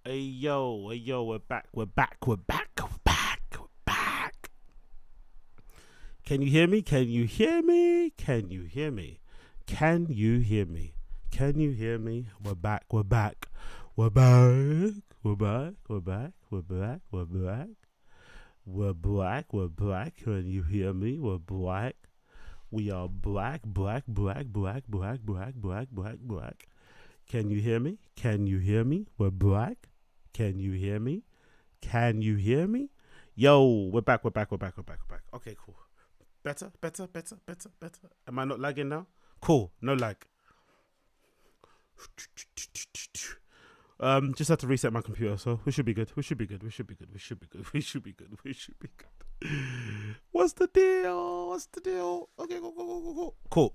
Hey yo, we're back. Can you hear me? Can you hear me? Can you hear me? Can you hear me? Can you hear me? We're back. We're back. We're back. We're back. We're back. We're back. We're back. We're black. We're black. Can you hear me? We're black. We are black. Black. Can you hear me? Can you hear me? We're black. Can you hear me? Can you hear me? Yo, we're back. Okay, cool. Better. Am I not lagging now? Cool, no lag. Just had to reset my computer, so we should be good. What's the deal? Okay, cool.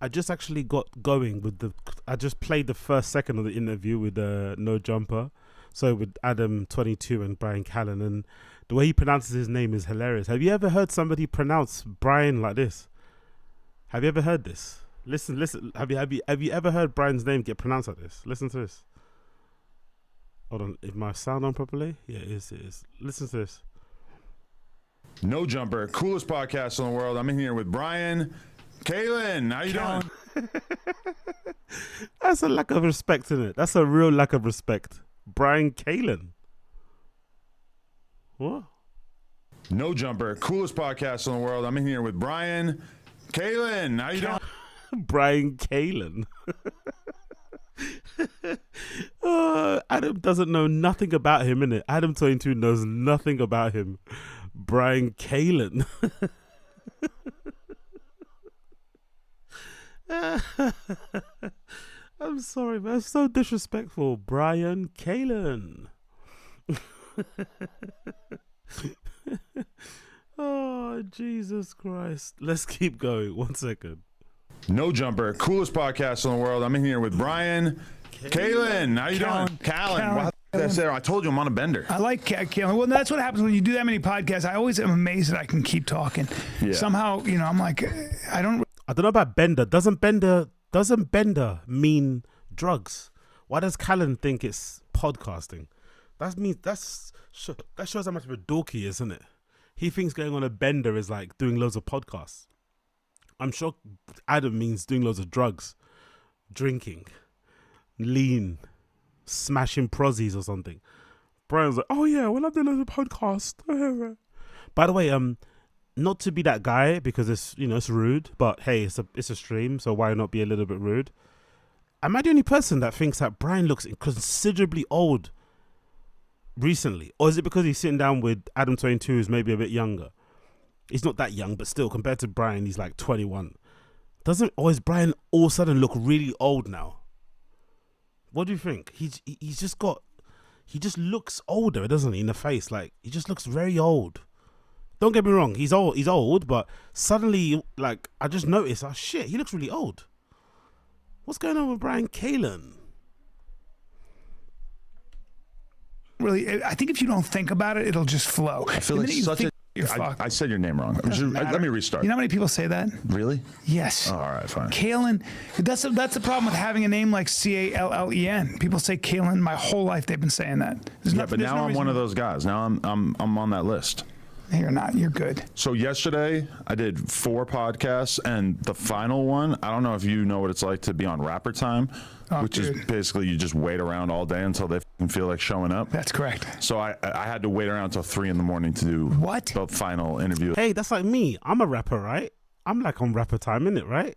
I just actually got going with I just played the first second of the interview with No Jumper. So with Adam 22 and Brian Callen, and the way he pronounces his name is hilarious. Have you ever heard somebody pronounce Brian like this? Have you ever heard this? Listen. Have you ever heard Brian's name get pronounced like this? Listen to this. Hold on, is my sound on properly? Yeah, it is. Listen to this. No Jumper, coolest podcast in the world. I'm in here with Brian Callen. How you doing? That's a lack of respect, isn't it? That's a real lack of respect. Brian Callen. What? No Jumper, coolest podcast in the world. I'm in here with Brian Callen. How you doing? Brian Callen. Adam doesn't know nothing about him, innit? Adam 22 knows nothing about him. Brian Callen. I'm sorry, man. That's so disrespectful. Brian Callen. Oh, Jesus Christ. Let's keep going. 1 second. No Jumper, coolest podcast in the world. I'm in here with Brian Callen. How you doing? Callen. I told you I'm on a bender. I like Callen. Well, that's what happens when you do that many podcasts. I always am amazed that I can keep talking. Yeah. Somehow, I'm like, I don't know about bender. Doesn't bender mean drugs? Why does Callen think it's podcasting? That shows how much of a dork he is, isn't it? He thinks going on a bender is like doing loads of podcasts. I'm sure Adam means doing loads of drugs, drinking, lean, smashing prozzies or something. Brian's like, oh yeah, well I've done loads of podcasts. By the way, not to be that guy because it's rude, but hey, it's a stream, so why not be a little bit rude? Am I the only person that thinks that Brian looks considerably old recently? Or is it because he's sitting down with Adam 22 who's maybe a bit younger? He's not that young, but still, compared to Brian, he's like 21. Or is Brian all of a sudden look really old now? What do you think? He just looks older, doesn't he, in the face? Like, he just looks very old. Don't get me wrong, he's old, but suddenly, like, I just noticed, oh shit, he looks really old. What's going on with Brian Callen? Really, I think if you don't think about it, it'll just flow. I feel like I said your name wrong. Let me restart. You know how many people say that? Really? Yes. Oh, all right, fine. Callen. That's the problem with having a name like Callen. People say Callen. My whole life they've been saying that. But now I'm one of those guys. Now I'm on that list. You're not. You're good. So yesterday I did 4 podcasts, and the final one, I don't know if you know what it's like to be on rapper time, which is basically you just wait around all day until they feel like showing up. That's correct. So I had to wait around until 3 a.m. to do the final interview. Hey, that's like me. I'm a rapper, right? I'm like on rapper time, innit, right?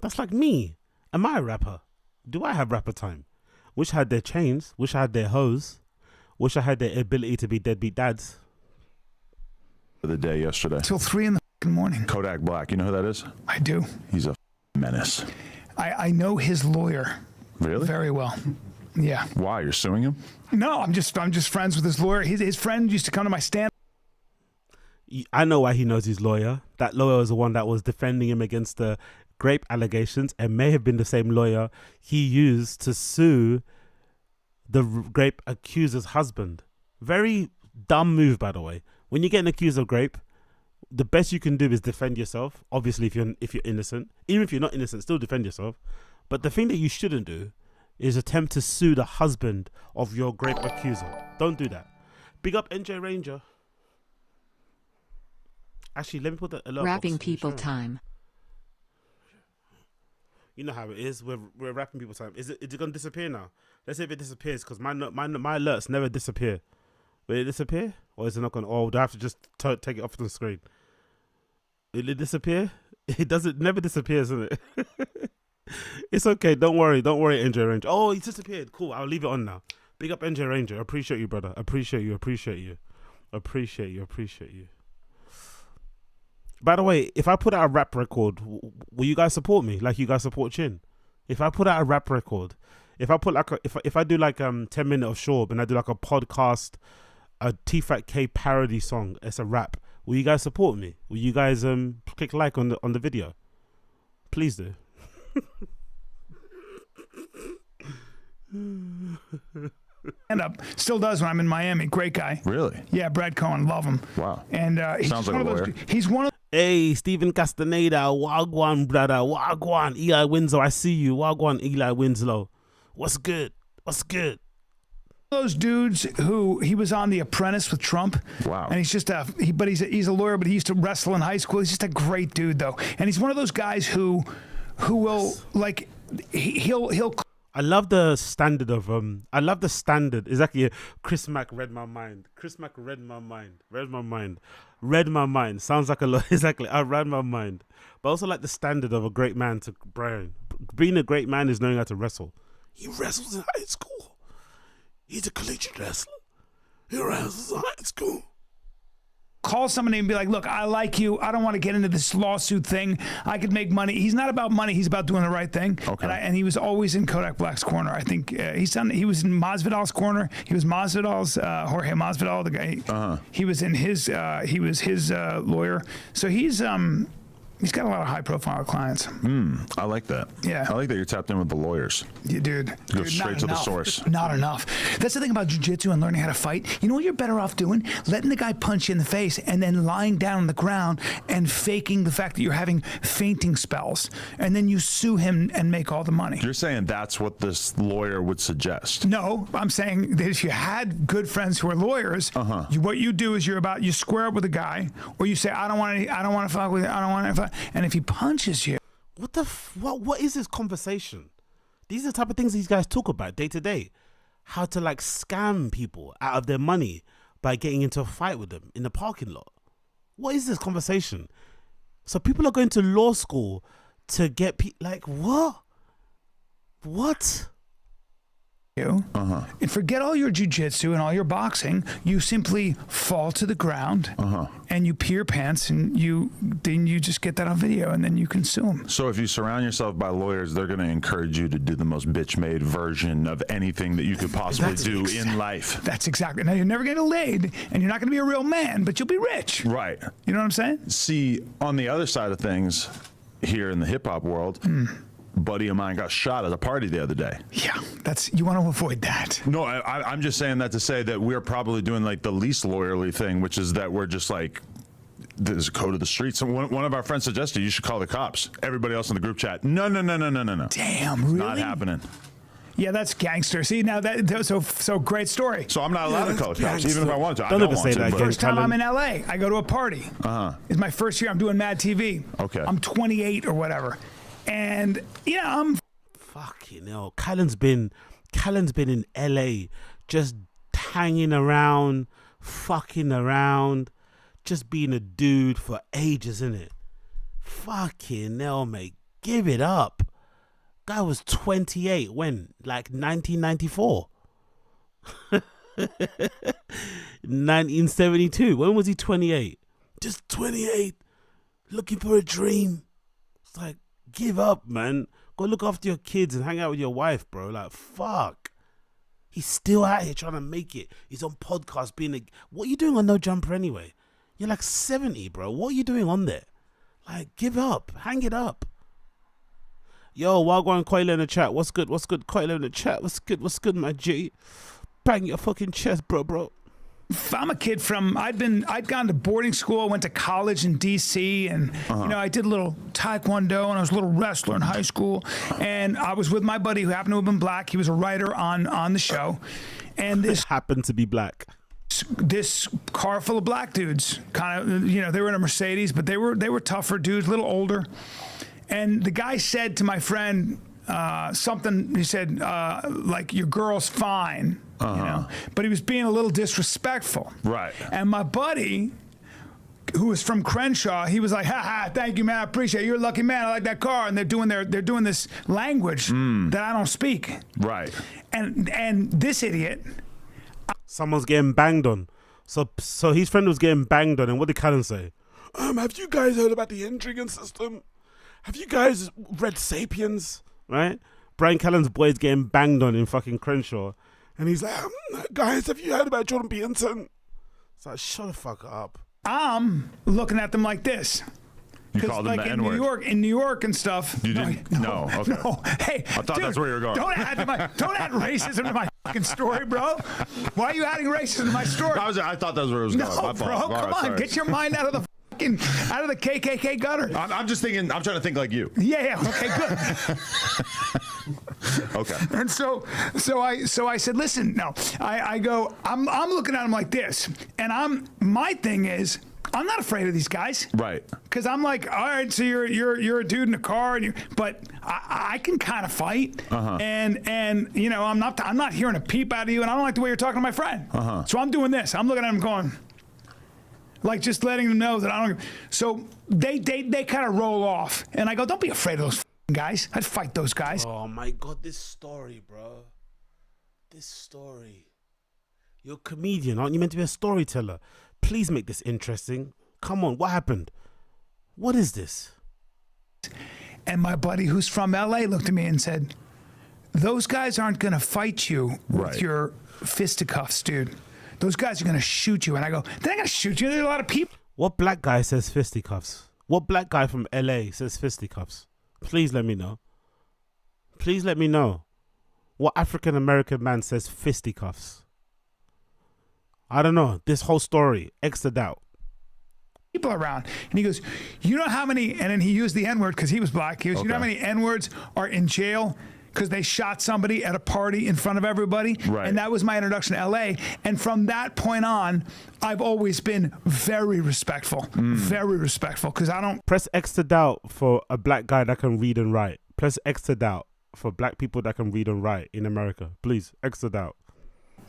That's like me. Am I a rapper? Do I have rapper time? Wish I had their chains. Wish I had their hoes. Wish I had their ability to be deadbeat dads. The day yesterday. Till 3 a.m. Kodak Black. You know who that is? I do. He's a menace. I know his lawyer. Really? Very well. Yeah. Why? You're suing him? No, I'm just friends with his lawyer. His friend used to come to my stand. I know why he knows his lawyer. That lawyer was the one that was defending him against the grape allegations, and may have been the same lawyer he used to sue the grape accuser's husband. Very dumb move, by the way. When you're getting accused of grape, the best you can do is defend yourself. Obviously, if you're innocent, even if you're not innocent, still defend yourself. But the thing that you shouldn't do is attempt to sue the husband of your great accuser. Don't do that. Big up NJ Ranger. Actually, let me put that alert. Rapping people time. You know how it is. We're rapping people time. Is it gonna disappear now? Let's say if it disappears, because my alerts never disappear. Will it disappear, or is it not gonna? Or do I have to just take it off the screen? Will it disappear? It doesn't. Never disappears, isn't it? It's okay. Don't worry, NJ Ranger. Oh, he disappeared. Cool. I'll leave it on now. Big up NJ Ranger. Appreciate you, brother. Appreciate you. By the way, if I put out a rap record, will you guys support me like you guys support Chin? If I put out a rap record, if I put like if I do like 10-minute of Shorb and I do like a podcast, a T-Fat K parody song, it's a rap. Will you guys support me? Will you guys click like on the video? Please do. Stand up still does when I'm in Miami. Great guy. Really? Yeah, Brad Cohen, love him. Wow. And he's Sounds like one a of lawyer. those. He's one of Hey, Stephen Castaneda, Wagwan, brother, Wagwan, Eli Winslow, I see you, Wagwan, Eli Winslow. What's good? those dudes who he was on The Apprentice with Trump. Wow. And he's just he's a lawyer, but he used to wrestle in high school. He's just a great dude though, and he's one of those guys who will like he'll. I love the standard of exactly. Chris Mack read my mind. Read my mind. Sounds like a lot. Exactly. I read my mind. But also like the standard of a great man to Brian. Being a great man is knowing how to wrestle. He wrestles in high school. He's a collegiate wrestler. He wrestles in high school. Call somebody and be like, look, I like you. I don't want to get into this lawsuit thing. I could make money. He's not about money. He's about doing the right thing. Okay. And he was always in Kodak Black's corner. I think he was in Masvidal's corner. He was Masvidal's, Jorge Masvidal, the guy. He was in his, lawyer. So he's got a lot of high profile clients. I like that. Yeah. I like that you're tapped in with the lawyers. Yeah, dude. Go straight to the source. Not enough. That's the thing about jiu-jitsu and learning how to fight. You know what you're better off doing? Letting the guy punch you in the face and then lying down on the ground and faking the fact that you're having fainting spells. And then you sue him and make all the money. You're saying that's what this lawyer would suggest? No, I'm saying that if you had good friends who are lawyers, what you do is you square up with a guy, or you say, I don't want to fuck with you, I don't want to fuck. And if he punches you, what is this conversation? These are the type of things these guys talk about day to day. How to like scam people out of their money by getting into a fight with them in the parking lot. What is this conversation? So people are going to law school to get like what? What? and forget all your jiu-jitsu and all your boxing. You simply fall to the ground and you pee your pants, and then you just get that on video, and then you can sue them. So if you surround yourself by lawyers, they're going to encourage you to do the most bitch-made version of anything that you could possibly do in life. That's exactly. Now, you're never going to get laid, and you're not going to be a real man, but you'll be rich. Right. You know what I'm saying? See, on the other side of things, here in the hip-hop world, a buddy of mine got shot at a party the other day. Yeah, you want to avoid that. No, I'm just saying that to say that we're probably doing like the least lawyerly thing, which is that we're just like, there's a code of the street. So one of our friends suggested you should call the cops. Everybody else in the group chat, no. Damn, really? Not happening. Yeah, that's gangster. See, now so great story. So I'm not allowed to call the cops, even if I wanted to. Don't I ever say that again. First time I'm in LA, I go to a party. It's my first year. I'm doing Mad TV. Okay. I'm 28 or whatever. And I'm fucking hell. Callan's been in LA, just hanging around, fucking around, just being a dude for ages, innit? Fucking hell, mate. Give it up. Guy was 28 when? Like 1994. 1972. When was he 28? Just 28. Looking for a dream. It's like, give up, man. Go look after your kids and hang out with your wife, bro. Like, fuck. He's still out here trying to make it. He's on podcasts what are you doing on No Jumper anyway? You're like 70, bro. What are you doing on there? Like, give up. Hang it up. Yo, Wagwan Koila in the chat. What's good? Koila in the chat. What's good, my G? Bang your fucking chest, bro. I'm a kid from, I'd gone to boarding school, went to college in D.C., and, I did a little taekwondo, and I was a little wrestler in high school, and I was with my buddy who happened to have been black. He was a writer on the show, and this happened to be black. This car full of black dudes, kind of, they were in a Mercedes, but they were tougher dudes, a little older, and the guy said to my friend something, he said, like, your girl's fine. But he was being a little disrespectful. Right. And my buddy, who was from Crenshaw, he was like, ha, thank you, man, I appreciate it. You're a lucky man, I like that car. And they're doing this language that I don't speak. Right. And this idiot, someone's getting banged on. So his friend was getting banged on, and what did Callan say? Have you guys heard about the Intrigan system? Have you guys read Sapiens? Right? Brian Callan's boy's getting banged on in fucking Crenshaw. And he's like, guys, have you heard about Jordan Peterson? It's like, shut the fuck up. I'm looking at them like this. You called them like the in N-word. New York and stuff. You didn't? No. Okay. No. Hey, I thought dude, that's where you were going. Don't add racism to my fucking story, bro. Why are you adding racism to my story? I thought that's where it was going. No, bro. Come on, get your mind out of the KKK gutter. I'm just thinking. I'm trying to think like you. Yeah. Okay. Good. Okay. And so I said, listen, no. I go. I'm looking at him like this, and my thing is, I'm not afraid of these guys. Right. Because I'm like, all right, so you're a dude in a car, but I can kind of fight, and I'm not hearing a peep out of you, and I don't like the way you're talking to my friend. So I'm doing this. I'm looking at him going, like, just letting them know that I don't. So they kind of roll off, and I go, don't be afraid of those guys. I'd fight those guys. Oh my God, this story, bro. This story. You're a comedian, aren't you meant to be a storyteller? Please make this interesting. Come on, what happened? What is this? And my buddy who's from LA looked at me and said, those guys aren't going to fight you with your fisticuffs, dude. Those guys are going to shoot you. And I go, they're not going to shoot you. There's a lot of people. What black guy says fisticuffs? What black guy from LA says fisticuffs? Please let me know. Please let me know. What African American man says fisticuffs? I don't know. This whole story, extra doubt. People around. And he goes, you know how many, and then he used the N-word because he was black. He goes, you know how many N-words are in jail because they shot somebody at a party in front of everybody? Right. And that was my introduction to LA. And from that point on, I've always been very respectful. Very respectful, because I don't. Press extra doubt for a black guy that can read and write. Press extra doubt for black people that can read and write in America. Please, extra doubt.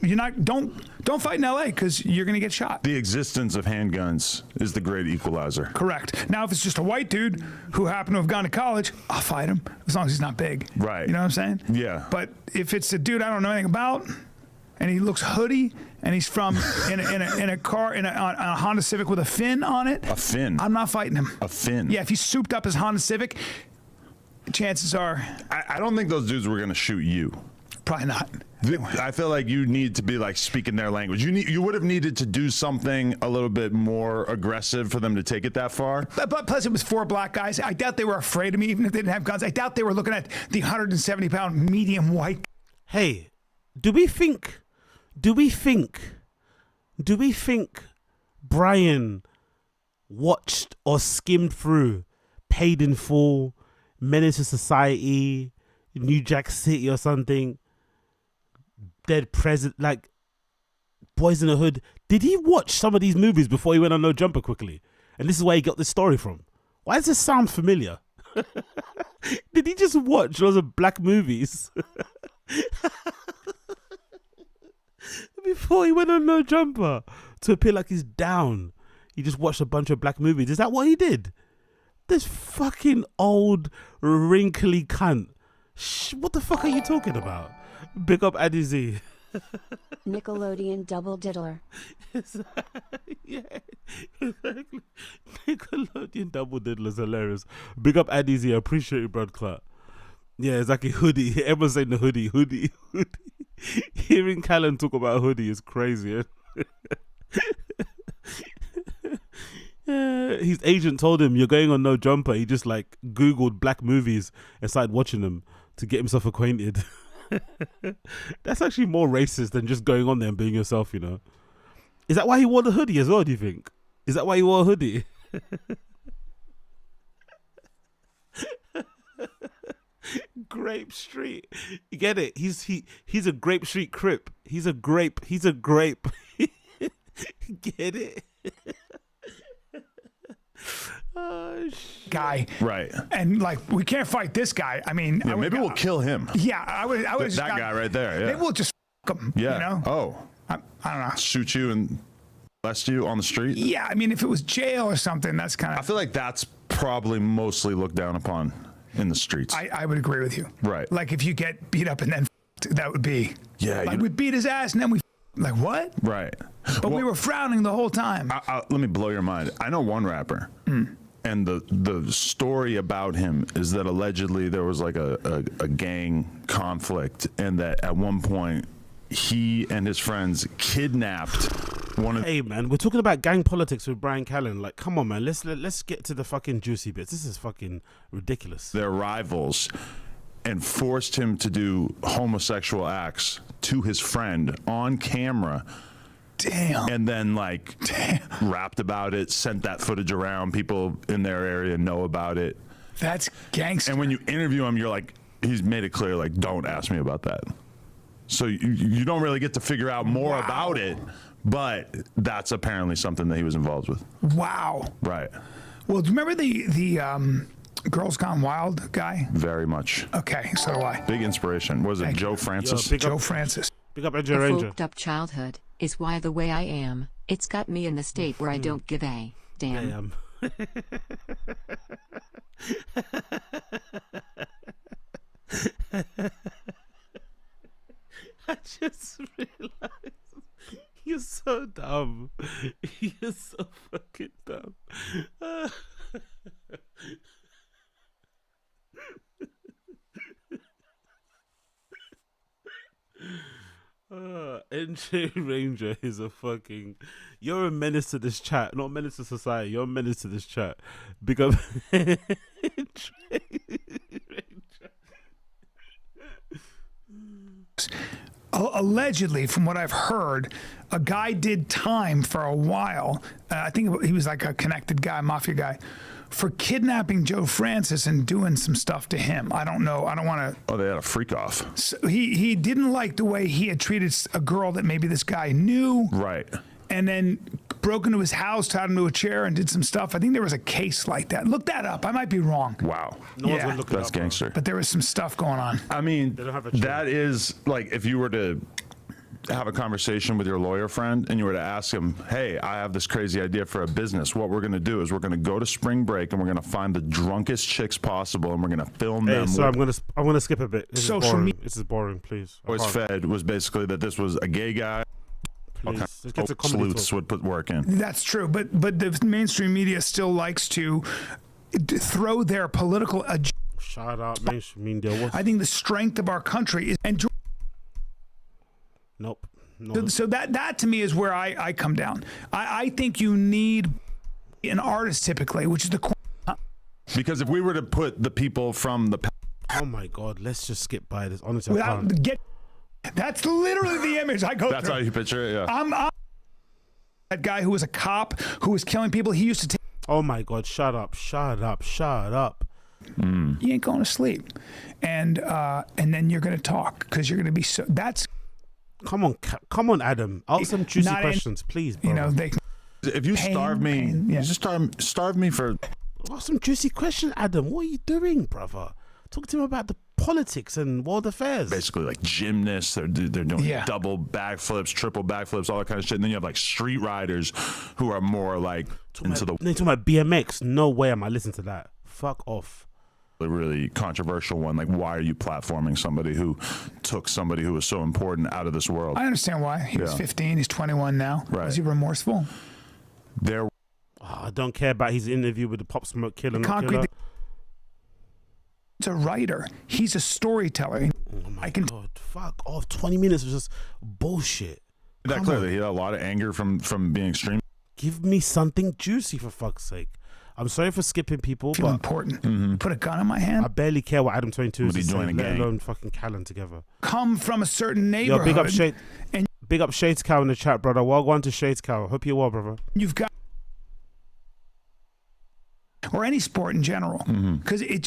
You're not, don't fight in LA because you're going to get shot. The existence of handguns is the great equalizer. Correct. Now, if it's just a white dude who happened to have gone to college, I'll fight him as long as he's not big. Right. You know what I'm saying? Yeah. But if it's a dude I don't know anything about, and he looks hoodie, and he's from in a car on a Honda Civic with a fin on it. A fin. I'm not fighting him. A fin. Yeah, if he's souped up as Honda Civic, chances are I don't think those dudes were going to shoot you. probably not. I feel like you need to be like speaking their language. You would have needed to do something a little bit more aggressive for them to take it that far. But plus, it was 4 black guys. I doubt they were afraid of me, even if they didn't have guns. I doubt they were looking at the 170-pound medium white. Hey, do we think Brian watched or skimmed through Paid in Full, Menace to Society, New Jack City or something? Dead President, like Boys in the Hood. Did he watch some of these movies before he went on No Jumper quickly? And this is where he got this story from. Why does this sound familiar? Did he just watch lots of black movies before he went on No Jumper to appear like he's down? He just watched a bunch of black movies. Is that what he did? This fucking old wrinkly cunt. What the fuck are you talking about? Big up Addy Z. Nickelodeon double diddler. Yeah, exactly. Nickelodeon double diddler is hilarious. Big up Addy Z. I appreciate you, Brad Clark. Yeah, exactly. Hoodie. Everyone's saying the hoodie. Hearing Callan talk about hoodie is crazy. His agent told him, you're going on No Jumper. He just like Googled black movies and started watching them to get himself acquainted. That's actually more racist than just going on there and being yourself, you know. Is that why he wore the hoodie as well, do you think? Is that why he wore a hoodie? Grape Street. You get it? He's a Grape Street Crip. He's a grape. Get it? Oh, guy. Right. And like, we can't fight this guy. I mean, Yeah, maybe we'll kill him. Yeah, I would just That guy right there. Yeah. Maybe we'll just f*** him. Yeah. You know? Oh. I don't know. Shoot you and arrest you on the street. Yeah, I mean, if it was jail or something, that's kind I of. feel like that's probably mostly looked down upon in the streets. I would agree with you. Right. Like if you get beat up and then that would be. Yeah, Like you- we beat his ass and then we. Like what? Right. But we were frowning the whole time. Let me blow your mind. I know one rapper, and the story about him is that allegedly there was like a gang conflict, and that at one point he and his friends kidnapped one of. Hey man, we're talking about gang politics with Brian Callen. Like, come on, man. Let's get to the fucking juicy bits. This is fucking ridiculous. Their rivals, and forced him to do homosexual acts to his friend on camera. Damn. And then like rapped about it, sent that footage around. People in their area know about it. That's gangster. And when you interview him, you're like, he's made it clear, like, don't ask me about that. So you don't really get to figure out more about it, but that's apparently something that he was involved with. Wow. Right. Well, do you remember the Girls Gone Wild guy? Very much. Okay, so do I. Big inspiration. Was it Thank Joe you. Francis? Yo, big Joe up, Francis. big up A Edge Ranger. folked up childhood is why the way I am. It's got me in the state where I don't give a damn. I just realized you're so dumb. You're so fucking dumb. NJ Ranger is a fucking. You're a menace to this chat, not a menace to society. You're a menace to this chat. Big up. NJ Ranger. Allegedly, from what I've heard, a guy did time for a while. I think he was like a connected guy, mafia guy, for kidnapping Joe Francis and doing some stuff to him. I don't know. I don't want to. Oh, they had a freak off. So he didn't like the way he had treated a girl that maybe this guy knew. Right. And then broke into his house, tied him to a chair, and did some stuff. I think there was a case like that. Look that up. I might be wrong. Wow. No one's Yeah. gonna look it That's up, bro. gangster. But there was some stuff going on. I mean, They don't have a choice. that is like if you were to have a conversation with your lawyer friend and you were to ask him, hey, I have this crazy idea for a business. What we're going to do is we're going to go to spring break and we're going to find the drunkest chicks possible and we're going to film Hey, them. so I'm gonna skip a bit. This Social is boring. media- This is boring, please. I Always can't. fed was basically that this was a gay guy. Please. Let's get to Folk comedy sleuths talk. would put work in. That's true, but the mainstream media still likes to throw their political agenda. Shout out mainstream media. What? I think the strength of our country is, and Nope. No. so that to me is where I come down. I think you need an artist typically, which is the Because if we were to put the people from the Oh my God. Let's just skip by this. Honestly, I can't. without get. That's literally the image I go that's through. how you picture it, yeah. I'm that guy who was a cop who was killing people. He used to take. Oh my God. Shut up. Shut up. Shut up. You ain't going to sleep, and then you're going to talk because you're going to be so. That's Come on, Adam. Ask some juicy Not in- questions, please, bro. you know they. If you Pain, starve me, pain, yeah. you just starve me for Ask some juicy questions, Adam. What are you doing, brother? Talk to him about the politics and world affairs. basically like gymnasts. They're doing Yeah. double backflips, triple backflips, all that kind of shit. And then you have like street riders who are more like into the They talking about BMX. No way am I listening to that. Fuck off. really controversial one. Like, why are you platforming somebody who took somebody who was so important out of this world? I understand why he was Yeah. 15. He's 21 now. Right. Was he remorseful? There I don't care about his interview with the Pop Smoke killer. Concrete. It's a writer. He's a storyteller. Oh my I can- God. Fuck off. 20 minutes was just bullshit. that Come clearly on. he had a lot of anger from being streamed. Give me something juicy for fuck's sake. I'm sorry for skipping people, feel but important. Put a gun in my hand. I barely care what Adam 22 is Would he join saying, a let gang? alone fucking Callan together. Come from a certain Yo, neighborhood. big up Shade. and Big up Shades Cow in the chat, brother. Welcome to Shades Cow. Hope you're well, brother. You've got, or any sport in general, because it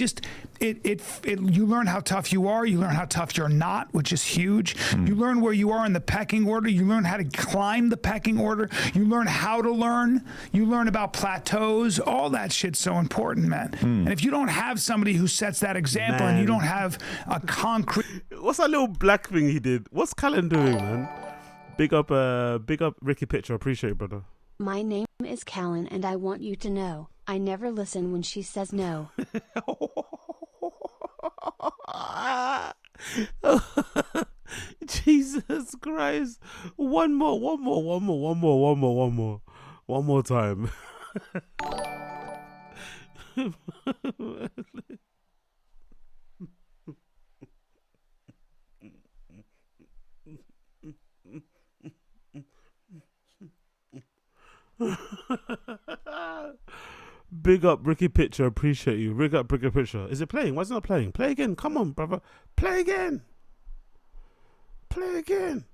you learn how tough you are, you learn how tough you're not, which is huge. You learn where you are in the pecking order, you learn how to climb the pecking order, you learn how to learn, you learn about plateaus. All that shit's so important, man. And if you don't have somebody who sets that example, and you don't have a concrete, What's that little black thing he did? What's Callan doing, man? Big up Ricky Picture. Appreciate it, brother. My name is Callan, and I want you to know, I never listen when she says no. Jesus Christ. One more time. Big up Ricky Picture, appreciate you. Big up Ricky Picture. Is it playing? Why is it not playing? Play again. Come on, brother. Play again. Play again.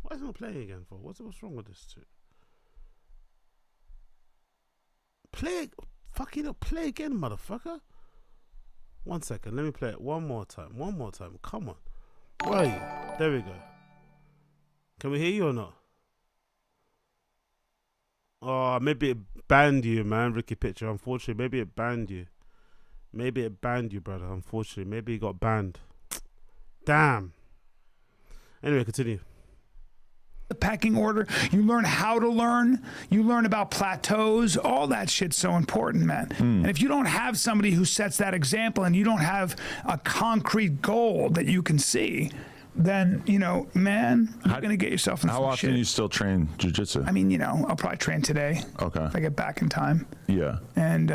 Why is it not playing again for? What's wrong with this shit? Play fucking up. Play again, motherfucker. 1 second. Let me play it one more time. One more time. Come on. Where are you? There we go. Can we hear you or not? Oh, maybe it banned you, man, Ricky Picture. Unfortunately, maybe it banned you. Maybe it banned you, brother. Unfortunately, maybe you got banned. Damn. Anyway, continue. the pecking order, you learn how to learn, you learn about plateaus. All that shit's so important, man. And if you don't have somebody who sets that example and you don't have a concrete goal that you can see, then, you know, man, you're going to get yourself in some shit. How often do you still train jiu-jitsu? I mean, you know, I'll probably train today. Okay. If I get back in time. Yeah. And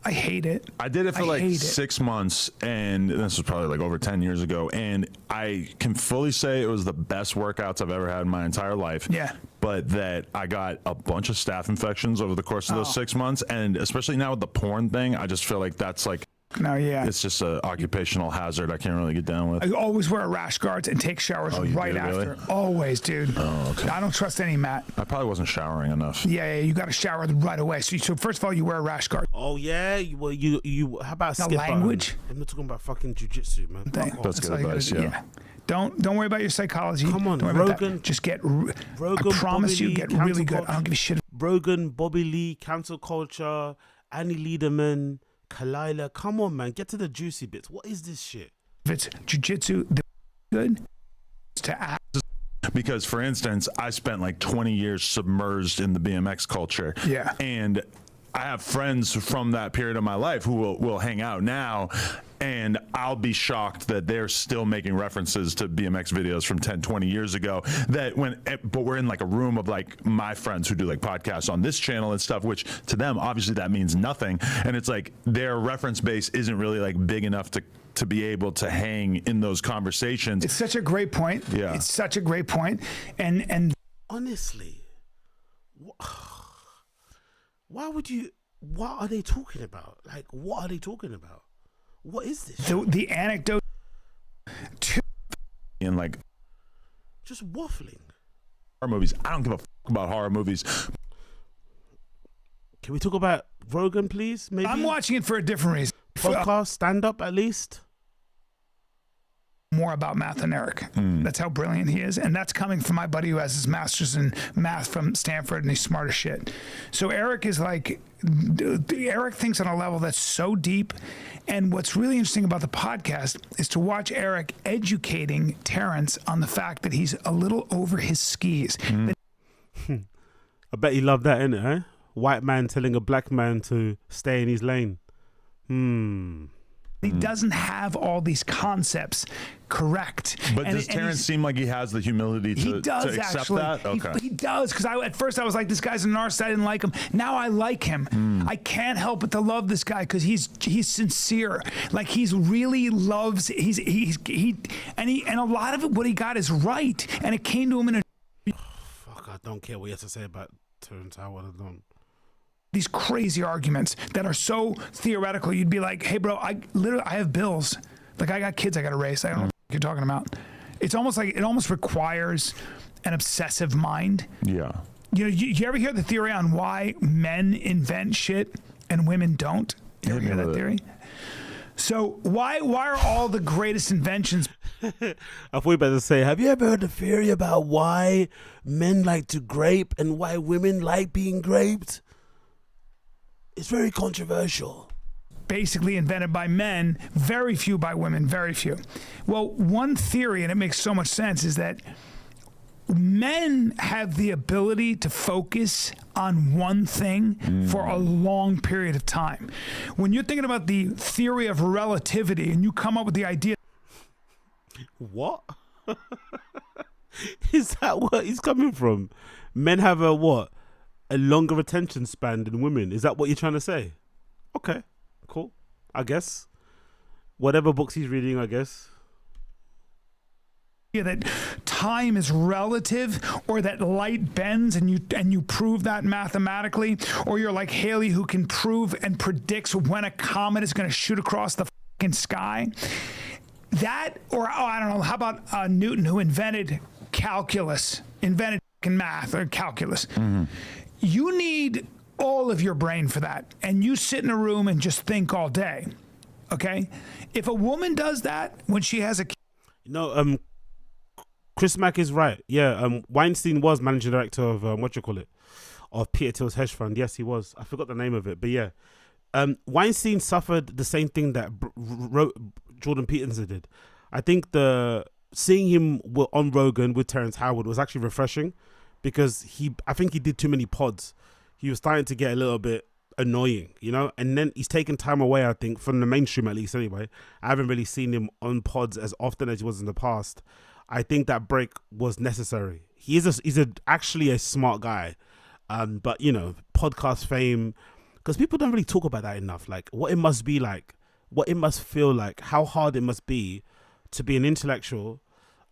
I hate it. I did it for like 6 months, and this was probably like over 10 years ago, and I can fully say it was the best workouts I've ever had in my entire life. Yeah. But that I got a bunch of staph infections over the course of those 6 months, and especially now with the porn thing, I just feel like that's like, no, yeah. it's just an occupational hazard I can't really get down with. I always wear rash guards and take showers right after. Really? Always, dude. Oh, okay. I don't trust any mat. I probably wasn't showering enough. Yeah, you got to shower right away. So first of all, you wear a rash guard. Oh yeah, well you how about skip language? I'm not talking about fucking jujitsu, man. That's good advice. Yeah. Don't worry about your psychology. Come on, don't worry Rogan. About that. Just get. Rogan, I promise Bobby you, Lee, get really good. I don't give a shit. Rogan, Bobby Lee, cancel culture, Annie Lederman, Kalila. Come on, man, get to the juicy bits. What is this shit? If it's jujitsu, good to act. Because, for instance, I spent like 20 years submerged in the BMX culture. Yeah. And I have friends from that period of my life who will hang out now, and I'll be shocked that they're still making references to BMX videos from 10, 20 years ago. But we're in like a room of like my friends who do like podcasts on this channel and stuff, which to them, obviously that means nothing. And it's like their reference base isn't really like big enough to be able to hang in those conversations. It's such a great point. Yeah. It's such a great point. And honestly, why would you? What are they talking about? Like, what are they talking about? What is this? The anecdote. In like Just waffling. horror movies. I don't give a fuck about horror movies. Can we talk about Rogan, please? Maybe I'm watching it for a different reason. podcast, stand up at least. More about math than Eric. That's how brilliant he is. And that's coming from my buddy who has his master's in math from Stanford, and he's smart as shit. So Eric is like, Eric thinks on a level that's so deep. And what's really interesting about the podcast is to watch Eric educating Terrence on the fact that he's a little over his skis. I bet you love that, innit, eh? White man telling a black man to stay in his lane. He doesn't have all these concepts correct. But does Terrence seem like he has the humility to accept actually. that? Okay. He does, because at first I was like, this guy's a narcissist, I didn't like him. Now I like him. I can't help but to love this guy because he's sincere. Like he's really loves and a lot of it, what he got is right, and it came to him in a. Fuck, I don't care what he has to say about Terrence Howard. I don't. These crazy arguments that are so theoretical. You'd be like, hey bro, I have bills. Like I got kids I got to raise. I don't know what you're talking about. It's almost like it almost requires an obsessive mind. Yeah. You know, you ever hear the theory on why men invent shit and women don't? You ever hear that theory? So why are all the greatest inventions? I thought you were about to say, have you ever heard the theory about why men like to grape and why women like being graped? It's very controversial. Basically invented by men, very few by women, very few. Well, one theory, and it makes so much sense, is that men have the ability to focus on one thing for a long period of time. When you're thinking about the theory of relativity and you come up with the idea. What? Is that what he's coming from? Men have a what? A longer attention span than women. Is that what you're trying to say? Okay, cool. I guess. Whatever books he's reading, I guess. That time is relative, or that light bends, and you prove that mathematically, or you're like Haley, who can prove and predicts when a comet is going to shoot across the fucking sky. That, or I don't know, how about Newton, who invented calculus, invented math or calculus. You need all of your brain for that, and you sit in a room and just think all day. Okay, if a woman does that when she has a kid, Chris Mack is right. Yeah, Weinstein was managing director of of Peter Thiel's hedge fund. Yes, he was. I forgot the name of it, but yeah, Weinstein suffered the same thing that Jordan Peterson did. I think seeing him on Rogan with Terrence Howard was actually refreshing, because I think he did too many pods. He was starting to get a little bit annoying, you know, and then he's taken time away, I think, from the mainstream, at least anyway. I haven't really seen him on pods as often as he was in the past. I think that break was necessary. He's actually a smart guy, but you know, podcast fame, because people don't really talk about that enough. Like what it must be like, what it must feel like, how hard it must be to be an intellectual,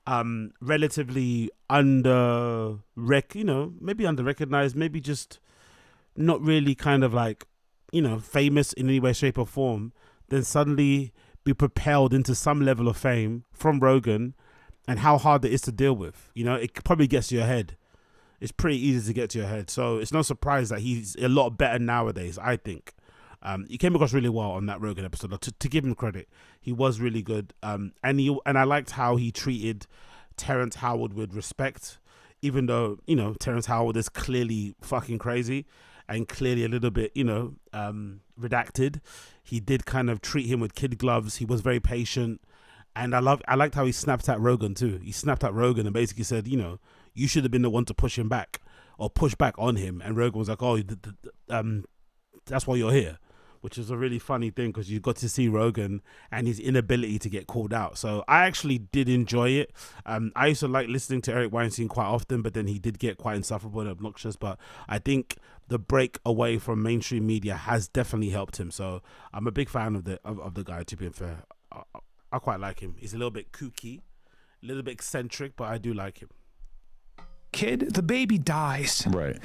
relatively maybe under-recognized, maybe just not really kind of like, you know, famous in any way, shape or form, then suddenly be propelled into some level of fame from Rogan, and how hard it is to deal with. You know, it probably gets to your head. It's pretty easy to get to your head. So it's no surprise that he's a lot better nowadays, I think. He came across really well on that Rogan episode. To give him credit, he was really good. And I liked how he treated Terrence Howard with respect, even though, you know, Terrence Howard is clearly fucking crazy and clearly a little bit, you know, redacted. He did kind of treat him with kid gloves. He was very patient. And I liked how he snapped at Rogan too. He snapped at Rogan and basically said, you know, you should have been the one to push him back or push back on him. And Rogan was like, oh, that's why you're here, which is a really funny thing, because you got to see Rogan and his inability to get called out. So I actually did enjoy it. I used to like listening to Eric Weinstein quite often, but then he did get quite insufferable and obnoxious. But I think the break away from mainstream media has definitely helped him. So I'm a big fan of the guy, to be fair. I quite like him. He's a little bit kooky, a little bit eccentric, but I do like him. Kid, the baby dies. Right.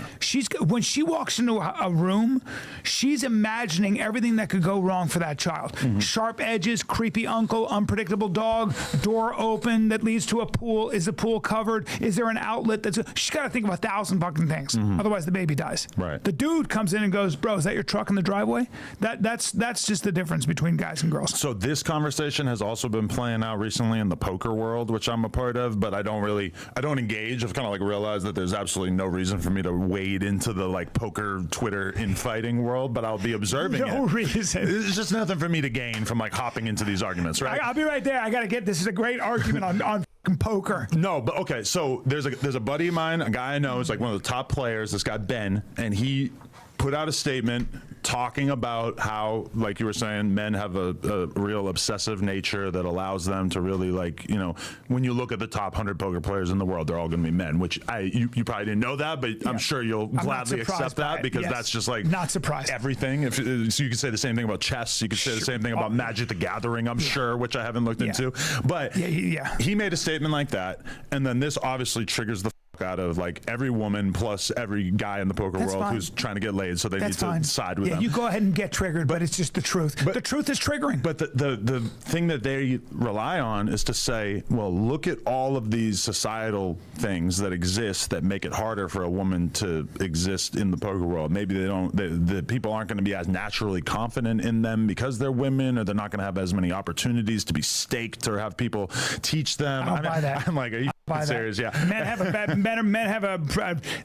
When she walks into a room, she's imagining everything that could go wrong for that child. Sharp edges, creepy uncle, unpredictable dog, door open that leads to a pool. Is the pool covered? Is there an outlet? She's got to think of 1,000 fucking things. Otherwise, the baby dies. Right. The dude comes in and goes, "Bro, is that your truck in the driveway?" That's just the difference between guys and girls. So this conversation has also been playing out recently in the poker world, which I'm a part of, but I don't engage. I've kind of like realized that there's absolutely no reason for me to wade into the like poker Twitter infighting world, but I'll be observing No reason. There's just nothing for me to gain from like hopping into these arguments, right? I'll be right there. I got to get this. Is a great argument on poker. No, but okay. So there's a buddy of mine, a guy I know, is like one of the top players. This guy Ben, and he put out a statement talking about how, like you were saying, men have a real obsessive nature that allows them to really, like, you know, when you look at the top 100 poker players in the world, they're all going to be men, which you probably didn't know that, but yeah. I'm sure you'll gladly accept that, because that's just like not surprised. Everything. So you could say the same thing about chess. You could say the same thing about Magic the Gathering, I'm sure, which I haven't looked into. But he made a statement like that, and then this obviously triggers the out of like every woman plus every guy in the poker That's world fine. who's trying to get laid, so they That's need fine. to side with yeah, them. you go ahead and get triggered, but it's just the truth. The truth is triggering. But the thing that they rely on is to say, well, look at all of these societal things that exist that make it harder for a woman to exist in the poker world. Maybe the people aren't going to be as naturally confident in them because they're women, or they're not going to have as many opportunities to be staked or have people teach them. I don't buy that. I'm like, are you serious? Yeah. Men have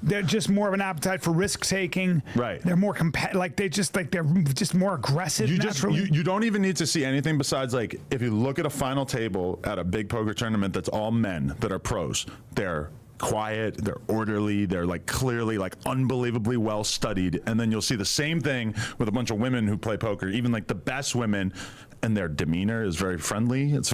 they're just more of an appetite for risk taking. Right. They're more they're just more aggressive. You don't even need to see anything besides, like, if you look at a final table at a big poker tournament that's all men that are pros, they're quiet, they're orderly, they're like clearly like unbelievably well studied, and then you'll see the same thing with a bunch of women who play poker, even like the best women, and their demeanor is very friendly. It's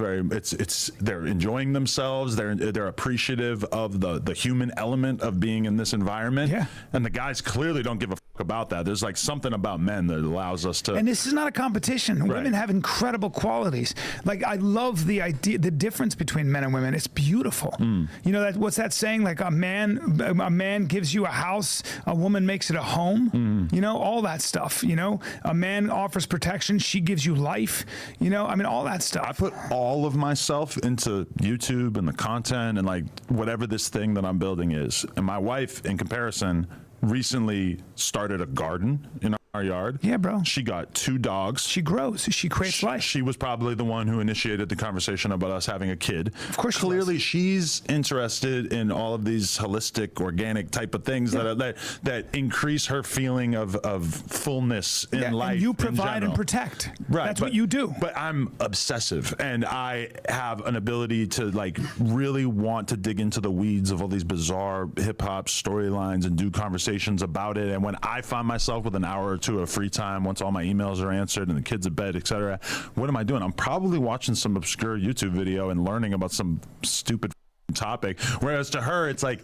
they're enjoying themselves. They're appreciative of the human element of being in this environment. Yeah. And the guys clearly don't give a fuck about that. There's like something about men that allows us to. And this is not a competition. Right. Women have incredible qualities. Like, I love the difference between men and women. It's beautiful. You know, what's that saying? Like, a man gives you a house, a woman makes it a home. You know, all that stuff. You know, a man offers protection, she gives you life. You know, I mean, all that stuff. I put all of myself into YouTube and the content and like whatever this thing that I'm building is. And my wife, in comparison, recently started a garden in our yard. Yeah, bro. She got 2 dogs. She grows. She creates life. She was probably the one who initiated the conversation about us having a kid. Of course, clearly she's interested in all of these holistic, organic type of things that increase her feeling of fullness in life. And you in provide and general. protect. Right, That's what you do. But I'm obsessive, and I have an ability to like really want to dig into the weeds of all these bizarre hip hop storylines and do conversations about it. And when I find myself with an hour or two of free time, once all my emails are answered and the kids at bed, etc., what am I doing? I'm probably watching some obscure YouTube video and learning about some stupid topic. Whereas to her, it's like,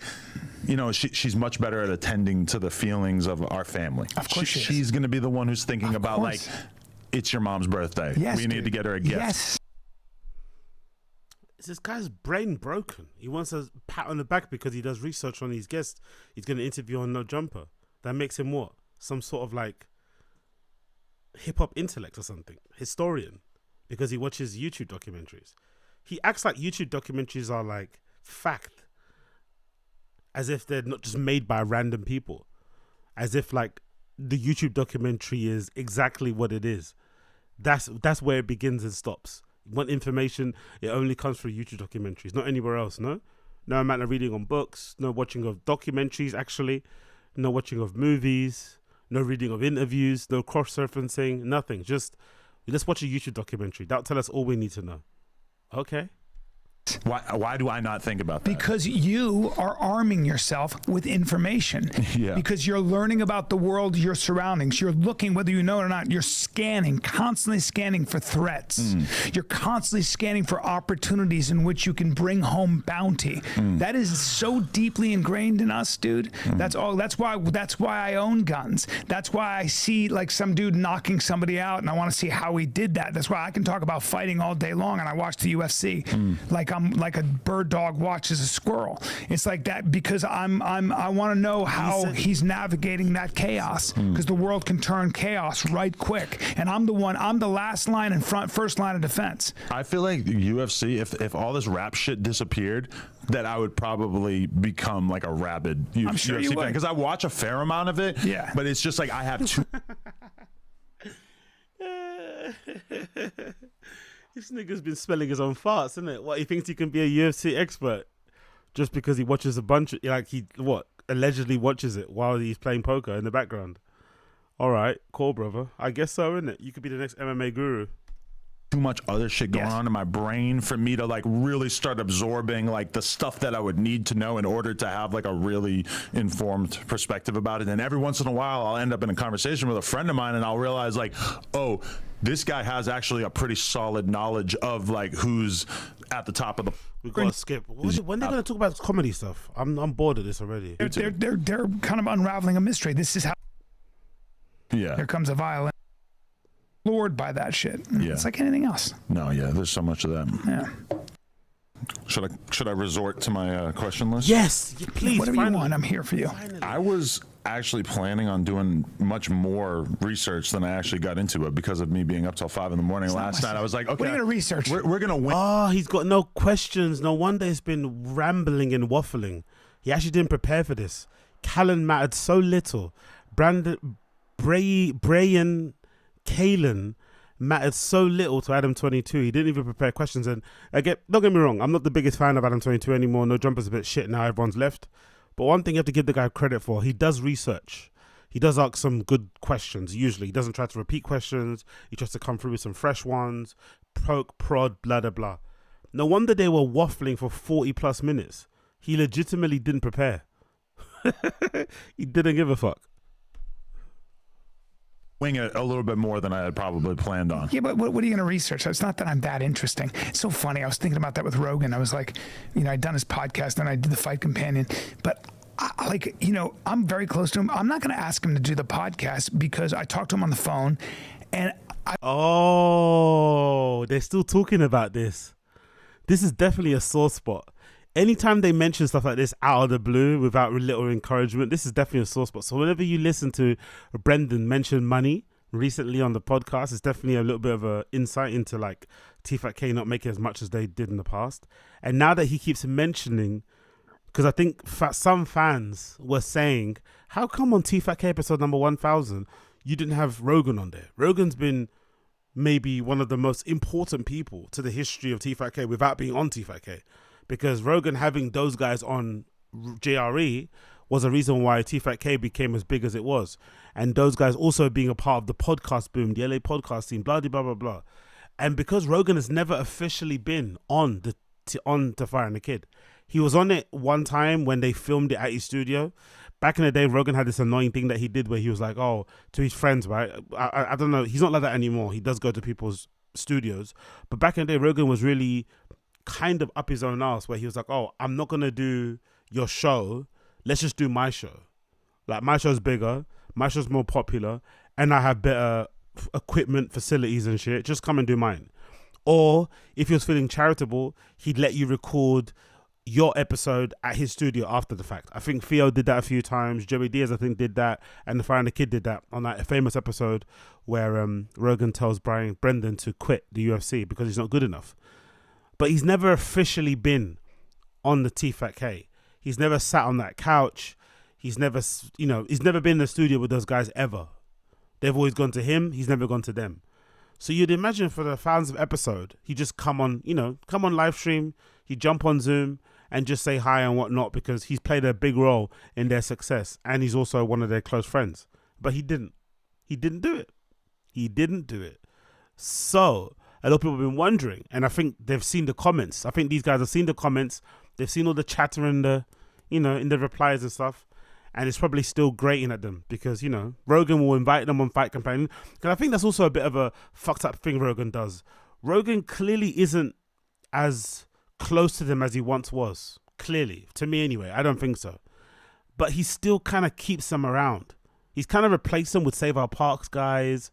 you know, she's much better at attending to the feelings of our family. Of course she's going to be the one who's thinking about like, it's your mom's birthday. Yes, we need to get her a gift. Yes. Is this guy's brain broken? He wants a pat on the back because he does research on his guests. He's going to interview on No Jumper. That makes him what? Some sort of like hip-hop intellect or something. Historian. Because he watches YouTube documentaries. He acts like YouTube documentaries are like fact. As if they're not just made by random people. As if like the YouTube documentary is exactly what it is. That's where it begins and stops. You want information, it only comes through YouTube documentaries, not anywhere else, no? No amount of reading on books, no watching of documentaries actually, no watching of movies, no reading of interviews, no cross-referencing, nothing. Just, let's watch a YouTube documentary. That'll tell us all we need to know. Okay. Why do I not think about that? Because you are arming yourself with information. Yeah. Because you're learning about the world, your surroundings. You're looking, whether you know it or not, you're scanning, constantly scanning for threats. You're constantly scanning for opportunities in which you can bring home bounty. That is so deeply ingrained in us, dude. That's why I own guns. That's why I see like some dude knocking somebody out and I want to see how he did that. That's why I can talk about fighting all day long and I watch the UFC. Like I'm like a bird dog watches a squirrel. It's like that because I want to know how he's navigating that chaos because the world can turn chaos right quick. And I'm the last line in front, first line of defense. I feel like the UFC, if all this rap shit disappeared, that I would probably become like a rabid I'm sure UFC you would. fan because I watch a fair amount of it. Yeah. But it's just like I have two. This nigga's been spelling his own farts, isn't it? What, he thinks he can be a UFC expert just because he watches a bunch of, like, allegedly watches it while he's playing poker in the background. All right, cool, brother. I guess so, isn't it? You could be the next MMA guru. Too much other shit going on in my brain for me to like really start absorbing like the stuff that I would need to know in order to have like a really informed perspective about it. And every once in a while I'll end up in a conversation with a friend of mine and I'll realize like, oh, this guy has actually a pretty solid knowledge of like who's at the top of the. We've got to skip. When they're going to talk about comedy stuff? I'm bored of this already. They're kind of unraveling a mystery. This is how. Yeah. Here comes a violin. Floored by that shit. Yeah. It's like anything else. No, yeah, there's so much of that. Yeah. Should I resort to my question list? Yes, please. Whatever finally. you want, I'm here for you. I was actually planning on doing much more research than I actually got into it because of me being up till 5 a.m. last night. I was like, okay, What are you gonna research? We're gonna win. Oh, he's got no questions. No wonder he's been rambling and waffling. He actually didn't prepare for this. Callan mattered so little. Brian Kalen mattered so little to Adam 22. He didn't even prepare questions. And again, don't get me wrong, I'm not the biggest fan of Adam 22 anymore. No Jumper's a bit shit now. Everyone's left. But one thing you have to give the guy credit for, he does research. He does ask some good questions. Usually, he doesn't try to repeat questions. He tries to come through with some fresh ones. Poke, prod, blah, blah, blah. No wonder they were waffling for 40 plus minutes. He legitimately didn't prepare. He didn't give a fuck. Wing it a little bit more than I had probably planned on. Yeah, but what are you going to research? It's not that I'm that interesting. It's so funny. I was thinking about that with Rogan. I was like, I'd done his podcast and I did the Fight Companion, but I'm very close to him. I'm not going to ask him to do the podcast because I talked to him on the phone and they're still talking about this. This is definitely a sore spot. Anytime they mention stuff like this out of the blue without little encouragement, this is definitely a sore spot. So whenever you listen to Brendan mention money recently on the podcast, it's definitely a little bit of an insight into like T-Fat-K not making as much as they did in the past. And now that he keeps mentioning, because I think some fans were saying, how come on T-Fat-K episode number 1000, you didn't have Rogan on there? Rogan's been maybe one of the most important people to the history of T-Fat-K without being on T-Fat-K. Because Rogan having those guys on JRE was a reason why T-Fat-K became as big as it was. And those guys also being a part of the podcast boom, the LA podcast scene, blah, blah, blah, blah. And because Rogan has never officially been on To Fire and the Kid. He was on it one time when they filmed it at his studio. Back in the day, Rogan had this annoying thing that he did where he was like, to his friends, right? I don't know. He's not like that anymore. He does go to people's studios. But back in the day, Rogan was really kind of up his own ass where he was like, I'm not going to do your show. Let's just do my show. Like, my show's bigger. My show's more popular. And I have better equipment, facilities and shit. Just come and do mine. Or if he was feeling charitable, he'd let you record your episode at his studio after the fact. I think Theo did that a few times. Joey Diaz, I think, did that. And The Fire and the Kid did that on that famous episode where Rogan tells Brendan to quit the UFC because he's not good enough. But he's never officially been on the T-Fat-K. He's never sat on that couch. He's never, he's never been in the studio with those guys ever. They've always gone to him. He's never gone to them. So you'd imagine for the fans of episode, he just come on live stream, he jump on Zoom and just say hi and whatnot because he's played a big role in their success and he's also one of their close friends. But he didn't. He didn't do it. He didn't do it. So a lot of people have been wondering, and I think they've seen the comments. I think these guys have seen the comments. They've seen all the chatter in the, in the replies and stuff. And it's probably still grating at them because, Rogan will invite them on Fight Companion. And I think that's also a bit of a fucked up thing Rogan does. Rogan clearly isn't as close to them as he once was. Clearly. To me anyway. I don't think so. But he still kind of keeps them around. He's kind of replaced them with Save Our Parks guys.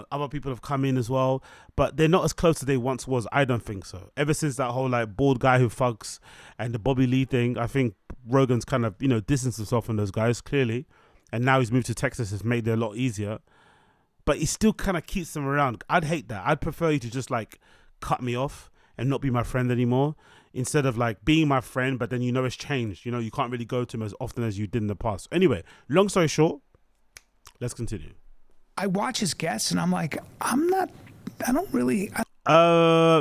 Other people have come in as well. But they're not as close as they once was. I don't think so. Ever since that whole bald guy who fucks and the Bobby Lee thing, I think Rogan's kind of, distanced himself from those guys, clearly. And now he's moved to Texas. It's made it a lot easier. But he still kind of keeps them around. I'd hate that. I'd prefer you to just cut me off and not be my friend anymore. Instead of being my friend, but then it's changed. You can't really go to him as often as you did in the past. Anyway, long story short, let's continue. I watch his guests and I'm like,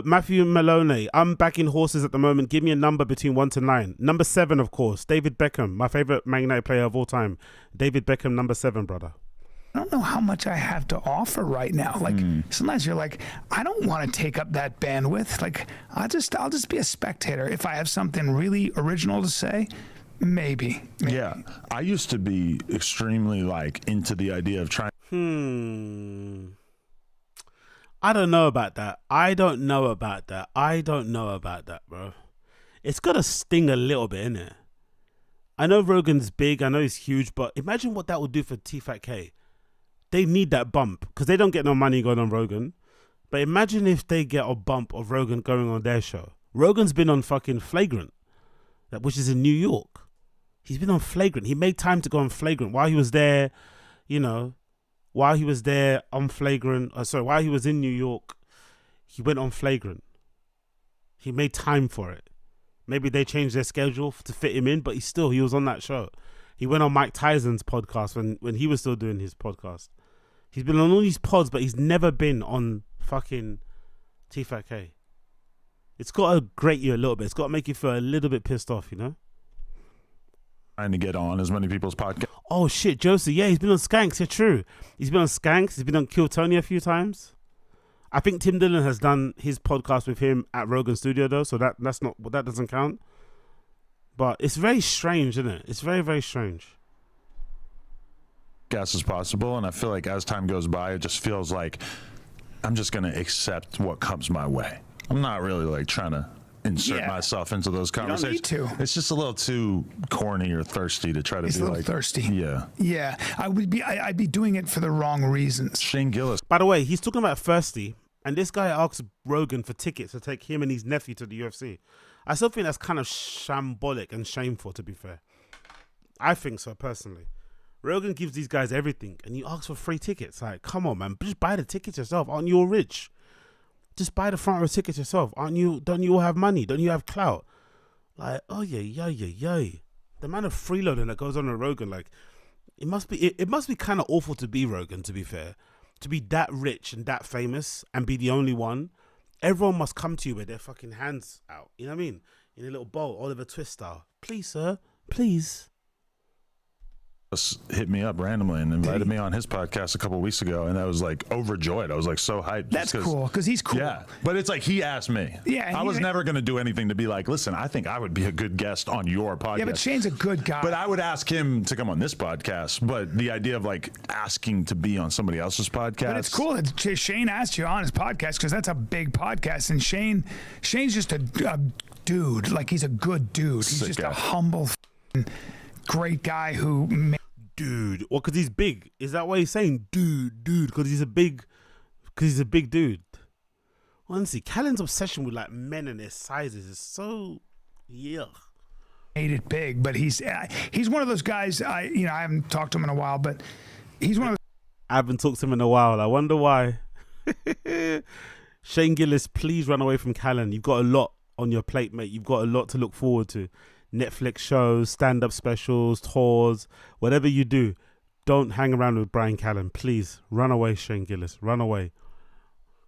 Matthew Maloney, I'm backing horses at the moment. Give me a number between 1 to 9. Number 7, of course. David Beckham, my favorite Man United player of all time. David Beckham, number 7, brother. I don't know how much I have to offer right now. Sometimes you're like, I don't want to take up that bandwidth. I'll just be a spectator. If I have something really original to say, maybe. Yeah. I used to be extremely into the idea of trying. I don't know about that, bro. It's got to sting a little bit, innit? I know Rogan's big, I know he's huge, but imagine what that would do for T-Fat-K. They need that bump because they don't get no money going on Rogan. But imagine if they get a bump of Rogan going on their show. Rogan's been on fucking Flagrant, which is in New York. He's been on Flagrant. He made time to go on Flagrant while he was there, while he was there on Flagrant. While he was in New York, he went on Flagrant. He made time for it. Maybe they changed their schedule to fit him in, but he was on that show. He went on Mike Tyson's podcast when he was still doing his podcast. He's been on all these pods, but he's never been on fucking T-Fat-K. It's got to grate you a little bit. It's got to make you feel a little bit pissed off, Trying to get on as many people's podcasts. Oh shit, Josie. Yeah, he's been on Skanks. Yeah, true. He's been on Skanks. He's been on Kill Tony a few times. I think Tim Dillon has done his podcast with him at Rogan Studio though, so that doesn't count. But it's very strange, isn't it? It's very, very strange. As possible, and I feel like as time goes by, it just feels like I'm just gonna accept what comes my way. I'm not really like trying to insert myself into those conversations. You don't need to. It's just a little too corny or thirsty to try to It's be a little like thirsty. Yeah. Yeah. I'd be doing it for the wrong reasons. Shane Gillis. By the way, he's talking about thirsty, and this guy asks Rogan for tickets to take him and his nephew to the UFC. I still think that's kind of shambolic and shameful, to be fair. I think so, personally. Rogan gives these guys everything, and you ask for free tickets. Like, come on, man, just buy the tickets yourself. Aren't you all rich? Just buy the front row tickets yourself. Don't you all have money? Don't you have clout? Like, oh yeah. The amount of freeloading that goes on with Rogan, like, it must be kind of awful to be Rogan, to be fair. To be that rich and that famous and be the only one. Everyone must come to you with their fucking hands out. You know what I mean? In a little bowl, Oliver Twist style. Please, sir. Please. Hit me up randomly and invited me on his podcast a couple of weeks ago, and I was like overjoyed. I was like so hyped. That's cool because he's cool. Yeah, but it's like he asked me. Yeah, I was never going to do anything to be like, listen, I think I would be a good guest on your podcast. Yeah, but Shane's a good guy. But I would ask him to come on this podcast. But the idea of like asking to be on somebody else's podcast. But it's cool that Shane asked you on his podcast because that's a big podcast, and Shane's just a dude. Like, he's a good dude. He's just a humble, great guy who. Dude, well, because he's big. Is that why he's saying dude? Because he's a big dude. Honestly, Callan's obsession with like men and their sizes is so Made it big, but he's one of those guys. I haven't talked to him in a while, but he's one of. I haven't talked to him in a while. I wonder why. Shane Gillis, please run away from Callan. You've got a lot on your plate, mate. You've got a lot to look forward to. Netflix shows, stand-up specials, tours, whatever you do, don't hang around with Brian Callen. Please, run away, Shane Gillis. Run away.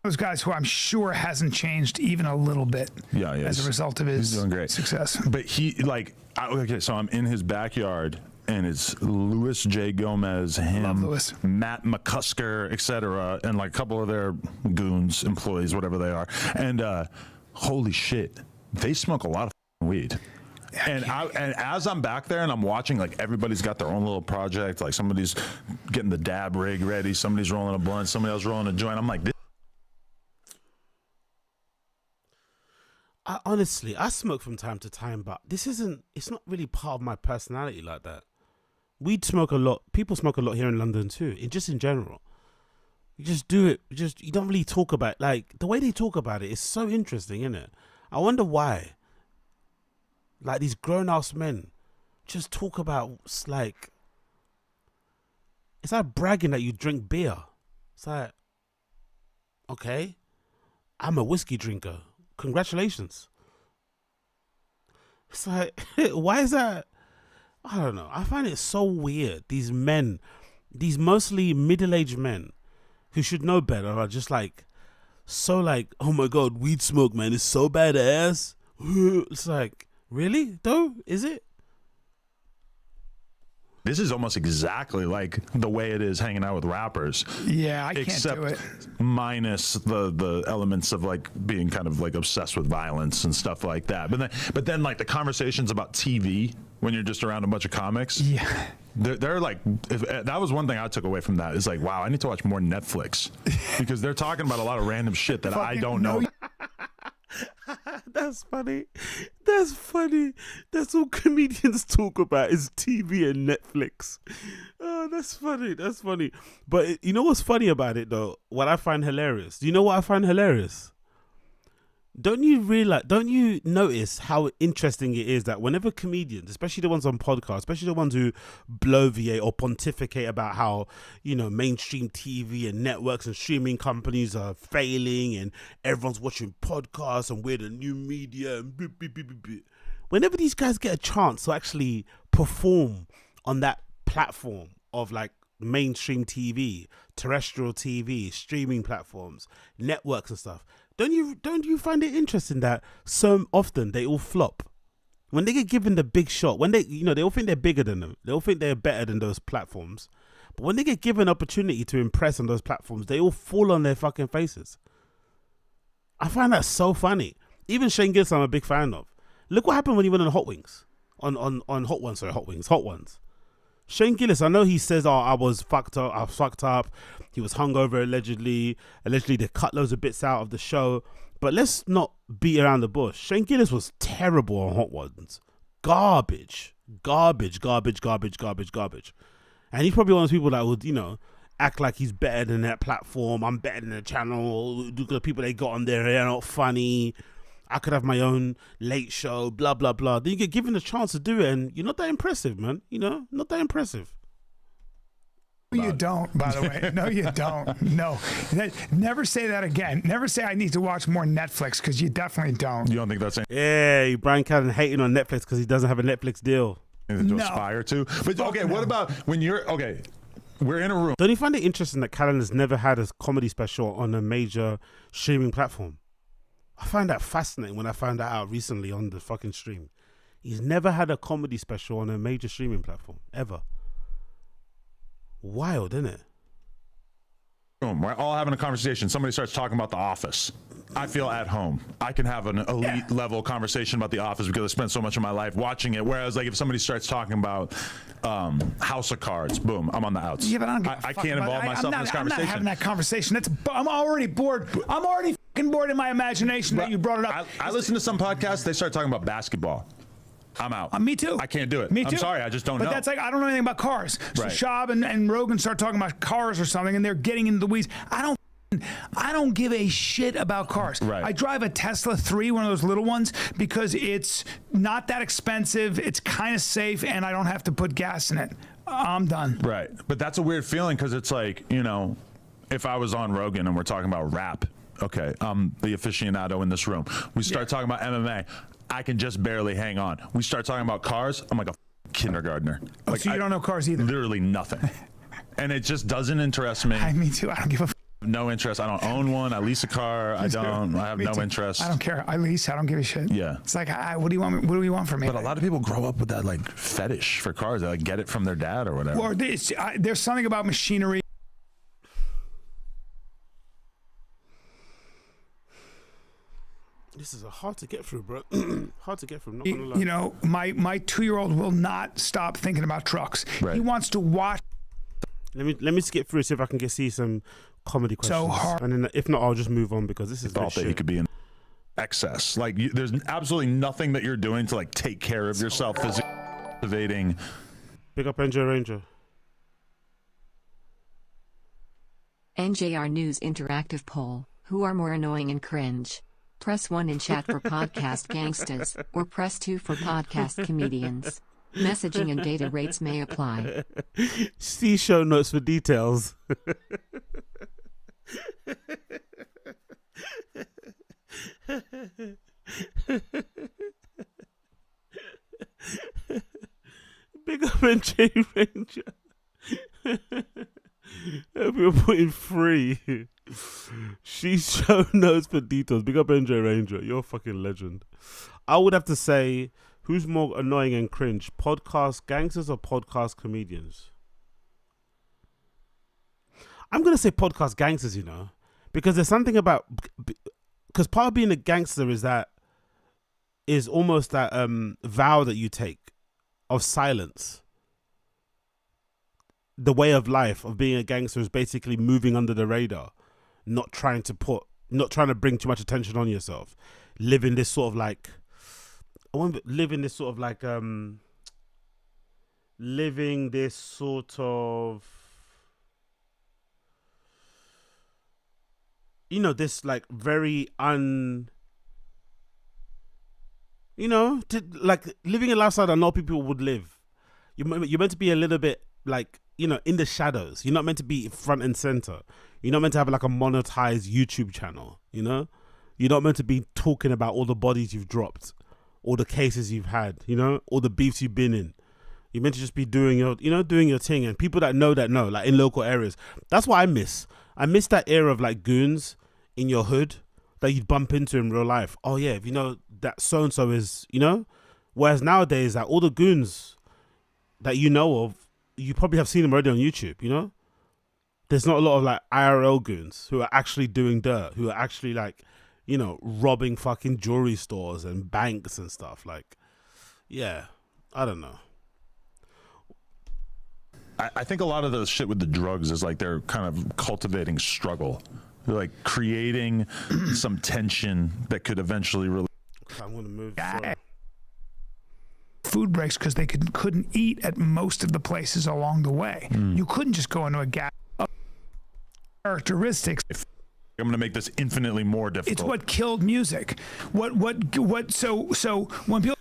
Those guys who I'm sure hasn't changed even a little bit as a result of his doing great success. But so I'm in his backyard, and it's Louis J. Gomez, him, Matt McCusker, etc., and like a couple of their goons, employees, whatever they are. And holy shit, they smoke a lot of weed. And as I'm back there and I'm watching, like, everybody's got their own little project. Like, somebody's getting the dab rig ready, somebody's rolling a blunt, somebody else rolling a joint. I'm like, honestly, I smoke from time to time, but it's not really part of my personality like that. Weed smoke a lot. People smoke a lot here in London too. Just in general. You just do it. You don't really talk about it. Like, the way they talk about it is so interesting, isn't it? I wonder why. Like, these grown-ass men just talk about, like, it's like bragging that you drink beer. It's like, okay, I'm a whiskey drinker. Congratulations. It's like, why is that? I don't know. I find it so weird. These men, these mostly middle-aged men who should know better are just like, so like, oh my God, weed smoke, man, is so badass. It's like, really, though? Is it? This is almost exactly like the way it is hanging out with rappers. Yeah, I can't do it. Minus the elements of like being kind of like obsessed with violence and stuff like that. But then like the conversations about TV when you're just around a bunch of comics. Yeah. They're like, that was one thing I took away from that is like, wow, I need to watch more Netflix because they're talking about a lot of random shit that I don't know. That's funny. That's funny. That's all comedians talk about is TV and Netflix. Oh, that's funny. That's funny. But you know what's funny about it though? What I find hilarious. Do you know what I find hilarious? don't you realize? Don't you notice how interesting it is that whenever comedians, especially the ones on podcasts, especially the ones who bloviate or pontificate about how mainstream TV and networks and streaming companies are failing and everyone's watching podcasts and we're the new media and beep, beep, beep, beep, beep. Whenever these guys get a chance to actually perform on that platform of like mainstream TV, terrestrial TV, streaming platforms, networks and stuff. Don't you find it interesting that so often they all flop? When they get given the big shot, when they all think they're bigger than them, they all think they're better than those platforms. But when they get given opportunity to impress on those platforms, they all fall on their fucking faces. I find that so funny. Even Shane Gillis, I'm a big fan of. Look what happened when he went on Hot Wings. On Hot Ones. Shane Gillis, I know he says, I was fucked up. He was hungover allegedly. Allegedly, they cut loads of bits out of the show. But let's not beat around the bush. Shane Gillis was terrible on Hot Ones. Garbage. And he's probably one of those people that would, act like he's better than that platform. I'm better than the channel. Look at the people they got on there. They're not funny. I could have my own late show, blah, blah, blah. Then you get given a chance to do it and you're not that impressive, man. Not that impressive. No, you don't, by the way. No, you don't. No. Never say that again. Never say I need to watch more Netflix because you definitely don't. You don't think that's Yeah, Brian Callen hating on Netflix because he doesn't have a Netflix deal. anything to aspire to? But okay, what about when we're in a room. Don't you find it interesting that Callen has never had a comedy special on a major streaming platform? I find that fascinating when I found that out recently on the fucking stream. He's never had a comedy special on a major streaming platform, ever. Wild, isn't it? We're all having a conversation. Somebody starts talking about The Office. I feel at home. I can have an elite level conversation about The Office because I spent so much of my life watching it. Whereas, like, if somebody starts talking about House of Cards, boom, I'm on the outs. Yeah, but I can't involve myself in this conversation. I'm not having that conversation. I'm already bored. I'm already fucking bored in my imagination that you brought it up. I listen to some podcasts. They start talking about basketball. I'm out. Me too. I can't do it. Me too. I'm sorry. I just don't know. But that's like, I don't know anything about cars. So Right. Schaub and Rogan start talking about cars or something, and they're getting into the weeds. I don't give a shit about cars. Right. I drive a Tesla 3, one of those little ones, because it's not that expensive. It's kind of safe, and I don't have to put gas in it. I'm done. Right. But that's a weird feeling because it's like, if I was on Rogan and we're talking about rap, okay, I'm the aficionado in this room. We start talking about MMA. I can just barely hang on. We start talking about cars. I'm like a kindergartner. Like, So you don't know cars either? Literally nothing. And it just doesn't interest me. Me too. I don't give a No interest. I don't own one. I lease a car. I have Me no too. interest. I don't care. I lease. I don't give a shit. Yeah. It's like, what do you want? What do you want from me? But a lot of people grow up with that like fetish for cars. They like get it from their dad or whatever. Or there's something about machinery. This is hard to get through, bro. Hard to get through. Not gonna lie. You know, my 2-year-old will not stop thinking about trucks. Right. He wants to watch. Let me skip through, see if I can see some comedy questions. So hard. And then if not, I'll just move on because this is Thought that he could be in excess. Like there's absolutely nothing that you're doing to like take care of yourself physically. Evading. Big up NJ Ranger. NJR News Interactive Poll. Who are more annoying and cringe? Press 1 in chat for podcast gangsters, or press 2 for podcast comedians. Messaging and data rates may apply. See show notes for details. Big up NJ Ranger. We're putting 3. She show notes for details. Big up NJ Ranger. You're a fucking legend. I would have to say, who's more annoying and cringe? Podcast gangsters or podcast comedians? I'm going to say podcast gangsters, because there's something about, because part of being a gangster is almost that vow that you take of silence. The way of life of being a gangster is basically moving under the radar, not trying to bring too much attention on yourself, living this sort of like, living this sort of, this like very You know, like living a lifestyle that not people would live. You're meant to be a little bit like, you know, in the shadows. You're not meant to be front and center. You're not meant to have like a monetized YouTube channel, you know? You're not meant to be talking about all the bodies you've dropped, all the cases you've had, you know, all the beefs you've been in. You're meant to just be doing your, you know, doing your thing. And people that know, like in local areas. That's what I miss. I miss that era of like goons in your hood that you'd bump into in real life. Oh yeah, if you know that so-and-so is, you know? Whereas nowadays, like all the goons that you know of, you probably have seen them already on YouTube, you know? There's not a lot of like IRL goons who are actually doing dirt, who are actually like, you know, robbing fucking jewelry stores and banks and stuff. Like, yeah, I don't know. I think a lot of the shit with the drugs is like they're kind of cultivating struggle. They're like creating some tension that could eventually really. I'm going to move. Food breaks because they couldn't eat at most of the places along the way. You couldn't just go into a gas. Characteristics. I'm going to make this infinitely more difficult. It's what killed music. So when people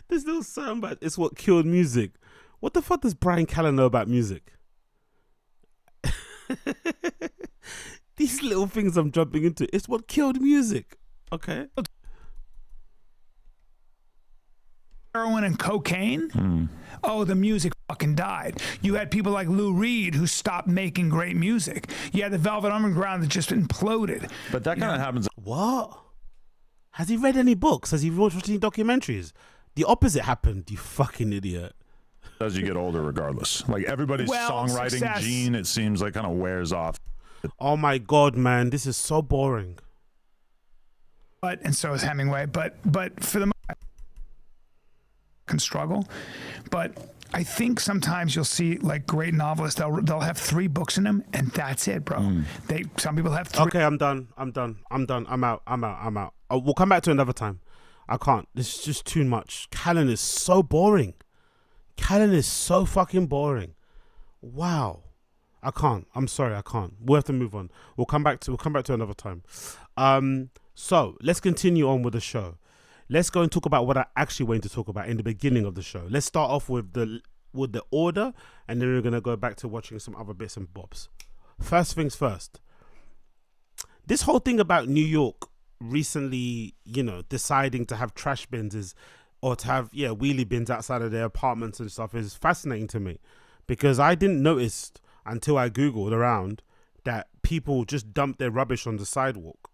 There's no sound, but it's what killed music. What the fuck does Brian Callen know about music? These little things I'm jumping into. It's what killed music. Okay. heroin and cocaine, oh, the music fucking died. You had people like Lou Reed who stopped making great music. You had the Velvet Underground that just imploded. But that kind of happens. What? Has he read any books? Has he watched any documentaries? The opposite happened, you fucking idiot. As you get older, regardless. Like everybody's songwriting gene, it seems like kind of wears off. Oh my God, man, this is so boring. And so is Hemingway. But for the can struggle. But I think sometimes you'll see like great novelists. They'll have 3 books in them, and that's it, bro. Some people have 3. Okay, I'm done. I'm out. We'll come back to another time. I can't. This is just too much. Callen is so boring. Callen is so fucking boring. Wow. I can't. I'm sorry. I can't. We'll have to move on. We'll come back to another time. So let's continue on with the show. Let's go and talk about what I actually wanted to talk about in the beginning of the show. Let's start off with the order, and then we're gonna go back to watching some other bits and bobs. First things first. This whole thing about New York recently, deciding to have trash bins or to have wheelie bins outside of their apartments and stuff is fascinating to me, because I didn't notice until I Googled around that people just dump their rubbish on the sidewalk.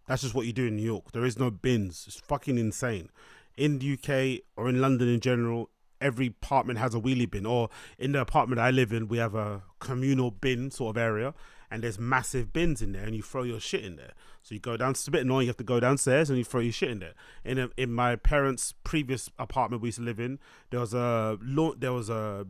That's just what you do in New York. There is no bins. It's fucking insane. In the UK or in London in general, every apartment has a wheelie bin. Or in the apartment I live in, we have a communal bin sort of area, and there's massive bins in there, and you throw your shit in there. So you go down. It's a bit annoying. You have to go downstairs and you throw your shit in there. In my parents' previous apartment we used to live in, there was a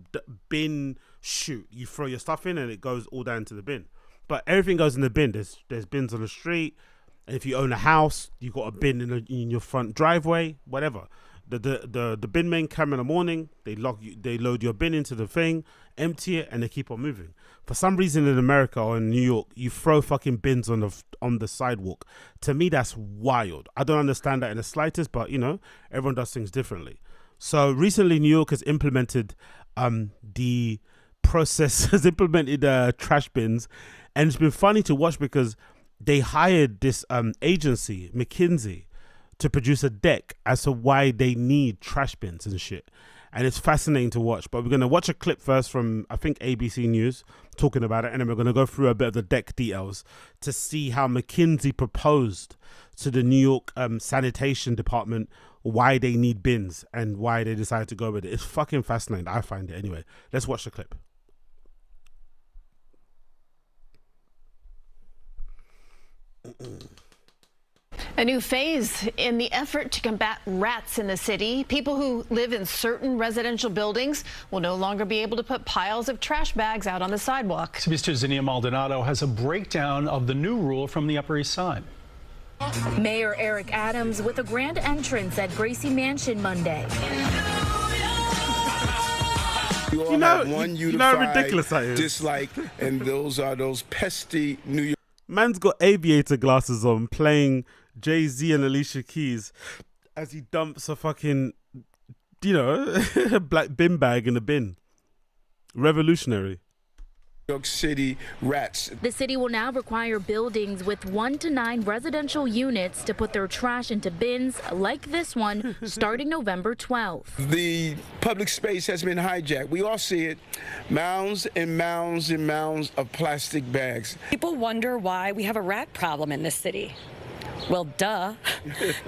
bin chute. You throw your stuff in, and it goes all down to the bin. But everything goes in the bin. There's bins on the street. And if you own a house, you've got a bin in your front driveway, whatever. The bin men come in the morning, they load your bin into the thing, empty it, and they keep on moving. For some reason in America or in New York, you throw fucking bins on the sidewalk. To me, that's wild. I don't understand that in the slightest, but everyone does things differently. So recently, New York has implemented the process, has implemented trash bins, and it's been funny to watch because they hired this agency, McKinsey, to produce a deck as to why they need trash bins and shit. And it's fascinating to watch. But we're going to watch a clip first from, I think, ABC News talking about it. And then we're going to go through a bit of the deck details to see how McKinsey proposed to the New York sanitation department why they need bins and why they decided to go with it. It's fucking fascinating. I find it anyway. Let's watch the clip. A new phase in the effort to combat rats in the city. People who live in certain residential buildings will no longer be able to put piles of trash bags out on the sidewalk. Mr. Zinnia Maldonado has a breakdown of the new rule from the Upper East Side. Mayor Eric Adams with a grand entrance at Gracie Mansion Monday. You know how ridiculous that is. Dislike, and those are those pesky New York. Man's got aviator glasses on, playing Jay-Z and Alicia Keys. as he dumps a fucking, black bin bag in the bin. Revolutionary. New York City rats. The city will now require buildings with 1 to 9 residential units to put their trash into bins like this one starting November 12th. The public space has been hijacked. We all see it. Mounds and mounds and mounds of plastic bags. People wonder why we have a rat problem in this city. Well, duh.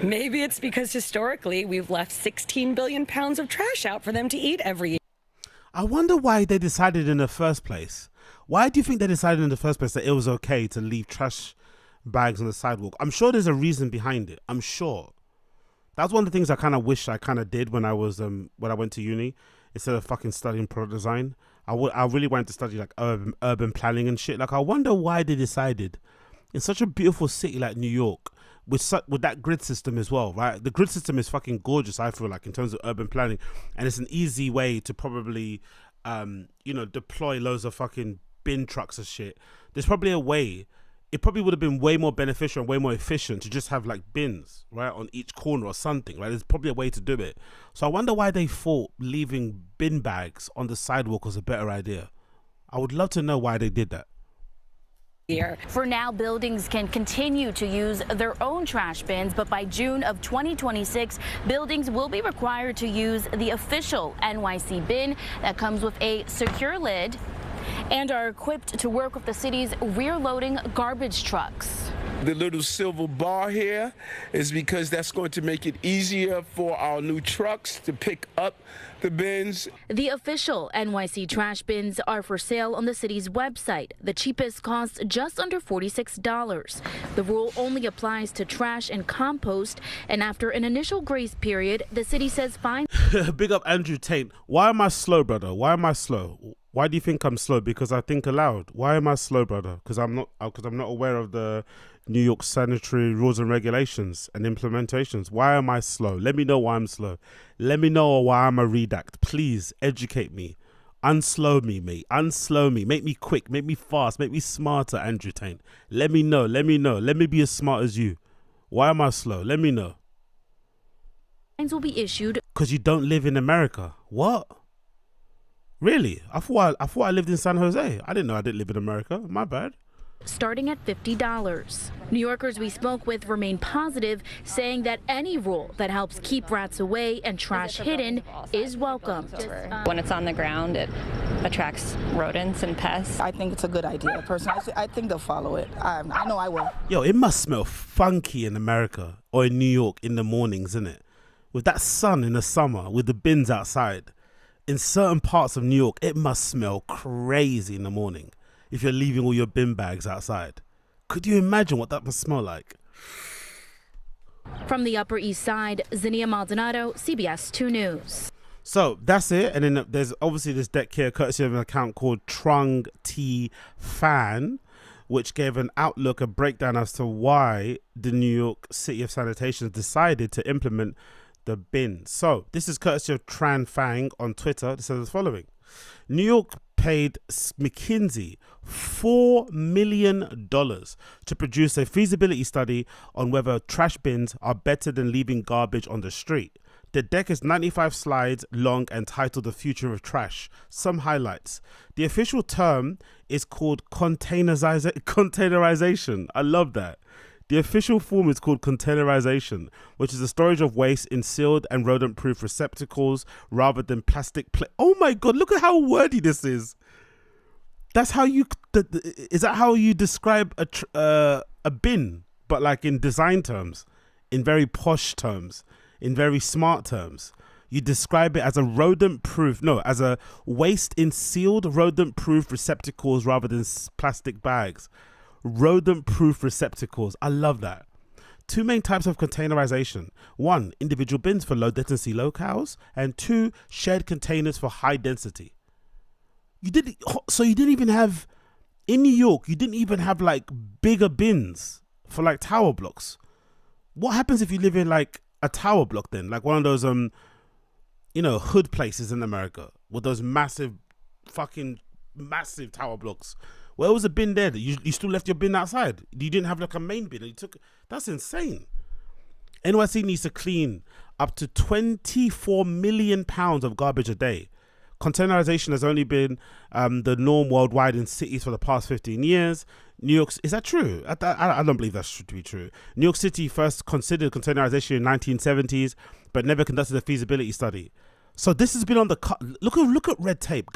Maybe it's because historically we've left 16 billion pounds of trash out for them to eat every year. I wonder why they decided in the first place. Why do you think they decided in the first place that it was okay to leave trash bags on the sidewalk? I'm sure there's a reason behind it. I'm sure. That's one of the things I kind of wish I kind of did when I was when I went to uni instead of fucking studying product design. I really wanted to study like urban planning and shit. Like, I wonder why they decided in such a beautiful city like New York with that grid system as well, right? The grid system is fucking gorgeous, I feel like, in terms of urban planning, and it's an easy way to probably deploy loads of fucking bin trucks and shit. There's probably a way. It probably would have been way more beneficial and way more efficient to just have like bins, right, on each corner or something, right? There's probably a way to do it. So I wonder why they thought leaving bin bags on the sidewalk was a better idea. I would love to know why they did that. For now, buildings can continue to use their own trash bins, but by June of 2026, buildings will be required to use the official NYC bin that comes with a secure lid and are equipped to work with the city's rear-loading garbage trucks. The little silver bar here is because that's going to make it easier for our new trucks to pick up the bins. The official NYC trash bins are for sale on the city's website. The cheapest costs just under $46. The rule only applies to trash and compost, and after an initial grace period, the city says fine. Big up Andrew Tate. Why am I slow, brother? Why am I slow? Why do you think I'm slow? Because I think aloud. Why am I slow, brother? Because I'm not aware of the New York sanitary rules and regulations and implementations. Why am I slow? Let me know why I'm slow. Let me know why I'm a redact. Please educate me. Unslow me, mate. Unslow me. Make me quick. Make me fast. Make me smarter, Andrew Tate. Let me know. Let me know. Let me be as smart as you. Why am I slow? Let me know. Fines will be issued. Because you don't live in America. What? Really? I thought I lived in San Jose. I didn't know I didn't live in America. My bad. Starting at $50. New Yorkers we spoke with remain positive, saying that any rule that helps keep rats away and trash hidden is welcome. When it's on the ground, it attracts rodents and pests. I think it's a good idea. Personally, I think they'll follow it. I know I will. Yo, it must smell funky in America or in New York in the mornings, innit? With that sun in the summer, with the bins outside. In certain parts of New York, it must smell crazy in the morning if you're leaving all your bin bags outside. Could you imagine what that must smell like? From the Upper East Side, Zinnia Maldonado, CBS 2 News. So that's it. And then there's obviously this deck here, courtesy of an account called Trung T Fan, which gave an outlook, a breakdown as to why the New York City of Sanitation decided to implement the bin. So this is courtesy of Tran Fang on Twitter. It says the following: New York paid McKinsey $4 million to produce a feasibility study on whether trash bins are better than leaving garbage on the street. The deck is 95 slides long and titled The Future of Trash. Some highlights. The official term is called containerization. I love that. The official form is called containerization, which is the storage of waste in sealed and rodent-proof receptacles rather than plastic Oh my God, look at how wordy this is. That's how you... Is that how you describe a bin, but like in design terms, in very posh terms, in very smart terms? You describe it as a as a waste in sealed rodent-proof receptacles rather than plastic bags. Rodent-proof receptacles. I love that. Two main types of containerization. One, individual bins for low density locales, and two, shared containers for high density. You didn't even have, in New York, you didn't even have like bigger bins for like tower blocks. What happens if you live in like a tower block then? Like one of those, hood places in America with those massive tower blocks. Where was the bin there? You still left your bin outside. You didn't have like a main bin. That's insane. NYC needs to clean up to 24 million pounds of garbage a day. Containerization has only been the norm worldwide in cities for the past 15 years. New York, is that true? I don't believe that's to be true. New York City first considered containerization in 1970s, but never conducted a feasibility study. So this has been on the cut. Look at red tape,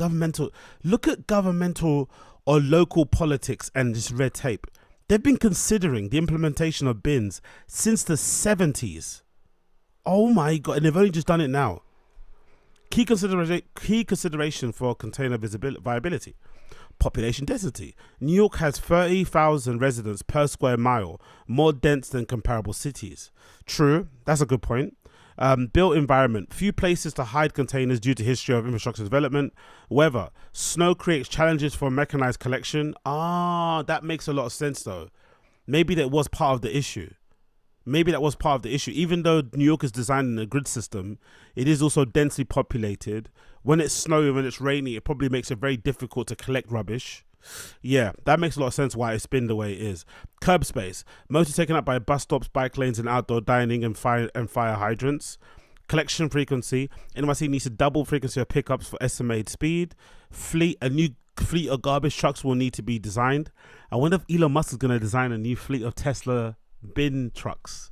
look at governmental or local politics and this red tape. They've been considering the implementation of bins since the 70s. Oh my God, and they've only just done it now. Key consideration for container viability. Population density. New York has 30,000 residents per square mile, more dense than comparable cities. True, that's a good point. Built environment. Few places to hide containers due to history of infrastructure development. Weather. Snow creates challenges for mechanized collection. That makes a lot of sense though. Maybe that was part of the issue. Even though New York is designed in a grid system, it is also densely populated. When it's snowy, when it's rainy, it probably makes it very difficult to collect rubbish. Yeah, that makes a lot of sense why it's been the way it is. Curb space, mostly taken up by bus stops, bike lanes, and outdoor dining and fire hydrants. Collection frequency, NYC needs to double frequency of pickups for estimated speed. A new fleet of garbage trucks will need to be designed. I wonder if Elon Musk is going to design a new fleet of Tesla bin trucks.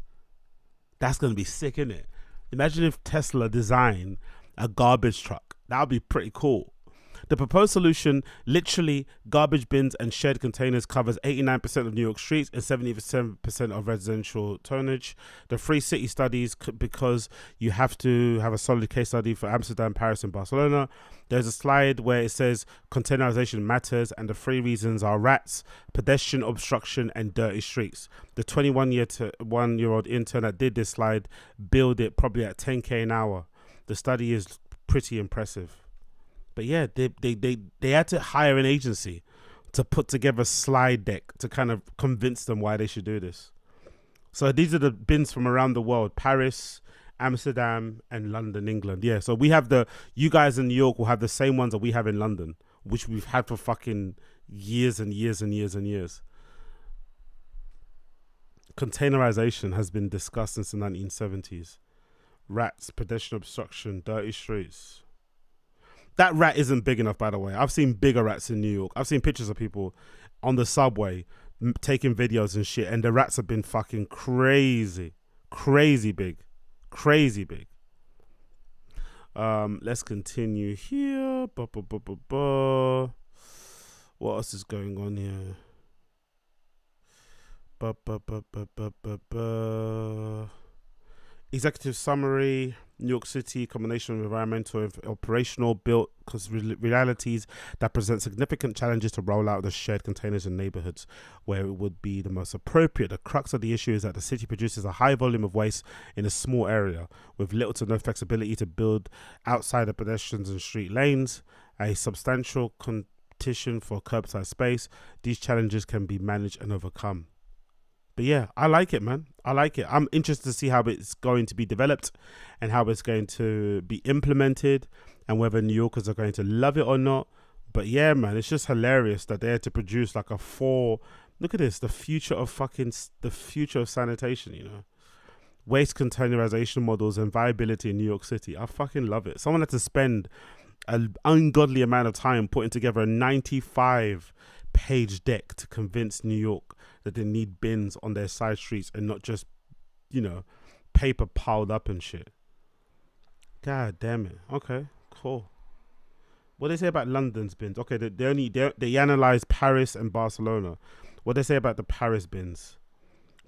That's going to be sick, isn't it? Imagine if Tesla designed a garbage truck. That would be pretty cool. The proposed solution, literally garbage bins and shared containers, covers 89% of New York streets and 77% of residential tonnage. The 3 city studies, because you have to have a solid case study for Amsterdam, Paris, and Barcelona. There's a slide where it says containerization matters, and the 3 reasons are rats, pedestrian obstruction, and dirty streets. The 21-year-old intern that did this slide billed it probably at 10K an hour. The study is pretty impressive. But yeah, they had to hire an agency to put together a slide deck to kind of convince them why they should do this. So these are the bins from around the world: Paris, Amsterdam, and London, England. Yeah, so we have you guys in New York will have the same ones that we have in London, which we've had for fucking years and years and years and years. Containerization has been discussed since the 1970s. Rats, pedestrian obstruction, dirty streets. That rat isn't big enough, by the way. I've seen bigger rats in New York. I've seen pictures of people on the subway taking videos and shit, and the rats have been fucking crazy big. Let's continue here. What else is going on here? Executive summary: New York City, combination of environmental and operational built realities that present significant challenges to roll out the shared containers in neighborhoods where it would be the most appropriate. The crux of the issue is that the city produces a high volume of waste in a small area with little to no flexibility to build outside the pedestrians and street lanes. A substantial competition for curbside space. These challenges can be managed and overcome. But yeah, I like it, man. I like it. I'm interested to see how it's going to be developed and how it's going to be implemented and whether New Yorkers are going to love it or not. But yeah, man, it's just hilarious that they had to produce like a 4. Look at this, the future of sanitation, you know. Waste containerization models and viability in New York City. I fucking love it. Someone had to spend an ungodly amount of time putting together a 95-page deck to convince New York that they need bins on their side streets and not just, you know, paper piled up and shit. God damn it. Okay, cool. What do they say about London's bins? Okay, they analyzed Paris and Barcelona. What do they say about the Paris bins?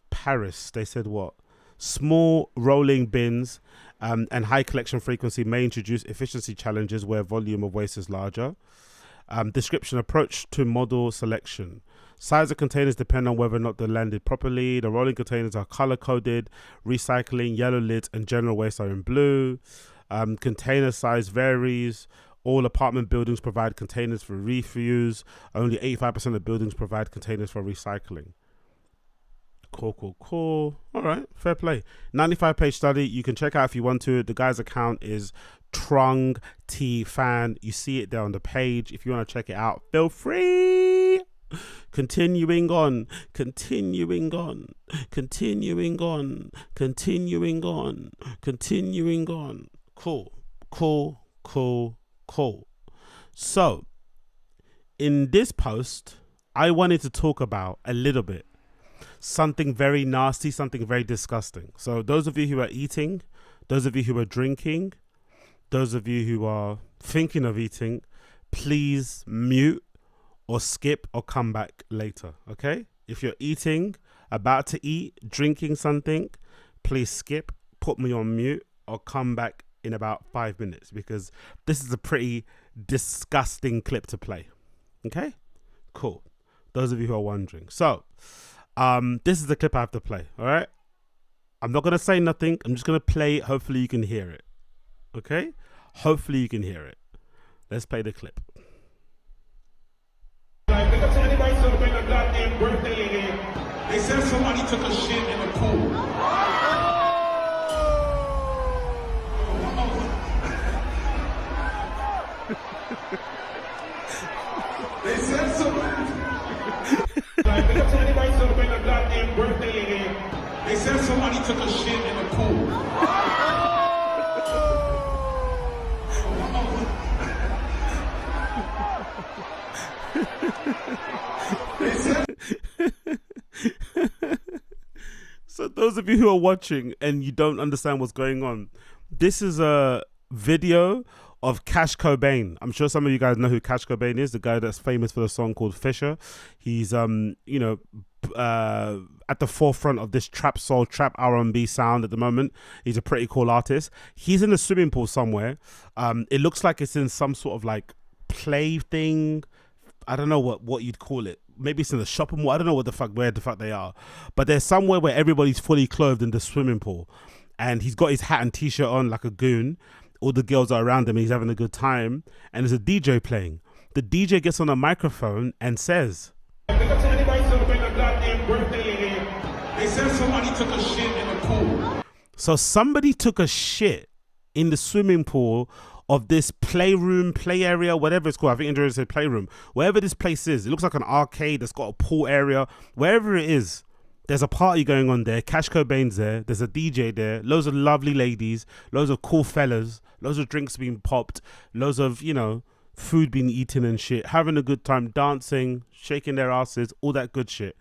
Paris, they said what? Small rolling bins and high collection frequency may introduce efficiency challenges where volume of waste is larger. Description: approach to model selection. Size of containers depend on whether or not they're landed properly. The rolling containers are color coded. Recycling, yellow lids, and general waste are in blue. Container size varies. All apartment buildings provide containers for reuse. Only 85% of buildings provide containers for recycling. Cool. All right, fair play. 95-page study. You can check out if you want to. The guy's account is Trong T Fan. You see it there on the page. If you want to check it out, feel free. continuing on, continuing on, continuing on, continuing on, continuing on. Cool, cool, cool, cool. So, in this post, I wanted to talk about a little bit something very nasty, something very disgusting. So, those of you who are eating, those of you who are drinking, those of you who are thinking of eating, please mute or skip or come back later, okay? If you're eating, about to eat, drinking something, please skip, put me on mute or come back in about 5 minutes because this is a pretty disgusting clip to play, okay? Cool. Those of you who are wondering. So, this is the clip I have to play, all right? I'm not going to say nothing. I'm just going to play it. Hopefully you can hear it, okay? Hopefully you can hear it. Let's play the clip. Like, big up to anybody celebrating a goddamn birthday in here. They said somebody took a shit in the pool. They said somebody. Like, big up to anybody celebrating a goddamn birthday in here. They said somebody took a shit in the pool. So those of you who are watching and you don't understand what's going on, this is a video of Cash Cobain. I'm sure some of you guys know who Cash Cobain is, the guy that's famous for the song called Fisher. He's at the forefront of this trap soul, trap R&B sound at the moment. He's a pretty cool artist. He's in a swimming pool somewhere. It looks like it's in some sort of like play thing. I don't know what you'd call it. Maybe it's in the shopping mall. I don't know where the fuck they are. But there's somewhere where everybody's fully clothed in the swimming pool. And he's got his hat and t-shirt on like a goon. All the girls are around him. He's having a good time. And there's a DJ playing. The DJ gets on a microphone and says, Big up to anybody celebrating a goddamn birthday in here. They said somebody took a shit in the pool. So somebody took a shit in the swimming pool of this playroom, play area, whatever it's called. I think Andrew said playroom. Wherever this place is, it looks like an arcade that's got a pool area. Wherever it is, there's a party going on there. Cash Cobain's there. There's a DJ there. Loads of lovely ladies. Loads of cool fellas. Loads of drinks being popped. Loads of, food being eaten and shit. Having a good time, dancing, shaking their asses, all that good shit.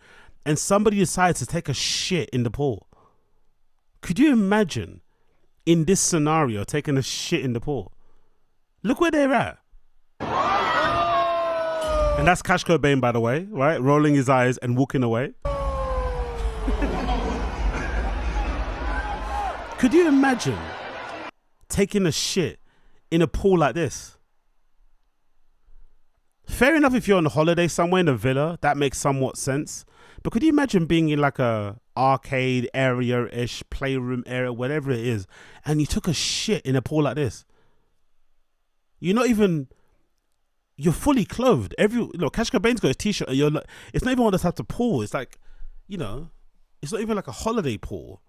And somebody decides to take a shit in the pool. Could you imagine in this scenario taking a shit in the pool? Look where they're at. And that's Cash Cobain, by the way, right? Rolling his eyes and walking away. Could you imagine taking a shit in a pool like this? Fair enough if you're on holiday somewhere in a villa, that makes somewhat sense. But could you imagine being in like a arcade area-ish, playroom area, whatever it is, and you took a shit in a pool like this? You're fully clothed. Cash Cobain's got his t-shirt. It's not even one of those types of pool. It's like, it's not even like a holiday pool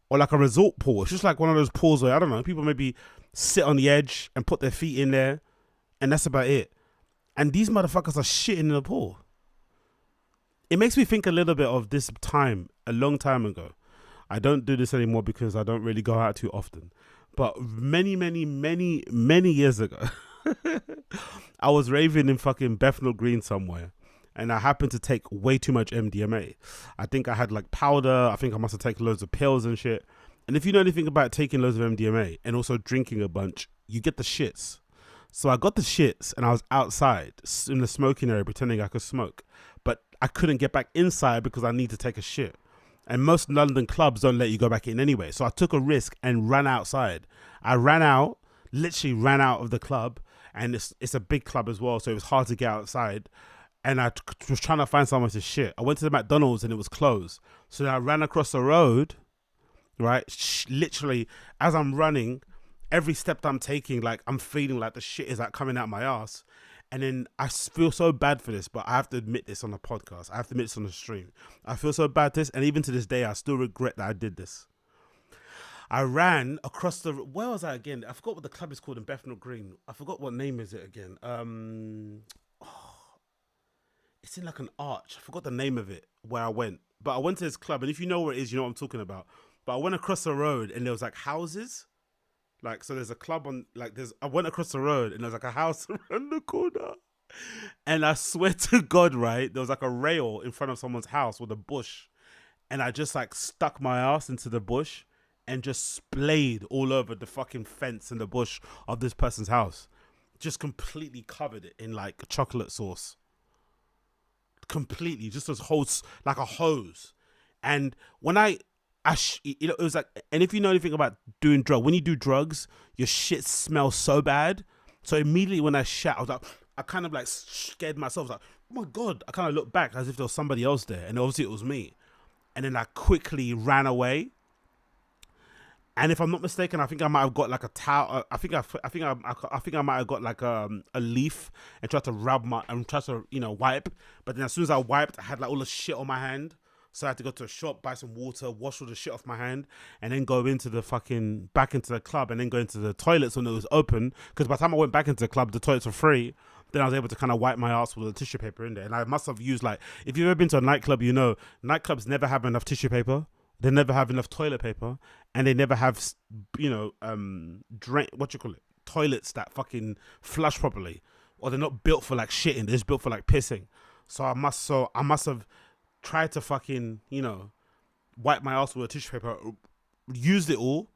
or like a resort pool. It's just like one of those pools where, I don't know, people maybe sit on the edge and put their feet in there and that's about it. And these motherfuckers are shitting in the pool. It makes me think a little bit of this time, a long time ago. I don't do this anymore because I don't really go out too often. But many, many, many, many years ago, I was raving in fucking Bethnal Green somewhere. And I happened to take way too much MDMA. I think I had like powder. I think I must have taken loads of pills and shit. And if you know anything about taking loads of MDMA and also drinking a bunch, you get the shits. So I got the shits and I was outside in the smoking area pretending I could smoke. But I couldn't get back inside because I need to take a shit. And most London clubs don't let you go back in anyway. So I took a risk and ran outside. I literally ran out of the club. And it's a big club as well. So it was hard to get outside. And I was trying to find somewhere to shit. I went to the McDonald's and it was closed. So then I ran across the road, right? Literally, as I'm running, every step that I'm taking, like I'm feeling like the shit is like coming out my ass. And then I feel so bad for this, but I have to admit this on the podcast. I have to admit this on the stream. I feel so bad for this. And even to this day, I still regret that I did this. I ran across where was I again? I forgot what the club is called in Bethnal Green. I forgot what name is it again. It's in like an arch. I forgot the name of it where I went, but I went to this club, and if you know where it is, you know what I'm talking about. But I went across the road, and there was like houses. Like, so there's a club on, like, I went across the road, and there's like a house around the corner. And I swear to God, right, there was like a rail in front of someone's house with a bush. And I just like stuck my ass into the bush and just splayed all over the fucking fence and the bush of this person's house. Just completely covered it in like chocolate sauce. Completely, just as hose, like a hose. And when it was like, and if you know anything about doing when you do drugs, your shit smells so bad. So immediately when I shat, I was like, I kind of like scared myself. I was like, oh my God. I kind of looked back as if there was somebody else there. And obviously it was me. And then I quickly ran away. And if I'm not mistaken, I think I might have got like a towel. I think I might have got like a leaf and tried to wipe. But then as soon as I wiped, I had like all the shit on my hand. So I had to go to a shop, buy some water, wash all the shit off my hand, and then go into back into the club, and then go into the toilets when it was open. Because by the time I went back into the club, the toilets were free. Then I was able to kind of wipe my ass with the tissue paper in there. And I must have used, like, if you've ever been to a nightclub, you know, nightclubs never have enough tissue paper. They never have enough toilet paper. And they never have, toilets that fucking flush properly. Or they're not built for, like, shitting. They're just built for, like, pissing. So I must have tried to fucking, wipe my ass with a tissue paper, used it all.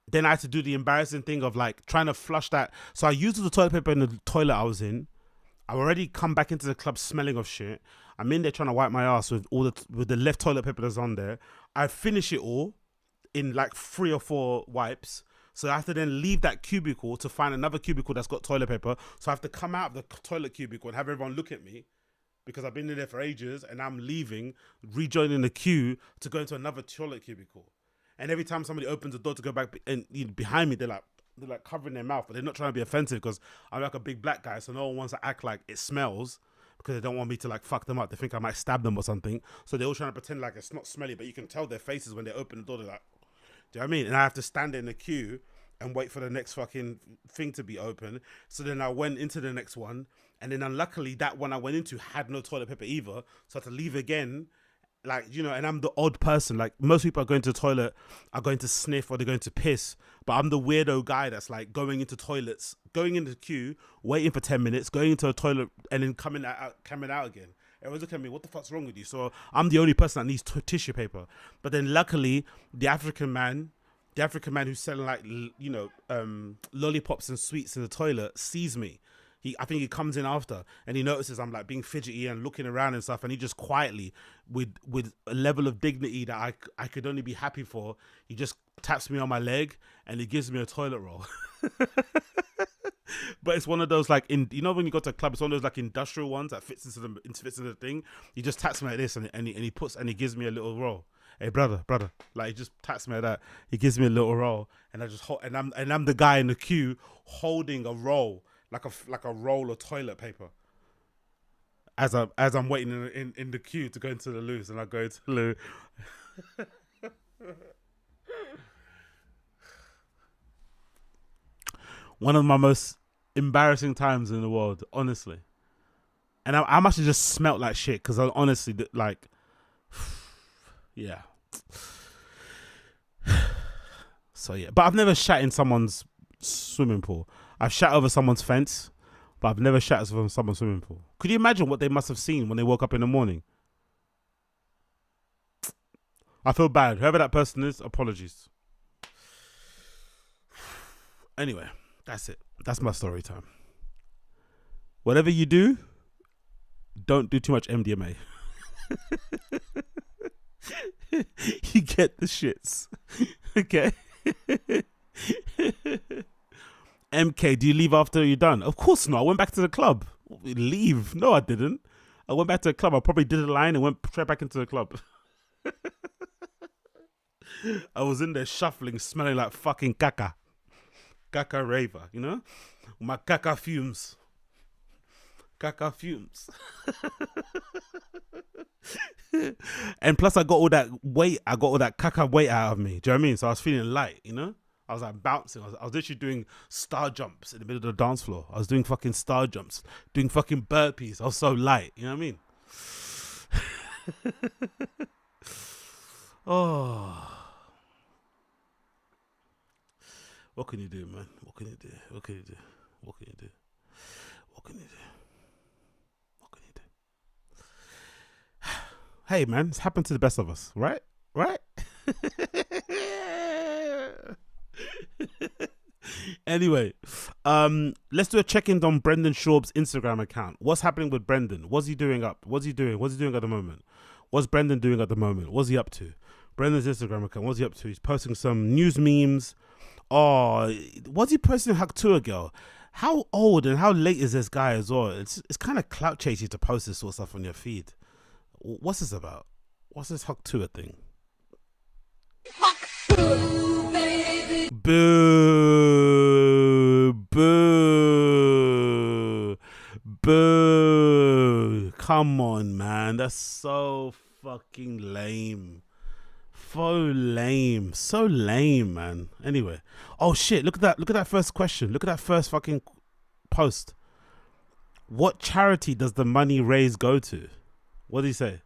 Then I had to do the embarrassing thing of like trying to flush that. So I used the toilet paper in the toilet I was in. I've already come back into the club smelling of shit. I'm in there trying to wipe my ass with with the left toilet paper that's on there. I finish it all in like 3 or 4 wipes. So I have to then leave that cubicle to find another cubicle that's got toilet paper. So I have to come out of the toilet cubicle and have everyone look at me because I've been in there for ages, and I'm leaving, rejoining the queue to go into another toilet cubicle. And every time somebody opens the door to go back and behind me, they're like covering their mouth, but they're not trying to be offensive because I'm like a big black guy, so no one wants to act like it smells because they don't want me to like fuck them up. They think I might stab them or something, so they're all trying to pretend like it's not smelly, but you can tell their faces when they open the door. They're like, do you know what I mean? And I have to stand in the queue and wait for the next fucking thing to be open. So then I went into the next one, and then unluckily that one I went into had no toilet paper either, so I had to leave again. Like, and I'm the odd person. Like, most people are going to the toilet, are going to sniff, or they're going to piss. But I'm the weirdo guy that's like going into toilets, going into the queue, waiting for 10 minutes, going into a toilet, and then coming out again. Everyone's looking at me, what the fuck's wrong with you? So I'm the only person that needs tissue paper. But then luckily, the African man who's selling like, lollipops and sweets in the toilet sees me. I think he comes in after and he notices I'm like being fidgety and looking around and stuff, and he just quietly, with a level of dignity that I could only be happy for, he just taps me on my leg and he gives me a toilet roll. But it's one of those like when you go to a club, it's one of those like industrial ones that fits into the thing. He just taps me like this and he gives me a little roll. Hey brother, like he just taps me like that. He gives me a little roll, and I just I'm the guy in the queue holding a roll. Like a roll of toilet paper as I'm waiting in the queue to go into the loos, and I go to the loo. One of my most embarrassing times in the world, honestly. And I must have just smelt like shit because I honestly like, yeah. So yeah, but I've never shat in someone's swimming pool. I've shat over someone's fence, but I've never shat over someone's swimming pool. Could you imagine what they must have seen when they woke up in the morning? I feel bad. Whoever that person is, apologies. Anyway, that's it. That's my story time. Whatever you do, don't do too much MDMA. You get the shits. Okay? MK, do you leave after you're done? Of course not. I went back to the club. Leave? No, I didn't. I went back to the club. I probably did a line and went straight back into the club. I was in there shuffling, smelling like fucking caca. Caca raver, My caca fumes. Caca fumes. And plus I got all that weight. I got all that caca weight out of me. Do you know what I mean? So I was feeling light, I was like bouncing. I was literally doing star jumps in the middle of the dance floor. I was doing fucking star jumps, doing fucking burpees. I was so light. You know what I mean? Oh. What can you do, man? What can you do? What can you do? What can you do? What can you do? What can you do? Hey, man, it's happened to the best of us, right? Right? Anyway, let's do a check-in on Brendan Schaub's Instagram account. What's happening with Brendan? What's he doing up? What's he doing? What's he doing at the moment? What's Brendan doing at the moment? What's he up to? Brendan's Instagram account. What's he up to? He's posting some news memes. Oh, what's he posting? Hack to a girl. How old and how late is this guy as well? It's kind of clout chasey to post this sort of stuff on your feed. What's this about? What's this Huck to a thing? Boo, boo, boo. Come on, man. That's so fucking lame. So lame, man. Anyway. Oh shit, look at that. Look at that first question. Look at that first fucking post. What charity does the money raised go to? What did he say?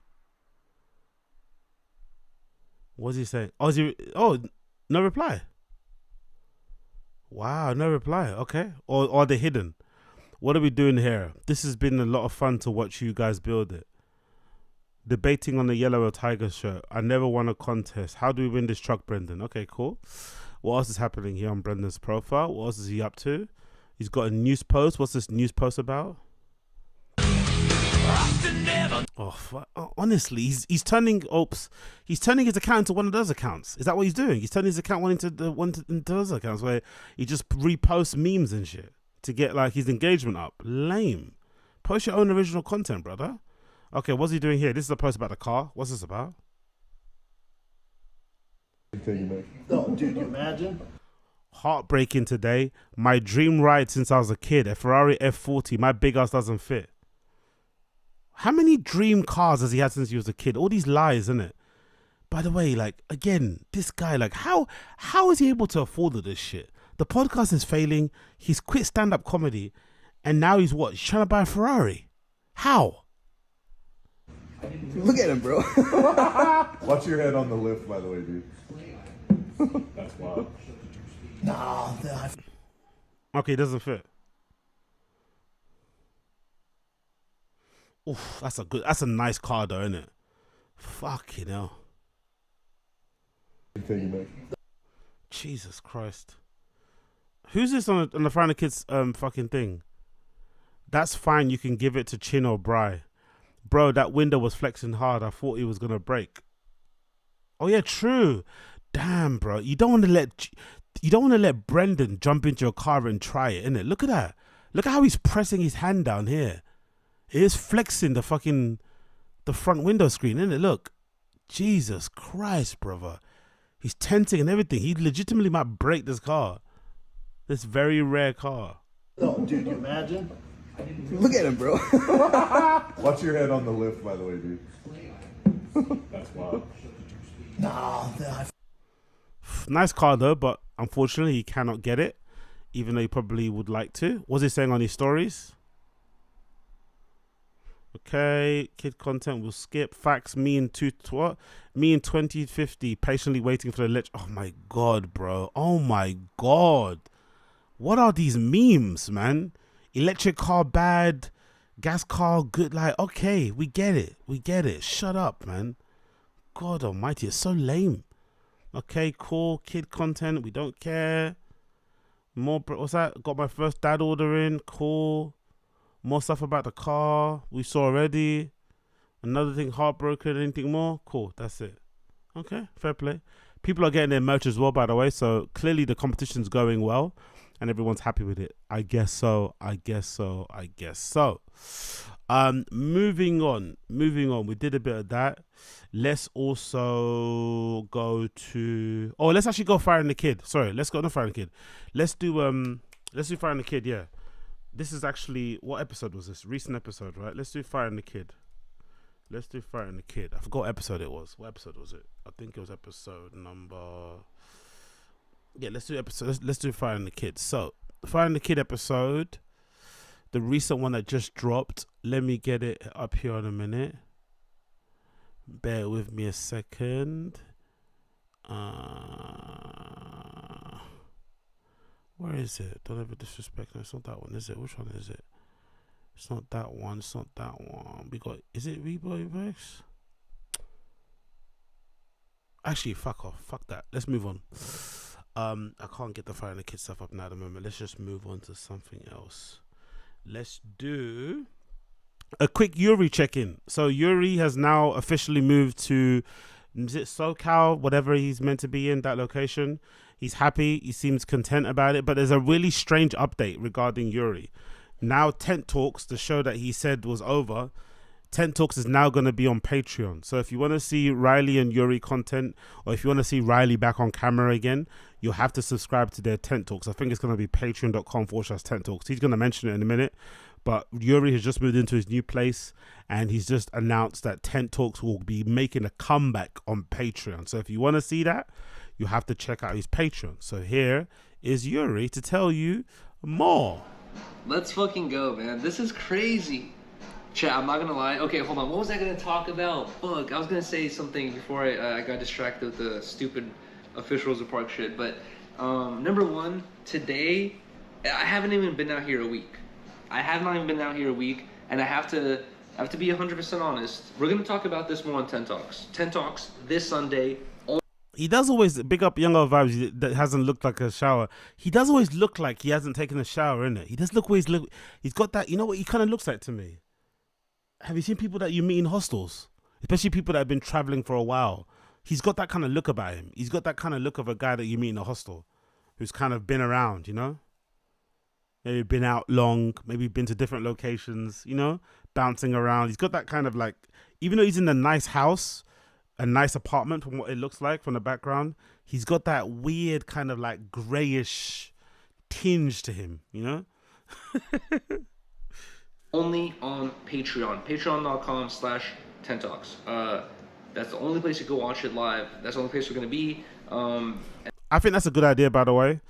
What's he saying? Oh, no reply. Wow, no reply. Okay. Or are they hidden? What are we doing here? This has been a lot of fun to watch you guys build it. Debating on the Yellow or Tiger shirt. I never won a contest. How do we win this truck, Brendan? Okay, cool. What else is happening here on Brendan's profile? What else is he up to? He's got a news post. What's this news post about? Honestly, he's turning his account into one of those accounts. Is that what he's doing? He's turning his account into those accounts where he just reposts memes and shit to get like his engagement up. Lame. Post your own original content, brother. Okay, what's he doing here? This is a post about the car. What's this about? Oh, dude, you imagine? Heartbreaking today. My dream ride since I was a kid. A Ferrari F40. My big ass doesn't fit. How many dream cars has he had since he was a kid? All these lies, isn't it? By the way, like, again, this guy, like, how is he able to afford all this shit? The podcast is failing. He's quit stand-up comedy. And now he's what? He's trying to buy a Ferrari. How? Look at him, bro. Watch your head on the lift, by the way, dude. That's wild. Nah. Okay, it doesn't fit. Oof, that's a nice car though, isn't it? Fucking hell. Jesus Christ. Who's this on the Friday Kids fucking thing? That's fine, you can give it to Chin or Bry. Bro, that window was flexing hard. I thought it was gonna break. Oh yeah, true. Damn, bro. You don't want to let Brendan jump into your car and try it, innit? Look at that. Look at how he's pressing his hand down here. He is flexing the front window screen, innit? Look. Jesus Christ, brother. He's tenting and everything. He legitimately might break this car. This very rare car. Oh, dude, you imagine? Look at him, bro. Watch your head on the lift, by the way, dude. That's wild. Nah. Nice car though, but unfortunately he cannot get it, even though he probably would like to. What's he saying on his stories? Okay, kid content will skip. Facts, me in 2050, patiently waiting for the lecture. Oh my god, bro. Oh my god. What are these memes, man? Electric car bad, gas car good. Like, okay, we get it. Shut up, man. God almighty, it's so lame. Okay, cool. Kid content, we don't care. More, what's that? Got my first dad order in. Cool. More stuff about the car we saw already. Another thing, heartbroken. Anything more? Cool, that's it. Okay, fair play. People are getting their merch as well, by the way. So clearly the competition's going well and everyone's happy with it. I guess so. Moving on. We did a bit of that. Let's also go to... Oh, let's actually go Fire and the Kid. Sorry, let's go to Fire and the Kid. Let's do Fire and the Kid, yeah. This is actually... What episode was this? Recent episode, right? Let's do Fire and the Kid. I forgot what episode it was. What episode was it? I think it was episode number... Yeah, let's do Fire and the Kid. So, Fire and the Kid episode... The recent one that just dropped, Let me get it up here in a minute. Bear with me a second. Where is it? Don't ever disrespect. No, it's not that one, is it? Which one is it? It's not that one. It's not that one. We got. Is it Rex? Actually, fuck off. Fuck that. Let's move on. I can't get the Fire and the Kid stuff up now at the moment. Let's just move on to something else. Let's do a quick Yuri check-in. So Yuri has now officially moved to, is it SoCal, whatever he's meant to be in, that location. He's happy. He seems content about it. But there's a really strange update regarding Yuri. Now Tent Talks, the show that he said was over, Tent Talks is now going to be on Patreon. So if you want to see Riley and Yuri content, or if you want to see Riley back on camera again, you'll have to subscribe to their Tent Talks. I think it's going to be patreon.com/Tent Talks. He's going to mention it in a minute. But Yuri has just moved into his new place, and he's just announced that Tent Talks will be making a comeback on Patreon. So if you want to see that, you have to check out his Patreon. So here is Yuri to tell you more. Let's fucking go, man. This is crazy. Chat, I'm not gonna lie. Okay, hold on. What was I gonna talk about? Fuck, I was gonna say something before I got distracted with the stupid officials of park shit. But number one, today, I haven't even been out here a week. I have not even been out here a week, and I have to be 100% honest. We're gonna talk about this more on Tent Talks. Tent Talks this Sunday. He does always big up Younger Vibes. That hasn't looked like a shower. He does always look like he hasn't taken a shower, innit? He does look always look. He's got that. You know what he kind of looks like to me? Have you seen people that you meet in hostels, especially people that have been traveling for a while? He's got that kind of look about him. He's got that kind of look of a guy that you meet in a hostel, who's kind of been around, you know? Maybe been out long, maybe been to different locations, you know, bouncing around. He's got that kind of like, even though he's in a nice house, a nice apartment from what it looks like from the background, he's got that weird kind of like grayish tinge to him, you know? Only on Patreon. Patreon.com/Tent Talks. That's the only place you can watch it live. That's the only place we're going to be. I think that's a good idea, by the way.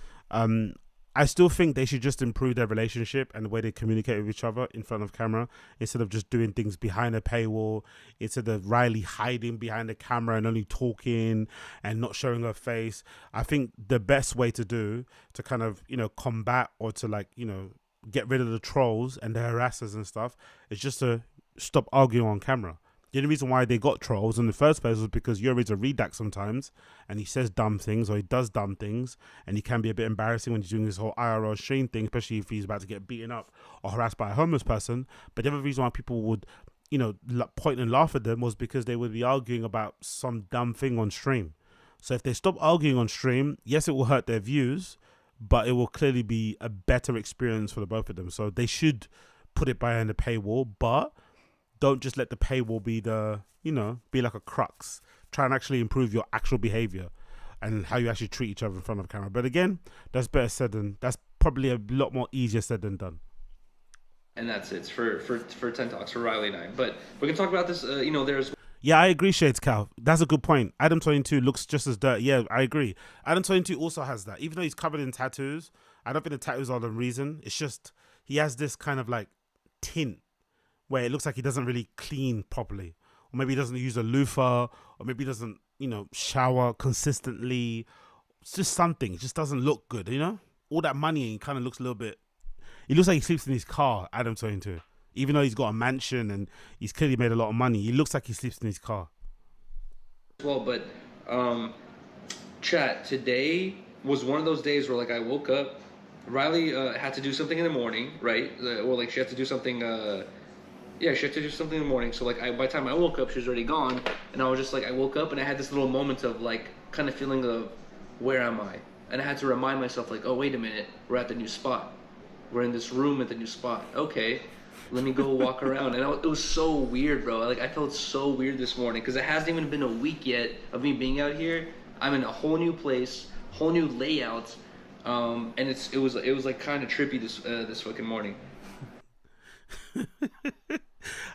I still think they should just improve their relationship and the way they communicate with each other in front of camera, instead of just doing things behind a paywall, instead of Riley hiding behind the camera and only talking and not showing her face. I think the best way to do to kind of, you know, combat or to like, you know, get rid of the trolls and the harassers and stuff is just to stop arguing on camera. The only reason why they got trolls in the first place was because Yuri's a Redact sometimes, and he says dumb things or he does dumb things, and he can be a bit embarrassing when he's doing this whole IRL stream thing, especially if he's about to get beaten up or harassed by a homeless person. But the other reason why people would, you know, point and laugh at them was because they would be arguing about some dumb thing on stream. So if they stop arguing on stream, yes, it will hurt their views, but it will clearly be a better experience for the both of them. So they should put it behind the paywall, but don't just let the paywall be the, you know, be like a crux. Try and actually improve your actual behavior and how you actually treat each other in front of camera. But again, that's probably a lot more easier said than done. And that's it for Tent Talks for Riley and I. But we're gonna talk about this. You know, there's. Yeah, I agree, Shades Cal. That's a good point. Adam 22 looks just as dirty. Yeah, I agree. Adam 22 also has that. Even though he's covered in tattoos, I don't think the tattoos are the reason. It's just he has this kind of like tint where it looks like he doesn't really clean properly. Or maybe he doesn't use a loofah, or maybe he doesn't, you know, shower consistently. It's just something. It just doesn't look good, you know? All that money, and he kind of looks a little bit... He looks like he sleeps in his car, Adam 22. Even though he's got a mansion and he's clearly made a lot of money, he looks like he sleeps in his car. Well, but chat, today was one of those days where like I woke up, Riley had to do something in the morning, right? Or like she had to do something... Yeah, she had to do something in the morning. So like by the time I woke up, she was already gone. And I was just like, I woke up and I had this little moment of like kind of feeling of where am I? And I had to remind myself like, oh, wait a minute. We're at the new spot. We're in this room at the new spot. Okay, let me go walk around. And it was so weird, bro. Like I felt so weird this morning because it hasn't even been a week yet of me being out here. I'm in a whole new place, whole new layout. And it was like kind of trippy this fucking morning.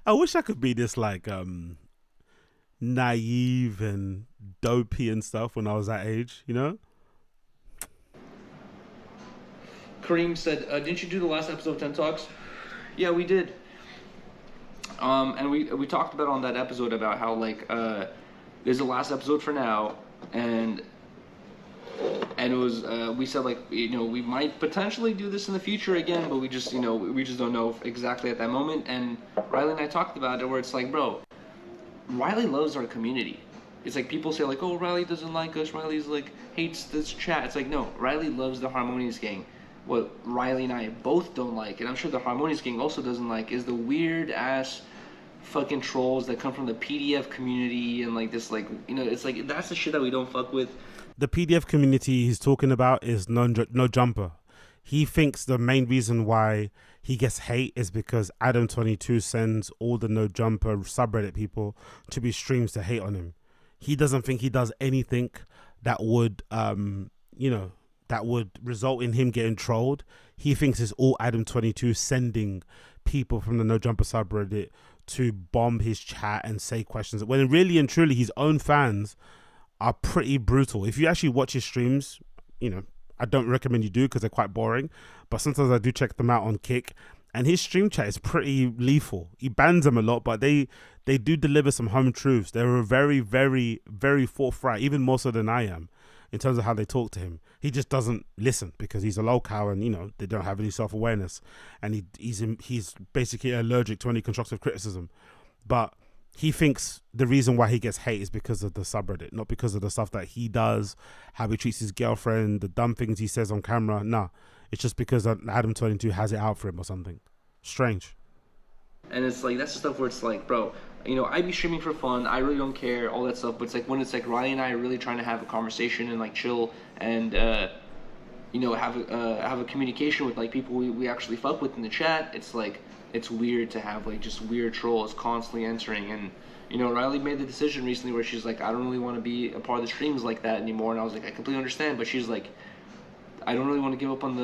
I wish I could be this like naive and dopey and stuff when I was that age, you know? Kareem said, didn't you do the last episode of Tent Talks? Yeah, we did. And we talked about on that episode about how like there's the last episode for now, and it was we said like we might potentially do this in the future again, but we just we just don't know exactly at that moment. And Riley and I talked about it where it's like, bro, Riley loves our community. It's like people say like, oh, Riley doesn't like us, Riley's like hates this chat. It's like, no, Riley loves the Harmonious Gang. What Riley and I both don't like, and I'm sure the Harmonious Gang also doesn't like, is the weird ass fucking trolls that come from the PDF community and like this like it's like that's the shit that we don't fuck with. The PDF community he's talking about is no jumper. He thinks the main reason why he gets hate is because Adam22 sends all the no jumper subreddit people to be streams to hate on him. He doesn't think he does anything that would that would result in him getting trolled. He thinks it's all Adam22 sending people from the no jumper subreddit to bomb his chat and say questions, when really and truly his own fans are pretty brutal. If you actually watch his streams, I don't recommend you do because they're quite boring, but sometimes I do check them out on Kick, and his stream chat is pretty lethal. He bans them a lot, but they do deliver some home truths. They're very, very, very forthright, even more so than I am, in terms of how they talk to him. He just doesn't listen because he's a lolcow and, they don't have any self-awareness. And he's basically allergic to any constructive criticism. But he thinks the reason why he gets hate is because of the subreddit, not because of the stuff that he does, how he treats his girlfriend, the dumb things he says on camera. Nah, it's just because Adam22 has it out for him or something. Strange. And it's like, that's the stuff where it's like, bro, I be streaming for fun. I really don't care, all that stuff. But it's like when it's like Riley and I are really trying to have a conversation and like chill and, have a communication with like people we actually fuck with in the chat. It's like, it's weird to have like just weird trolls constantly entering. And, Riley made the decision recently where she's like, I don't really want to be a part of the streams like that anymore. And I was like, I completely understand. But she's like, I don't really want to give up on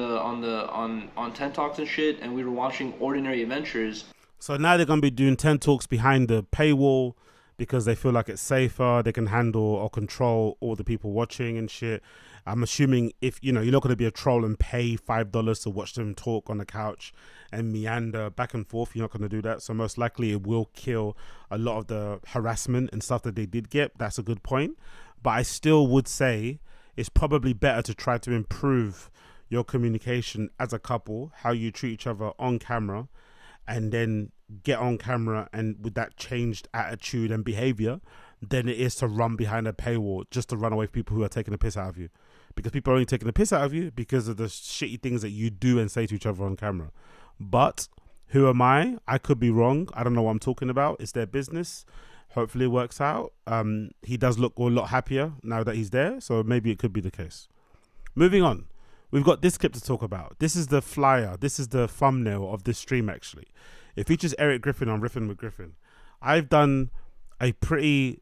10 Talks and shit. And we were watching Ordinary Adventures. So now they're going to be doing 10 Talks behind the paywall because they feel like it's safer. They can handle or control all the people watching and shit. I'm assuming if, you're not going to be a troll and pay $5 to watch them talk on the couch and meander back and forth. You're not going to do that. So most likely it will kill a lot of the harassment and stuff that they did get. That's a good point. But I still would say it's probably better to try to improve your communication as a couple, how you treat each other on camera, and then get on camera and with that changed attitude and behavior than it is to run behind a paywall just to run away from people who are taking the piss out of you. Because people are only taking the piss out of you because of the shitty things that you do and say to each other on camera. But who am I? I could be wrong. I don't know what I'm talking about. It's their business. Hopefully it works out. He does look a lot happier now that he's there, so maybe it could be the case. Moving on. We've got this clip to talk about. This is the flyer. This is the thumbnail of this stream, actually. It features Eric Griffin on Riffin with Griffin. I've done a pretty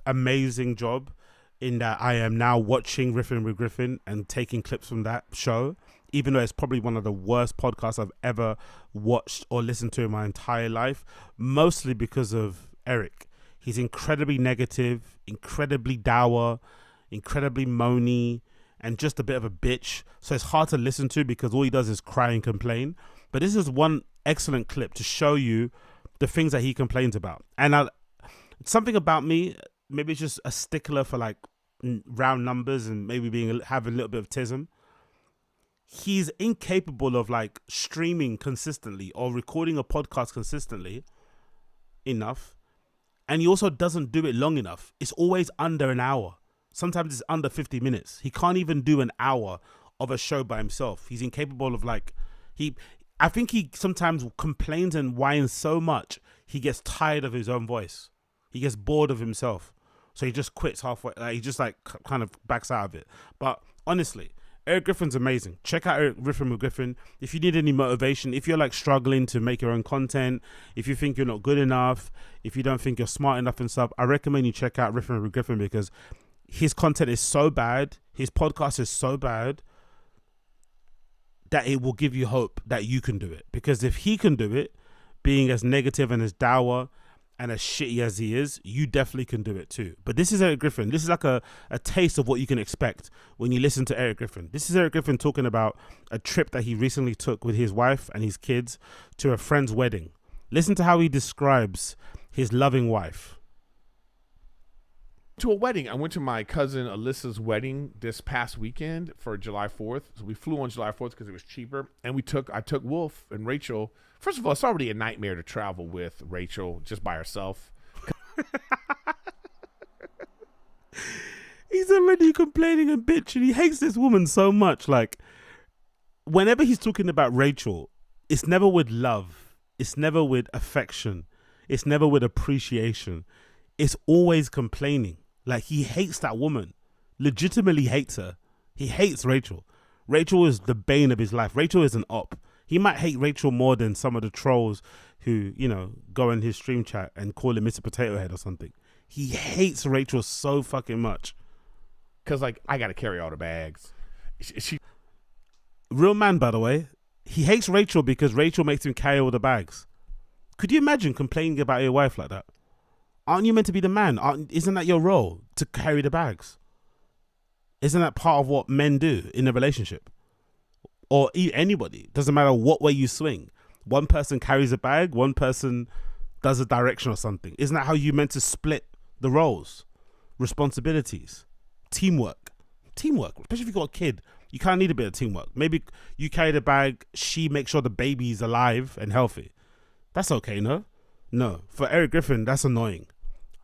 amazing job in that I am now watching Riffin with Griffin and taking clips from that show, even though it's probably one of the worst podcasts I've ever watched or listened to in my entire life, mostly because of Eric. He's incredibly negative, incredibly dour, incredibly moany, and just a bit of a bitch. So it's hard to listen to because all he does is cry and complain. But this is one excellent clip to show you the things that he complains about. And something about me, maybe it's just a stickler for like round numbers and maybe having a little bit of tism. He's incapable of like streaming consistently or recording a podcast consistently enough. And he also doesn't do it long enough. It's always under an hour. Sometimes it's under 50 minutes. He can't even do an hour of a show by himself. He's incapable of I think he sometimes complains and whines so much, he gets tired of his own voice. He gets bored of himself. So he just quits halfway. He just kind of backs out of it. But honestly, Eric Griffin's amazing. Check out Eric Griffin with Griffin. If you need any motivation, if you're like struggling to make your own content, if you think you're not good enough, if you don't think you're smart enough and stuff, I recommend you check out Riffin with Griffin because his content is so bad, his podcast is so bad that it will give you hope that you can do it. Because if he can do it, being as negative and as dour and as shitty as he is, you definitely can do it too. But this is Eric Griffin. This is like a taste of what you can expect when you listen to Eric Griffin. This is Eric Griffin talking about a trip that he recently took with his wife and his kids to a friend's wedding. Listen to how he describes his loving wife. To a wedding. I went to my cousin Alyssa's wedding this past weekend for July 4th. So we flew on July 4th because it was cheaper. And I took Wolf and Rachel. First of all, it's already a nightmare to travel with Rachel just by herself. He's already complaining and bitching. He hates this woman so much. Like, whenever he's talking about Rachel, it's never with love. It's never with affection. It's never with appreciation. It's always complaining. Like, he hates that woman. Legitimately hates her. He hates Rachel. Rachel is the bane of his life. Rachel is an op. He might hate Rachel more than some of the trolls who, you know, go in his stream chat and call him Mr. Potato Head or something. He hates Rachel so fucking much. Because, like, I got to carry all the bags. She Real man, by the way. He hates Rachel because Rachel makes him carry all the bags. Could you imagine complaining about your wife like that? Aren't you meant to be the man? Isn't that your role, to carry the bags? Isn't that part of what men do in a relationship? Or anybody. Doesn't matter what way you swing. One person carries a bag, one person does a direction or something. Isn't that how you meant to split the roles? Responsibilities. Teamwork. Teamwork. Especially if you've got a kid. You kind of need a bit of teamwork. Maybe you carry the bag, she makes sure the baby's alive and healthy. That's okay, no? No. For Eric Griffin, that's annoying.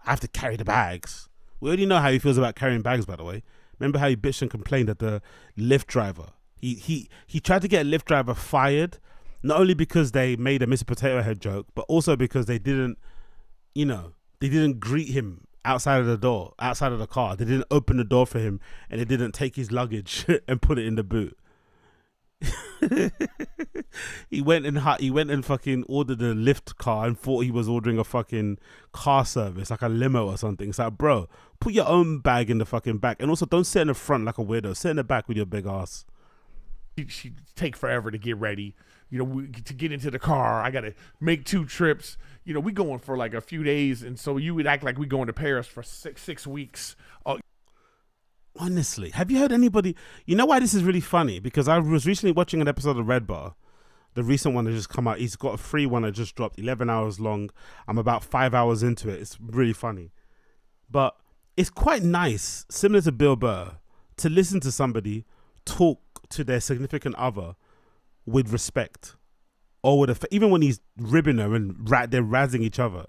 I have to carry the bags. We already know how he feels about carrying bags, by the way. Remember how he bitched and complained at the Lyft driver? He tried to get a Lyft driver fired, not only because they made a Mr. Potato Head joke, but also because they didn't, you know, they didn't greet him outside of the door, outside of the car. They didn't open the door for him, and they didn't take his luggage and put it in the boot. he went and fucking ordered a Lyft car and thought he was ordering a fucking car service, like a limo or something. It's like, bro, put your own bag in the fucking back, and also don't sit in the front like a weirdo. Sit in the back with your big ass. She take forever to get ready. You know, to get into the car, I got to make 2 trips. You know, we going for like a few days, and so you would act like we going to Paris for six weeks. Honestly, have you heard anybody? You know why this is really funny? Because I was recently watching an episode of Red Bar, the recent one that just come out. He's got a free one that just dropped, 11 hours long. I'm about 5 hours into it. It's really funny, but it's quite nice, similar to Bill Burr, to listen to somebody talk to their significant other with respect, or with even when he's ribbing her and they're razzing each other.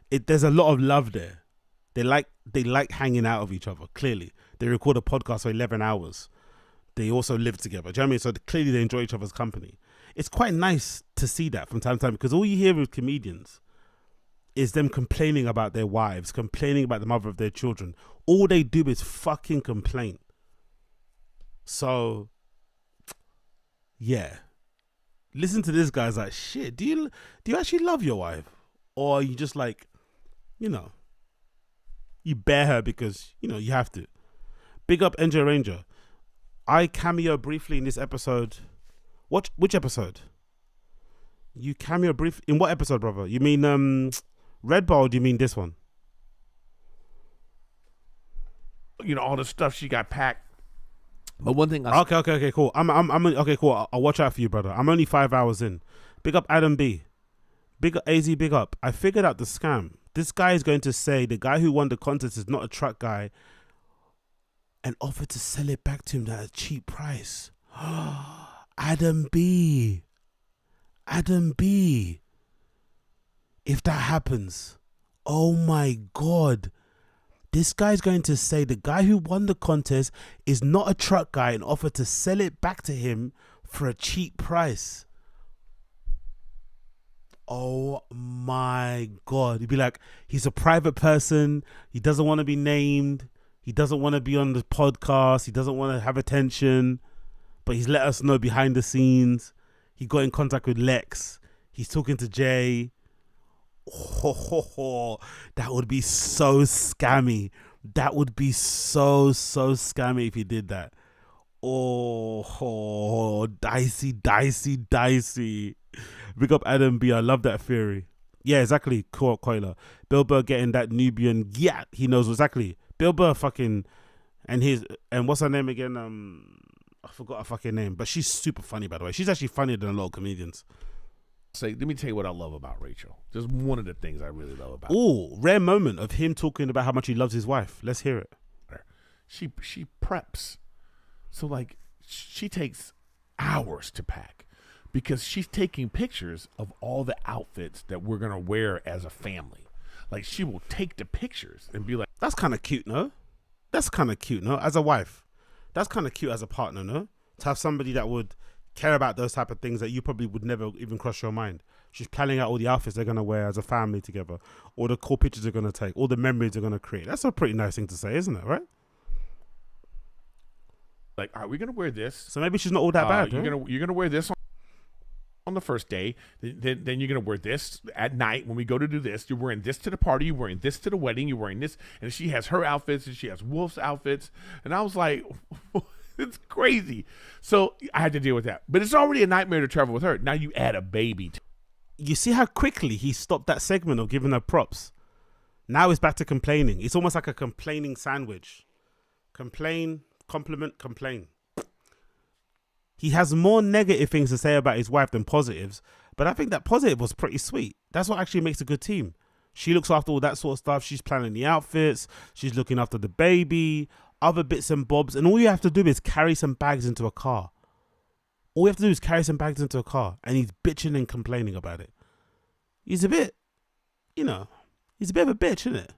There's a lot of love there. They like hanging out with each other. Clearly, they record a podcast for 11 hours. They also live together. Do you know what I mean? So clearly, they enjoy each other's company. It's quite nice to see that from time to time, because all you hear with comedians is them complaining about their wives, complaining about the mother of their children. All they do is fucking complain. So, yeah. Listen to this guy's like, shit, do you actually love your wife? Or are you just like, you know, you bear her because, you know, you have to. Big up NJ Ranger. I cameo briefly in this episode. Which episode? You cameo brief in what episode, brother? You mean Red Ball, or do you mean this one? You know, all the stuff she got packed. But one thing Okay, cool. I'm okay, cool. I'll watch out for you, brother. I'm only 5 hours in. Big up Adam B. Big up AZ, big up. I figured out the scam. This guy is going to say the guy who won the contest is not a truck guy and offered to sell it back to him at a cheap price. Adam B. If that happens, oh my God. This guy's going to say the guy who won the contest is not a truck guy and offered to sell it back to him for a cheap price. Oh my God. He'd be like, he's a private person. He doesn't want to be named. He doesn't want to be on the podcast. He doesn't want to have attention. But he's let us know behind the scenes. He got in contact with Lex. He's talking to Jay. Oh, that would be so scammy. That would be so scammy if he did that. Oh, dicey. Big up Adam B. I love that theory. Yeah, exactly. Coiler. Bill Burr getting that Nubian. Yeah, he knows exactly. Bill Burr fucking and what's her name again? I forgot her fucking name, but she's super funny, by the way. She's actually funnier than a lot of comedians. let me tell you what I love about Rachel. Just one of the things I really love about her. Oh, rare moment of him talking about how much he loves his wife. Let's hear it. She preps. So like she takes hours to pack because she's taking pictures of all the outfits that we're going to wear as a family. Like she will take the pictures and be like, that's kind of cute, no? That's kind of cute, no? As a wife. That's kind of cute as a partner, no? To have somebody that would care about those type of things that you probably would never even cross your mind. She's planning out all the outfits they're going to wear as a family together, all the cool pictures they're going to take, all the memories they're going to create. That's a pretty nice thing to say, isn't it, right? Like, are we going to wear this? So maybe she's not all that bad. You're right? gonna wear this on the first day. Then you're going to wear this at night when we go to do this. You're wearing this to the party. You're wearing this to the wedding. You're wearing this. And she has her outfits and she has Wolf's outfits. And I was like, it's crazy. So I had to deal with that. But it's already a nightmare to travel with her. Now you add a baby. You see how quickly he stopped that segment of giving her props. Now it's back to complaining. It's almost like a complaining sandwich. Complain, compliment, complain. He has more negative things to say about his wife than positives, but I think that positive was pretty sweet. That's what actually makes a good team. She looks after all that sort of stuff. She's planning the outfits. She's looking after the baby, other bits and bobs. And all you have to do is carry some bags into a car. All you have to do is carry some bags into a car. And he's bitching and complaining about it. He's a bit, he's a bit of a bitch, isn't it?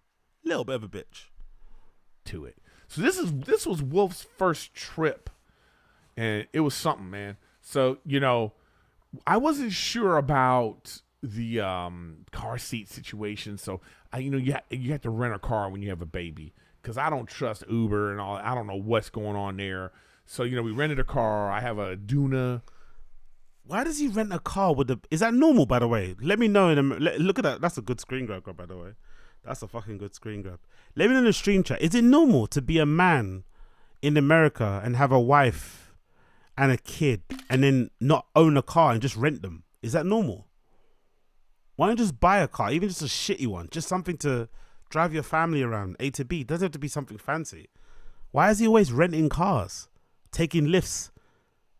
A little bit of a bitch. To it. So this was Wolf's first trip. And it was something, man. So, I wasn't sure about the car seat situation. So, you have to rent a car when you have a baby because I don't trust Uber and all. I don't know what's going on there. So, we rented a car. I have a Duna. Why does he rent a car with is that normal, by the way? Let me know. Look at that. That's a good screen grab, by the way. That's a fucking good screen grab. Let me know in the stream chat. Is it normal to be a man in America and have a wife and a kid and then not own a car and just rent them? Is that normal? Why don't you just buy a car, even just a shitty one, just something to drive your family around A to B? It doesn't have to be something fancy. Why is he always renting cars, taking lifts?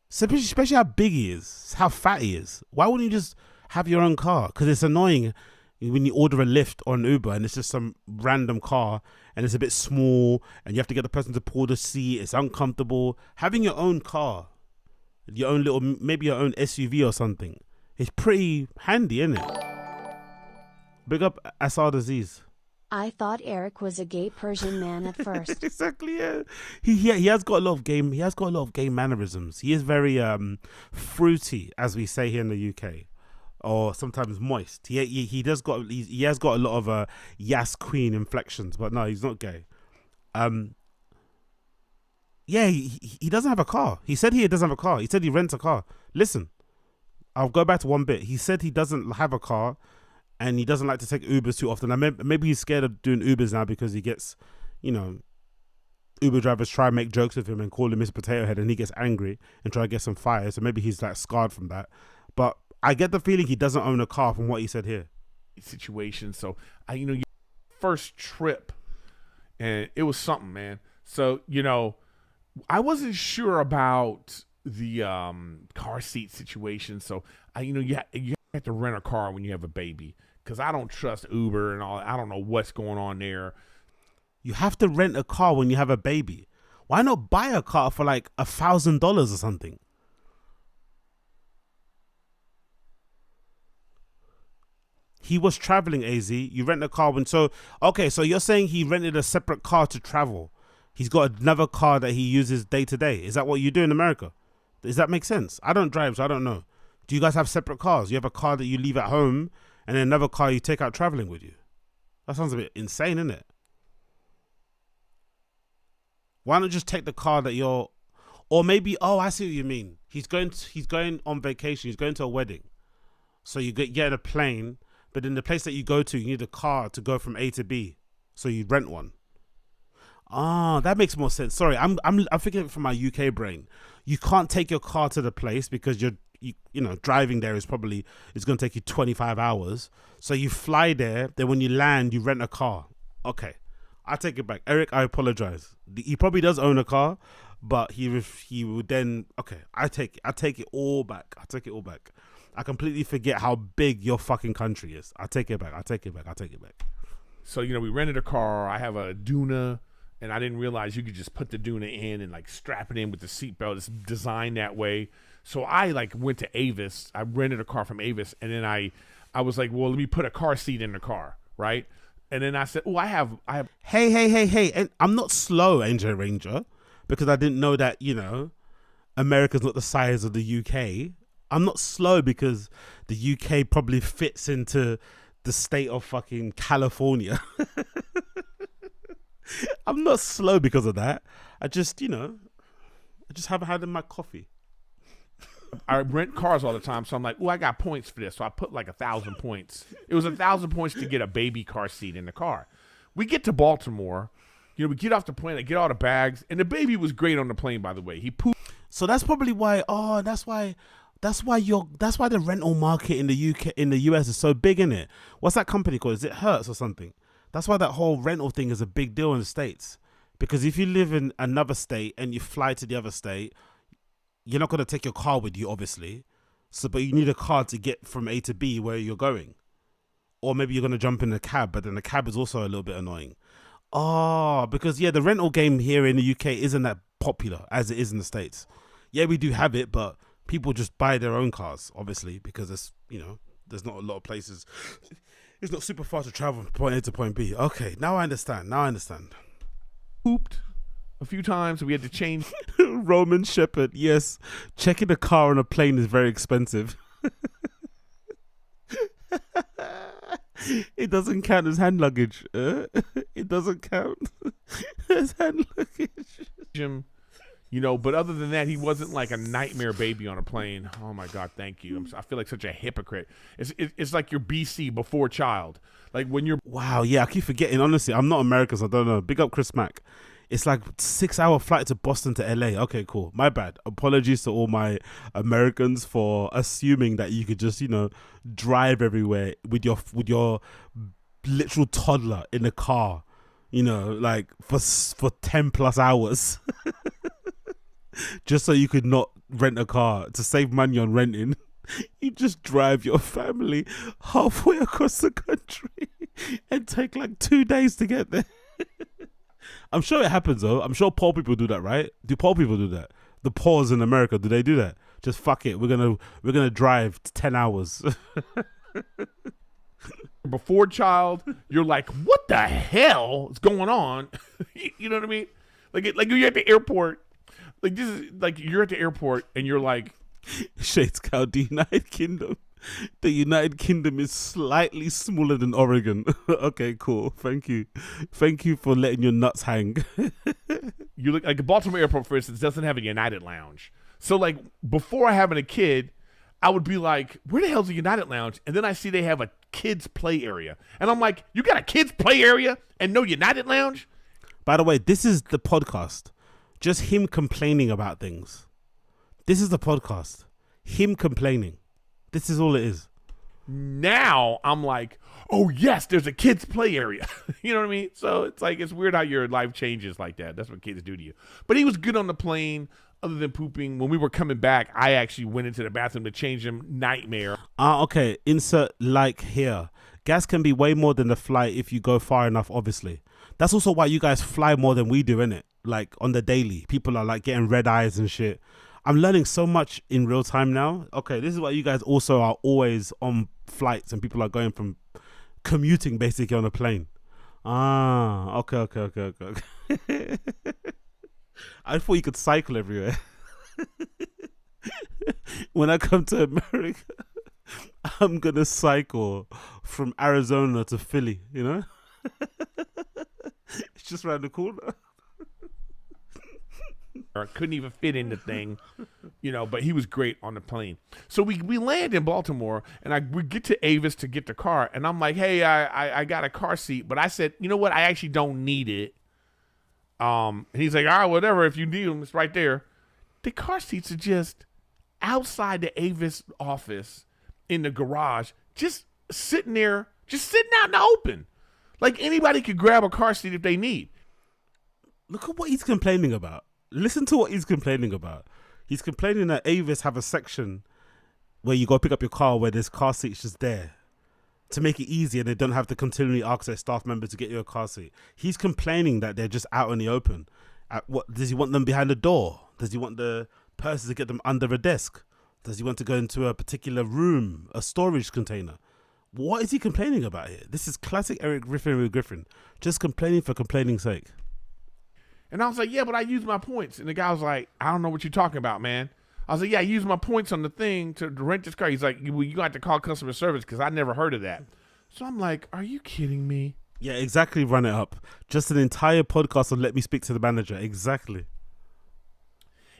Especially how big he is, how fat he is. Why wouldn't you just have your own car? Because it's annoying when you order a Lyft or an Uber and it's just some random car and it's a bit small and you have to get the person to pull the seat. It's uncomfortable. Having your own car, your own maybe your own SUV or something, it's pretty handy, isn't it? Big up Asad Aziz. I thought Eric was a gay Persian man at first. Exactly, yeah. He has got a lot of game. He has got a lot of gay mannerisms. He is very fruity, as we say here in the UK, or sometimes moist. He has got a lot of Yas Queen inflections, but no, he's not gay. Yeah, he doesn't have a car. He said he doesn't have a car. He said he rents a car. Listen, I'll go back to one bit. He said he doesn't have a car. And he doesn't like to take Ubers too often. Maybe he's scared of doing Ubers now because he gets, Uber drivers try and make jokes with him and call him Mr. Potato Head and he gets angry and try to get some fire. So maybe he's like scarred from that. But I get the feeling he doesn't own a car from what he said here. Situation. So, first trip and it was something, man. So, I wasn't sure about the car seat situation. So, you have to rent a car when you have a baby. Because I don't trust Uber and all. I don't know what's going on there. You have to rent a car when you have a baby. Why not buy a car for like $1,000 or something? He was traveling, AZ. You rent a car when... So you're saying he rented a separate car to travel. He's got another car that he uses day to day. Is that what you do in America? Does that make sense? I don't drive, so I don't know. Do you guys have separate cars? You have a car that you leave at home and then another car you take out traveling with you. That sounds a bit insane, isn't it? Why not just take the car that you're... Or maybe, I see what you mean. He's going on vacation. He's going to a wedding. So you get in a plane, but in the place that you go to, you need a car to go from A to B. So you rent one. That makes more sense. Sorry, I'm thinking from my UK brain. You can't take your car to the place because you driving there is going to take you 25 hours. So you fly there, then when you land, you rent a car. Okay, I take it back. Eric, I apologize. He probably does own a car, but he would then, okay, I take it all back. I completely forget how big your fucking country is. I take it back. So, we rented a car. I have a Duna, and I didn't realize you could just put the Duna in and like strap it in with the seatbelt. It's designed that way. So I went to Avis. I rented a car from Avis, and then I was like, well, let me put a car seat in the car, right? And then I said, oh, I have. Hey. And I'm not slow, NJ Ranger, because I didn't know that, America's not the size of the UK. I'm not slow because the UK probably fits into the state of fucking California. I'm not slow because of that. I just haven't had my coffee. I rent cars all the time, so I'm like, oh, I got points for this. So I put like 1,000 points. It was 1,000 points to get a baby car seat in the car. We get to Baltimore, we get off the plane, I get all the bags, and the baby was great on the plane, by the way. He pooped. So that's probably why. Oh, that's why the rental market in the US is so big, isn't it? What's that company called? Is it Hertz or something? That's why that whole rental thing is a big deal in the States. Because if you live in another state and you fly to the other state, you're not going to take your car with you, obviously. But you need a car to get from A to B where you're going. Or maybe you're going to jump in a cab, but then the cab is also a little bit annoying. Oh, because the rental game here in the UK isn't that popular as it is in the States. Yeah, we do have it, but people just buy their own cars, obviously, because it's, there's not a lot of places. It's not super far to travel from point A to point B. Okay, now I understand. Pooped a few times. We had to change. Roman Shepherd, yes. Checking a car on a plane is very expensive. It doesn't count as hand luggage. It doesn't count as hand luggage. But other than that, he wasn't like a nightmare baby on a plane. Oh my God, thank you. I feel like such a hypocrite. It's like your BC before child. Like when you're. Wow, yeah, I keep forgetting. Honestly, I'm not American, so I don't know. Big up Chris Mack. It's like 6-hour flight to Boston to LA. Okay, cool. My bad. Apologies to all my Americans for assuming that you could just, drive everywhere with your literal toddler in the car, like for 10 plus hours. Just so you could not rent a car to save money on renting. You just drive your family halfway across the country and take like 2 days to get there. I'm sure it happens though. I'm sure poor people do that, right? Do poor people do that? The poors in America, do they do that? Just fuck it. We're gonna drive 10 hours. Before child, you're like, what the hell is going on? You know what I mean? Like you're at the airport. Like this is like you're at the airport and you're like, Shades Cow, the United Kingdom. The United Kingdom is slightly smaller than Oregon. Okay, cool. Thank you for letting your nuts hang. You look like the Baltimore airport, for instance, doesn't have a United Lounge. So like before having a kid, I would be like, where the hell's the United Lounge? And then I see they have a kids play area. And I'm like, you got a kids play area and no United Lounge? By the way, this is the podcast. Just him complaining about things. This is the podcast. Him complaining. This is all it is. Now I'm like, oh yes, there's a kids play area. You know what I mean? So it's like, it's weird how your life changes like that. That's what kids do to you. But he was good on the plane. Other than pooping, when we were coming back, I actually went into the bathroom to change him. Nightmare. Okay. Insert like here. Gas can be way more than the flight if you go far enough, obviously. That's also why you guys fly more than we do, innit? Like on the daily. People are like getting red eyes and shit. I'm learning so much in real time now. Okay, this is why you guys also are always on flights and people are going from commuting basically on a plane. Okay. I thought you could cycle everywhere. When I come to America, I'm going to cycle from Arizona to Philly, It's just around the corner. Or couldn't even fit in the thing, but he was great on the plane. So we land in Baltimore and we get to Avis to get the car. And I'm like, hey, I got a car seat. But I said, you know what? I actually don't need it. And he's like, all right, whatever. If you need them, it's right there. The car seats are just outside the Avis office in the garage, just sitting there, just sitting out in the open. Like anybody could grab a car seat if they need. Look at what he's complaining about. Listen to what he's complaining about. He's complaining that Avis have a section where you go pick up your car where there's car seats just there to make it easy and they don't have to continually ask their staff member to get you a car seat. He's complaining that they're just out in the open. What does he want them behind the door? Does he want the person to get them under a desk? Does he want to go into a particular room, a storage container? What is he complaining about here? This is classic Eric Griffin, just complaining for complaining's sake. And I was like, yeah, but I used my points. And the guy was like, I don't know what you're talking about, man. I was like, yeah, I used my points on the thing to rent this car. He's like, well, you got to call customer service because I never heard of that. So I'm like, are you kidding me? Yeah, exactly. Run it up. Just an entire podcast on let me speak to the manager. Exactly.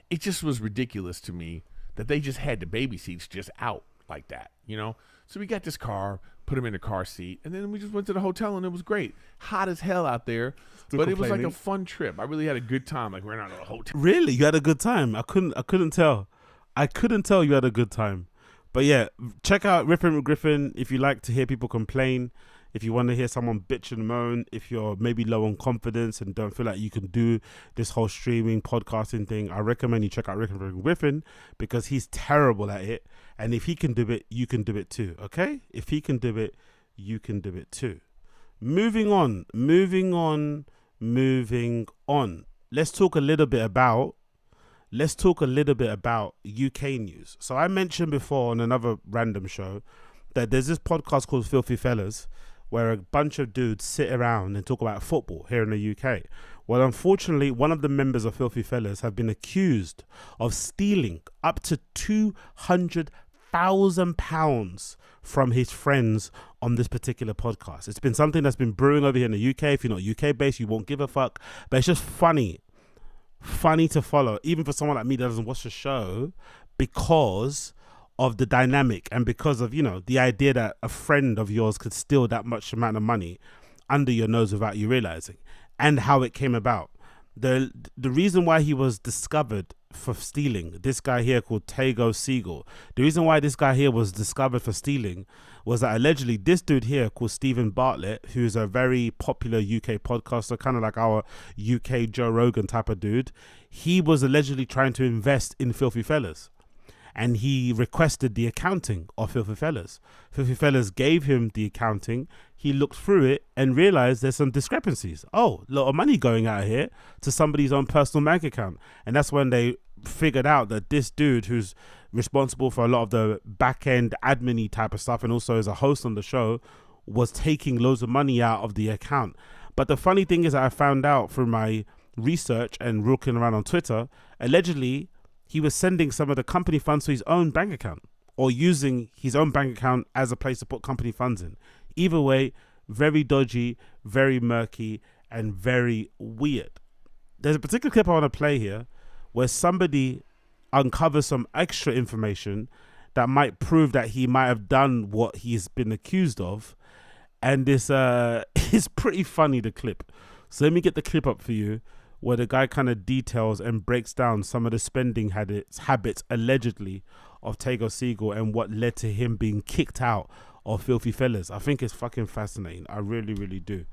It just was ridiculous to me that they just had the baby seats just out like that, you know? So we got this car, put him in the car seat, and then we just went to the hotel and it was great. Hot as hell out there, but it was like a fun trip. I really had a good time. Like, we're not at a hotel. Really? You had a good time? I couldn't tell. I couldn't tell you had a good time. But yeah, check out Rippin' with Griffin if you like to hear people complain, if you want to hear someone bitch and moan, if you're maybe low on confidence and don't feel like you can do this whole streaming, podcasting thing. I recommend you check out Rippin' with Griffin because he's terrible at it. And if he can do it, you can do it too, okay? If he can do it, you can do it too. Moving on. Let's talk a little bit about UK news. So I mentioned before on another random show that there's this podcast called Filthy Fellas where a bunch of dudes sit around and talk about football here in the UK. Well, unfortunately, one of the members of Filthy Fellas have been accused of stealing up to £200,000 from his friends on this particular podcast. It's been something that's been brewing over here in the UK. If you're not UK based, you won't give a fuck. But it's just funny to follow, even for someone like me that doesn't watch the show, because of the dynamic and because of, you know, the idea that a friend of yours could steal that much amount of money under your nose without you realizing, and how it came about. The reason why he was discovered for stealing, this guy here called Tago Siegel, the reason why this guy here was discovered for stealing was that allegedly this dude here called Stephen Bartlett, who's a very popular UK podcaster, kind of like our UK Joe Rogan type of dude, he was allegedly trying to invest in Filthy Fellas. And he requested the accounting of Filthy Fellas. Filthy Fellas gave him the accounting. He looked through it and realized there's some discrepancies. Oh, a lot of money going out here to somebody's own personal bank account. And that's when they figured out that this dude who's responsible for a lot of the back-end admin-y type of stuff and also is a host on the show was taking loads of money out of the account. But the funny thing is that I found out through my research and looking around on Twitter, allegedly he was sending some of the company funds to his own bank account or using his own bank account as a place to put company funds in. Either way, very dodgy, very murky, and very weird. There's a particular clip I want to play here where somebody uncovers some extra information that might prove that he might have done what he's been accused of. And this is pretty funny, the clip. So let me get the clip up for you, where the guy kind of details and breaks down some of the spending habits allegedly of Tago Siegel and what led to him being kicked out of Filthy Fellas. I think it's fucking fascinating. I really, really do.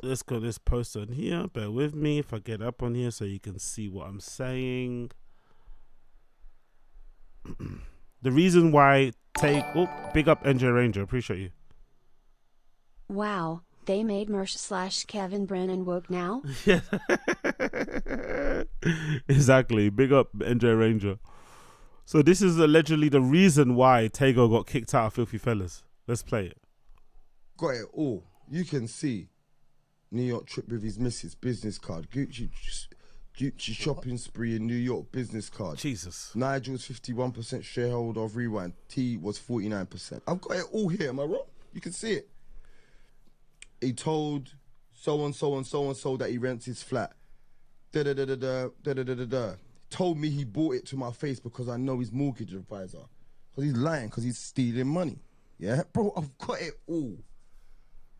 Let's go this post on here. Bear with me if I get up on here so you can see what I'm saying. The reason why big up NJ Ranger. Appreciate you. Wow. They made Mersh / Kevin Brennan woke now? Yeah. Exactly. Big up NJ Ranger. So this is allegedly the reason why Tago got kicked out of Filthy Fellas. Let's play it. Got it all. You can see New York trip with his missus, business card. Gucci shopping spree in New York, business card. Jesus. Nigel's 51% shareholder of Rewind. T was 49%. I've got it all here. Am I wrong? You can see it. He told so and so that he rents his flat. Told me he bought it to my face because I know his mortgage advisor. Because he's lying, because he's stealing money. Yeah? Bro, I've got it all.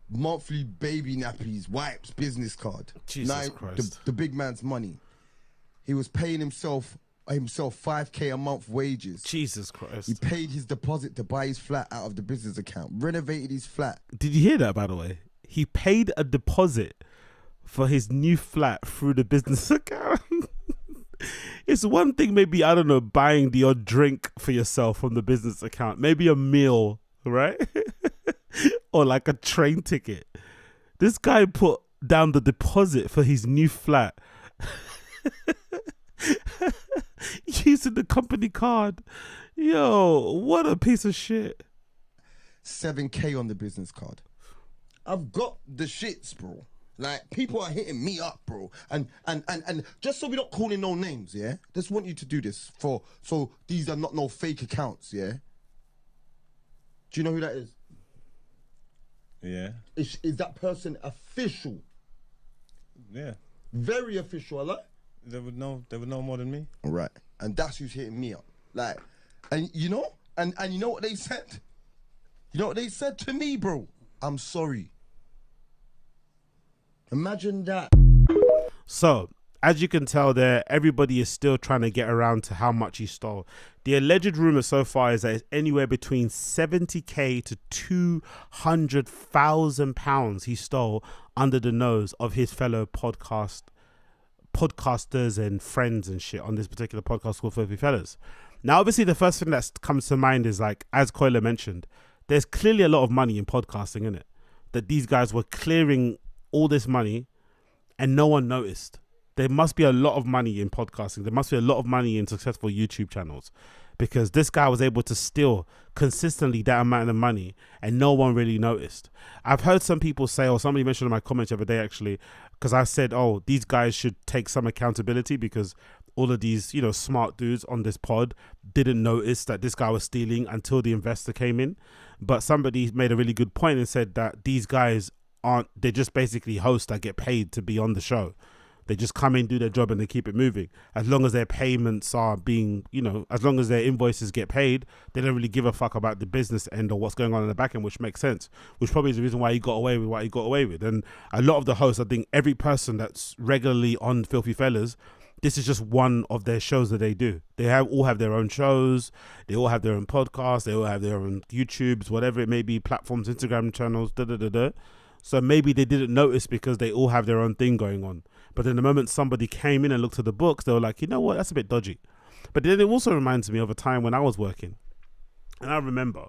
Monthly baby nappies, wipes, business card. Jesus Christ. The big man's money. He was paying himself $5,000 a month wages. Jesus Christ. He paid his deposit to buy his flat out of the business account. Renovated his flat. Did you hear that, by the way? He paid a deposit for his new flat through the business account. It's one thing, maybe, I don't know, buying the odd drink for yourself from the business account, maybe a meal, right? Or like a train ticket. This guy put down the deposit for his new flat using the company card. Yo, what a piece of shit. 7K on the business card. I've got the shits, bro. Like, people are hitting me up, bro. And just so we don't call in no names, yeah? Just want you to do this so these are not no fake accounts, yeah? Do you know who that is? Yeah. Is that person official? Yeah. Very official, like? They would know more than me. Right. And that's who's hitting me up. Like, and you know? And you know what they said? You know what they said to me, bro? I'm sorry. Imagine that. So, as you can tell there, everybody is still trying to get around to how much he stole. The alleged rumor so far is that it's anywhere between 70k to 200,000 pounds he stole under the nose of his fellow podcasters and friends and shit on this particular podcast called Filthy Fellas. Now, obviously, the first thing that comes to mind is, like, as Coiler mentioned, there's clearly a lot of money in podcasting, in it, that these guys were clearing all this money and no one noticed. There must be a lot of money in podcasting. There must be a lot of money in successful YouTube channels, because this guy was able to steal consistently that amount of money and no one really noticed. I've heard some people say, or somebody mentioned in my comments the other day, actually, because I said, oh, these guys should take some accountability because all of these, you know, smart dudes on this pod didn't notice that this guy was stealing until the investor came in. But somebody made a really good point and said that these guys they're just basically hosts that get paid to be on the show. They just come in, do their job, and they keep it moving. As long as their payments are being, you know, as long as their invoices get paid, they don't really give a fuck about the business end or what's going on in the back end, which makes sense, which probably is the reason why he got away with what he got away with. And a lot of the hosts, I think every person that's regularly on Filthy Fellas, this is just one of their shows that they do. They all have their own shows. They all have their own podcasts. They all have their own YouTubes, whatever it may be, platforms, Instagram channels, So maybe they didn't notice because they all have their own thing going on. But then the moment somebody came in and looked at the books, they were like, you know what, that's a bit dodgy. But then it also reminds me of a time when I was working. And I remember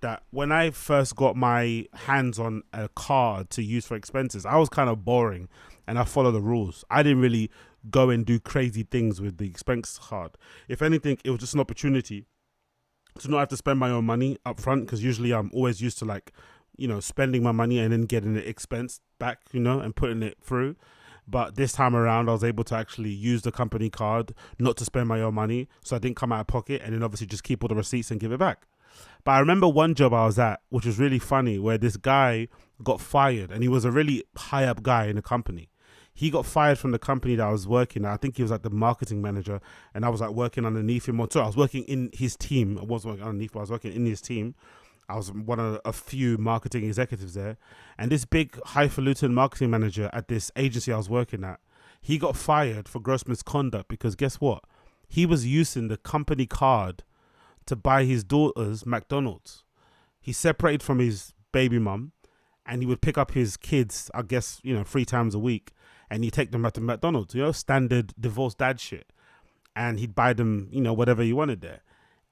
that when I first got my hands on a card to use for expenses, I was kind of boring and I followed the rules. I didn't really go and do crazy things with the expense card. If anything, it was just an opportunity to not have to spend my own money up front, because usually I'm always used to, like, you know, spending my money and then getting the expense back, you know, and putting it through. But this time around, I was able to actually use the company card, not to spend my own money. So I didn't come out of pocket, and then obviously just keep all the receipts and give it back. But I remember one job I was at, which was really funny, where this guy got fired, and he was a really high up guy in the company. He got fired from the company that I was working at. I think he was like the marketing manager, and I was like working underneath him. So I was working in his team. I wasn't working underneath, but I was working in his team. I was one of a few marketing executives there. And this big highfalutin marketing manager at this agency I was working at, he got fired for gross misconduct because guess what? He was using the company card to buy his daughter's McDonald's. He separated from his baby mum and he would pick up his kids, I guess, you know, 3 times a week, and he'd take them out to McDonald's, you know, standard divorced dad shit. And he'd buy them, you know, whatever he wanted there.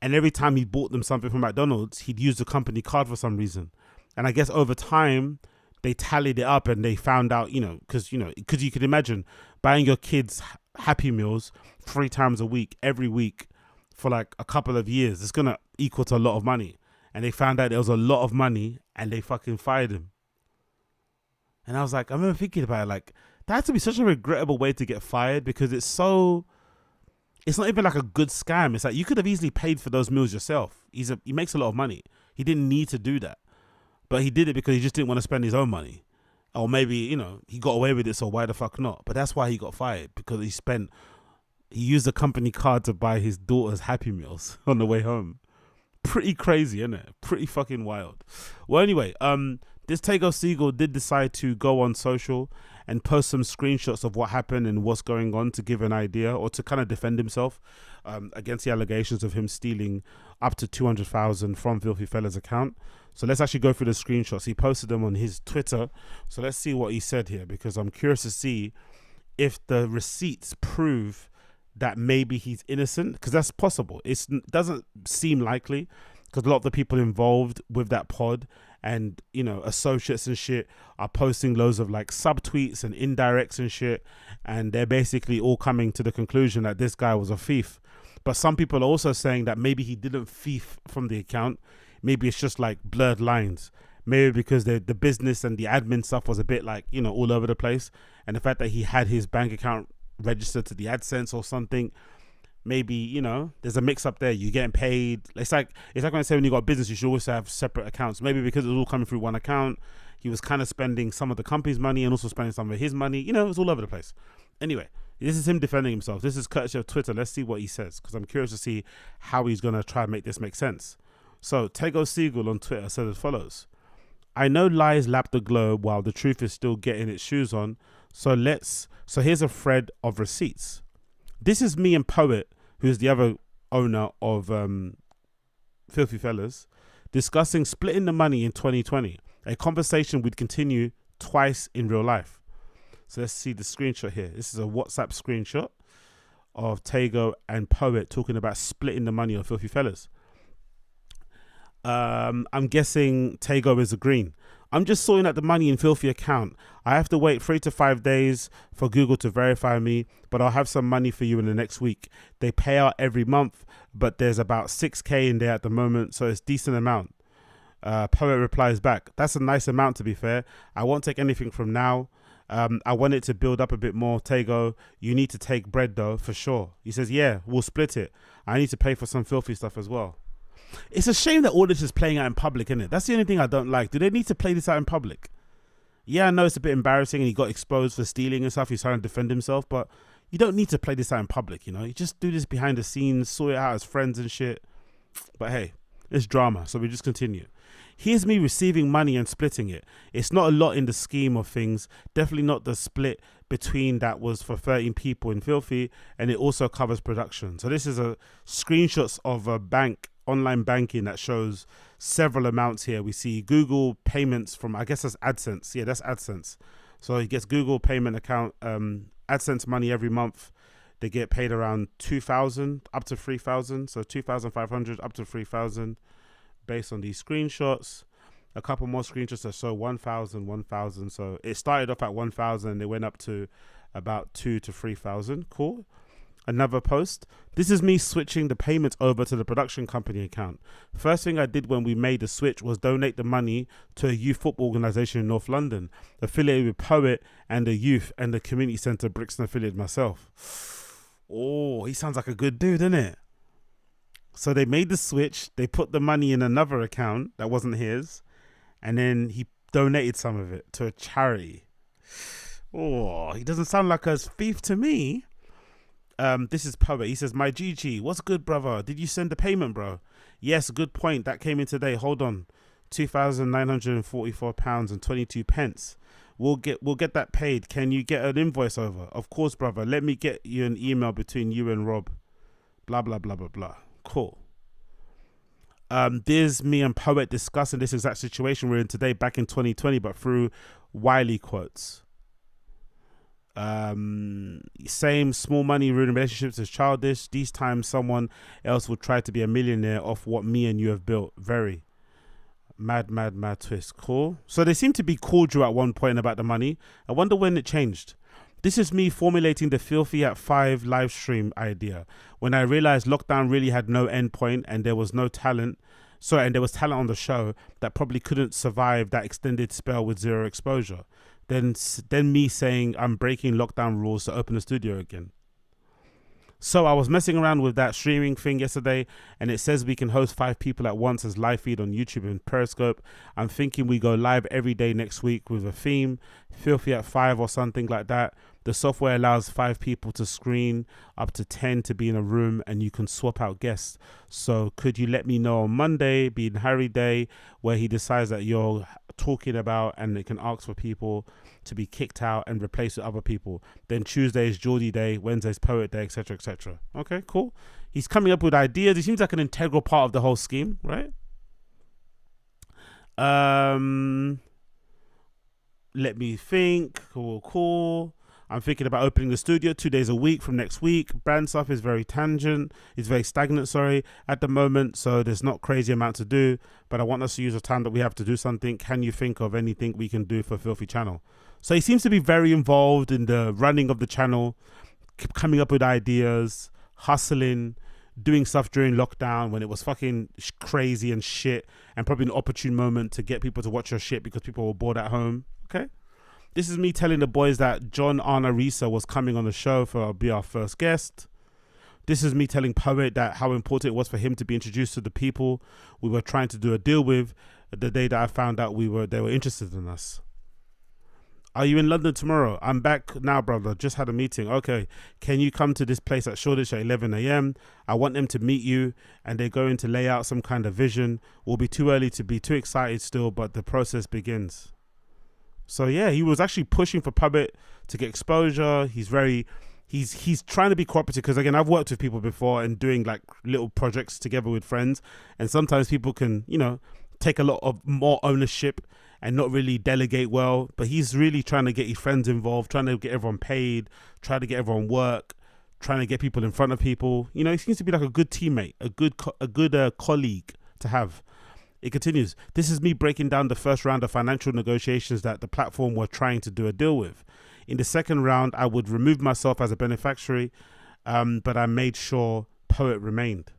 And every time he bought them something from McDonald's, he'd use the company card for some reason. And I guess over time, they tallied it up and they found out, you know, because you could imagine buying your kids Happy Meals 3 times a week, every week for like a couple of years. It's going to equal to a lot of money. And they found out there was a lot of money and they fucking fired him. And I was like, I remember thinking about it, like, that had to be such a regrettable way to get fired, because it's not even like a good scam. It's like you could have easily paid for those meals yourself. He makes a lot of money. He didn't need to do that. But he did it because he just didn't want to spend his own money. Or maybe, you know, he got away with it, so why the fuck not? But that's why he got fired, because he used the company card to buy his daughter's Happy Meals on the way home. Pretty crazy, isn't it? Pretty fucking wild. Well, anyway, this Tego Seagull did decide to go on social and post some screenshots of what happened and what's going on to give an idea, or to kind of defend himself against the allegations of him stealing up to 200,000 from Filthy Fella's account. So let's actually go through the screenshots. He posted them on his Twitter. So let's see what he said here, because I'm curious to see if the receipts prove that maybe he's innocent, because that's possible. It doesn't seem likely, because a lot of the people involved with that pod and, you know, associates and shit are posting loads of like subtweets and indirects and shit, and they're basically all coming to the conclusion that this guy was a thief. But some people are also saying that maybe he didn't thief from the account. Maybe it's just like blurred lines. Maybe because the business and the admin stuff was a bit like, you know, all over the place, and the fact that he had his bank account registered to the AdSense or something, maybe, you know, there's a mix up there. You're getting paid. It's like when I say when you got a business, you should always have separate accounts. Maybe because it was all coming through one account, he was kind of spending some of the company's money and also spending some of his money. You know, it was all over the place. Anyway, this is him defending himself. This is courtesy of Twitter. Let's see what he says, because I'm curious to see how he's going to try and make this make sense. So Tego Siegel on Twitter said as follows: I know lies lap the globe while the truth is still getting its shoes on. So here's a thread of receipts. This is me and Poet, who's the other owner of Filthy Fellas, discussing splitting the money in 2020, a conversation we'd continue twice in real life. So let's see the screenshot here. This is a WhatsApp screenshot of Tego and Poet talking about splitting the money on Filthy Fellas. I'm guessing Tego is agreeing. I'm just sorting out the money in Filthy account. I have to wait 3 to 5 days for Google to verify me, but I'll have some money for you in the next week. They pay out every month, but there's about 6K in there at the moment, so it's a decent amount. Poet replies back, that's a nice amount, to be fair. I won't take anything from now. I want it to build up a bit more. Tego, you need to take bread though, for sure. He says, yeah, we'll split it. I need to pay for some Filthy stuff as well. It's a shame that all this is playing out in public, isn't it? That's the only thing I don't like. Do they need to play this out in public? Yeah, I know it's a bit embarrassing and he got exposed for stealing and stuff. He's trying to defend himself, but you don't need to play this out in public, you know? You just do this behind the scenes, sort it out as friends and shit. But hey, it's drama, so we just continue. Here's me receiving money and splitting it. It's not a lot in the scheme of things. Definitely not the split between that was for 13 people in Filthy, and it also covers production. So this is a screenshots of a online banking that shows several amounts here. We see Google payments from, I guess that's AdSense. Yeah, that's AdSense. So he gets Google payment account, AdSense money every month. They get paid around 2,000 up to 3,000. So 2,500 up to 3,000 based on these screenshots. A couple more screenshots that show 1,000, 1,000. So it started off at 1,000 and they went up to about 2,000 to 3,000. Cool. Another post. This is me switching the payments over to the production company account. First thing I did when we made the switch was donate the money to a youth football organisation in North London, affiliated with Poet and the youth and the community centre Brixton affiliate myself. Oh, he sounds like a good dude, isn't it? So they made the switch. They put the money in another account that wasn't his, and then he donated some of it to a charity. Oh, he doesn't sound like a thief to me. This is Poet. He says, my GG, what's good, brother? Did you send the payment, bro? Yes, good point. That came in today. Hold on. £2,944 and 22 pence. We'll get that paid. Can you get an invoice over? Of course, brother. Let me get you an email between you and Rob. Blah, blah, blah, blah, blah. Cool. There's me and Poet discussing this exact situation we're in today back in 2020, but through Wiley quotes. Same small money ruining relationships is childish. These times someone else will try to be a millionaire off what me and you have built. Very mad twist. Cool. So they seem to be cordial at one point about the money. I wonder when it changed. This is me formulating the Filthy at 5 live stream idea when I realized lockdown really had no end point and there was no talent. And there was talent on the show that probably couldn't survive that extended spell with zero exposure. Then me saying I'm breaking lockdown rules to open the studio again. So I was messing around with that streaming thing yesterday, and it says we can host 5 people at once as live feed on YouTube and Periscope. I'm thinking we go live every day next week with a theme, Filthy at 5 or something like that. The software allows 5 people to screen, up to 10 to be in a room, and you can swap out guests. So could you let me know on Monday, being Harry Day, where he decides that you're talking about, and it can ask for people to be kicked out and replaced with other people. Then Tuesday is Geordie Day, Wednesday's Poet Day, etc., etc. Okay, cool. He's coming up with ideas. He seems like an integral part of the whole scheme, right? Let me think. Cool. I'm thinking about opening the studio 2 days a week from next week. Brand stuff is very stagnant, at the moment. So there's not crazy amount to do, but I want us to use the time that we have to do something. Can you think of anything we can do for Filthy Channel? So he seems to be very involved in the running of the channel, coming up with ideas, hustling, doing stuff during lockdown when it was fucking crazy and shit, and probably an opportune moment to get people to watch your shit because people were bored at home. Okay. This is me telling the boys that John Arnorisa was coming on the show to be our first guest. This is me telling Poet that how important it was for him to be introduced to the people we were trying to do a deal with the day that I found out they were interested in us. Are you in London tomorrow? I'm back now, brother. Just had a meeting. Okay. Can you come to this place at Shoreditch at 11 a.m.? I want them to meet you and they're going to lay out some kind of vision. Will be too early to be too excited still, but the process begins. So yeah, he was actually pushing for Puppet to get exposure. He's trying to be cooperative because, again, I've worked with people before and doing like little projects together with friends, and sometimes people can, take a lot of more ownership and not really delegate well. But he's really trying to get his friends involved, trying to get everyone paid, trying to get everyone work, trying to get people in front of people. He seems to be like a good teammate, a good colleague to have. It continues. This is me breaking down the first round of financial negotiations that the platform were trying to do a deal with. In the second round, I would remove myself as a beneficiary, but I made sure Poet remained.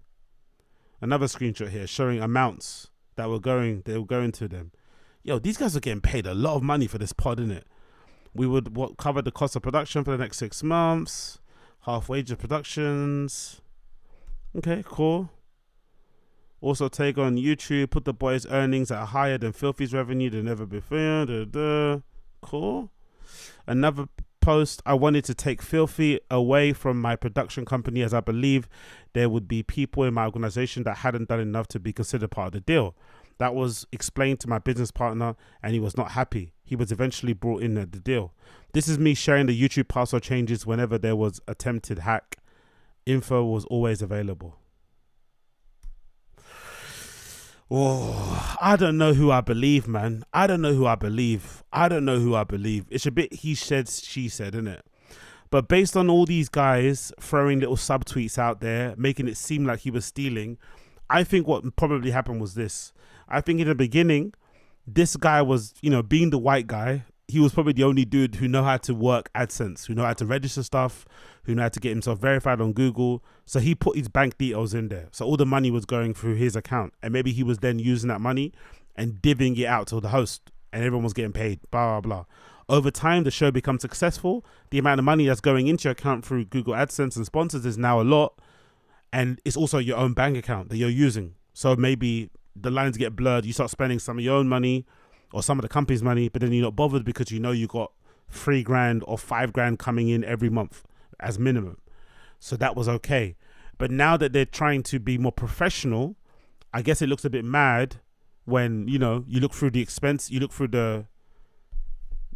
Another screenshot here showing amounts they were going to them. Yo, these guys are getting paid a lot of money for this pod, innit? We would cover the cost of production for the next 6 months, half wage of productions. Okay, cool. Also take on YouTube, put the boys' earnings at higher than Filthy's revenue than ever before. Cool. Another post, I wanted to take Filthy away from my production company as I believe there would be people in my organization that hadn't done enough to be considered part of the deal. That was explained to my business partner and he was not happy. He was eventually brought in at the deal. This is me sharing the YouTube password changes whenever there was attempted hack. Info was always available. Oh, I don't know who I believe, man. I don't know who I believe. It's a bit he said, she said, isn't it? But based on all these guys throwing little subtweets out there, making it seem like he was stealing, I think what probably happened was this. I think in the beginning, this guy was, being the white guy, he was probably the only dude who know how to work AdSense, who know how to register stuff, who know how to get himself verified on Google. So he put his bank details in there. So all the money was going through his account. And maybe he was then using that money and divvying it out to the host. And everyone was getting paid, blah, blah, blah. Over time, the show becomes successful. The amount of money that's going into your account through Google AdSense and sponsors is now a lot. And it's also your own bank account that you're using. So maybe the lines get blurred. You start spending some of your own money or some of the company's money, but then you're not bothered because you got $3,000 or $5,000 coming in every month as minimum. So that was okay. But now that they're trying to be more professional, I guess it looks a bit mad when, you look through the expense, you look through the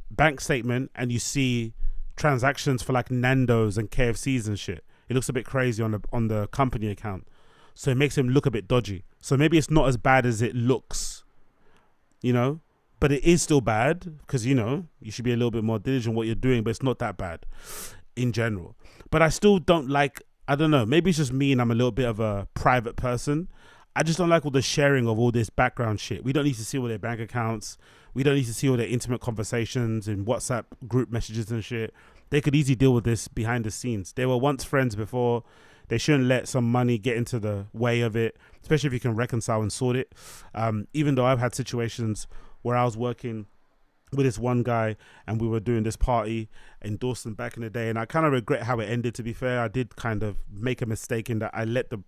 bank statement and you see transactions for like Nando's and KFC's and shit. It looks a bit crazy on the company account. So it makes him look a bit dodgy. So maybe it's not as bad as it looks, but it is still bad because, you should be a little bit more diligent in what you're doing, but it's not that bad in general. But I still don't like, I don't know, maybe it's just me and I'm a little bit of a private person. I just don't like all the sharing of all this background shit. We don't need to see all their bank accounts. We don't need to see all their intimate conversations and WhatsApp group messages and shit. They could easily deal with this behind the scenes. They were once friends before. They shouldn't let some money get into the way of it, especially if you can reconcile and sort it. Even though I've had situations where I was working with this one guy and we were doing this party in Dawson back in the day, and I kind of regret how it ended, to be fair. I did kind of make a mistake in that I let the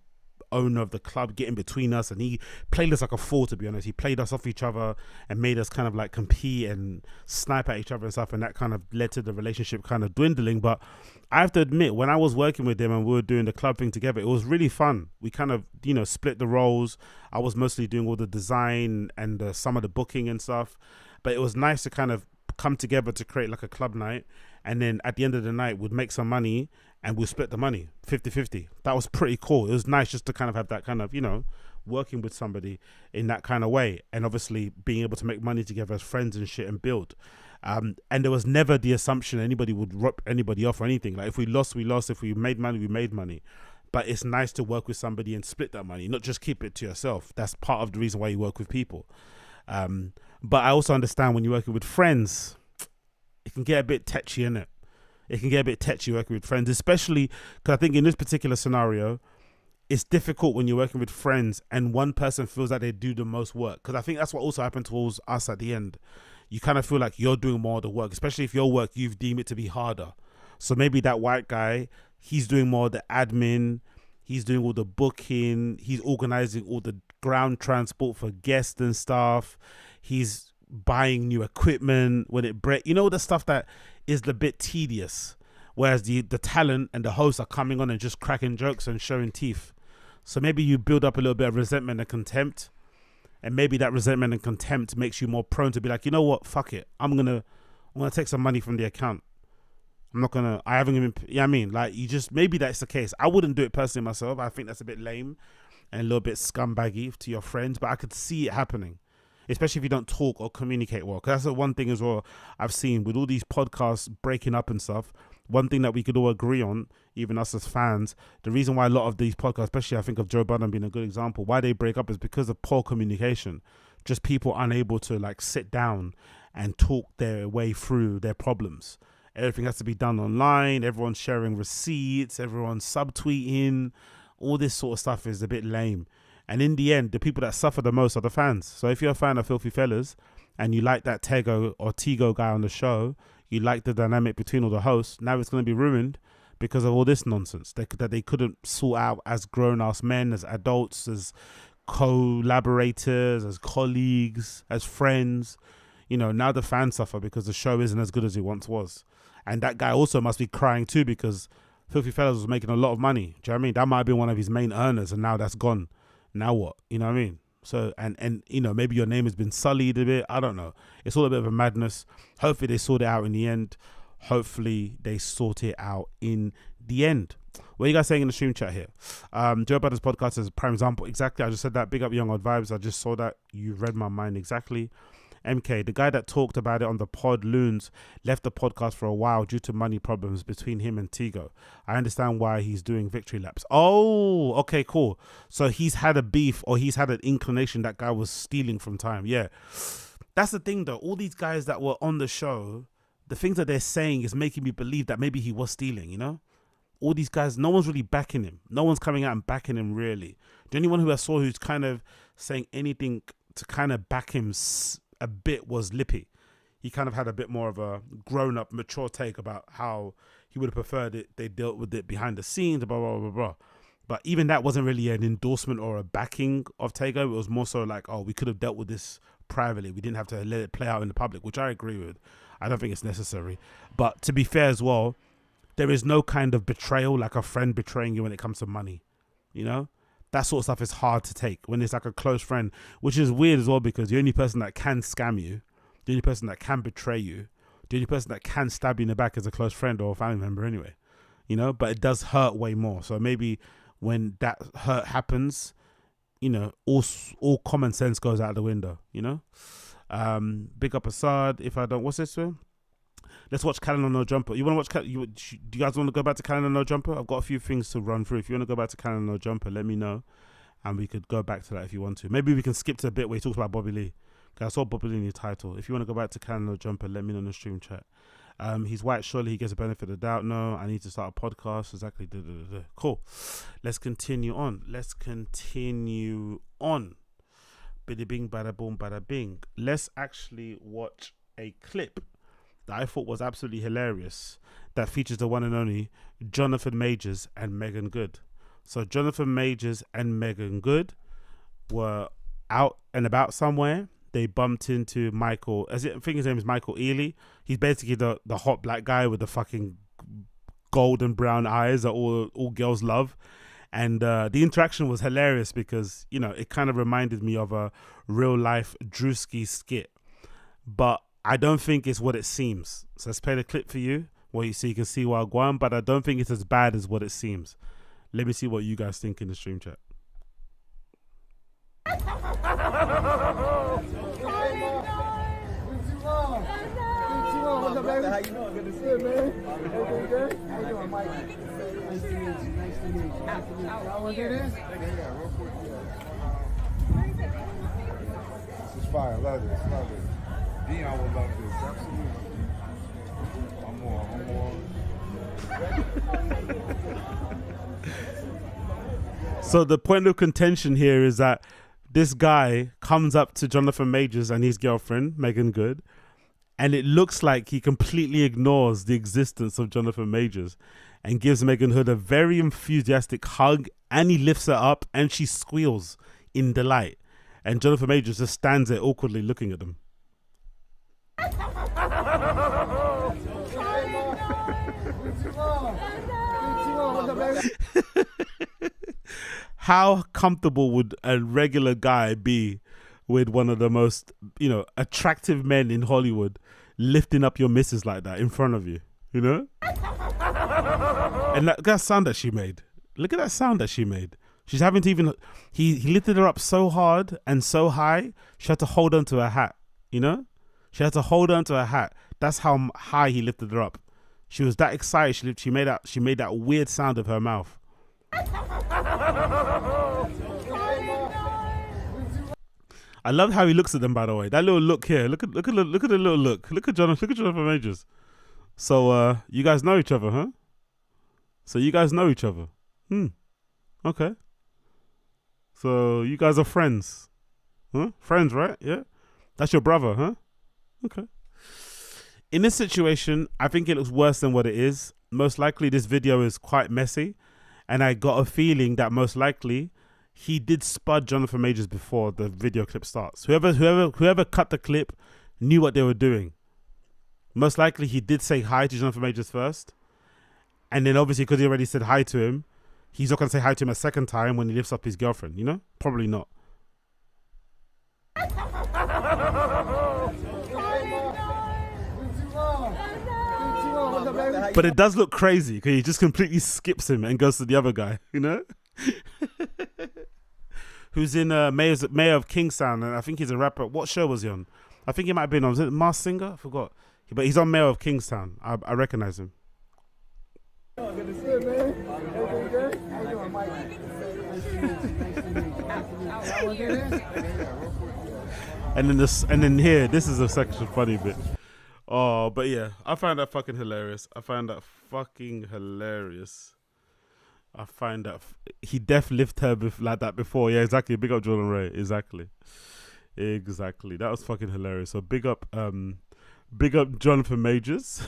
owner of the club get in between us, and he played us like a fool, to be honest. He played us off each other and made us kind of like compete and snipe at each other and stuff, and that kind of led to the relationship kind of dwindling. But I have to admit, when I was working with him and we were doing the club thing together, it was really fun. We kind of, split the roles. I was mostly doing all the design and some of the booking and stuff, but it was nice to kind of come together to create like a club night, and then at the end of the night we'd make some money and we'll split the money 50-50. That was pretty cool. It was nice just to kind of have that kind of, working with somebody in that kind of way, and obviously being able to make money together as friends and shit and build. And there was never the assumption anybody would rip anybody off or anything. Like if we lost, we lost. If we made money, we made money. But it's nice to work with somebody and split that money, not just keep it to yourself. That's part of the reason why you work with people. But I also understand when you're working with friends, it can get a bit tetchy, innit? It can get a bit tetchy working with friends, especially because I think in this particular scenario, it's difficult when you're working with friends and one person feels like they do the most work. Because I think that's what also happened towards us at the end. You kind of feel like you're doing more of the work, especially if your work, you've deemed it to be harder. So maybe that white guy, he's doing more of the admin, he's doing all the booking, he's organizing all the ground transport for guests and stuff, he's buying new equipment when it breaks, you know, the stuff that is a bit tedious, whereas the talent and the hosts are coming on and just cracking jokes and showing teeth. So maybe you build up a little bit of resentment and contempt, and maybe that resentment and contempt makes you more prone to be like, you know what, fuck it, I'm gonna take some money from the account. I haven't even, I mean, like, you just, maybe that's the case. I wouldn't do it personally myself. I think that's a bit lame and a little bit scumbaggy to your friends, but I could see it happening, especially if you don't talk or communicate well. Because that's the one thing as well I've seen with all these podcasts breaking up and stuff. One thing that we could all agree on, even us as fans, the reason why a lot of these podcasts, especially I think of Joe Budden being a good example, why they break up is because of poor communication. Just people unable to like sit down and talk their way through their problems. Everything has to be done online. Everyone's sharing receipts. Everyone's subtweeting. All this sort of stuff is a bit lame. And in the end, the people that suffer the most are the fans. So if you're a fan of Filthy Fellas and you like that Tego or Tigo guy on the show, you like the dynamic between all the hosts, now it's going to be ruined because of all this nonsense that they couldn't sort out as grown-ass men, as adults, as collaborators, as colleagues, as friends. You know, now the fans suffer because the show isn't as good as it once was. And that guy also must be crying too because Filthy Fellas was making a lot of money. Do you know what I mean? That might have been one of his main earners and now that's gone. Now what? You know what I mean? So, and you know, maybe your name has been sullied a bit. I don't know. It's all a bit of a madness. Hopefully they sort it out in the end. What are you guys saying in the stream chat here? Joe Budden's podcast is a prime example. Exactly. I just said that. Big up Young Odd Vibes. I just saw that. You read my mind exactly. MK, the guy that talked about it on the pod, Loons, left the podcast for a while due to money problems between him and Tigo. I understand why he's doing victory laps. Oh, okay, cool. So he's had a beef or he's had an inclination that guy was stealing from time. Yeah. That's the thing though. All these guys that were on the show, the things that they're saying is making me believe that maybe he was stealing, you know? All these guys, no one's really backing him. No one's coming out and backing him really. The only one who I saw who's kind of saying anything to kind of back him a bit was Lippy. He kind of had a bit more of a grown-up, mature take about how he would have preferred it. They dealt with it behind the scenes, blah, blah, blah, blah. But even that wasn't really an endorsement or a backing of Tego. It was more so like, oh, we could have dealt with this privately. We didn't have to let it play out in the public, which I agree with. I don't think it's necessary. But to be fair as well, there is no kind of betrayal, like a friend betraying you when it comes to money. You know? That sort of stuff is hard to take when it's like a close friend, which is weird as well because the only person that can scam you, the only person that can betray you, the only person that can stab you in the back is a close friend or a family member anyway, you know, but it does hurt way more. So maybe when that hurt happens, you know, all common sense goes out the window, you know. Big up Assad. If I don't, what's this one? Let's watch Calendar No Jumper. You want to watch? Do you guys want to go back to Calendar No Jumper? I've got a few things to run through. If you want to go back to Calendar No Jumper, let me know, and we could go back to that if you want to. Maybe we can skip to the bit where he talks about Bobby Lee. Because I saw Bobby Lee in your title. If you want to go back to Calendar No Jumper, let me know in the stream chat. He's white. Surely he gets a benefit of the doubt. No, I need to start a podcast. Exactly. Cool. Let's continue on. Biddy bing, bada boom, bada bing. Let's actually watch a clip that I thought was absolutely hilarious that features the one and only Jonathan Majors and Megan Good. So Jonathan Majors and Megan Good were out and about somewhere. They bumped into Michael, I think his name is Michael Ealy. He's basically the hot black guy with the fucking golden brown eyes that all girls love. And the interaction was hilarious because, you know, it kind of reminded me of a real life Drewski skit. But I don't think it's what it seems. So let's play the clip for you, so you can see what I'm going, but I don't think it's as bad as what it seems. Let me see what you guys think in the stream chat. How you doing? Good to see you, man. Everything good? How you doing, Mike? Nice to meet you. Nice to meet you. Nice to meet you. Y'all want to do this? Yeah, real quick. This is fire. Love this. Love this. Dion will love this. Absolutely. I'm on. So the point of contention here is that this guy comes up to Jonathan Majors and his girlfriend, Megan Good, and it looks like he completely ignores the existence of Jonathan Majors and gives Megan Hood a very enthusiastic hug, and he lifts her up and she squeals in delight. And Jonathan Majors just stands there awkwardly looking at them. How comfortable would a regular guy be with one of the most, attractive men in Hollywood lifting up your missus like that in front of you, And that sound that she made. Look at that sound that she made. She's having to even, he lifted her up so hard and so high, she had to hold on to her hat, She had to hold on to her hat. That's how high he lifted her up. She was that excited. She made that weird sound of her mouth. I love how he looks at them, by the way. That little look here. Look at the little look. Look at Jonathan Majors. So you guys know each other, huh? Okay. So you guys are friends. Huh? Friends, right? Yeah. That's your brother, huh? Okay. In this situation, I think it looks worse than what it is. Most likely this video is quite messy, and I got a feeling that most likely he did spud Jonathan Majors before the video clip starts. Whoever cut the clip knew what they were doing. Most likely he did say hi to Jonathan Majors first, and then obviously because he already said hi to him, he's not going to say hi to him a second time when he lifts up his girlfriend, Probably not. But it does look crazy because he just completely skips him and goes to the other guy, who's in Mayor of Kingstown, and I think he's a rapper. What show was he on? I think he might have been on, was it Masked Singer? I forgot. But he's on Mayor of Kingstown. I recognize him. Good to see you, man. Everything good? How you doing, Mike? Nice to meet you. Nice to meet you. Y'all want to do this? Yeah, real quick. And then here, this is a section funny bit. Oh, but yeah, I find that fucking hilarious. He def lift her like that before. Yeah, exactly. Big up Jordan Ray. Exactly. That was fucking hilarious. So big up Jonathan Majors.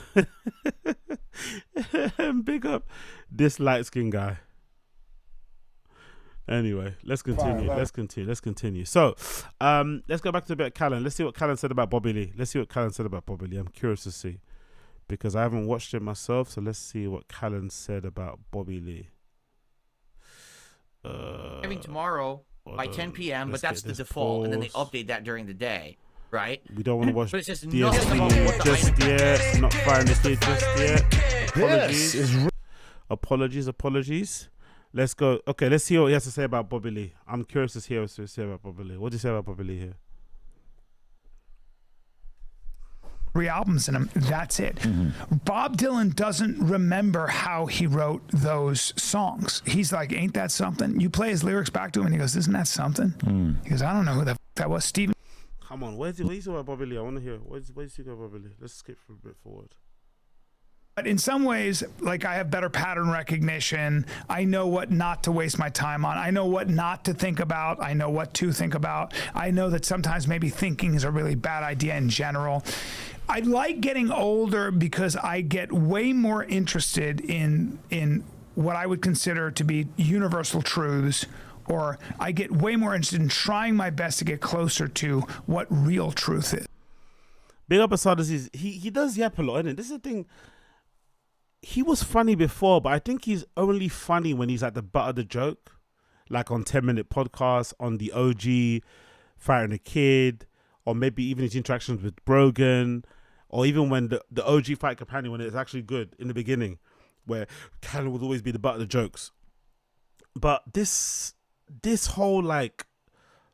And big up this light skinned guy. Anyway, let's continue. So, let's go back to a bit of Callan. Let's see what Callan said about Bobby Lee. I'm curious to see, because I haven't watched it myself. So let's see what Callan said about Bobby Lee. Tomorrow by 10 p.m., but that's the default, and then they update that during the day, right? We don't want to watch but it's just DSP just yet. Not firing this here just yet. Apologies. Let's go. Okay, let's hear what he has to say about Bobby Lee. I'm curious to hear what he has to say about Bobby Lee. What do you say about Bobby Lee here? 3 albums in him. That's it. Mm-hmm. Bob Dylan doesn't remember how he wrote those songs. He's like, ain't that something? You play his lyrics back to him and he goes, isn't that something? He goes, I don't know who the f that was. Steven. Come on, what do you say about Bobby Lee? I want to hear. What do you say about Bobby Lee? Let's skip a bit forward. But in some ways, like, I have better pattern recognition. I know what not to waste my time on. I know what not to think about. I know what to think about. I know that sometimes maybe thinking is a really bad idea in general. I like getting older because I get way more interested in what I would consider to be universal truths, or I get way more interested in trying my best to get closer to what real truth is. Big up Asada, he does yap a lot, isn't it? This is the thing. He was funny before, but I think he's only funny when he's at the butt of the joke, like on 10-minute podcasts, on the OG, Fighting a Kid, or maybe even his interactions with Brogan, or even when the OG Fight Companion, when it's actually good in the beginning, where Callan would always be the butt of the jokes. But this whole like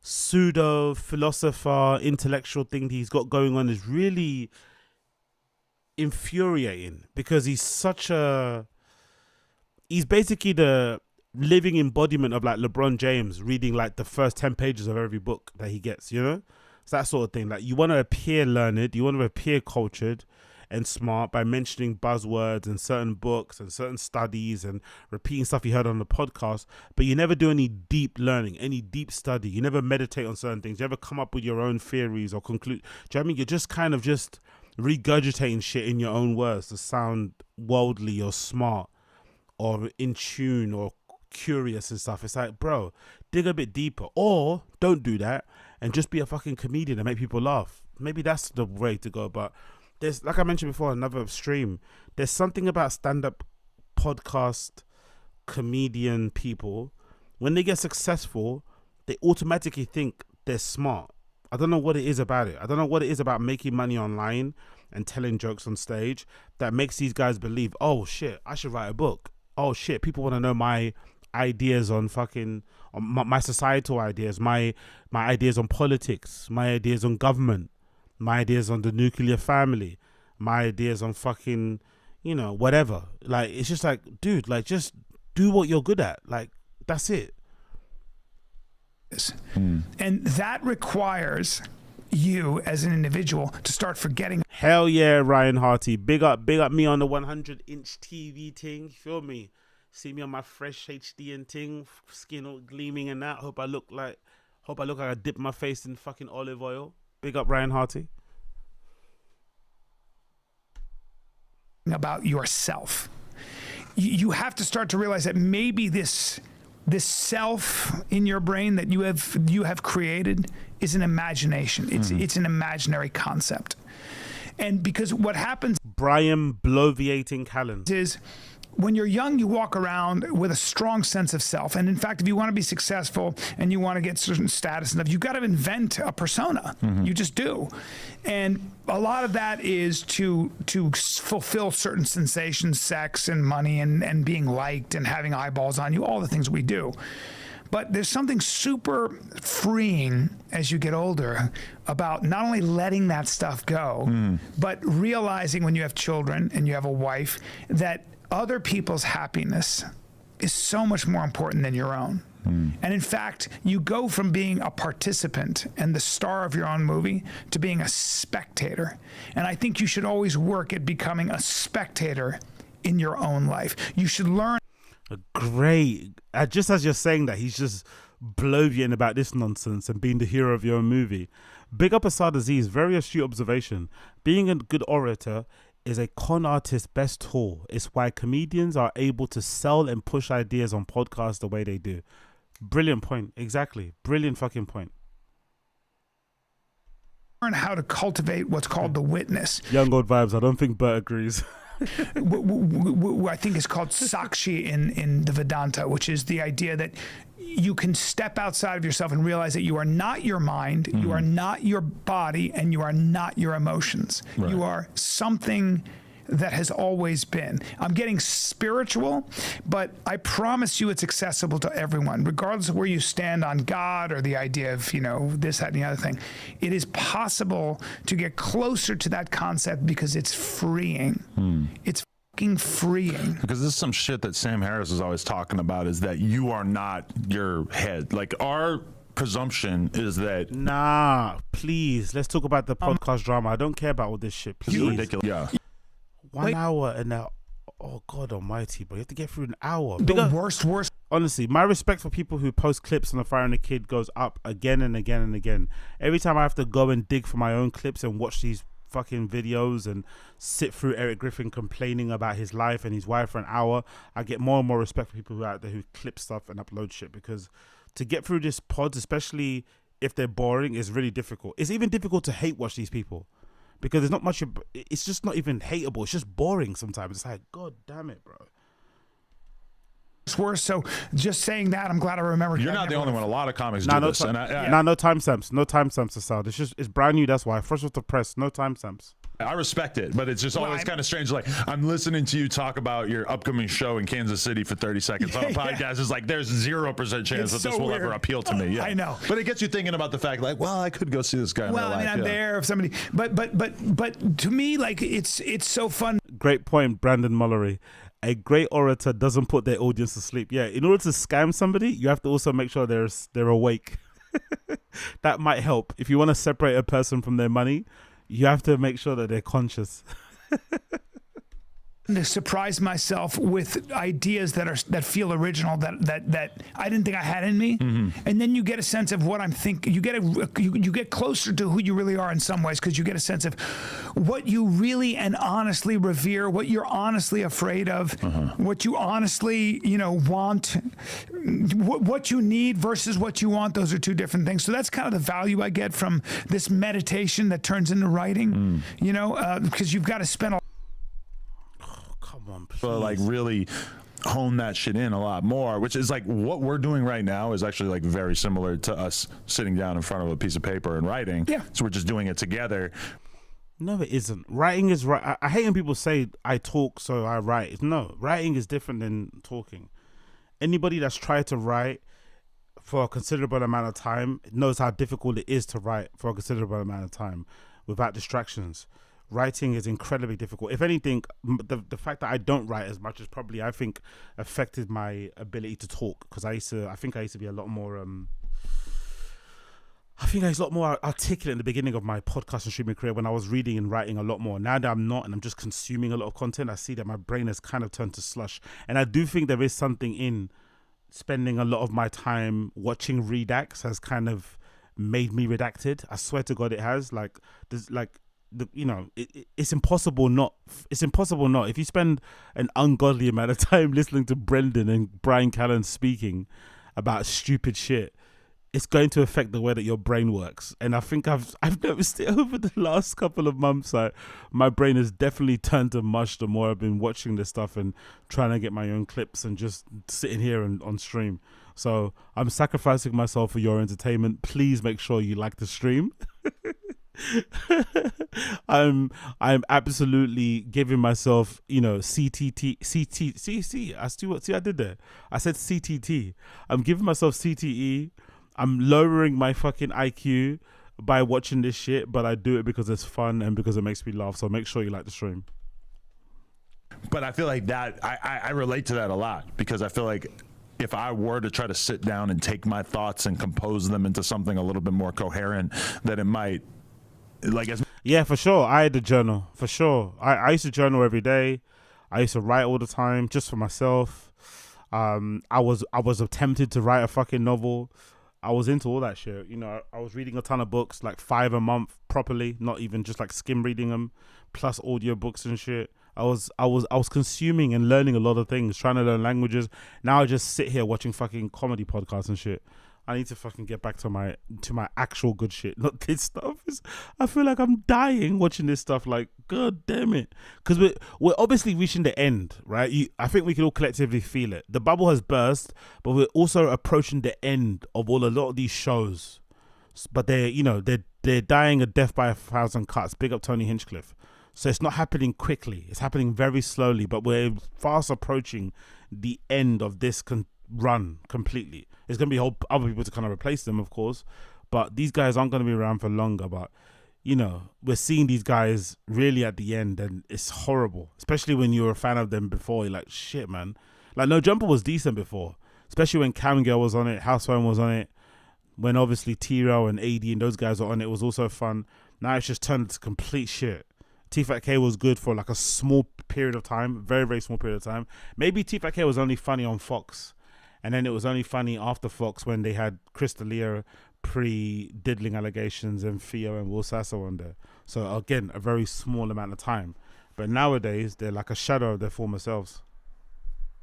pseudo philosopher intellectual thing he's got going on is really infuriating, because he's basically the living embodiment of like LeBron James reading like the first 10 pages of every book that he gets, you know? It's that sort of thing. Like, you want to appear learned, you want to appear cultured and smart by mentioning buzzwords and certain books and certain studies and repeating stuff you heard on the podcast, but you never do any deep learning, any deep study. You never meditate on certain things. You never come up with your own theories or conclude. Do you know what I mean? You're just kind of just regurgitating shit in your own words to sound worldly or smart or in tune or curious and stuff. It's like, bro, dig a bit deeper, or don't do that and just be a fucking comedian and make people laugh. Maybe that's the way to go. But there's, like I mentioned before, another stream, there's something about stand-up podcast comedian people, when they get successful, they automatically think they're smart. I don't know what it is about it. I don't know what it is about making money online and telling jokes on stage that makes these guys believe, oh shit, I should write a book. Oh shit, people want to know my ideas on fucking, on my societal ideas, my ideas on politics, my ideas on government, my ideas on the nuclear family, my ideas on fucking, you know, whatever. Like, it's just like, dude, like, just do what you're good at. Like, that's it. And that requires you as an individual to start forgetting. Hell yeah, Ryan Harty. Big up me on the 100-inch TV thing. You feel me? See me on my fresh HD and thing, skin all gleaming and that. Hope I look like I dip my face in fucking olive oil. Big up Ryan Harty. About yourself. You have to start to realize that maybe this self in your brain that you have created is an imagination. It's an imaginary concept. And because what happens, Brian bloviating Callan, is when you're young, you walk around with a strong sense of self. And in fact, if you want to be successful and you want to get certain status and stuff, you've got to invent a persona. You just do. And a lot of that is to fulfill certain sensations, sex and money and being liked and having eyeballs on you, all the things we do. But there's something super freeing as you get older about not only letting that stuff go, but realizing when you have children and you have a wife that other people's happiness is so much more important than your own. And in fact, you go from being a participant and the star of your own movie to being a spectator. And I think you should always work at becoming a spectator in your own life. You should learn. Great. Just as you're saying that, he's just bloviating about this nonsense and being the hero of your own movie. Big up Asad Aziz. Very astute observation. Being a good orator is a con artist's best tool. It's why comedians are able to sell and push ideas on podcasts the way they do. Brilliant point. Exactly. Brilliant fucking point. Learn how to cultivate what's called the witness. Young old vibes. I don't think Bert agrees. I think it's called Sakshi in the Vedanta, which is the idea that you can step outside of yourself and realize that you are not your mind, you are not your body, and you are not your emotions. Right. You are something that has always been. I'm getting spiritual, but I promise you it's accessible to everyone, regardless of where you stand on God or the idea of, you know, this, that, and the other thing. It is possible to get closer to that concept because it's freeing. It's fucking freeing. Because this is some shit that Sam Harris is always talking about, is that you are not your head. Like, our presumption is that... Nah, please, let's talk about the podcast drama. I don't care about all this shit, please. It's ridiculous. Yeah. 1 hour and now, oh God almighty, but you have to get through an hour. The worst. Honestly, my respect for people who post clips on the Fire and the Kid goes up again and again and again. Every time I have to go and dig for my own clips and watch these fucking videos and sit through Eric Griffin complaining about his life and his wife for an hour, I get more and more respect for people who are out there who clip stuff and upload shit, because to get through this pods, especially if they're boring, is really difficult. It's even difficult to hate watch these people, because there's not much, it's just not even hateable. It's just boring sometimes. It's like, God damn it, bro. It's worse. So just saying that, I'm glad I remembered. You're not the only one. A lot of comics do no this. No timestamps. No timestamps, Assad. It's brand new. That's why. Fresh off the press. No timestamps. I respect it, but it's just always kind of strange. Like, I'm listening to you talk about your upcoming show in Kansas City for 30 seconds on a podcast. It's like there's 0% chance that this will ever appeal to me. Yeah, I know, but it gets you thinking about the fact, like, well, I could go see this guy. Well, I mean, I'm there if somebody, but to me, like, it's so fun. Great point, Brandon Mullery. A great orator doesn't put their audience to sleep. Yeah, in order to scam somebody, you have to also make sure they're awake. That might help. If you want to separate a person from their money, you have to make sure that they're conscious. To surprise myself with ideas that feel original, that I didn't think I had in me, and then you get a sense of what I'm thinking. You get closer to who you really are in some ways, because you get a sense of what you really and honestly revere, what you're honestly afraid of, what you honestly want, what you need versus what you want. Those are two different things. So that's kind of the value I get from this meditation that turns into writing. Because you've got to spend a So like really hone that shit in a lot more, which is like what we're doing right now is actually like very similar to us sitting down in front of a piece of paper and writing. Yeah. So we're just doing it together. No, it isn't. Writing is right. I hate when people say I talk so I write. No, writing is different than talking. Anybody that's tried to write for a considerable amount of time knows how difficult it is to write for a considerable amount of time without distractions. Writing is incredibly difficult. If anything, the fact that I don't write as much is probably, I think, affected my ability to talk, because I think I used to be a lot more articulate in the beginning of my podcast and streaming career when I was reading and writing a lot more. Now that I'm not and I'm just consuming a lot of content, I see that my brain has kind of turned to slush. And I do think there is something in spending a lot of my time watching Redacts has kind of made me redacted. I swear to God it has. Like, there's like, it's impossible not. It's impossible not. If you spend an ungodly amount of time listening to Brendan and Brian Callen speaking about stupid shit, it's going to affect the way that your brain works. And I think I've noticed it over the last couple of months. My brain has definitely turned to mush the more I've been watching this stuff and trying to get my own clips and just sitting here and on stream. So I'm sacrificing myself for your entertainment. Please make sure you like the stream. I'm absolutely giving myself, CTT. I did there. I said CTT. I'm giving myself CTE. I'm lowering my fucking IQ by watching this shit, but I do it because it's fun and because it makes me laugh. So make sure you like the stream. But I feel like that I relate to that a lot, because I feel like if I were to try to sit down and take my thoughts and compose them into something a little bit more coherent, that it might. Yeah, for sure. I had a journal, for sure. I used to journal every day. I used to write all the time just for myself. I was tempted to write a fucking novel. I was into all that shit. I was reading a ton of books, like 5 a month properly, not even just like skim reading them, plus audiobooks and shit. I was consuming and learning a lot of things, trying to learn languages. Now I just sit here watching fucking comedy podcasts and shit. I need to fucking get back to my actual good shit. Not this stuff. I feel like I'm dying watching this stuff. Like, God damn it. Because we're obviously reaching the end, right? I think we can all collectively feel it. The bubble has burst, but we're also approaching the end of a lot of these shows. But they're dying a death by 1,000 cuts. Big up Tony Hinchcliffe. So it's not happening quickly. It's happening very slowly, but we're fast approaching the end of this run completely. There's going to be other people to kind of replace them, of course, but these guys aren't going to be around for longer. But, we're seeing these guys really at the end, and it's horrible, especially when you were a fan of them before. You're like, shit, man. Like, No Jumper was decent before, especially when Cam Girl was on it, Housewife was on it, when obviously T-Rail and AD and those guys were on it. It was also fun. Now it's just turned to complete shit. T-Fat K was good for like a small period of time, very, very small period of time. Maybe T-Fat K was only funny on Fox. And then it was only funny after Fox when they had Chris D'Elia pre-diddling allegations and Theo and Will Sasso on there. So again, a very small amount of time. But nowadays, they're like a shadow of their former selves.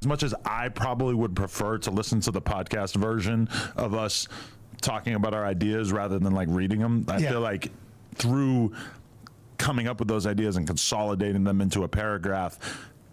As much as I probably would prefer to listen to the podcast version of us talking about our ideas rather than like reading them, I feel like through coming up with those ideas and consolidating them into a paragraph,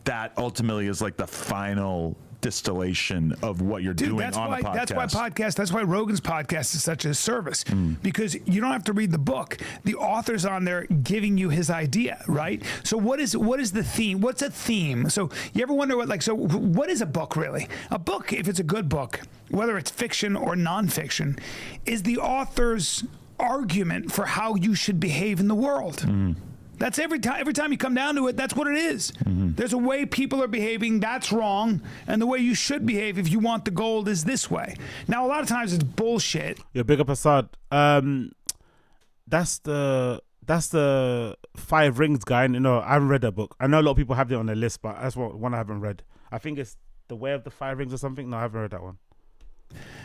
that ultimately is like the final distillation of what you're doing that's on why, a podcast. That's why Rogan's podcast is such a service, because you don't have to read the book. The author's on there giving you his idea, right? So what is the theme? What's a theme? So you ever wonder what is a book really? A book, if it's a good book, whether it's fiction or nonfiction, is the author's argument for how you should behave in the world. That's every time you come down to it, that's what it is. There's a way people are behaving, that's wrong, and the way you should behave if you want the gold is this way. Now, a lot of times it's bullshit. Yeah, big up Assad. That's the 5 Rings guy. No, I haven't read that book. I know a lot of people have it on their list, but that's one I haven't read. I think it's The Way of the 5 Rings or something. No, I haven't read that one.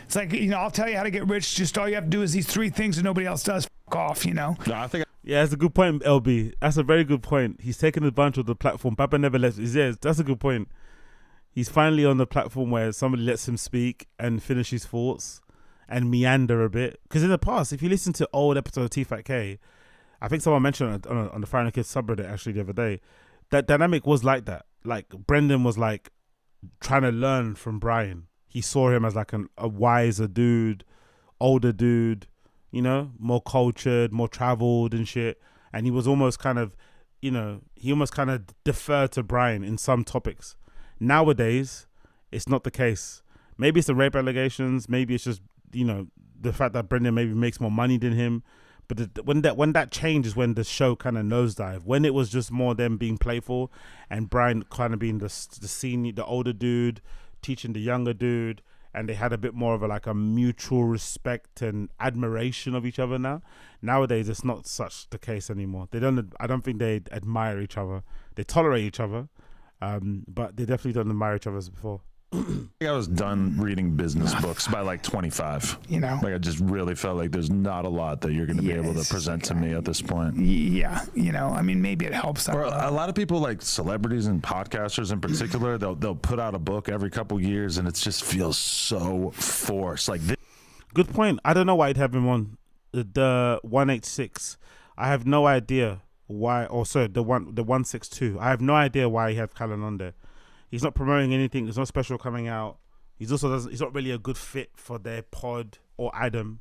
It's like, I'll tell you how to get rich. Just all you have to do is these 3 things that nobody else does. F*** off, No, I think. Yeah, that's a good point, LB. That's a very good point. He's taken advantage of the platform. Papa never lets. Yeah, that's a good point. He's finally on the platform where somebody lets him speak and finish his thoughts and meander a bit. Because in the past, if you listen to old episodes of T-Fat-K, I think someone mentioned it on the Fire and Kids subreddit actually the other day, that dynamic was like that. Like, Brendan was like trying to learn from Brian. He saw him as like a wiser dude, older dude, more cultured, more traveled and shit. And he was almost kind of, he almost kind of deferred to Brian in some topics. Nowadays, it's not the case. Maybe it's the rape allegations. Maybe it's just, the fact that Brendan maybe makes more money than him. But when that changes, when the show kind of nosedive, when it was just more them being playful and Brian kind of being the senior, the older dude, teaching the younger dude, and they had a bit more of a mutual respect and admiration of each other now. Nowadays, it's not such the case anymore. I don't think they admire each other. They tolerate each other, but they definitely don't admire each other as before. I was done reading business books by 25. I just really felt like there's not a lot that you're going to be able to present to me at this point. Yeah, maybe it helps. Or a lot of people, like celebrities and podcasters in particular, they'll put out a book every couple years, and it just feels so forced. Good point. I don't know why I'd have him on the 186. I have no idea why. Also, the 162. I have no idea why he had Callan on there. He's not promoting anything. There's no special coming out. He's not really a good fit for their pod or Adam.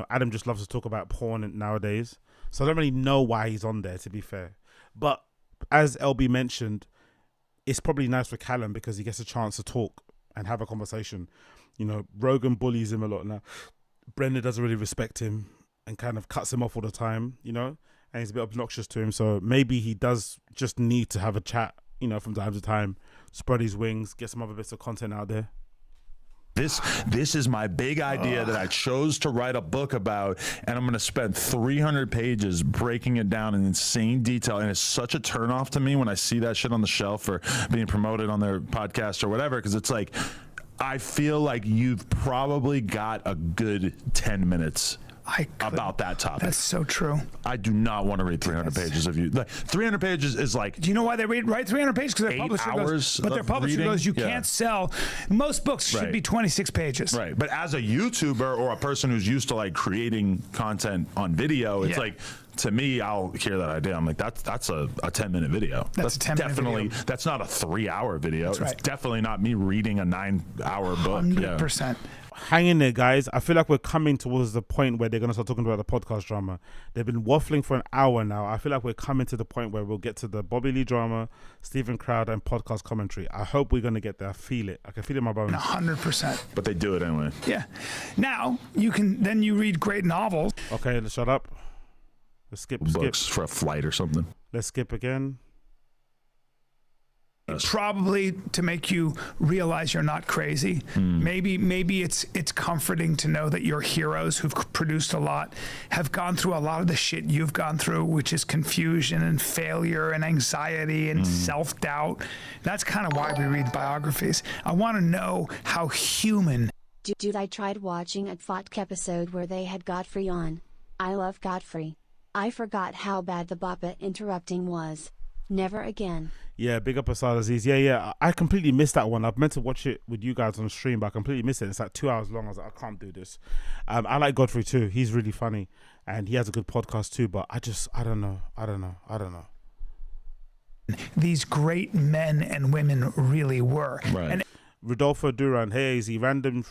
Adam just loves to talk about porn nowadays. So I don't really know why he's on there, to be fair. But as LB mentioned, it's probably nice for Callum because he gets a chance to talk and have a conversation. Rogan bullies him a lot now. Brendan doesn't really respect him and kind of cuts him off all the time, and he's a bit obnoxious to him. So maybe he does just need to have a chat, from time to time, spread his wings, get some other bits of content out there. This is my big idea that I chose to write a book about, and I'm going to spend 300 pages breaking it down in insane detail, and it's such a turnoff to me when I see that shit on the shelf or being promoted on their podcast or whatever, because it's like, I feel like you've probably got a good 10 minutes about that topic. That's so true. I do not want to read 300 pages of you. 300 pages is like. Do you know why they write 300 pages? Because their publisher goes. But their publisher goes, you can't sell. Most books should be 26 pages. Right. But as a YouTuber or a person who's used to creating content on video, it's like. To me, I'll hear that idea. I'm like, that's a 10-minute video. That's a 10-minute video. That's not a 3-hour video. That's right. It's definitely not me reading a 9-hour book. 100%. Hang in there, guys. I feel like we're coming towards the point where they're going to start talking about the podcast drama. They've been waffling for an hour now. I feel like we're coming to the point where we'll get to the Bobby Lee drama, Stephen Crowder, and podcast commentary. I hope we're going to get there. I feel it. I can feel it in my bones. 100%. But they do it anyway. Yeah. Now, you read great novels. Okay, let's shut up. Let's skip. Books for a flight or something. Let's skip again. Probably to make you realize you're not crazy. Maybe it's comforting to know that your heroes who've produced a lot have gone through a lot of the shit you've gone through, which is confusion and failure and anxiety and self-doubt. That's kind of why we read biographies. I want to know how human. Dude, I tried watching a FOTK episode where they had Godfrey on. I love Godfrey. I forgot how bad the Boppa interrupting was. Never again. Yeah, big up Asad Aziz. Yeah. I completely missed that one. I've meant to watch it with you guys on stream, but I completely missed it. It's 2 hours long. I was like, I can't do this. I like Godfrey too. He's really funny, and he has a good podcast too. But I don't know. These great men and women really were. Right. And Rodolfo Duran, hey Easy, random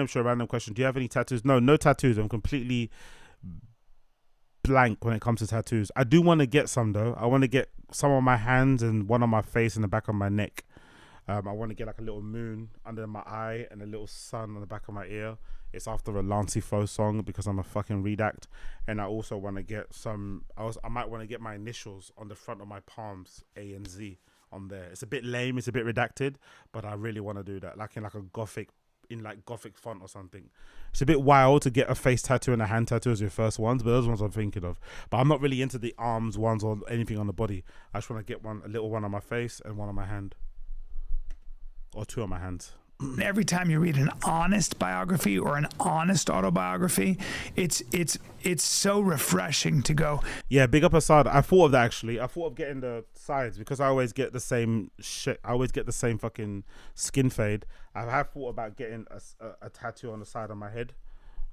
show, random question. Do you have any tattoos? No tattoos. I'm completely blank when it comes to tattoos. I do want to get some though. I want to get some on my hands and one on my face and the back of my neck. I want to get like a little moon under my eye and a little sun on the back of my ear. It's after a Lancey Foe song because I'm a fucking Redact. And I also want to get some, I might want to get my initials on the front of my palms, A and Z, on there. It's a bit lame, it's a bit redacted, but I really want to do that, like in like a gothic font or something. It's a bit wild to get a face tattoo and a hand tattoo as your first ones, but those ones I'm thinking of. But I'm not really into the arms ones or anything on the body. I just want to get a little one on my face and one on my hand. Or two on my hands. Every time you read an honest biography or an honest autobiography, it's so refreshing to go. Yeah, big up Assad. I thought of that actually. I thought of getting the sides because I always get the same shit. I always get the same fucking skin fade. I have thought about getting a tattoo on the side of my head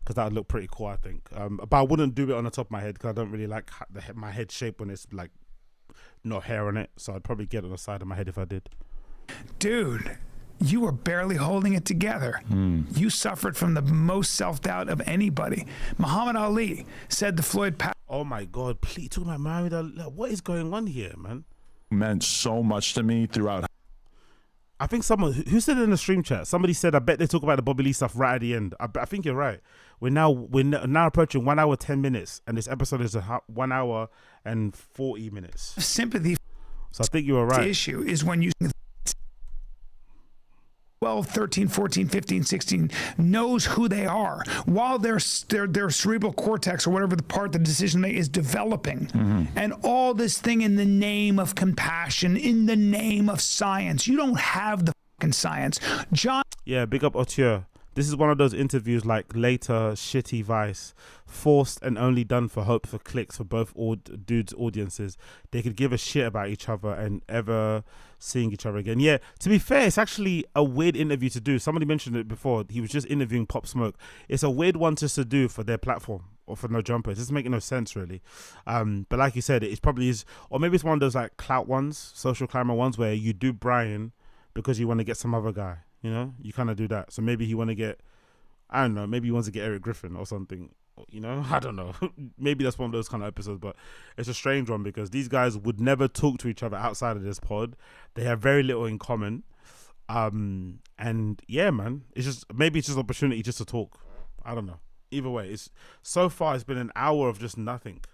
because that would look pretty cool, I think. But I wouldn't do it on the top of my head because I don't really like my head shape when it's like no hair on it. So I'd probably get it on the side of my head if I did. Dude, you were barely holding it together. You suffered from the most self-doubt of anybody. Muhammad Ali said to Floyd Patterson. Oh my God, please talk about Muhammad Ali. What is going on here, man? Meant so much to me throughout. I think someone, who said it in the stream chat? Somebody said, I bet they talk about the Bobby Lee stuff right at the end. I think you're right. We're now approaching 1 hour, 10 minutes. And this episode is 1 hour and 40 minutes. Sympathy. So I think you were right. The issue is when you 12, 13, 14, 15, 16 knows who they are while their cerebral cortex or whatever the part the decision making is developing. And all this thing in the name of compassion, in the name of science. You don't have the fucking science. John. Yeah, big up Auteur. This is one of those interviews like later shitty Vice, forced and only done for hope for clicks for both dudes' audiences. They could give a shit about each other and ever seeing each other again. Yeah, to be fair, it's actually a weird interview to do. Somebody mentioned it before. He was just interviewing Pop Smoke. It's a weird one just to do for their platform or for No Jumper. It doesn't make no sense really. But like you said, it probably is, or maybe it's one of those like clout ones, social climber ones where you do Brian because you want to get some other guy. You know, you kind of do that. So maybe he want to get, I don't know, maybe he wants to get Eric Griffin or something. You know, I don't know. Maybe that's one of those kind of episodes, but it's a strange one because these guys would never talk to each other outside of this pod. They have very little in common. And yeah, man, it's just, maybe it's just opportunity just to talk. I don't know. Either way, it's so far it's been an hour of just nothing.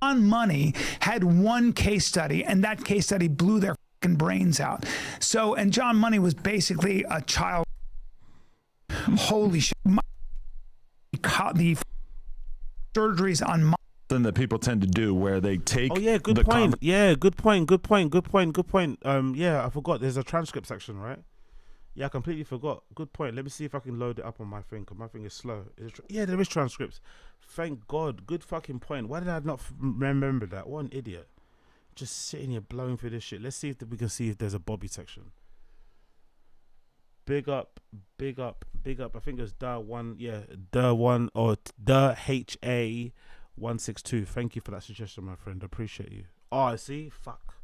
On Money had one case study, and that case study blew their fucking brains out. So, and John Money was basically a child. Holy shit. The surgeries on something that people tend to do where they take. Oh yeah, good point. Yeah, good point. Yeah, I forgot. There's a transcript section, right? Yeah, I completely forgot. Good point. Let me see if I can load it up on my thing, because my thing is slow. Yeah, there is transcripts. Thank God. Good fucking point. Why did I not remember that? What an idiot. Just sitting here blowing through this shit. Let's see if we can see if there's a Bobby section. Big up. I think it's the HA162. Thank you for that suggestion, my friend. I appreciate you. Oh, I see. Fuck.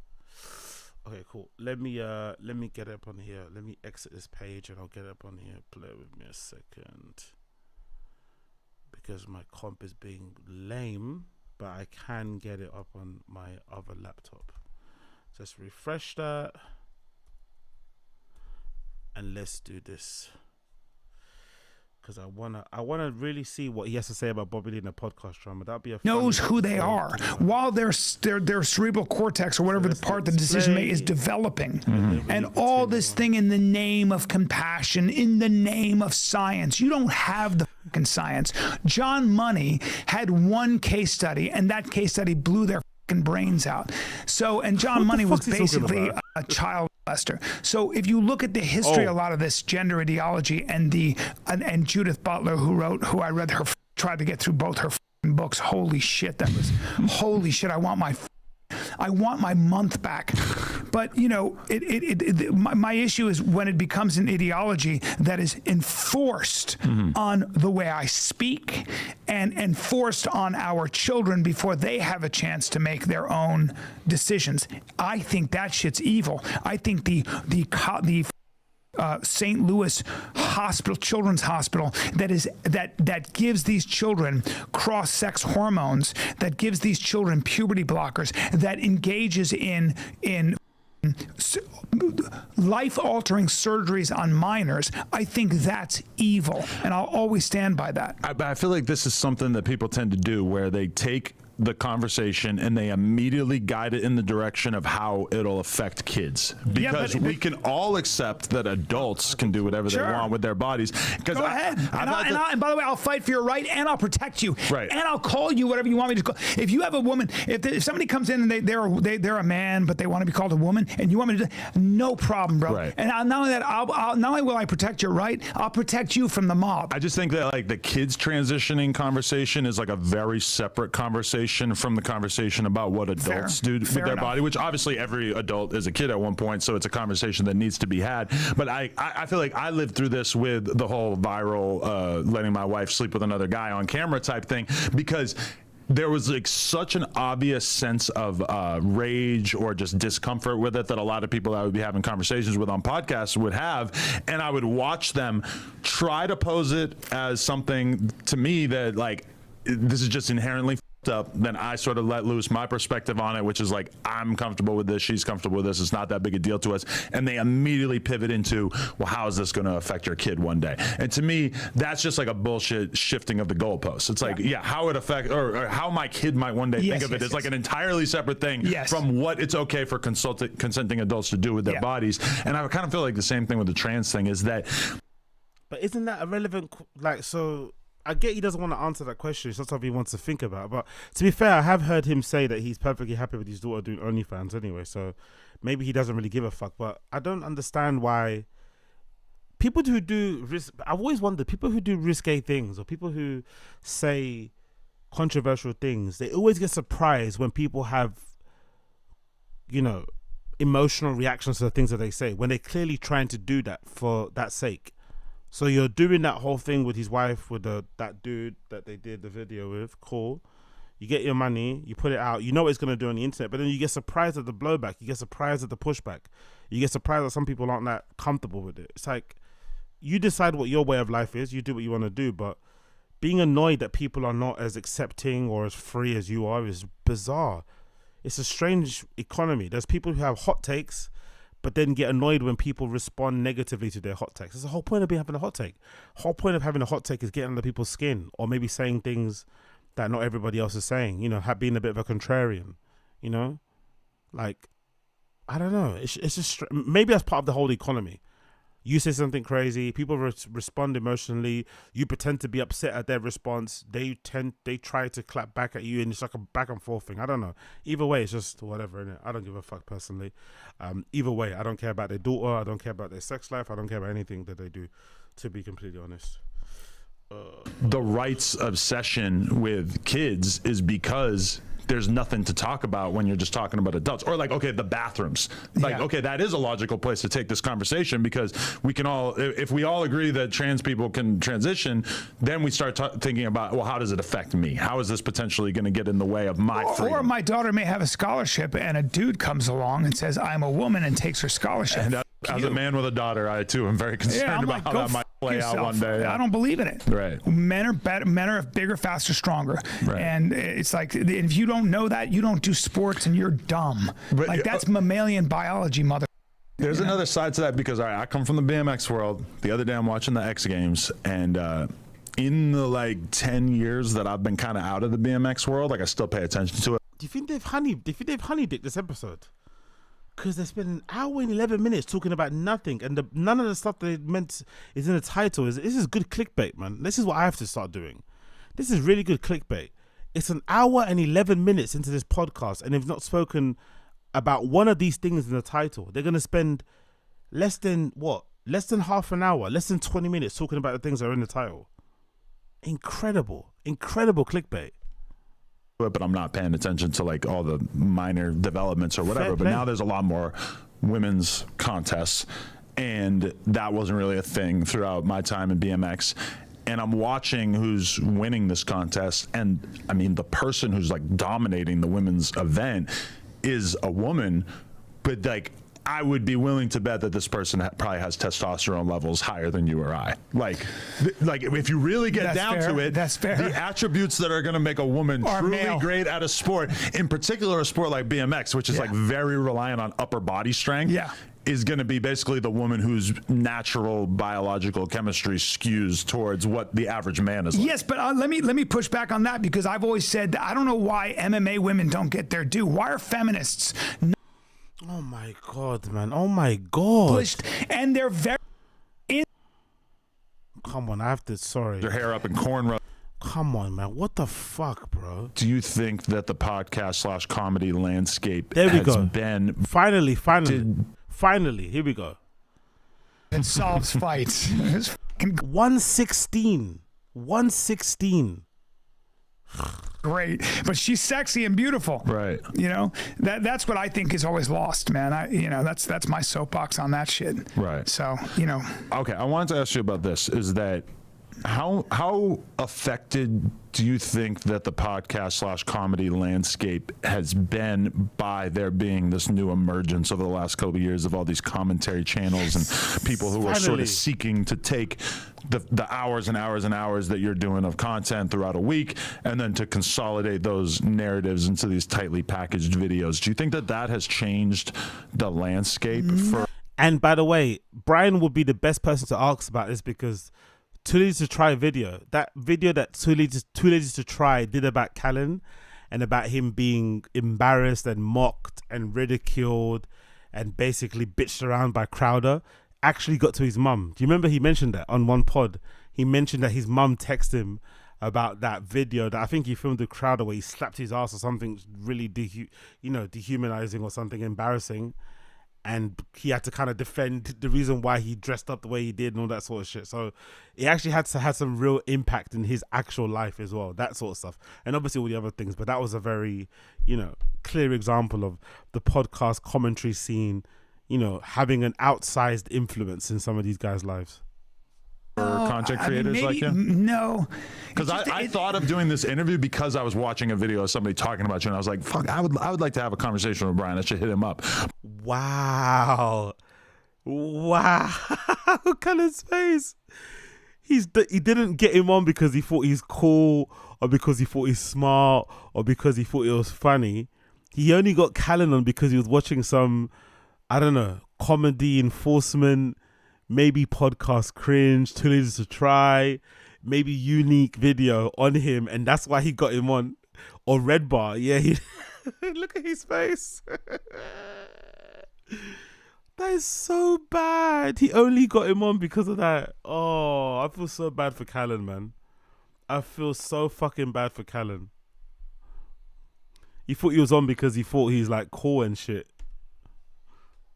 Okay, cool. Let me get up on here. Let me exit this page and I'll get up on here. Play with me a second. Because my comp is being lame, but I can get it up on my other laptop. Just refresh that. And let's do this. Because I wanna really see what he has to say about Bobby Lee in the podcast drama. That'd be a knows who they are while their cerebral cortex or whatever the part the decision making is developing. And all this thing in the name of compassion, in the name of science. You don't have the fucking science. John Money had one case study, and that case study blew their fucking brains out. So, and John Money was basically a child molester. So if you look at the history, a lot of this gender ideology and and Judith Butler, who I read tried to get through both her books. Holy shit, holy shit. I want my month back. But you know, my issue is when it becomes an ideology that is enforced on the way I speak and enforced on our children before they have a chance to make their own decisions. I think that shit's evil. I think the St. Louis hospital, children's hospital, that gives these children cross-sex hormones, that gives these children puberty blockers, that engages in life-altering surgeries on minors. I think that's evil, and I'll always stand by that. I feel like this is something that people tend to do, where they take the conversation and they immediately guide it in the direction of how it'll affect kids, because we can all accept that adults can do whatever they want with their bodies. Go ahead. And by the way, I'll fight for your right, and I'll protect you. Right. And I'll call you whatever you want me to call. If you have a woman, if somebody comes in and they're a man, but they want to be called a woman, and you want me to, no problem, bro. Right. And not only that, not only will I protect your right, I'll protect you from the mob. I just think that like the kids transitioning conversation is like a very separate conversation from the conversation about what adults do with their body, which obviously every adult is a kid at one point, so it's a conversation that needs to be had. But I feel like I lived through this with the whole viral letting my wife sleep with another guy on camera type thing, because there was like such an obvious sense of rage or just discomfort with it that a lot of people I would be having conversations with on podcasts would have, and I would watch them try to pose it as something to me that like, this is just inherently up. Then I sort of let loose my perspective on it, which is like, I'm comfortable with this, she's comfortable with this, it's not that big a deal to us, and they immediately pivot into, well, how is this going to affect your kid one day? And to me, that's just like a bullshit shifting of the goalposts. It's like, how it affects, or how my kid might one day think of it is like an entirely separate thing from what it's okay for consenting adults to do with their bodies. And I kind of feel like the same thing with the trans thing is that. But isn't that irrelevant? Like, so I get he doesn't want to answer that question. It's not something he wants to think about. But to be fair, I have heard him say that he's perfectly happy with his daughter doing OnlyFans anyway. So maybe he doesn't really give a fuck. But I don't understand why people who do I've always wondered, people who do risque things or people who say controversial things, they always get surprised when people have, you know, emotional reactions to the things that they say, when they're clearly trying to do that for that sake. So you're doing that whole thing with his wife, with that dude that they did the video with, cool. You get your money, you put it out, you know what it's going to do on the internet, but then you get surprised at the blowback, you get surprised at the pushback, you get surprised that some people aren't that comfortable with it. It's like, you decide what your way of life is, you do what you want to do, but being annoyed that people are not as accepting or as free as you are is bizarre. It's a strange economy. There's people who have hot takes, but then get annoyed when people respond negatively to their hot takes. That's the whole point of having a hot take. Whole point of having a hot take is getting under people's skin, or maybe saying things that not everybody else is saying, you know, being a bit of a contrarian, you know? Like, I don't know. It's just, maybe that's part of the whole economy. You say something crazy, people respond emotionally, you pretend to be upset at their response, they try to clap back at you, and it's like a back and forth thing. I don't know. Either way, it's just whatever, innit? I don't give a fuck personally. Either way, I don't care about their daughter, I don't care about their sex life, I don't care about anything that they do, to be completely honest. The right's obsession with kids is because there's nothing to talk about when you're just talking about adults. Or like, okay, the bathrooms. Like, okay, that is a logical place to take this conversation, because we can all, if we all agree that trans people can transition, then we start thinking about, well, how does it affect me? How is this potentially going to get in the way of my freedom? Or my daughter may have a scholarship and a dude comes along and says, I'm a woman, and takes her scholarship. And as a man with a daughter, I too am very concerned about how that might play out one day. I don't believe in it. Right. Men are better, men are bigger, faster, stronger. Right. And it's like, if you don't know that, you don't do sports and you're dumb. But, like, that's mammalian biology, mother. There's another side to that, because I come from the BMX world. The other day I'm watching the X Games, and in the like 10 years that I've been kind of out of the BMX world, like I still pay attention to it. Do you think they've honeydicked this episode? Because they spent an hour and 11 minutes talking about nothing, and none of the stuff they meant is in the title. This is good clickbait, man. This is what I have to start doing. This is really good clickbait. It's an hour and 11 minutes into this podcast, and they've not spoken about one of these things in the title. They're going to spend less than half an hour, less than 20 minutes talking about the things that are in the title. Incredible clickbait. But I'm not paying attention to like all the minor developments or whatever. But now there's a lot more women's contests, and that wasn't really a thing throughout my time in BMX. And I'm watching who's winning this contest, and I mean, the person who's like dominating the women's event is a woman, but like I would be willing to bet that this person probably has testosterone levels higher than you or I. Like if you really get That's down fair. to it, That's fair. the attributes that are going to make a woman Are truly male. great at a sport, in particular a sport like BMX, which is like very reliant on upper body strength, is going to be basically the woman whose natural biological chemistry skews towards what the average man is like. Yes, but let me push back on that, because I've always said that I don't know why MMA women don't get their due. Why are feminists Oh my God, man. Oh my God. pushed? And they're very. Come on, I have to. Sorry. Their hair up in cornrows. Come on, man. What the fuck, bro? Do you think that the podcast / comedy landscape There we has go. been Finally, here we go. It solves fights. 116. 116. Great, but she's sexy and beautiful. Right. You know, that's what I think is always lost, man. That's my soapbox on that shit. Right. So, Okay, I wanted to ask you about this. Is that how affected do you think that the podcast / comedy landscape has been by there being this new emergence over the last couple of years of all these commentary channels and people who are sort Finally. of seeking to take the hours and hours and hours that you're doing of content throughout a week and then to consolidate those narratives into these tightly packaged videos? Do you think that has changed the landscape for? And by the way, Brian would be the best person to ask about this, because Too Ladies to Try video, that video that Too Ladies to Try did about Callan and about him being embarrassed and mocked and ridiculed and basically bitched around by Crowder, actually got to his mum. Do you remember he mentioned that on one pod? He mentioned that his mum texted him about that video that I think he filmed with Crowder where he slapped his ass or something really dehumanizing or something embarrassing. And he had to kind of defend the reason why he dressed up the way he did and all that sort of shit. So it actually had some real impact in his actual life as well, that sort of stuff. And obviously all the other things, but that was a very, clear example of the podcast commentary scene, having an outsized influence in some of these guys' lives. Content creators like you? No. Because I thought of doing this interview because I was watching a video of somebody talking about you, and I was like, fuck, I would like to have a conversation with Brian. I should hit him up. Wow. Look at his face. He didn't get him on because he thought he's cool or because he thought he's smart or because he thought it was funny. He only got Callan on because he was watching some, I don't know, comedy enforcement, maybe podcast cringe, Too Ladies to Try, maybe unique video on him, and that's why he got him on. Or Red Bar, yeah. Look at his face. That is so bad. He only got him on because of that. Oh, I feel so bad for Callan, man. I feel so fucking bad for Callan. He thought he was on because he thought he's like cool and shit.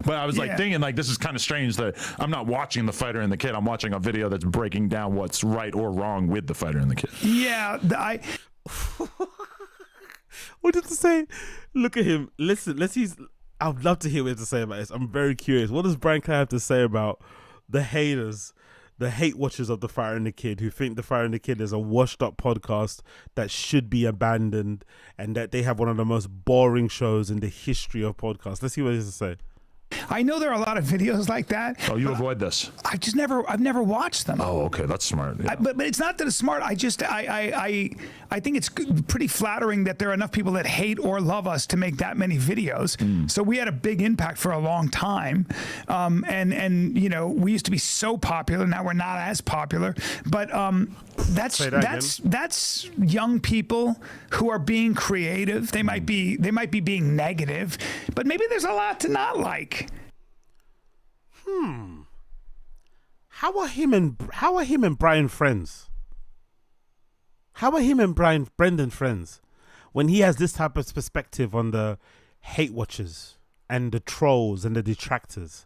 But I was like thinking, like, this is kind of strange that I'm not watching The Fighter and the Kid. I'm watching a video that's breaking down what's right or wrong with The Fighter and the Kid. Yeah, What did it say? Look at him. Listen, I'd love to hear what he has to say about this. I'm very curious. What does Brian Clare have to say about the haters, the hate watchers of The Fighter and the Kid, who think The Fighter and the Kid is a washed up podcast that should be abandoned and that they have one of the most boring shows in the history of podcasts? Let's see what he has to say. I know there are a lot of videos like that. Oh, you avoid this? I've never watched them. Oh, okay, that's smart. Yeah. But it's not that it's smart. I think it's pretty flattering that there are enough people that hate or love us to make that many videos. So we had a big impact for a long time, and we used to be so popular. Now we're not as popular, but that's young people who are being creative. They might be being negative, but maybe there's a lot to not like. How are him and Brian friends? How are him and Brendan friends when he has this type of perspective on the hate watchers and the trolls and the detractors?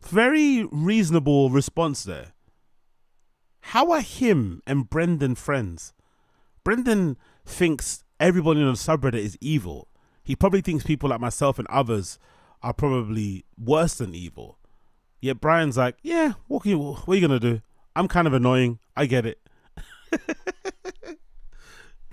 Very reasonable response there. How are him and Brendan friends? Brendan thinks everybody on the subreddit is evil. He probably thinks people like myself and others are probably worse than evil. Yet Brian's like, yeah, what are you gonna do? I'm kind of annoying. I get it.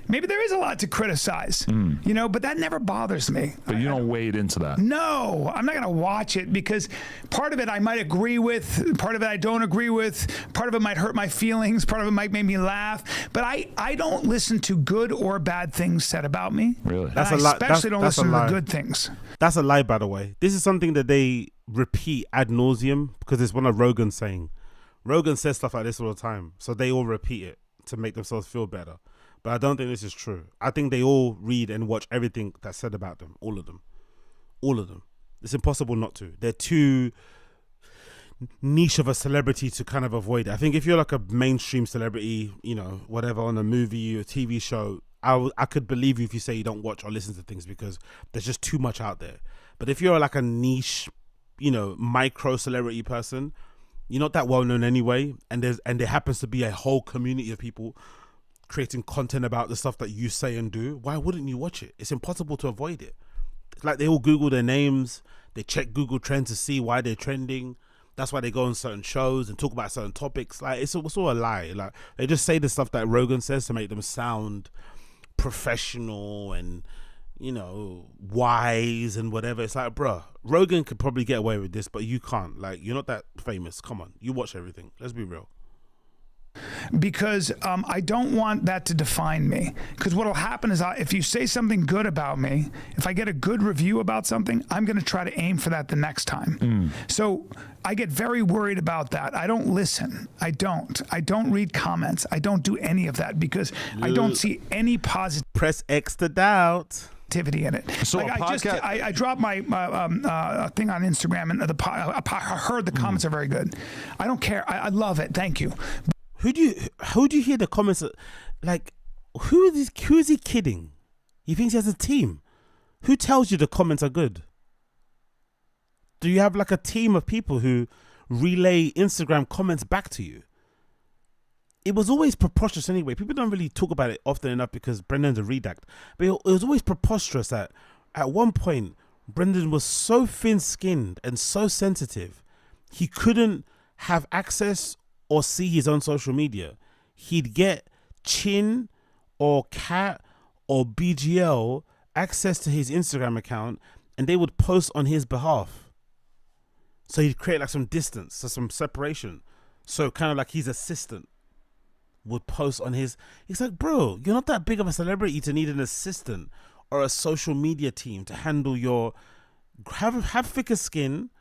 Maybe there is a lot to criticize, you know, but that never bothers me. But you don't wade into that. No, I'm not going to watch it because part of it I might agree with, part of it I don't agree with, part of it might hurt my feelings, part of it might make me laugh. But I don't listen to good or bad things said about me. Really? That's a lie. Especially don't listen to the good things. That's a lie, by the way. This is something that they repeat ad nauseum because it's one of Rogan's saying. Rogan says stuff like this all the time, so they all repeat it to make themselves feel better. But I don't think this is true. I think they all read and watch everything that's said about them. All of them. All of them. It's impossible not to. They're too niche of a celebrity to kind of avoid it. I think if you're like a mainstream celebrity, you know, whatever, on a movie or TV show, I could believe you if you say you don't watch or listen to things because there's just too much out there. But if you're like a niche, you know, micro celebrity person, you're not that well known anyway, and there happens to be a whole community of people creating content about the stuff that you say and do, why wouldn't you watch it? It's impossible to avoid it. It's like they all Google their names, they check Google Trends to see why they're trending. That's why they go on certain shows and talk about certain topics. Like it's all a lie. Like they just say the stuff that Rogan says to make them sound professional and, you know, wise and whatever. It's like, bruh, Rogan could probably get away with this, but you can't. Like, you're not that famous. Come on, you watch everything. Let's be real. Because I don't want that to define me. Because what will happen is if you say something good about me, if I get a good review about something, I'm going to try to aim for that the next time. So I get very worried about that. I don't listen. I don't read comments. I don't do any of that because I don't see any positive. Press X to doubt. In it. So like I dropped my thing on Instagram and I heard the comments are very good. I don't care. I love it. Thank you. Who do you hear the comments? Like, who is he kidding? He thinks he has a team. Who tells you the comments are good? Do you have like a team of people who relay Instagram comments back to you? It was always preposterous anyway. People don't really talk about it often enough because Brendan's a Redact. But it was always preposterous that at one point, Brendan was so thin-skinned and so sensitive, he couldn't have access or see his own social media. He'd get Chin or Kat or BGL access to his Instagram account and they would post on his behalf. So he'd create like some distance, so some separation. So kind of like his assistant would post on his. It's like, bro, you're not that big of a celebrity to need an assistant or a social media team to handle your. Have thicker skin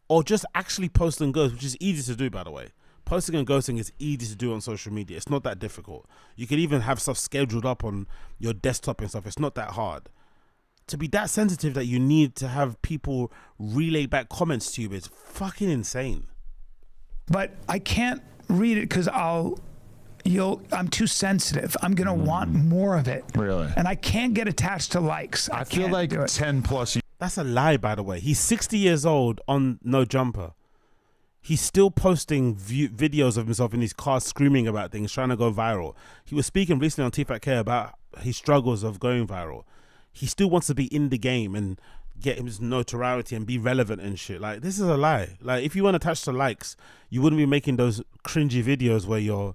or just actually post and ghost, which is easy to do, by the way. Posting and ghosting is easy to do on social media. It's not that difficult. You can even have stuff scheduled up on your desktop and stuff. It's not that hard. To be that sensitive that you need to have people relay back comments to you is fucking insane. But I can't read it because I'm too sensitive. I'm going to want more of it. Really? And I can't get attached to likes. I feel like 10 plus. That's a lie, by the way. He's 60 years old on No Jumper. He's still posting videos of himself in his car screaming about things, trying to go viral. He was speaking recently on T-Fat-K about his struggles of going viral. He still wants to be in the game and get his notoriety and be relevant and shit. Like, this is a lie. Like, if you weren't attached to likes, you wouldn't be making those cringy videos where you're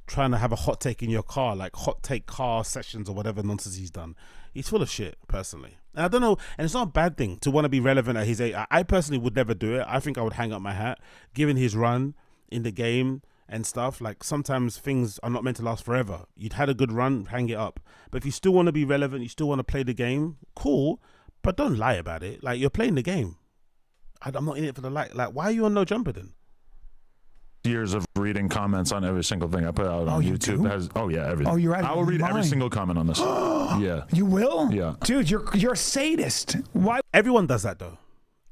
trying to have a hot take in your car, like hot take car sessions or whatever nonsense he's done. He's full of shit, personally. And I don't know, and it's not a bad thing to want to be relevant at his age. I personally would never do it. I think I would hang up my hat, given his run in the game and stuff. Like, sometimes things are not meant to last forever. You'd had a good run, hang it up. But if you still want to be relevant, you still want to play the game, cool, but don't lie about it. Like, you're playing the game. I'm not in it for the like. Like, why are you on No Jumper then? Years of reading comments on every single thing I put out on YouTube. Everything. Oh, you're out of I will read your every mind. single comment on this. Yeah. You will? Yeah. Dude, you're a sadist. Why? Everyone does that, though.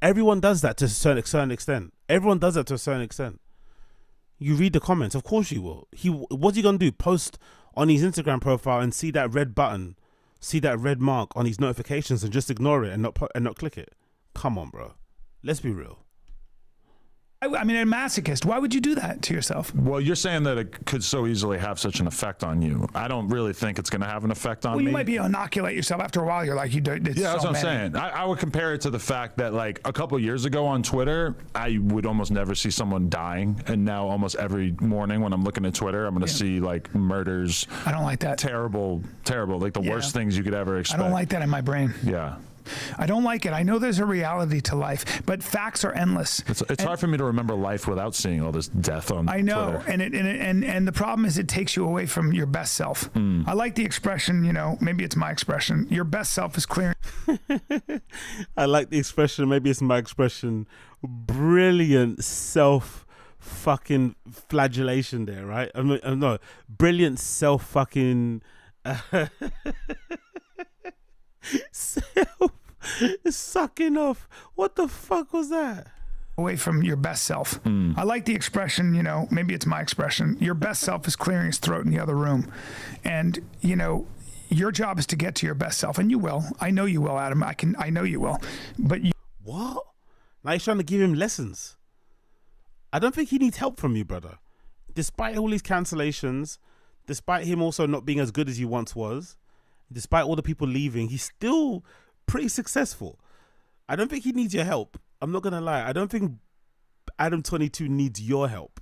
Everyone does that to a certain extent. Everyone does that to a certain extent. You read the comments. Of course you will. What's he going to do? Post on his Instagram profile and see that red button, see that red mark on his notifications and just ignore it and not click it? Come on, bro. Let's be real. I mean, a masochist. Why would you do that to yourself? Well, you're saying that it could so easily have such an effect on you. I don't really think it's going to have an effect on me. Well, you might be able to inoculate yourself after a while. You're like, Yeah, that's what I'm saying. I would compare it to the fact that like a couple years ago on Twitter, I would almost never see someone dying. And now almost every morning when I'm looking at Twitter, I'm going to see like murders. I don't like that. Terrible, like the worst things you could ever expect. I don't like that in my brain. Yeah. I don't like it. I know there's a reality to life, but facts are endless. It's hard for me to remember life without seeing all this death on I know, Twitter. and the problem is it takes you away from your best self. I like the expression, maybe it's my expression, your best self is clearing. I like the expression, maybe it's my expression, brilliant self-fucking flagellation there, right? No, brilliant self-fucking... self sucking off. What the fuck was that? Away from your best self. I like the expression, maybe it's my expression, your best self is clearing his throat in the other room. And, your job is to get to your best self, and you will. I know you will, Adam. I know you will. But what? Now he's trying to give him lessons. I don't think he needs help from you, brother. Despite all these cancellations, despite him also not being as good as he once was, despite all the people leaving, he's still pretty successful. I don't think he needs your help. I'm not gonna lie. I don't think Adam 22 needs your help.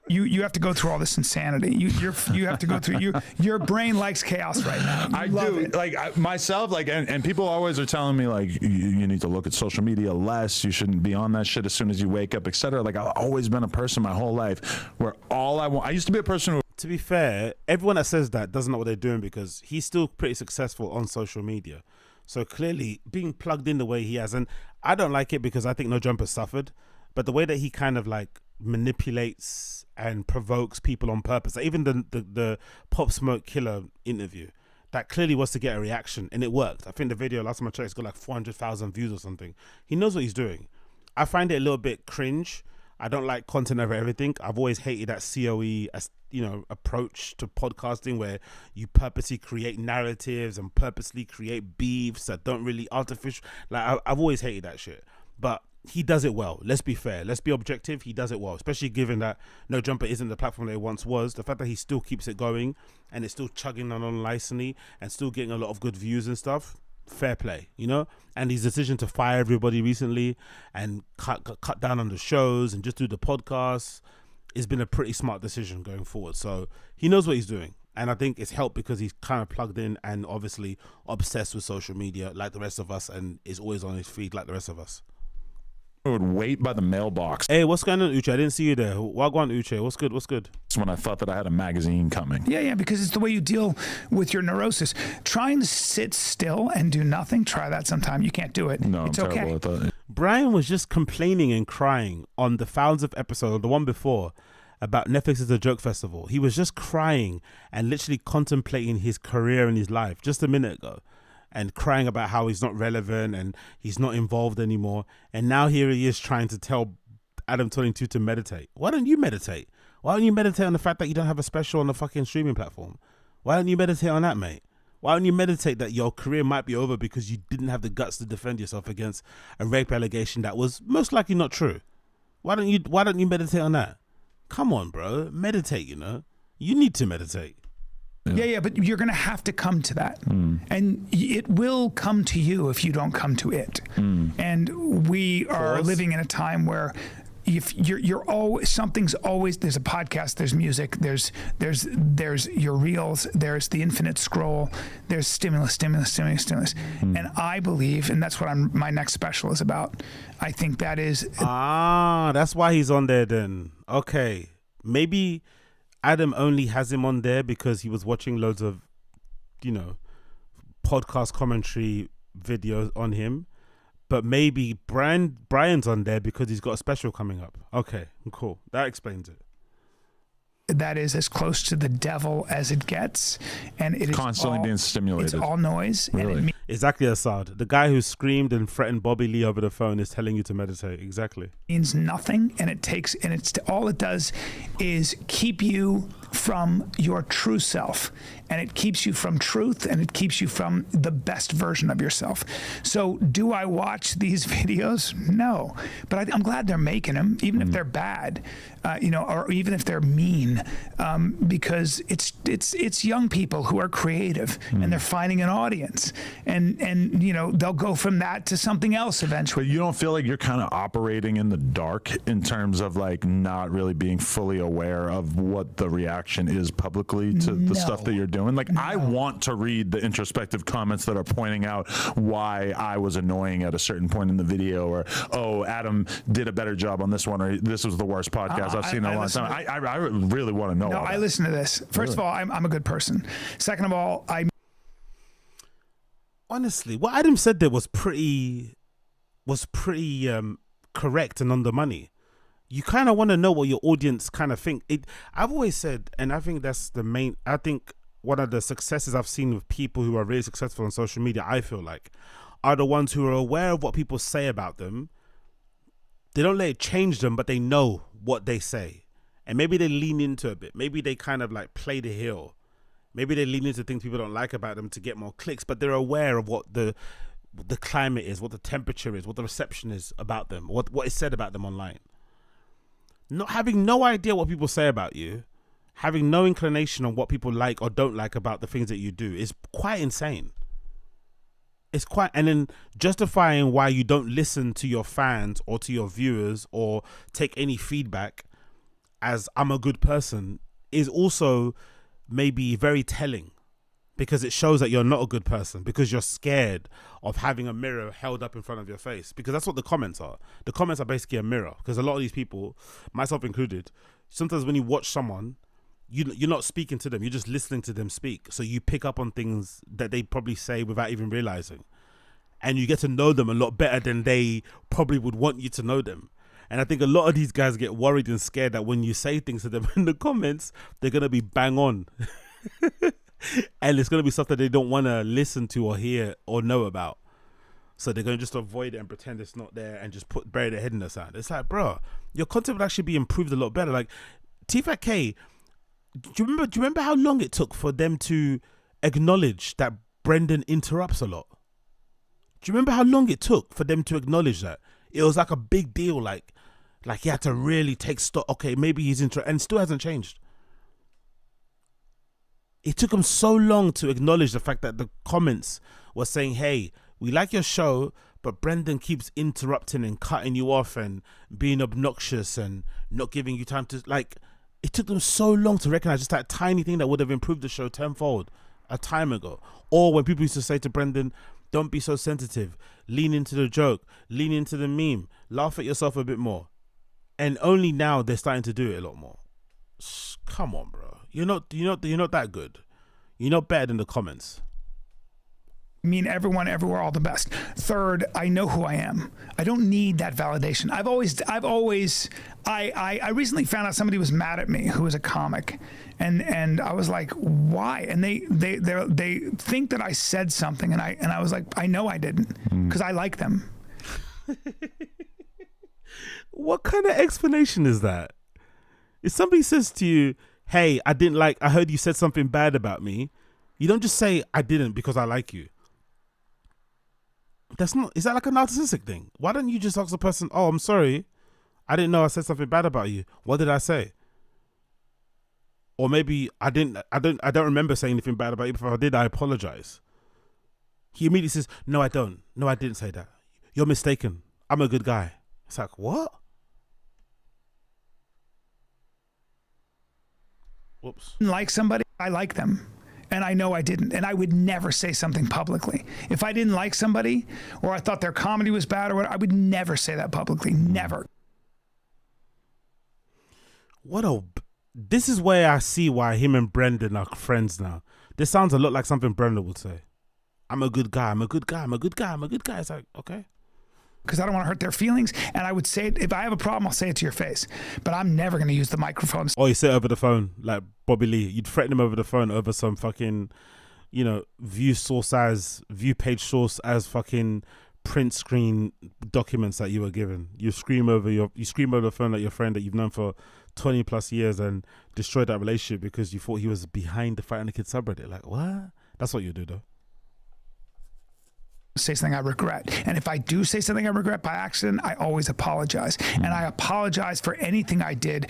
You have to go through all this insanity. You have to go through. Your brain likes chaos right now. I do. Like myself, and people always are telling me like you need to look at social media less. You shouldn't be on that shit as soon as you wake up, etc. Like I've always been a person my whole life where all I want. I used to be a person who. To be fair, everyone that says that doesn't know what they're doing because he's still pretty successful on social media. So clearly being plugged in the way he has, and I don't like it because I think No Jumper suffered, but the way that he kind of like manipulates and provokes people on purpose, like even the Pop Smoke Killer interview, that clearly was to get a reaction, and it worked. I think the video, last time I checked, it's got like 400,000 views or something. He knows what he's doing. I find it a little bit cringe. I don't like content over everything. I've always hated that COE approach to podcasting where you purposely create narratives and purposely create beefs that don't really artificial. Like I've always hated that shit. But he does it well. Let's be fair. Let's be objective. He does it well, especially given that No Jumper isn't the platform that it once was. The fact that he still keeps it going and it's still chugging on licensing and still getting a lot of good views and stuff. Fair play, and his decision to fire everybody recently and cut down on the shows and just do the podcasts has been a pretty smart decision going forward. So he knows what he's doing, and I think it's helped because he's kind of plugged in and obviously obsessed with social media like the rest of us and is always on his feed like the rest of us. I would wait by the mailbox. Hey, what's going on, Uche? I didn't see you there. Wagwan, Uche. What's good? What's good? It's when I thought that I had a magazine coming. Yeah, because it's the way you deal with your neurosis. Trying to sit still and do nothing, try that sometime. You can't do it. No, it's I'm terrible at that. Brian was just complaining and crying on the thousands of episode, the one before, about Netflix is a joke festival. He was just crying and literally contemplating his career and his life just a minute ago. And crying about how he's not relevant and he's not involved anymore. And now here he is trying to tell Adam 22 to meditate. Why don't you meditate? Why don't you meditate on the fact that you don't have a special on the fucking streaming platform? Why don't you meditate on that, mate? Why don't you meditate that your career might be over because you didn't have the guts to defend yourself against a rape allegation that was most likely not true? Why don't you meditate on that? Come on, bro. Meditate, You need to meditate. Yeah, but you're going to have to come to that. And it will come to you if you don't come to it. And we are living in a time where if you're always, something's always, there's a podcast, there's music, there's your reels, there's the infinite scroll, there's stimulus. And I believe, and that's what my next special is about. I think that is. That's why he's on there then. Okay. Maybe Adam only has him on there because he was watching loads of, podcast commentary videos on him. But maybe Brian's on there because he's got a special coming up. Okay, cool. That explains it. That is as close to the devil as it gets. And it is constantly being stimulated. It's all noise. Really? And Exactly, Assad. The guy who screamed and threatened Bobby Lee over the phone is telling you to meditate. Exactly. Means nothing, and all it does is keep you from your true self, and it keeps you from truth, and it keeps you from the best version of yourself. So do I watch these videos? No, but I'm glad they're making them, even if they're bad, or even if they're mean, because it's young people who are creative and they're finding an audience, and they'll go from that to something else eventually. But you don't feel like you're kind of operating in the dark in terms of like not really being fully aware of what the reaction is publicly to the stuff that you're doing? Like, I want to read the introspective comments that are pointing out why I was annoying at a certain point in the video, or, oh, Adam did a better job on this one, or this was the worst podcast I've seen in a long time. I really want to know. No, I listen to this. First of all, I'm a good person. Second of all, honestly, what Adam said there was pretty correct and on the money. You kind of want to know what your audience kind of think. I've always said, and I think that's the main, I think one of the successes I've seen with people who are really successful on social media, I feel like, are the ones who are aware of what people say about them. They don't let it change them, but they know what they say. And maybe they lean into a bit. Maybe they kind of like play the heel. Maybe they lean into things people don't like about them to get more clicks, but they're aware of what the climate is, what the temperature is, what the reception is about them, what is said about them online. Not having no idea what people say about you, having no inclination on what people like or don't like about the things that you do is quite insane. And then justifying why you don't listen to your fans or to your viewers or take any feedback as I'm a good person is also maybe very telling, because it shows that you're not a good person, because you're scared of having a mirror held up in front of your face, because that's what the comments are. The comments are basically a mirror, because a lot of these people, myself included, sometimes when you watch someone, you're not speaking to them, you're just listening to them speak. So you pick up on things that they probably say without even realizing. And you get to know them a lot better than they probably would want you to know them. And I think a lot of these guys get worried and scared that when you say things to them in the comments, they're going to be bang on. And it's going to be stuff that they don't want to listen to or hear or know about. So they're going to just avoid it and pretend it's not there and just bury their head in the sand. It's like, bro, your content would actually be improved a lot better. Like, T5K, do you remember how long it took for them to acknowledge that Brendan interrupts a lot? Do you remember how long it took for them to acknowledge that? It was like a big deal. Like he had to really take stock. Okay, maybe he's and it still hasn't changed. It took them so long to acknowledge the fact that the comments were saying, hey, we like your show, but Brendan keeps interrupting and cutting you off and being obnoxious and not giving you time to, like, it took them so long to recognize just that tiny thing that would have improved the show tenfold a time ago. Or when people used to say to Brendan, don't be so sensitive, lean into the joke, lean into the meme, laugh at yourself a bit more. And only now they're starting to do it a lot more. Come on, bro. You're not that good. You're not better than the comments. I mean, everyone, everywhere, all the best. Third, I know who I am. I don't need that validation. I recently found out somebody was mad at me who was a comic, and I was like, why? And they think that I said something, and I was like, I know I didn't, because I like them. What kind of explanation is that? If somebody says to you, hey, I heard you said something bad about me, you don't just say I didn't because I like you. Is that like a narcissistic thing? Why don't you just ask the person, oh, I'm sorry, I didn't know I said something bad about you. What did I say? Or maybe I don't remember saying anything bad about you. If I did, I apologize. He immediately says, no, I don't. No, I didn't say that. You're mistaken. I'm a good guy. It's like, what? Whoops. Like somebody, I like them. And I know I didn't. And I would never say something publicly. If I didn't like somebody or I thought their comedy was bad or whatever, I would never say that publicly. Never. This is where I see why him and Brendan are friends now. This sounds a lot like something Brendan would say. I'm a good guy. I'm a good guy. I'm a good guy. I'm a good guy. It's like, okay. Because I don't want to hurt their feelings. And I would say it, if I have a problem, I'll say it to your face. But I'm never going to use the microphone. Or you say it over the phone, like Bobby Lee. You'd threaten him over the phone over some fucking, view page source as fucking print screen documents that you were given. You scream over the phone at your friend that you've known for 20 plus years and destroyed that relationship because you thought he was behind the Fight on the Kid subreddit. Like, what? That's what you do, though. Say something I regret. And if I do say something I regret by accident, I always apologize. And I apologize for anything I did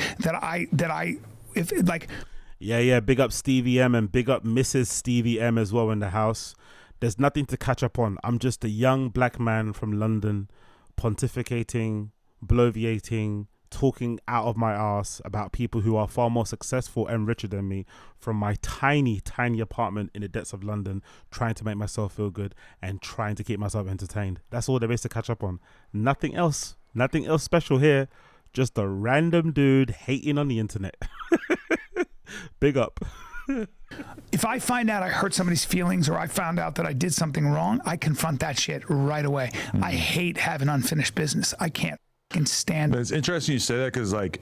Yeah, big up Stevie M and big up Mrs. Stevie M as well in the house. There's nothing to catch up on. I'm just a young black man from London pontificating, bloviating, talking out of my ass about people who are far more successful and richer than me from my tiny apartment in the depths of London, trying to make myself feel good and trying to keep myself entertained. That's all there is to catch up on. Nothing else special here. Just a random dude hating on the internet. Big up. If I find out I hurt somebody's feelings or I found out that I did something wrong, I confront that shit right away. I hate having unfinished business. I can't stand it. But it's interesting you say that because like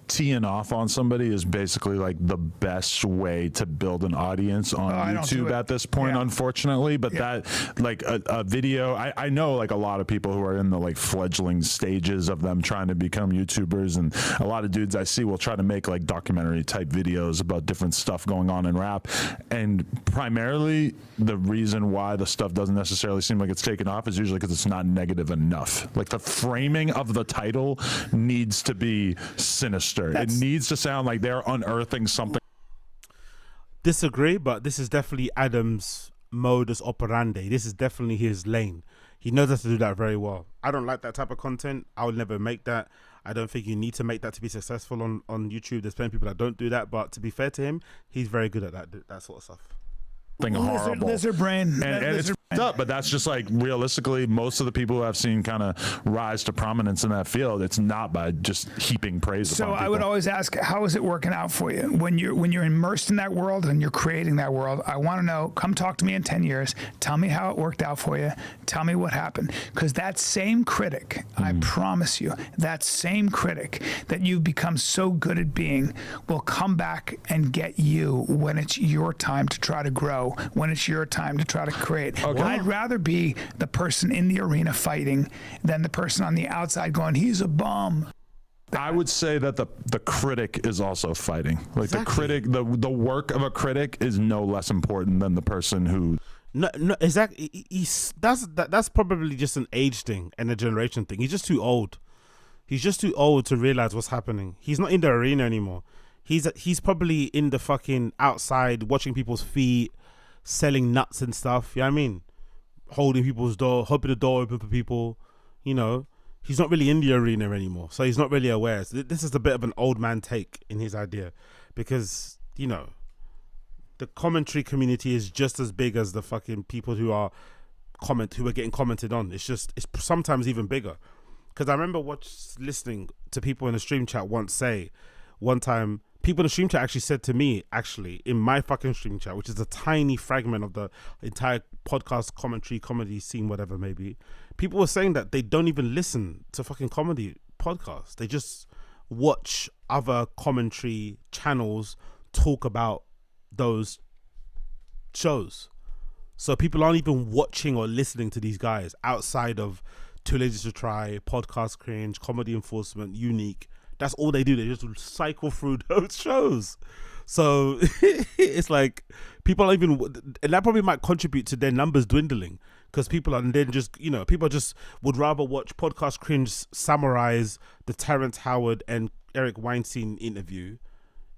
teeing off on somebody is basically like the best way to build an audience on YouTube at this point, unfortunately. But that like a video, I know like a lot of people who are in the like fledgling stages of them trying to become YouTubers, and a lot of dudes I see will try to make like documentary type videos about different stuff going on in rap. And primarily the reason why the stuff doesn't necessarily seem like it's taken off is usually because it's not negative enough. Like the framing of the title needs to be sinister. It needs to sound like they're unearthing something. Disagree, but this is definitely Adam's modus operandi. This is definitely his lane. He knows how to do that very well. I don't like that type of content. I would never make that. I don't think you need to make that to be successful on YouTube. There's plenty of people that don't do that, but to be fair to him, he's very good at that sort of stuff. Horrible. Lizard brain. And it's up, but that's just like realistically most of the people who I've seen kind of rise to prominence in that field, it's not by just heaping praise upon people. So I would always ask, how is it working out for you when you're immersed in that world and you're creating that world? I want to know. Come talk to me in 10 years. Tell me how it worked out for you. Tell me what happened, because that same critic, I promise you, that same critic that you've become so good at being will come back and get you when it's your time to try to grow, when it's your time to try to create. Okay. I'd rather be the person in the arena fighting than the person on the outside going, he's a bum. I would say that the critic is also fighting. Like the critic, the work of a critic is no less important than the person who. No, exactly. That's probably just an age thing and a generation thing. He's just too old. He's just too old to realize what's happening. He's not in the arena anymore. He's probably in the fucking outside watching people's feet, selling nuts and stuff. You know what I mean? Holding people's door, hoping the door open for people. You know, he's not really in the arena anymore, so he's not really aware. So this is a bit of an old man take in his idea, because you know, the commentary community is just as big as the fucking people who are getting commented on. It's sometimes even bigger. Because I remember listening to people in the stream chat one time, people in the stream chat actually said to me, in my fucking stream chat, which is a tiny fragment of the entire podcast comedy scene, whatever maybe, people were saying that they don't even listen to fucking comedy podcasts. They just watch other commentary channels talk about those shows. So people aren't even watching or listening to these guys outside of Too Lazy to Try, Podcast Cringe, Comedy Enforcement, Unique. That's all they do. They just cycle through those shows. So it's like people are even, and that probably might contribute to their numbers dwindling, because people are then just, you know, people just would rather watch Podcast Cringe summarize the Terrence Howard and Eric Weinstein interview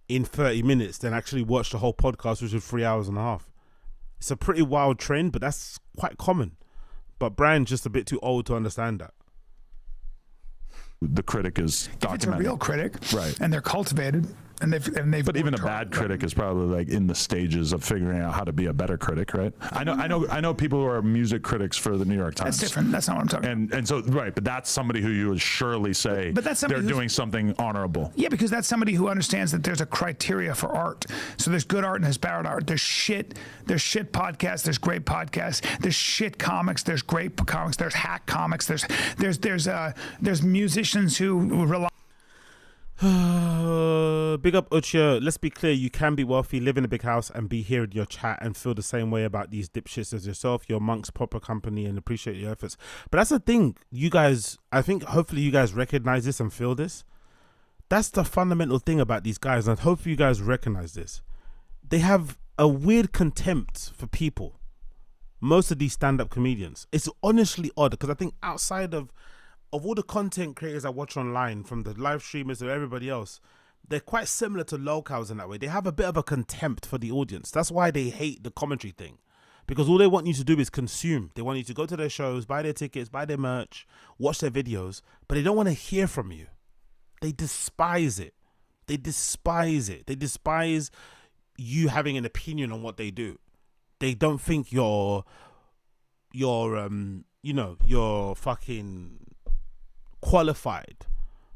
in 30 minutes than actually watch the whole podcast, which is 3 hours and a half. It's a pretty wild trend, but that's quite common. But Brian's just a bit too old to understand that. The critic is documented. If it's a real critic, right, and they're cultivated, and they've but even a bad critic is probably like in the stages of figuring out how to be a better critic, right? I know people who are music critics for the New York Times. That's different. That's not what I'm talking about. And so right, but that's somebody who you would surely say they're doing something honorable. Yeah, because that's somebody who understands that there's a criteria for art. So there's good art and there's bad art. There's shit podcasts, there's great podcasts, there's shit comics, there's great comics, there's hack comics, there's musicians who rely. Big up Ucha. Let's be clear, you can be wealthy, live in a big house, and be here in your chat and feel the same way about these dipshits as yourself. Your Monk's proper company and appreciate your efforts. But that's the thing, you guys, I think hopefully you guys recognize this and feel this. that's the fundamental thing about these guys, and hopefully you guys recognize this. They have a weird contempt for people. Most of these stand-up comedians. It's honestly odd because I think outside of all the content creators I watch online, from the live streamers to everybody else, they're quite similar to locals in that way. They have a bit of a contempt for the audience. That's why they hate the commentary thing. Because all they want you to do is consume. They want you to go to their shows, buy their tickets, buy their merch, watch their videos, but they don't want to hear from you. They despise it. They despise it. They despise you having an opinion on what they do. They don't think you're fucking qualified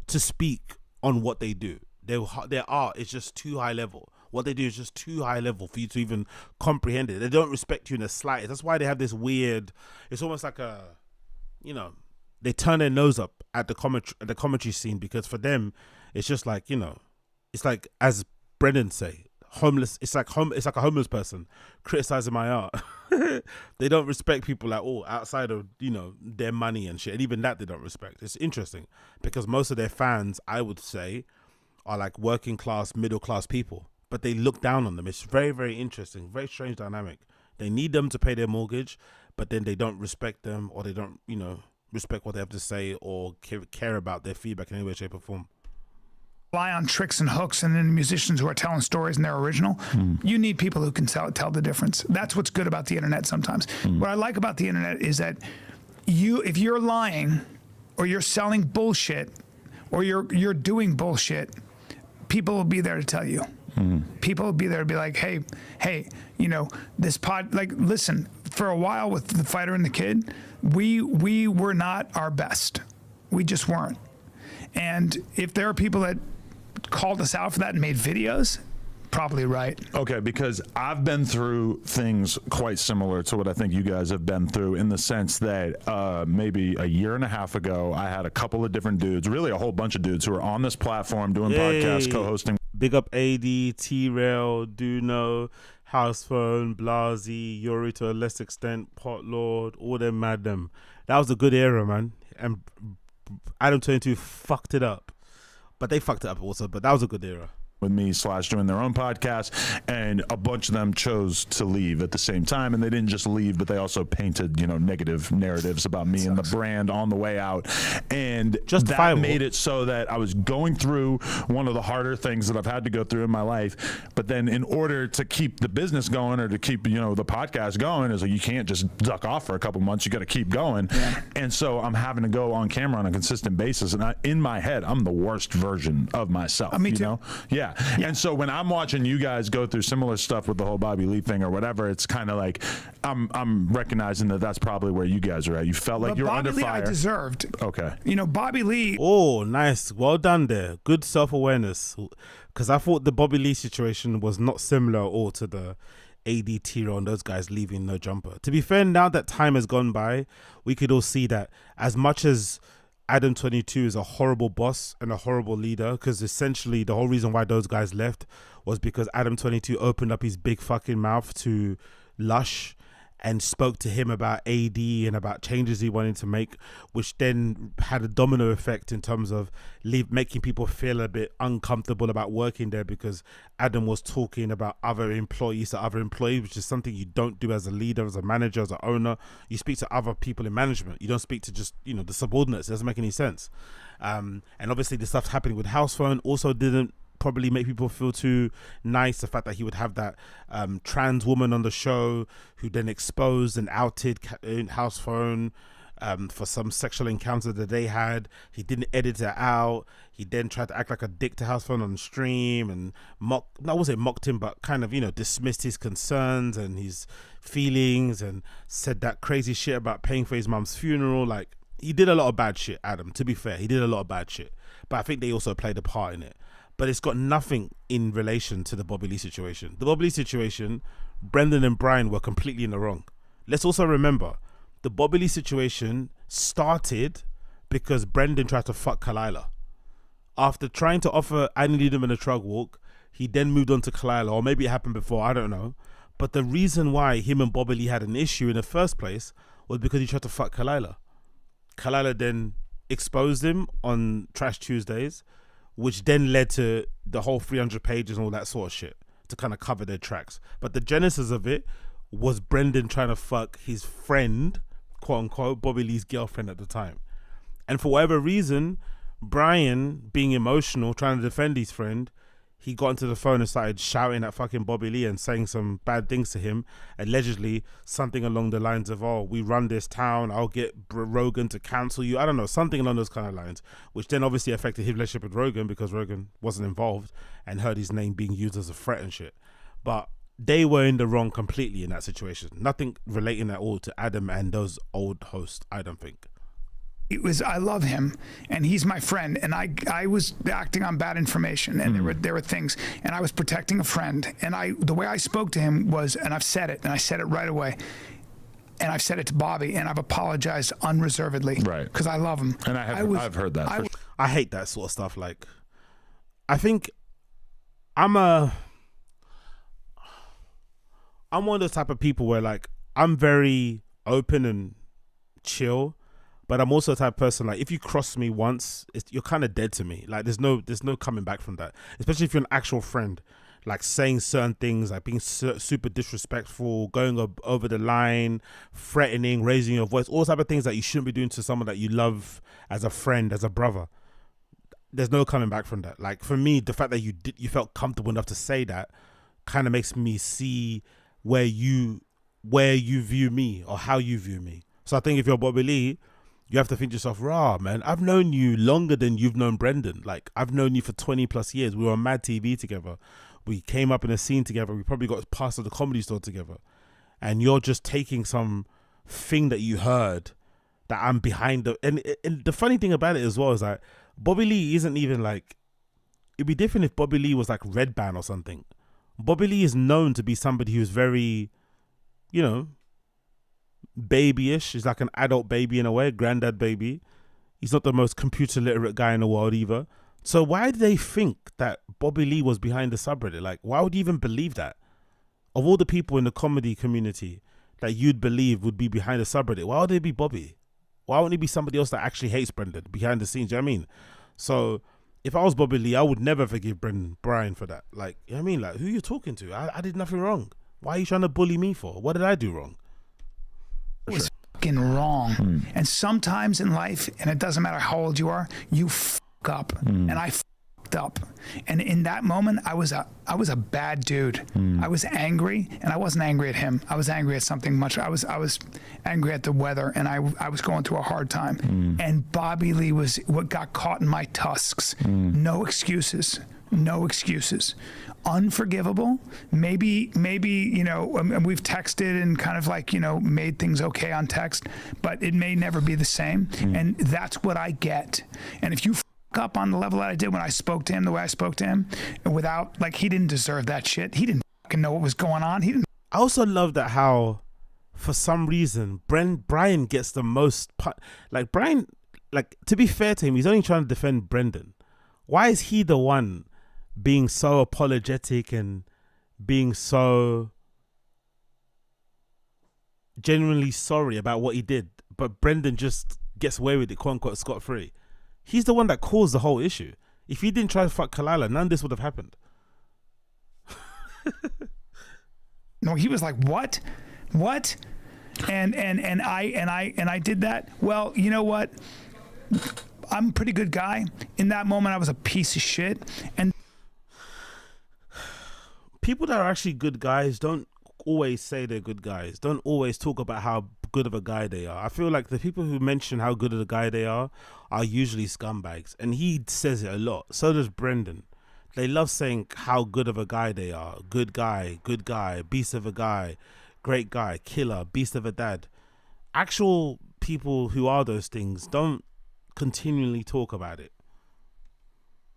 to speak on what they do. Their art is just too high level. What they do is just too high level for you to even comprehend it. They don't respect you in the slightest. That's why they have this weird, it's almost like they turn their nose up at the commentary scene, because for them, it's just like, it's like, as Brendan say, homeless. It's like a homeless person criticizing my art. They don't respect people at all outside of their money and shit, and even that they don't respect. It's interesting because most of their fans, I would say, are like working class, middle class people, but they look down on them. It's very, very interesting, very strange dynamic. They need them to pay their mortgage, but then they don't respect them, or they don't respect what they have to say, or care about their feedback in any way, shape, or form. Rely on tricks and hooks, and then musicians who are telling stories and they're original. You need people who can tell the difference. That's what's good about the internet sometimes. What I like about the internet is that if you're lying, or you're selling bullshit, or you're doing bullshit, people will be there to tell you. People will be there to be like, hey, this listen, for a while with The Fighter and the Kid, we were not our best. We just weren't. And if there are people that called us out for that and made videos, probably right. Okay, because I've been through things quite similar to what I think you guys have been through, in the sense that maybe a year and a half ago, I had a couple of different dudes, really a whole bunch of dudes, who were on this platform doing podcasts, co-hosting. Big up AD, T-Rail, Duno, House Phone, Blasey, Yuri to a less extent, Pot Lord, all them mad them. That was a good era, man. And Adam 22 fucked it up. But they fucked it up also, but that was a good era. With me / doing their own podcast, and a bunch of them chose to leave at the same time, and they didn't just leave, but they also painted negative narratives about me and the brand on the way out, and that made it so that I was going through one of the harder things that I've had to go through in my life. But then in order to keep the business going, or to keep the podcast going, is like, you can't just duck off for a couple months, you got to keep going. And so I'm having to go on camera on a consistent basis, and in my head I'm the worst version of myself. Me too. Yeah. And so when I'm watching you guys go through similar stuff with the whole Bobby Lee thing or whatever, it's kind of like I'm recognizing that that's probably where you guys are at. You felt like you're under fire. Bobby Lee I deserved. Okay. Bobby Lee. Oh, nice. Well done there. Good self-awareness. Because I thought the Bobby Lee situation was not similar at all to the AD, T-Rail and those guys leaving No Jumper. To be fair, now that time has gone by, we could all see that as much as Adam 22 is a horrible boss and a horrible leader, because essentially the whole reason why those guys left was because Adam 22 opened up his big fucking mouth to Lush and spoke to him about AD and about changes he wanted to make, which then had a domino effect in terms of making people feel a bit uncomfortable about working there, because Adam was talking about other employees to other employees, which is something you don't do as a leader, as a manager, as an owner. You speak to other people in management. You don't speak to just the subordinates. It doesn't make any sense. And obviously the stuff happening with House Phone also didn't probably make people feel too nice. The fact that he would have that trans woman on the show who then exposed and outed House Phone for some sexual encounter that they had. He didn't edit it out. He then tried to act like a dick to House Phone on the stream and I won't say mocked him, but kind of dismissed his concerns and his feelings, and said that crazy shit about paying for his mum's funeral. Like, he did a lot of bad shit, Adam, to be fair. He did a lot of bad shit, but I think they also played a part in it. But it's got nothing in relation to the Bobby Lee situation. The Bobby Lee situation, Brendan and Brian were completely in the wrong. Let's also remember, the Bobby Lee situation started because Brendan tried to fuck Kalila. After trying to offer Annie Liederman a drug walk, he then moved on to Kalila, or maybe it happened before, I don't know. But the reason why him and Bobby Lee had an issue in the first place was because he tried to fuck Kalila. Kalila then exposed him on Trash Tuesdays, which then led to the whole 300 pages and all that sort of shit to kind of cover their tracks. But the genesis of it was Brendan trying to fuck his friend, quote unquote, Bobby Lee's girlfriend at the time. And for whatever reason, Brian, being emotional, trying to defend his friend, he got into the phone and started shouting at fucking Bobby Lee and saying some bad things to him. Allegedly, something along the lines of, oh, we run this town, I'll get Rogan to cancel you. I don't know, something along those kind of lines, which then obviously affected his relationship with Rogan because Rogan wasn't involved and heard his name being used as a threat and shit. But they were in the wrong completely in that situation. Nothing relating at all to Adam and those old hosts, I don't think. It was, I love him and he's my friend, and I was acting on bad information, and there were things, and I was protecting a friend, and the way I spoke to him was, and I've said it, and I said it right away, and I've said it to Bobby, and I've apologized unreservedly, right? Because I love him. And I've heard that. I hate that sort of stuff. Like, I think I'm one of those type of people where, like, I'm very open and chill. But I'm also the type of person, like, if you cross me once, you're kind of dead to me. Like, there's no coming back from that. Especially if you're an actual friend, like saying certain things, like being super disrespectful, going over the line, threatening, raising your voice, all type of things that you shouldn't be doing to someone that you love as a friend, as a brother. There's no coming back from that. Like, for me, the fact that you felt comfortable enough to say that kind of makes me see where you view me or how you view me. So I think if you're Bobby Lee, you have to think to yourself, rah, man, I've known you longer than you've known Brendan. Like, I've known you for 20 plus years. We were on Mad TV together. We came up in a scene together. We probably got past at the Comedy Store together. And you're just taking some thing that you heard that I'm behind. And the funny thing about it as well is that Bobby Lee isn't even like, it'd be different if Bobby Lee was like Red Band or something. Bobby Lee is known to be somebody who's very, you know, babyish. He's like an adult baby in a way, granddad baby. He's not the most computer literate guy in the world either. So why do they think that Bobby Lee was behind the subreddit? Like, why would you even believe that? Of all the people in the comedy community that you'd believe would be behind the subreddit, why would it be Bobby? Why wouldn't it be somebody else that actually hates Brendan behind the scenes? You know what I mean? So if I was Bobby Lee, I would never forgive Brian for that. Like, you know what I mean? Like, who are you talking to? I did nothing wrong. Why are you trying to bully me for? What did I do wrong? Was fucking wrong. And sometimes in life, and it doesn't matter how old you are, you fuck up. And I fucked up. And in that moment, I was a bad dude. I was angry, and I wasn't angry at him. I was angry at something much. I was angry at the weather, and I was going through a hard time. And Bobby Lee was what got caught in my tusks. No excuses. No excuses. Unforgivable. Maybe, you know, and we've texted and kind of like, you know, made things okay on text, but it may never be the same. And that's what I get. And if you fuck up on the level that I did when I spoke to him, the way I spoke to him, without, like, he didn't deserve that shit. He didn't fucking know what was going on. He didn't. I also love that how, for some reason, Brian gets the most, like, Brian, like, to be fair to him, he's only trying to defend Brendan. Why is he the one being so apologetic and being so genuinely sorry about what he did, but Brendan just gets away with it, quote unquote, scot-free? He's the one that caused the whole issue. If he didn't try to fuck Kalila, none of this would have happened. No, he was like, what? And I did that. Well, you know what? I'm a pretty good guy. In that moment, I was a piece of shit. And people that are actually good guys don't always say they're good guys, don't always talk about how good of a guy they are. I feel like the people who mention how good of a guy they are usually scumbags, and he says it a lot. So does Brendan. They love saying how good of a guy they are. Good guy, beast of a guy, great guy, killer, beast of a dad. Actual people who are those things don't continually talk about it.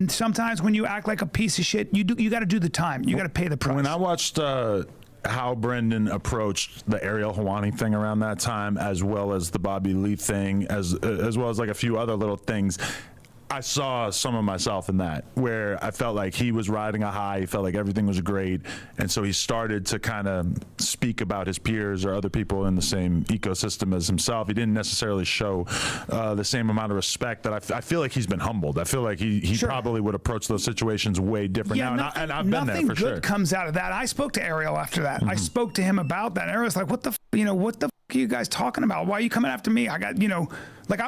And sometimes when you act like a piece of shit, you got to do the time. You got to pay the price. When I watched how Brendan approached the Ariel Helwani thing around that time, as well as the Bobby Lee thing, as well as like a few other little things, I saw some of myself in that, where I felt like he was riding a high, he felt like everything was great, and so he started to kind of speak about his peers or other people in the same ecosystem as himself. He didn't necessarily show the same amount of respect that I feel like he's been humbled. I feel like he probably would approach those situations way different now, and I've been there for nothing sure. good comes out of that. I spoke to Ariel after that. I spoke to him about that. Ariel's like, what the f- are you guys talking about? Why are you coming after me? I got,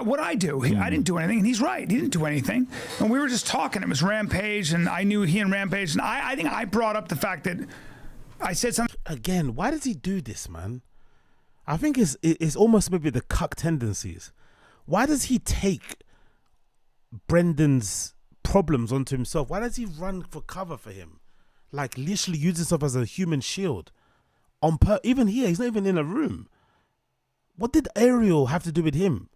what I do. I didn't do anything. And he's right. He didn't do anything. And we were just talking. It was Rampage, and I knew he and Rampage. And I think I brought up the fact that I said something. Again, why does he do this, man? I think it's almost maybe the cuck tendencies. Why does he take Brendan's problems onto himself? Why does he run for cover for him? Like, literally use himself as a human shield. Even here, he's not even in a room. What did Ariel have to do with him?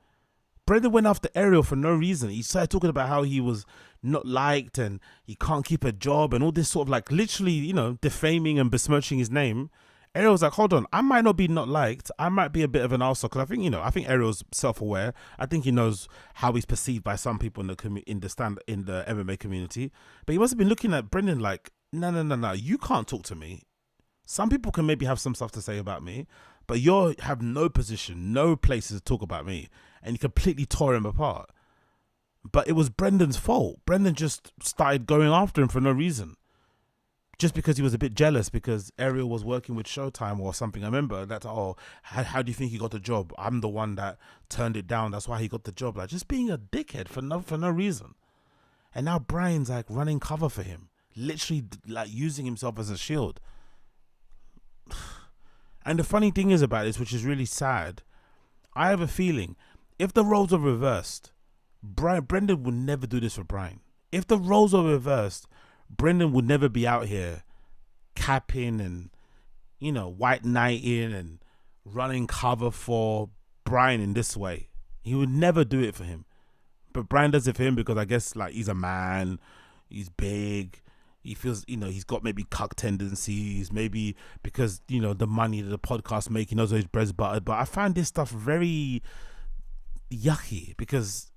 Brendan went after Ariel for no reason. He started talking about how he was not liked and he can't keep a job and all this sort of like literally, defaming and besmirching his name. Ariel was like, hold on, I might not be not liked. I might be a bit of an arsehole because I think Ariel's self-aware. I think he knows how he's perceived by some people in the MMA community. But he must have been looking at Brendan like, no, you can't talk to me. Some people can maybe have some stuff to say about me, but you have no position, no places to talk about me, and you completely tore him apart. But it was Brendan's fault. Brendan just started going after him for no reason. Just because he was a bit jealous because Ariel was working with Showtime or something. I remember that, how do you think he got the job? I'm the one that turned it down. That's why he got the job. Like, just being a dickhead for no reason. And now Brian's like running cover for him. Literally like using himself as a shield. And the funny thing is about this, which is really sad, I have a feeling if the roles were reversed, Brendan would never do this for Brian. If the roles were reversed, Brendan would never be out here capping and, white knighting and running cover for Brian in this way. He would never do it for him. But Brian does it for him because I guess like he's a man, he's big, he feels, he's got maybe cuck tendencies, maybe because, the money that the podcast make, he knows his bread's buttered. But I find this stuff very yucky because,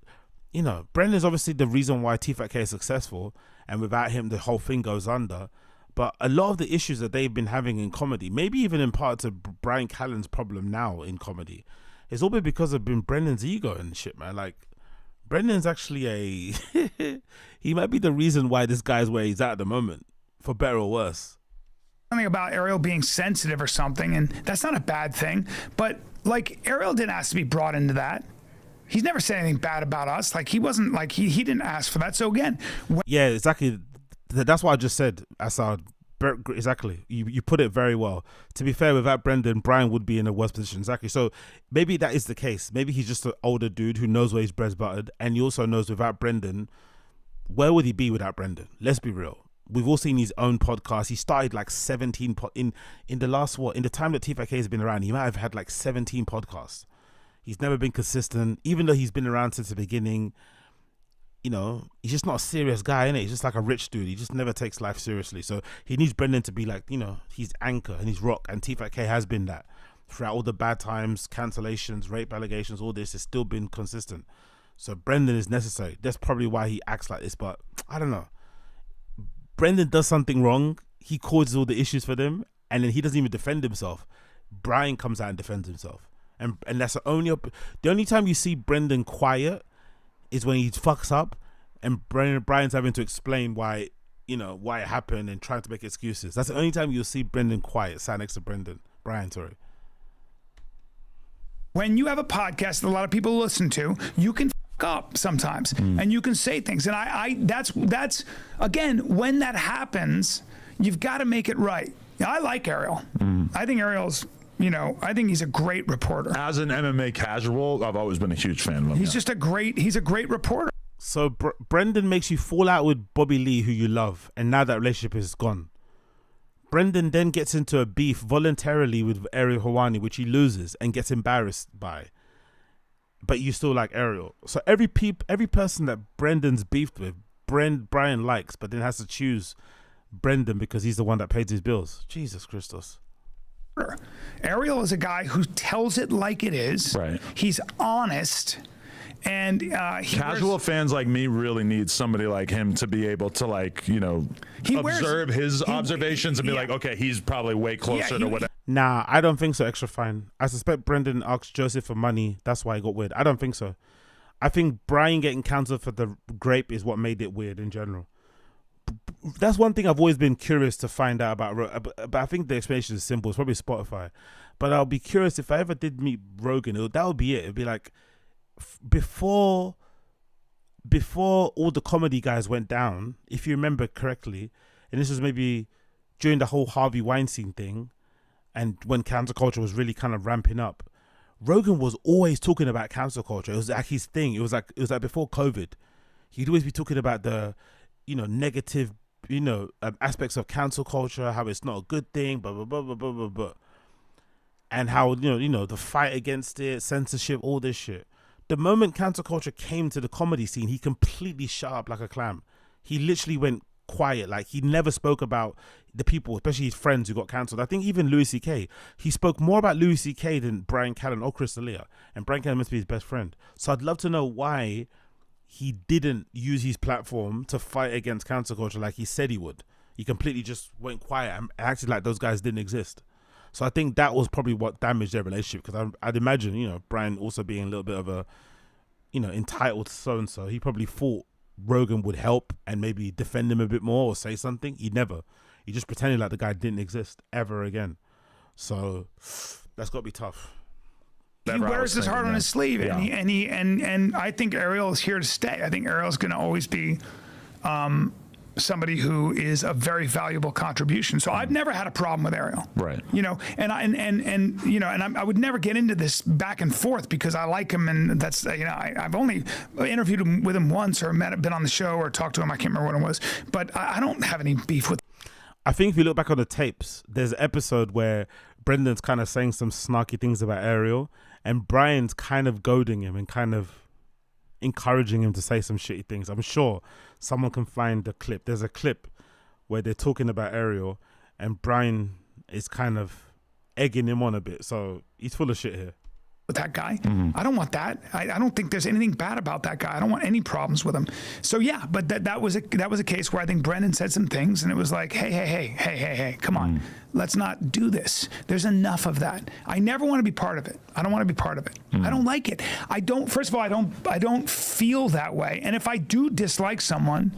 Brendan's obviously the reason why T-Fat K is successful, and without him, the whole thing goes under. But a lot of the issues that they've been having in comedy, maybe even in part to Brian Callen's problem now in comedy, it's all been because of Brendan's ego and shit, man. Like, Brendan's actually he might be the reason why this guy's where he's at the moment, for better or worse. Something about Ariel being sensitive or something, and that's not a bad thing. But like, Ariel didn't ask to be brought into that. He's never said anything bad about us. Like, he wasn't like he didn't ask for that. So again, yeah, exactly. That's what I just said. Exactly. You put it very well. To be fair, without Brendan, Brian would be in a worse position. Exactly. So maybe that is the case. Maybe he's just an older dude who knows where his bread's buttered, and he also knows without Brendan, where would he be without Brendan? Let's be real. We've all seen his own podcast. He started like 17 in the last in the time that T-Fat K has been around, he might have had like 17 podcasts. He's never been consistent, even though he's been around since the beginning. He's just not a serious guy, innit? He's just like a rich dude. He just never takes life seriously. So he needs Brendan to be like, he's anchor and he's rock. And T-Fat K has been that. Throughout all the bad times, cancellations, rape allegations, all this has still been consistent. So Brendan is necessary. That's probably why he acts like this. But I don't know. Brendan does something wrong. He causes all the issues for them. And then he doesn't even defend himself. Brian comes out and defends himself. And that's the only time you see Brendan quiet is when he fucks up and Brian's having to explain why it happened and trying to make excuses. That's the only time you'll see Brendan quiet, sat next to Brian, sorry. When you have a podcast that a lot of people listen to, you can fuck up sometimes and you can say things. And that's again, when that happens, you've got to make it right. I like Ariel. I think Ariel's, I think he's a great reporter. As an MMA casual, I've always been a huge fan of him. He's a great reporter. So Brendan makes you fall out with Bobby Lee, who you love, and now that relationship is gone. Brendan then gets into a beef voluntarily with Ariel Helwani, which he loses and gets embarrassed by. But you still like Ariel. So every person that Brendan's beefed with, Brian likes, but then has to choose Brendan because he's the one that pays his bills. Jesus Christos. Ariel is a guy who tells it like it is. Right. He's honest. And casual fans like me really need somebody like him to be able to, like, you know, observe his observations and be like, okay, he's probably way closer to whatever. Nah, I don't think so. Extra fine. I suspect Brendan asked Joseph for money. That's why it got weird. I don't think so. I think Brian getting cancelled for the grape is what made it weird in general. That's one thing I've always been curious to find out about. But I think the explanation is simple. It's probably Spotify. But I'll be curious if I ever did meet Rogan. That would be it. It'd be like before all the comedy guys went down, if you remember correctly, and this was maybe during the whole Harvey Weinstein thing, and when cancel culture was really kind of ramping up, Rogan was always talking about cancel culture. It was like his thing. It was like before COVID, he'd always be talking about the, you know, negative, you know, aspects of cancel culture, how it's not a good thing, blah blah blah blah blah blah blah, and how you know the fight against it, censorship, all this shit. The moment cancel culture came to the comedy scene, he completely shut up like a clam. He literally went quiet. Like, he never spoke about the people, especially his friends who got cancelled. I think even Louis C.K., he spoke more about Louis C.K. than Brian Callen or Chris D'Elia. And Brian Callen must be his best friend. So I'd love to know why he didn't use his platform to fight against cancel culture like he said he would. He completely just went quiet and acted like those guys didn't exist. So I think that was probably what damaged their relationship, because I'd imagine, you know, Brian also being a little bit of a, you know, entitled so-and-so, he probably thought Rogan would help and maybe defend him a bit more or say something. He never. He just pretended like the guy didn't exist ever again. So that's got to be tough. He wears his heart on his sleeve, and I think Ariel is here to stay. I think Ariel's going to always be somebody who is a very valuable contribution. So I've never had a problem with Ariel, right? You know, and you know, and I would never get into this back and forth because I like him, and that's, you know, I've only interviewed him with him once or been on the show or talked to him. I can't remember what it was, but I don't have any beef with. I think if you look back on the tapes, there's an episode where Brendan's kind of saying some snarky things about Ariel, and Brian's kind of goading him and kind of encouraging him to say some shitty things. I'm sure someone can find the clip. There's a clip where they're talking about Ariel and Brian is kind of egging him on a bit. So he's full of shit here. With that guy, I don't want that. I don't think there's anything bad about that guy. I don't want any problems with him. So yeah, but that was a case where I think Brendan said some things, and it was like, hey, come on, let's not do this. There's enough of that. I never want to be part of it. I don't want to be part of it. I don't like it. I don't. First of all, I don't feel that way. And if I do dislike someone,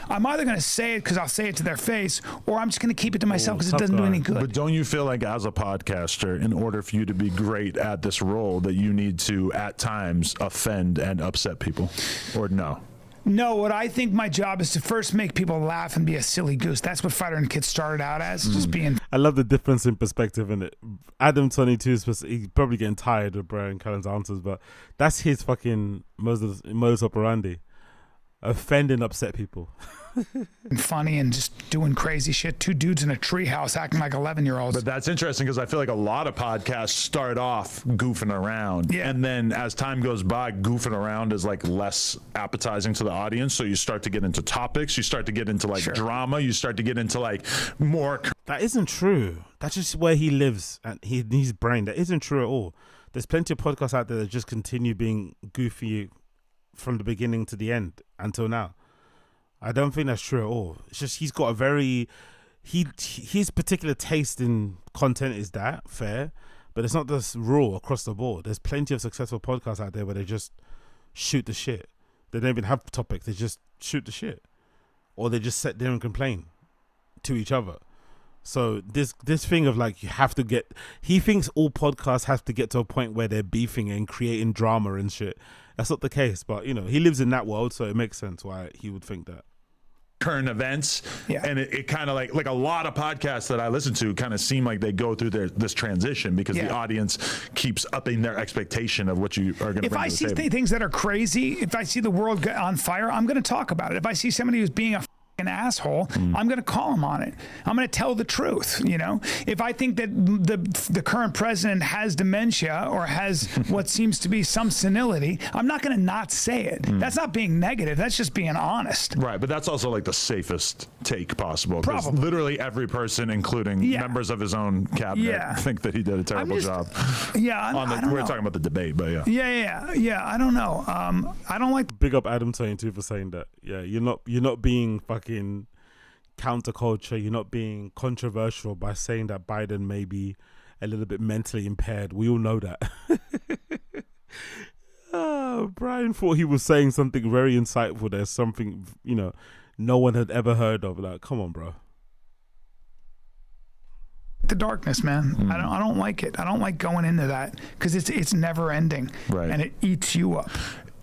I'm either going to say it because I'll say it to their face, or I'm just going to keep it to myself because it doesn't do any good. But don't you feel like, as a podcaster, in order for you to be great at this role, that you need to at times offend and upset people, or no? No, what I think my job is to first make people laugh and be a silly goose. That's what Fighter and Kid started out as, just being. I love the difference in perspective in it. Adam 22 is he's probably getting tired of Brian Callen's answers, but that's his fucking modus operandi: offend and upset people. And funny and just doing crazy shit. Two dudes in a treehouse acting like 11-year-olds. But that's interesting because I feel like a lot of podcasts start off goofing around, and then as time goes by, goofing around is like less appetizing to the audience. So you start to get into topics, you start to get into like drama, you start to get into like more. That isn't true. That's just where he lives and his brain. That isn't true at all. There's plenty of podcasts out there that just continue being goofy from the beginning to the end until now. I don't think that's true at all. It's just he's got a very his particular taste in content is that fair, but it's not just raw across the board. There's plenty of successful podcasts out there where they just shoot the shit. They don't even have topics. They just shoot the shit, or they just sit there and complain to each other. So this thing of like you have to get. He thinks all podcasts have to get to a point where they're beefing and creating drama and shit. That's not the case, but you know he lives in that world, so it makes sense why he would think that. Current events, and it kind of like a lot of podcasts that I listen to kind of seem like they go through this transition because the audience keeps upping their expectation of what you are going to bring to the table. If I see things that are crazy, if I see the world on fire, I'm going to talk about it. If I see somebody who's being a an asshole, I'm going to call him on it. I'm going to tell the truth. You know, if I think that the current president has dementia or has what seems to be some senility, I'm not going to not say it. That's not being negative. That's just being honest. Right, but that's also like the safest take possible. Because Probably. literally every person, including members of his own cabinet, think that he did a terrible job. Yeah, I don't we're know. talking about the debate, but yeah. Yeah. I don't know. I don't like. Big up Adam 22 for saying that. Yeah, you're not being fucking counterculture. You're not being controversial by saying that Biden may be a little bit mentally impaired. We all know that. Brian thought he was saying something very insightful. There's something, no one had ever heard of. Like, come on, bro. The darkness, man. I don't like it. I don't like going into that because it's never ending, and it eats you up.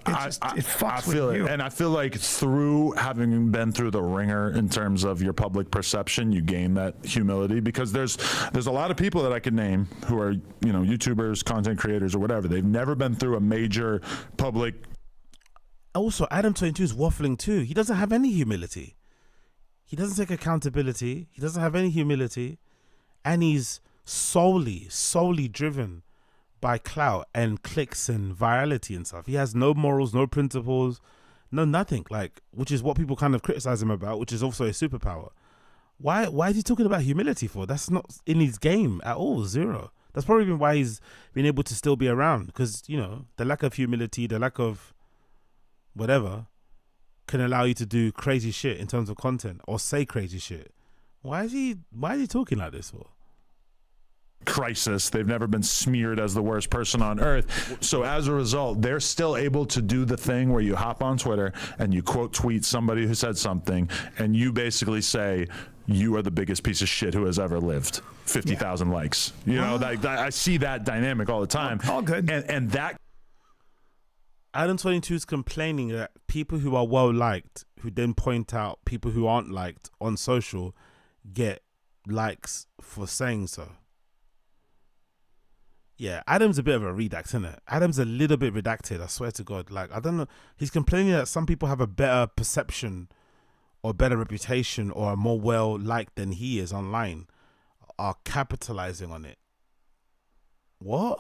It fucks with you. And I feel like through having been through the ringer in terms of your public perception, you gain that humility, because there's a lot of people that I could name who are, YouTubers, content creators or whatever. They've never been through a major public. Also, Adam 22 is waffling too. He doesn't have any humility. He doesn't take accountability. He doesn't have any humility. And he's solely driven by clout and clicks and virality and stuff. He has no morals, no principles, no nothing. Like, which is what people kind of criticize him about, which is also a superpower. Why is he talking about humility for? That's not in his game at all. Zero. That's probably been why he's been able to still be around, because the lack of humility, the lack of whatever, can allow you to do crazy shit in terms of content or say crazy shit. Why is he talking like this for? Crisis. They've never been smeared as the worst person on earth. So as a result, they're still able to do the thing where you hop on Twitter and you quote tweet somebody who said something, and you basically say, you are the biggest piece of shit who has ever lived. 50,000 likes. I see that dynamic all the time. All good. And that. Adam 22 is complaining that people who are well liked, who then point out people who aren't liked on social, get likes for saying so. Yeah, Adam's a bit of a redact, isn't it? Adam's a little bit redacted, I swear to God. Like, I don't know. He's complaining that some people have a better perception or better reputation or are more well-liked than he is online, are capitalizing on it. What?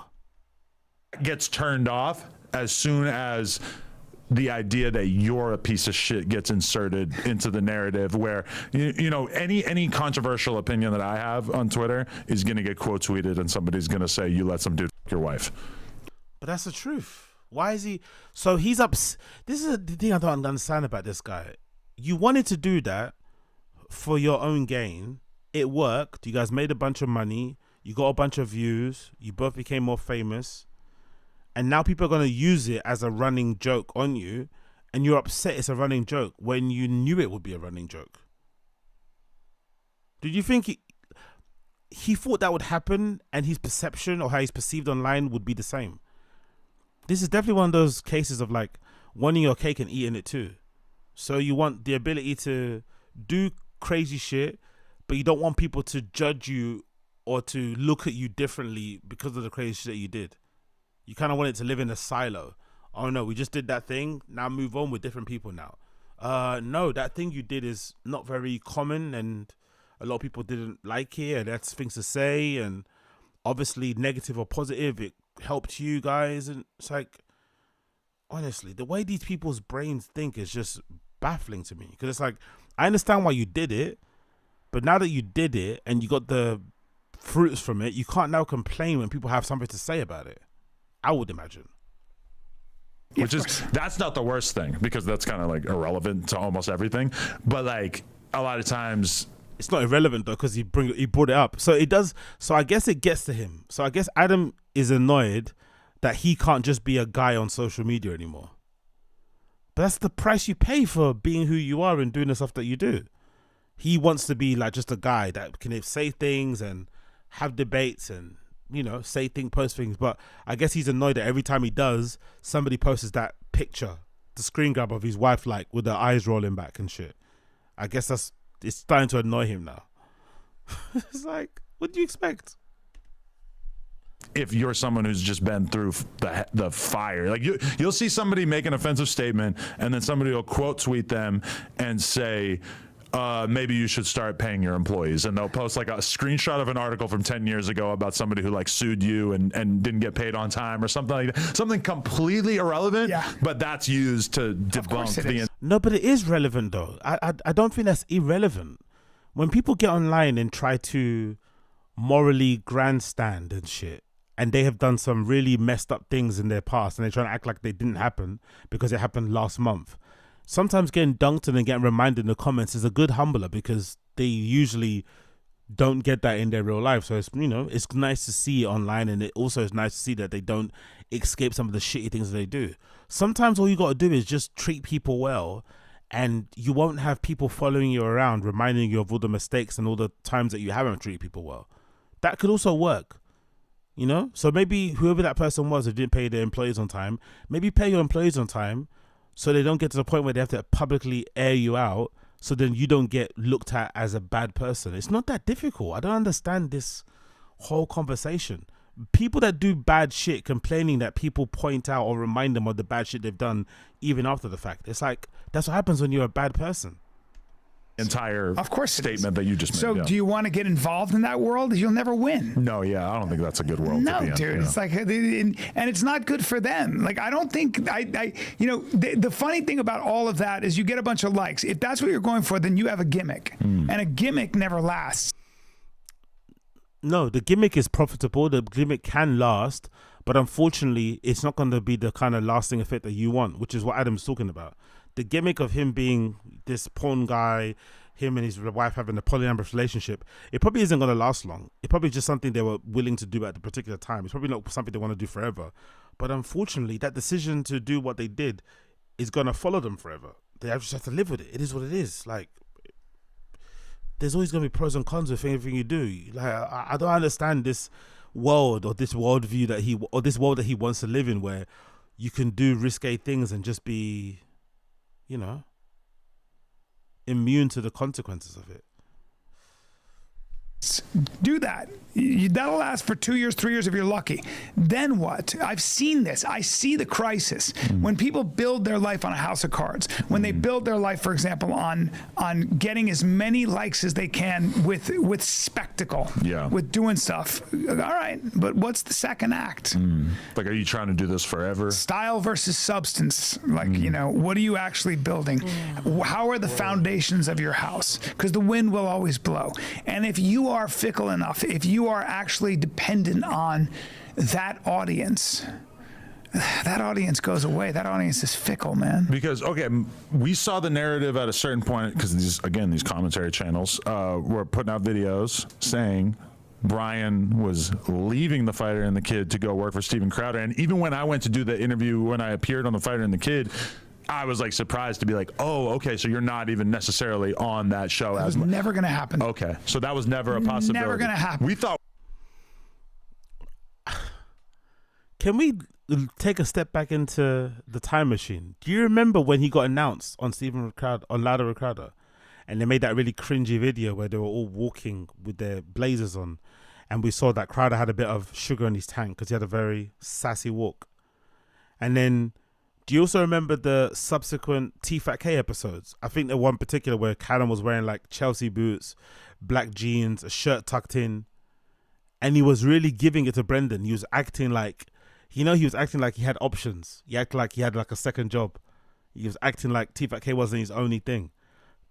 Gets turned off as soon as the idea that you're a piece of shit gets inserted into the narrative, where any controversial opinion that I have on Twitter is going to get quote tweeted and somebody's going to say, you let some dude f*** your wife. But that's the truth. Why is he so he's up? This is the thing I don't understand about this guy. You wanted to do that for your own gain. It worked. You guys made a bunch of money. You got a bunch of views. You both became more famous. And now people are going to use it as a running joke on you, and you're upset it's a running joke when you knew it would be a running joke. Did you think he thought that would happen, and his perception or how he's perceived online would be the same? This is definitely one of those cases of like wanting your cake and eating it too. So you want the ability to do crazy shit, but you don't want people to judge you or to look at you differently because of the crazy shit that you did. You kind of want it to live in a silo. Oh no, we just did that thing. Now move on with different people now. No, that thing you did is not very common, and a lot of people didn't like it, and that's things to say, and obviously negative or positive, it helped you guys. And it's like, honestly, the way these people's brains think is just baffling to me, because it's like, I understand why you did it, but now that you did it and you got the fruits from it, you can't now complain when people have something to say about it, I would imagine. That's not the worst thing, because that's kind of like irrelevant to almost everything. But like a lot of times, it's not irrelevant though, because he brought it up. So it does. So I guess it gets to him. So I guess Adam is annoyed that he can't just be a guy on social media anymore. But that's the price you pay for being who you are and doing the stuff that you do. He wants to be like just a guy that can say things and have debates and, say things, post things. But I guess he's annoyed that every time he does, somebody posts that picture, the screen grab of his wife, like with her eyes rolling back and shit. I guess it's starting to annoy him now. It's like, what do you expect? If you're someone who's just been through the fire, like you'll see somebody make an offensive statement and then somebody will quote tweet them and say, maybe you should start paying your employees. And they'll post like a screenshot of an article from 10 years ago about somebody who like sued you and didn't get paid on time or something like that. Something completely irrelevant, but that's used to debunk the... No, but it is relevant though. I don't think that's irrelevant. When people get online and try to morally grandstand and shit, and they have done some really messed up things in their past, and they're trying to act like they didn't happen because it happened last month. Sometimes getting dunked and then getting reminded in the comments is a good humbler, because they usually don't get that in their real life. So it's, you know, it's nice to see it online, and it also is nice to see that they don't escape some of the shitty things that they do. Sometimes all you got to do is just treat people well, and you won't have people following you around reminding you of all the mistakes and all the times that you haven't treated people well. That could also work. You know, so maybe whoever that person was who didn't pay their employees on time, maybe pay your employees on time so they don't get to the point where they have to publicly air you out, so then you don't get looked at as a bad person. It's not that difficult. I don't understand this whole conversation. People that do bad shit complaining that people point out or remind them of the bad shit they've done even after the fact. It's like, that's what happens when you're a bad person. Entire statement that you just made. So do you want to get involved in that world? You'll never win. No, yeah, I don't think that's a good world. No, to be in, dude, it's like, and it's not good for them. Like, I don't think, you know, the funny thing about all of that is you get a bunch of likes. If that's what you're going for, then you have a gimmick, and a gimmick never lasts. No, the gimmick is profitable. The gimmick can last, but unfortunately, it's not going to be the kind of lasting effect that you want, which is what Adam's talking about. The gimmick of him being this porn guy, him and his wife having a polyamorous relationship, it probably isn't going to last long. It's probably just something they were willing to do at the particular time. It's probably not something they want to do forever. But unfortunately, that decision to do what they did is going to follow them forever. They just have to live with it. It is what it is. Like, there's always going to be pros and cons with anything you do. Like, I don't understand this world or this worldview that this world that he wants to live in, where you can do risque things and just be, you know, immune to the consequences of it. Do that. That'll last for 2 years, 3 years if you're lucky. Then what? I've seen this. I see the crisis. When people build their life on a house of cards, when they build their life, for example, on getting as many likes as they can with spectacle, with doing stuff. All right, but what's the second act? Like, are you trying to do this forever? Style versus substance. Like, you know, what are you actually building? How are the foundations of your house? Because the wind will always blow. And if you are fickle enough, if you are actually dependent on that audience goes away. That audience is fickle, man. Because, okay, we saw the narrative at a certain point, because these commentary channels were putting out videos saying Brian was leaving The Fighter and the Kid to go work for Steven Crowder. And even when I went to do the interview, when I appeared on The Fighter and the Kid, I was like surprised to be like, oh, okay, so you're not even necessarily on that show. That was never going to happen. Okay, so that was never a possibility. Never going to happen. We thought. Can we take a step back into the time machine? Do you remember when he got announced on Louder with Crowder, and they made that really cringy video where they were all walking with their blazers on, and we saw that Crowder had a bit of sugar in his tank because he had a very sassy walk, and then. Do you also remember the subsequent T-Fat-K episodes? I think the one particular where Callum was wearing like Chelsea boots, black jeans, a shirt tucked in, and he was really giving it to Brendan. He was acting like, he was acting like he had options. He acted like he had like a second job. He was acting like T-Fat-K wasn't his only thing.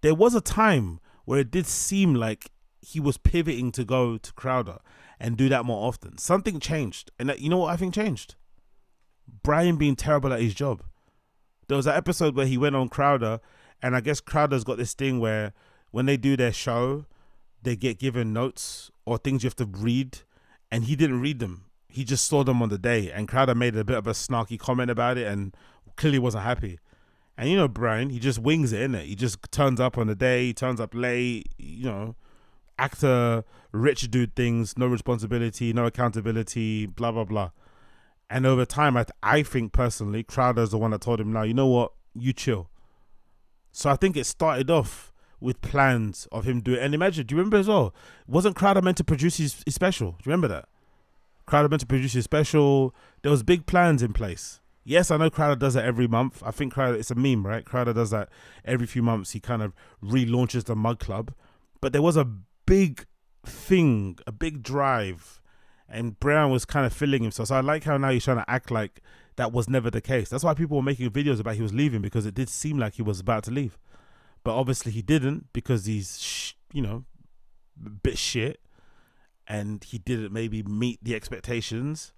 There was a time where it did seem like he was pivoting to go to Crowder and do that more often. Something changed. And you know what I think changed? Brian being terrible at his job. There was an episode where he went on Crowder, and I guess Crowder's got this thing where when they do their show, they get given notes or things you have to read, and he didn't read them. He just saw them on the day, and Crowder made a bit of a snarky comment about it and clearly wasn't happy. And you know Brian, he just wings it, innit? He just turns up on the day, he turns up late, you know, actor, rich dude things, no responsibility, no accountability, blah, blah, blah. And over time, I think personally, Crowder's the one that told him, now, you know what? You chill. So I think it started off with plans of him doing. And imagine, do you remember as well? Wasn't Crowder meant to produce his special? Do you remember that? Crowder meant to produce his special. There was big plans in place. Yes, I know Crowder does that every month. I think Crowder, it's a meme, right? Crowder does that every few months. He kind of relaunches the Mug Club. But there was a big thing, a big drive, and Brown was kind of filling himself. So I like how now he's trying to act like that was never the case. That's why people were making videos about he was leaving, because it did seem like he was about to leave. But obviously he didn't, because he's, a bit shit. And he didn't maybe meet the expectations.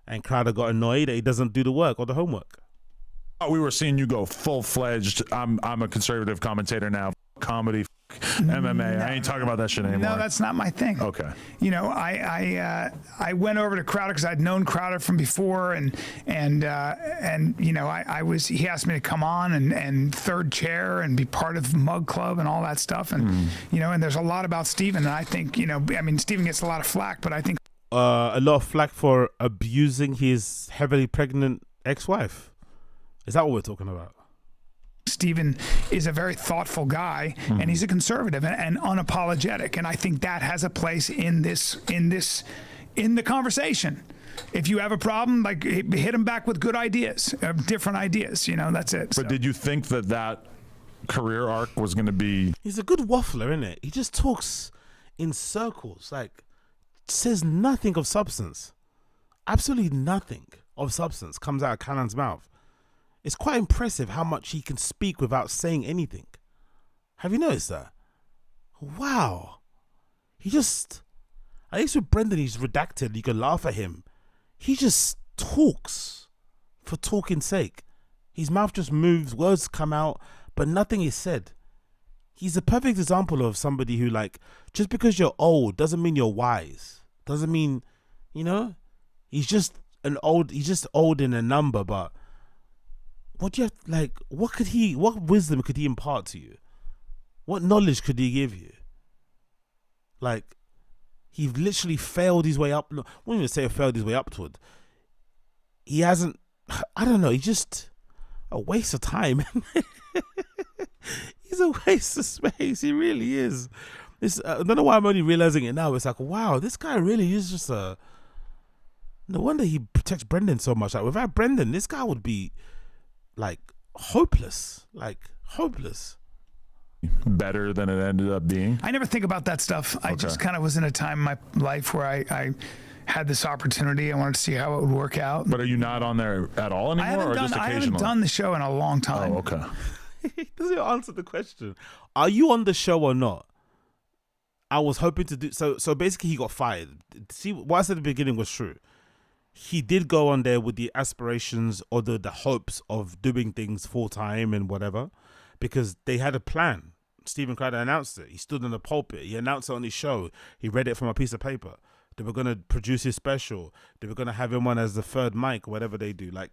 And Crowder got annoyed that he doesn't do the work or the homework. Oh, we were seeing you go full-fledged. I'm a conservative commentator now. Comedy, MMA. I ain't talking about that shit anymore. No, that's not my thing. Okay. I went over to Crowder because I'd known Crowder from before, and I was. He asked me to come on and third chair and be part of Mug Club and all that stuff, and and there's a lot about Steven, and I think Steven gets a lot of flack, but I think a lot of flack for abusing his heavily pregnant ex-wife. Is that what we're talking about? Steven is a very thoughtful guy, and he's a conservative and unapologetic, and I think that has a place in the conversation. If you have a problem, like, hit him back with good ideas, different ideas. That's it. But did you think that career arc was going to be? He's a good waffler, isn't it? He just talks in circles, like says nothing of substance. Absolutely nothing of substance comes out of Callum's mouth. It's quite impressive how much he can speak without saying anything. Have you noticed that? Wow. At least with Brendan, he's redacted. You can laugh at him. He just talks for talking's sake. His mouth just moves, words come out, but nothing is said. He's a perfect example of somebody who, like, just because you're old doesn't mean you're wise. Doesn't mean, he's just old in a number, but what do you have, what wisdom could he impart to you? What knowledge could he give you? Like, he literally failed his way up. I wouldn't even say failed his way upward. He hasn't, I don't know, he's just a waste of time. He's a waste of space. He really is. I don't know why I'm only realizing it now. It's like, wow, this guy really is just no wonder he protects Brendan so much. Like, without Brendan, this guy would be hopeless. Better than it ended up being. I never think about that stuff. I just kind of was in a time in my life where I had this opportunity. I wanted to see how it would work out. But are you not on there at all anymore, or just occasionally? I haven't done the show in a long time. Oh, okay. He doesn't answer the question. Are you on the show or not? I was hoping to do so basically he got fired. See, what I said at the beginning was true. He did go on there with the aspirations or the hopes of doing things full time and whatever, because they had a plan. Steven Crowder announced it. He stood in the pulpit. He announced it on his show. He read it from a piece of paper. They were going to produce his special. They were going to have him on as the third mic, whatever they do. Like,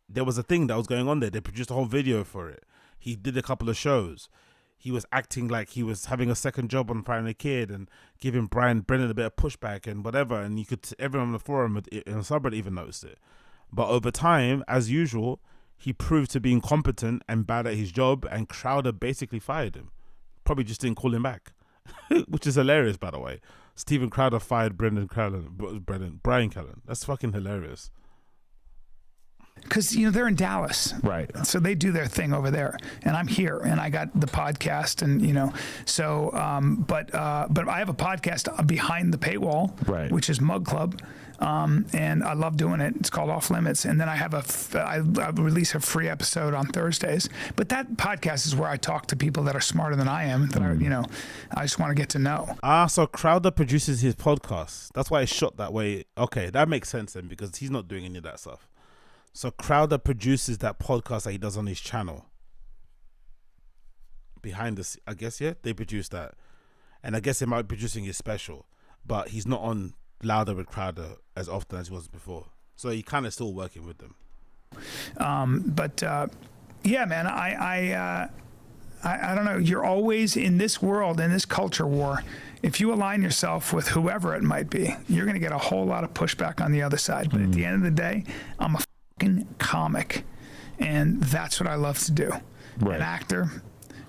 there was a thing that was going on there. They produced a whole video for it. He did a couple of shows. He was acting like he was having a second job on Prime the Kid and giving Brendan a bit of pushback and whatever. And you could, everyone on the forum in the subreddit even noticed it. But over time, as usual, he proved to be incompetent and bad at his job, and Crowder basically fired him. Probably just didn't call him back, which is hilarious, by the way. Steven Crowder fired Brian Callen. That's fucking hilarious. Because they're in Dallas, right? So they do their thing over there, and I'm here, and I got the podcast, and so but I have a podcast behind the paywall, right, which is Mug Club, and I love doing it. It's called Off Limits, and then I have I release a free episode on Thursdays. But that podcast is where I talk to people that are smarter than I am, that I just want to get to know. So Crowder produces his podcast. That's why it's shot that way. Okay, that makes sense then, because he's not doing any of that stuff. So Crowder produces that podcast that he does on his channel. Behind the I guess, yeah, they produce that. And I guess they might be producing his special, but he's not on Louder with Crowder as often as he was before. So he kind of still working with them. Yeah, man, I don't know. You're always in this world, in this culture war. If you align yourself with whoever it might be, you're going to get a whole lot of pushback on the other side. But at the end of the day, I'm a comic, and that's what I love to do. Right. An actor,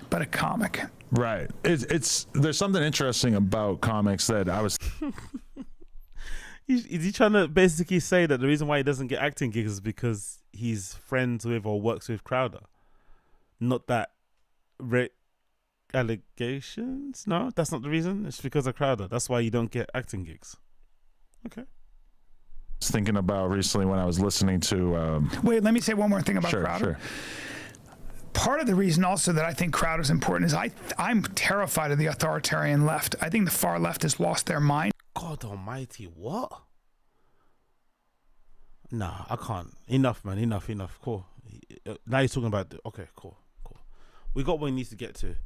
but a comic. Right. It's there's something interesting about comics that I was. Is he trying to basically say that the reason why he doesn't get acting gigs is because he's friends with or works with Crowder. Not that allegations. No, that's not the reason. It's because of Crowder. That's why you don't get acting gigs. Okay. I was thinking about recently when I was listening to. Wait, let me say one more thing about sure, Crowder. Sure. Part of the reason also that I think Crowder's important is I'm terrified of the authoritarian left. I think the far left has lost their mind. God almighty, what? Nah, I can't. Enough, man. Enough. Cool. Now you're talking about... Okay, cool. We got what we need to get to.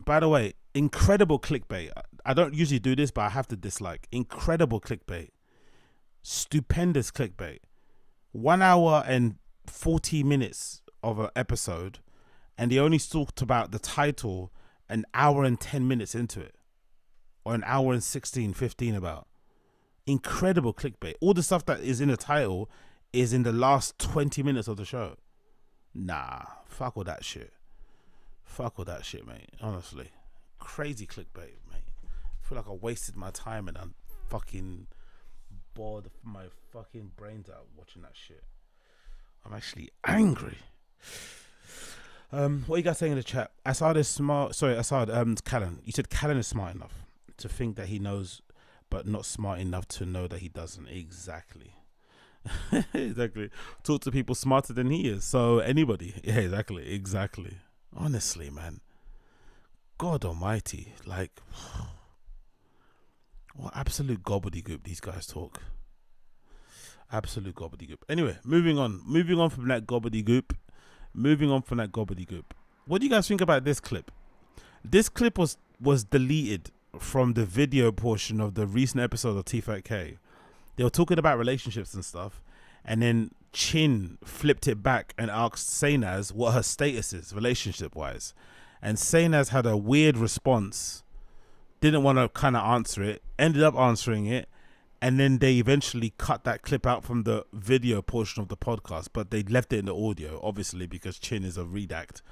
By the way, incredible clickbait. I don't usually do this, but I have to dislike. Incredible clickbait. Stupendous clickbait. 1 hour and 40 minutes of an episode, and they only talked about the title an hour and 10 minutes into it, or an hour and 15 about. Incredible clickbait. All the stuff that is in the title is in the last 20 minutes of the show. Nah, fuck all that shit. Mate. Honestly, crazy clickbait, mate. I feel like I wasted my time and I'm fucking bored my fucking brains out watching that shit. I'm actually angry. What are you guys saying in the chat? Assad is smart. Sorry, Assad. Callan. You said Callan is smart enough to think that he knows, but not smart enough to know that he doesn't. Exactly. Exactly. Talk to people smarter than he is. So anybody. Yeah, exactly. Honestly, man. God almighty. Like, what absolute gobbledygook these guys talk. Absolute gobbledygook. Anyway, moving on from that gobbledygook. What do you guys think about this clip? This clip was deleted from the video portion of the recent episode of T5K. They were talking about relationships and stuff, and then Chin flipped it back and asked Sainaz what her status is relationship-wise. And Sainaz had a weird response, didn't want to kind of answer it, ended up answering it, and then they eventually cut that clip out from the video portion of the podcast, but they left it in the audio, obviously, because Chin is a redact.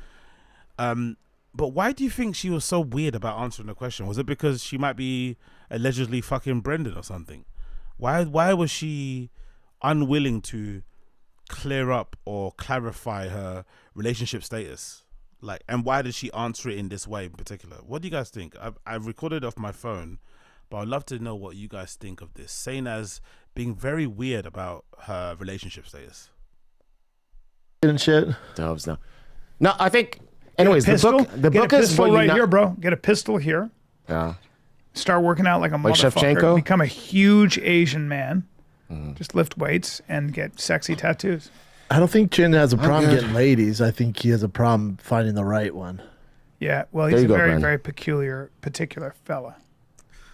But why do you think she was so weird about answering the question? Was it because she might be allegedly fucking Brendan or something? Why was she unwilling to clear up or clarify her relationship status? Like, and why did she answer it in this way in particular? What do you guys think? I've recorded off my phone, but I'd love to know what you guys think of this. Sainaz being very weird about her relationship status. And shit. No, I think. Anyways, the book is pistol right here, bro. Get a pistol here. Yeah. Start working out like a like motherfucker. Shevchenko? Become a huge Asian man. Just lift weights and get sexy tattoos. I don't think Chin has a problem getting ladies. I think he has a problem finding the right one. Yeah, well, he's a very particular fella.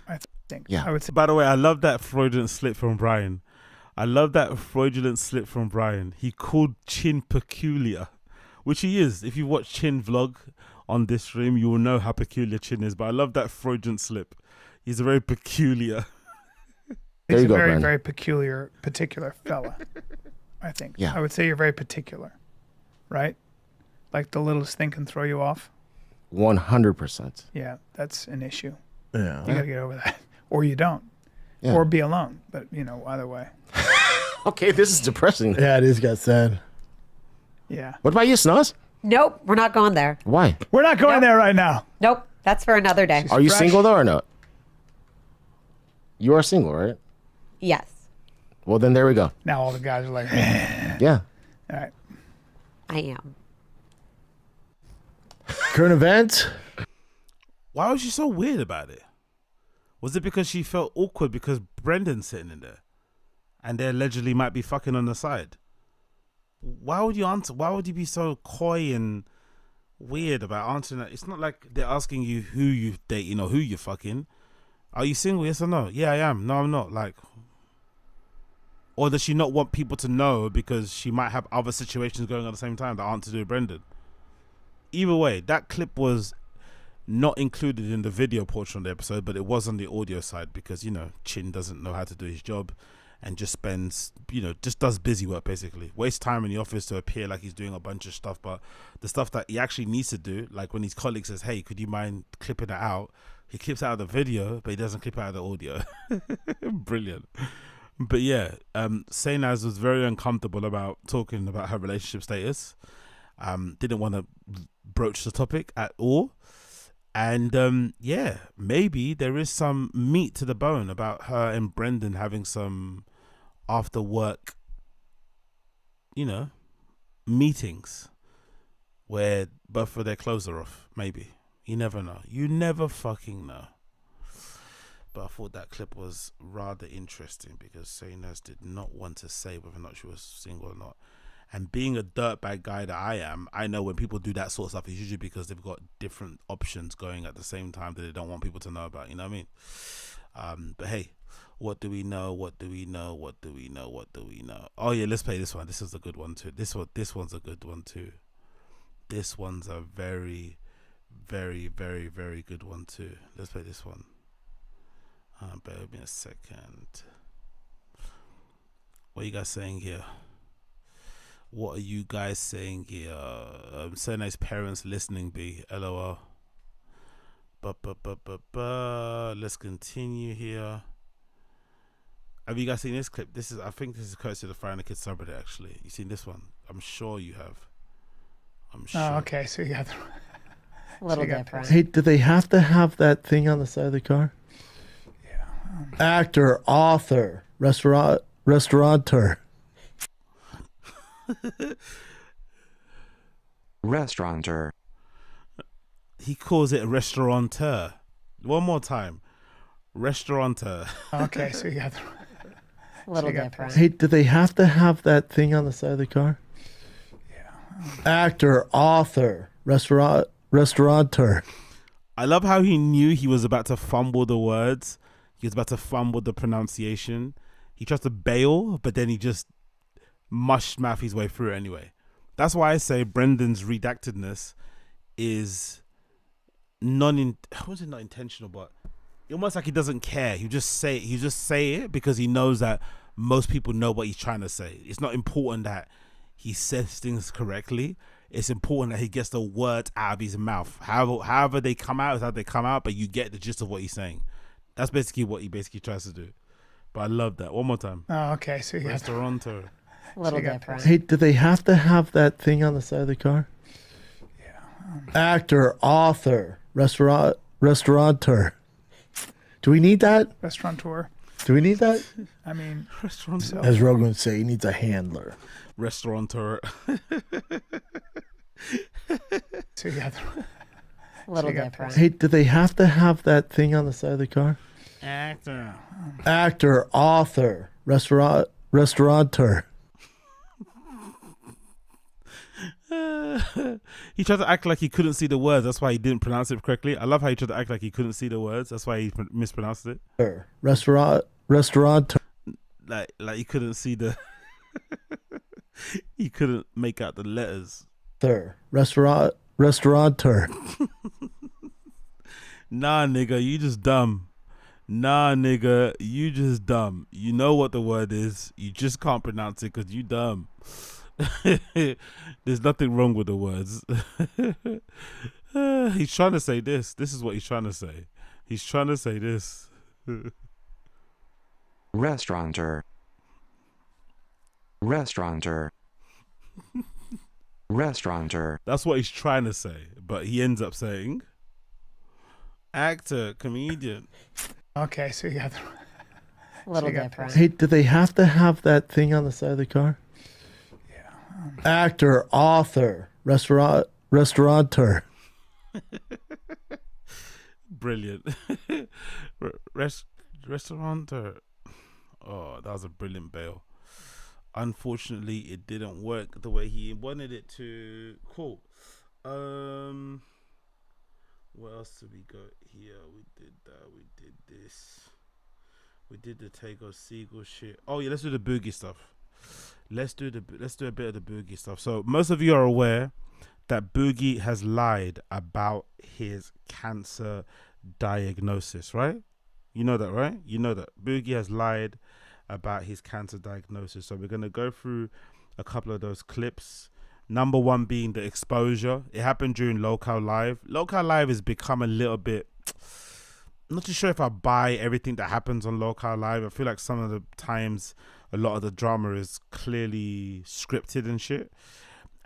I think. Yeah. I would say. By the way, I love that fraudulent slip from Brian. He called Chin peculiar, which he is. If you watch Chin vlog on this stream, you will know how peculiar Chin is. But I love that fraudulent slip. He's a very peculiar. He's a very particular fella. I think. Yeah. I would say you're very particular, right? Like the littlest thing can throw you off. 100%. Yeah, that's an issue. Yeah. You gotta get over that, or you don't, or be alone. But either way. Okay, this is depressing. Yeah, it is. Got sad. Yeah. What about you, Snaz? Nope, we're not going there. Why? We're not going there right now. Nope, that's for another day. Are you single though or not? You are single, right? Yes. Well, then there we go. Now all the guys are like, yeah. All right. I am. Current event. Why was she so weird about it? Was it because she felt awkward because Brendan's sitting in there and they allegedly might be fucking on the side? Why would you answer? Why would you be so coy and weird about answering that? It's not like they're asking you who you dating or who you're fucking. Are you single? Yes or no? Yeah, I am. No, I'm not. Like, or does she not want people to know because she might have other situations going on at the same time that aren't to do with Brendan? Either way, that clip was not included in the video portion of the episode, but it was on the audio side because, Chin doesn't know how to do his job and just spends, just does busy work basically. Wastes time in the office to appear like he's doing a bunch of stuff, but the stuff that he actually needs to do, like when his colleague says, hey, could you mind clipping it out? He clips out of the video, but he doesn't clip out of the audio. Brilliant. But yeah, Sainaz was very uncomfortable about talking about her relationship status. Didn't want to broach the topic at all. And yeah, maybe there is some meat to the bone about her and Brendan having some after work, meetings where both of their clothes are off. Maybe. You never know. You never fucking know. But I thought that clip was rather interesting because Sainaz did not want to say whether or not she was single or not. And being a dirtbag guy that I am, I know when people do that sort of stuff, it's usually because they've got different options going at the same time that they don't want people to know about. You know what I mean? But hey, what do we know? What do we know? What do we know? What do we know? Oh yeah, let's play this one. This is a good one too. This one's a good one too. This one's a very, very, very, very good one too. Let's play this one. Bear with me a second. What are you guys saying here? What are you guys saying here? So nice parents listening, B. LOL. Let's continue here. Have you guys seen this clip? I think this is courtesy of the Fire and the Kids subreddit, actually. You seen this one? I'm sure you have. I'm sure. Oh, okay. So you got a little different. Hey, do they have to have that thing on the side of the car? Yeah. Actor, author, restaurateur. Restaurateur. He calls it a restaurateur. One more time. Restaurateur. Okay, so you got a little different. Hey, do they have to have that thing on the side of the car? Yeah. Actor, author, restaurateur. I love how he knew he was about to fumble the words. He was about to fumble the pronunciation. He tried to bail, but then he just mush mouth his way through it anyway. That's why I say Brendan's redactedness is I wasn't not intentional, but almost like he doesn't care. He just say it because he knows that most people know what he's trying to say. It's not important that he says things correctly. It's important that he gets the words out of his mouth. However they come out is how they come out, but you get the gist of what he's saying. That's basically what he tries to do. But I love that. One more time. Oh, okay. So you Restaurateur. A little different. Hey, do they have to have that thing on the side of the car? Yeah. Actor, author, restaurateur. Do we need that? Restaurateur. Do we need that? I mean, restaurateur. As Rogan would say, he needs a handler. Restaurateur. So you got a little different. Hey, do they have to have that thing on the side of the car? Actor, author, restaurateur. He tried to act like he couldn't see the words. That's why he didn't pronounce it correctly. I love how he tried to act like he couldn't see the words. That's why he mispronounced it. Restaurateur. Like he couldn't see the. He couldn't make out the letters. Restaurateur. Nah, nigga, you just dumb. Nah, nigga, you just dumb. You know what the word is. You just can't pronounce it because you dumb. There's nothing wrong with the words. He's trying to say this. This is what he's trying to say. He's trying to say this. Restaurateur. Restaurateur. Restaurateur. That's what he's trying to say, but he ends up saying actor, comedian. Okay, so you got a little different. Hey, do they have to have that thing on the side of the car? Yeah. Actor, author, restaurateur. Brilliant. Restaurateur. Oh, that was a brilliant bail. Unfortunately, it didn't work the way he wanted it to. Cool. What else did we go here? We did that. We did this. We did the Tego Seagull shit. Oh yeah, let's do the boogie stuff. Let's do a bit of the boogie stuff. So most of you are aware that Boogie has lied about his cancer diagnosis, right? You know that, right? You know that Boogie has lied about his cancer diagnosis. So we're going to go through a couple of those clips. Number one being the exposure. It happened during Local Live. Local Live has become a little bit not too sure if I buy everything that happens on Local Live. I feel like some of the times a lot of the drama is clearly scripted and shit.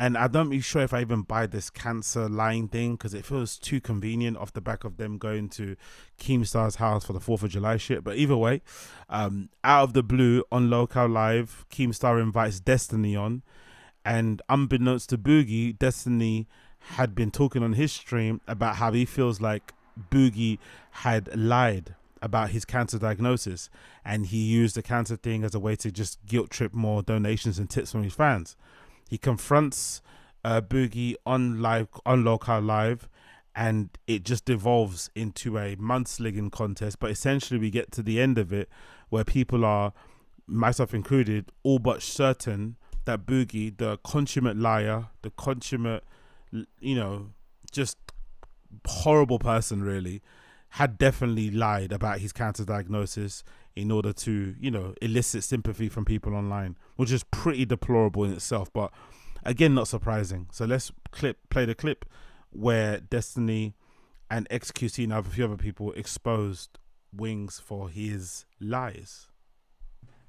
And I don't be sure if I even buy this cancer lying thing because it feels too convenient off the back of them going to Keemstar's house for the 4th of July shit. But either way, out of the blue on Local Live, Keemstar invites Destiny on. And unbeknownst to Boogie, Destiny had been talking on his stream about how he feels like Boogie had lied about his cancer diagnosis. And he used the cancer thing as a way to just guilt trip more donations and tips from his fans. He confronts Boogie on Local Live, and it just devolves into a mudslinging contest. But essentially, we get to the end of it where people are, myself included, all but certain that Boogie, the consummate liar, the consummate, just horrible person, really, had definitely lied about his cancer diagnosis in order to, elicit sympathy from people online, which is pretty deplorable in itself, but again, not surprising. So let's play the clip where Destiny and XQC and a few other people exposed Wings for his lies.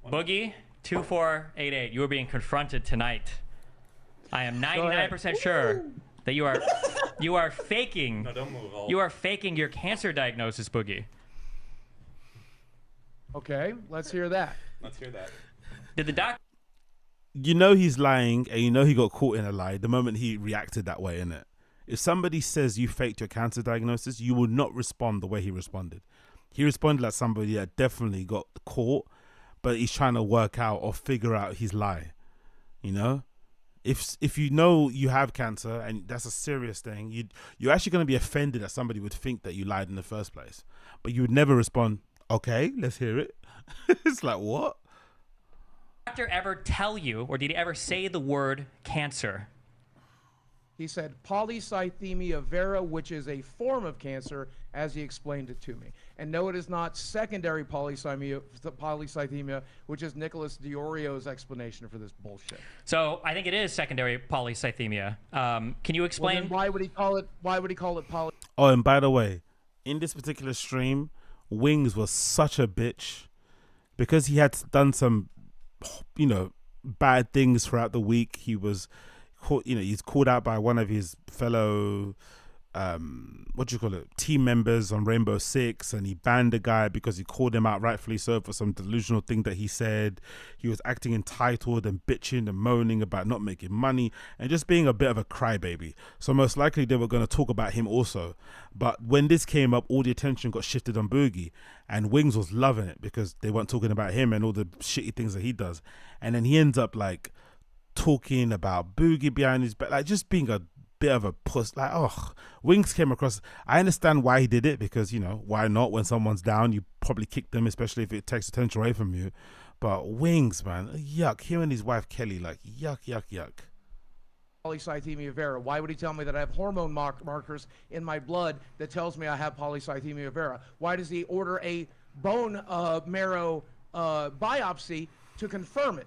Boogie 2488, you are being confronted tonight. I am 99% sure that you are faking. No, don't move. You are faking your cancer diagnosis, Boogie. Okay, let's hear that. Let's hear that. Did the doctor? He's lying, and he got caught in a lie the moment he reacted that way, innit? If somebody says you faked your cancer diagnosis, you will not respond the way he responded. He responded like somebody that definitely got caught, but he's trying to work out or figure out his lie. If you know you have cancer and that's a serious thing, you're actually going to be offended that somebody would think that you lied in the first place. But you would never respond, okay, let's hear it. It's like, what? Did the doctor ever tell you, or did he ever say the word cancer? He said polycythemia vera, which is a form of cancer, as he explained it to me. And no, it is not secondary polycythemia, which is Nicholas Diorio's explanation for this bullshit. So I think it is secondary polycythemia. Can you explain? Well, then why would he call it poly? Oh, and by the way, in this particular stream, Wings was such a bitch because he had done some, bad things throughout the week. He was he's called out by one of his fellow team members on Rainbow Six, and he banned the guy because he called him out, rightfully so, for some delusional thing that he said. He was acting entitled and bitching and moaning about not making money and just being a bit of a crybaby. So most likely they were going to talk about him also. But when this came up, all the attention got shifted on Boogie, and Wings was loving it because they weren't talking about him and all the shitty things that he does. And then he ends up talking about Boogie behind his back, just being a bit of a puss. Wings came across. I understand why he did it because why not? When someone's down, you probably kick them, especially if it takes attention away from you. But Wings, man, yuck. Him and his wife Kelly, yuck. Polycythemia vera. Why would he tell me that I have hormone markers in my blood that tells me I have polycythemia vera? Why does he order a bone marrow biopsy to confirm it?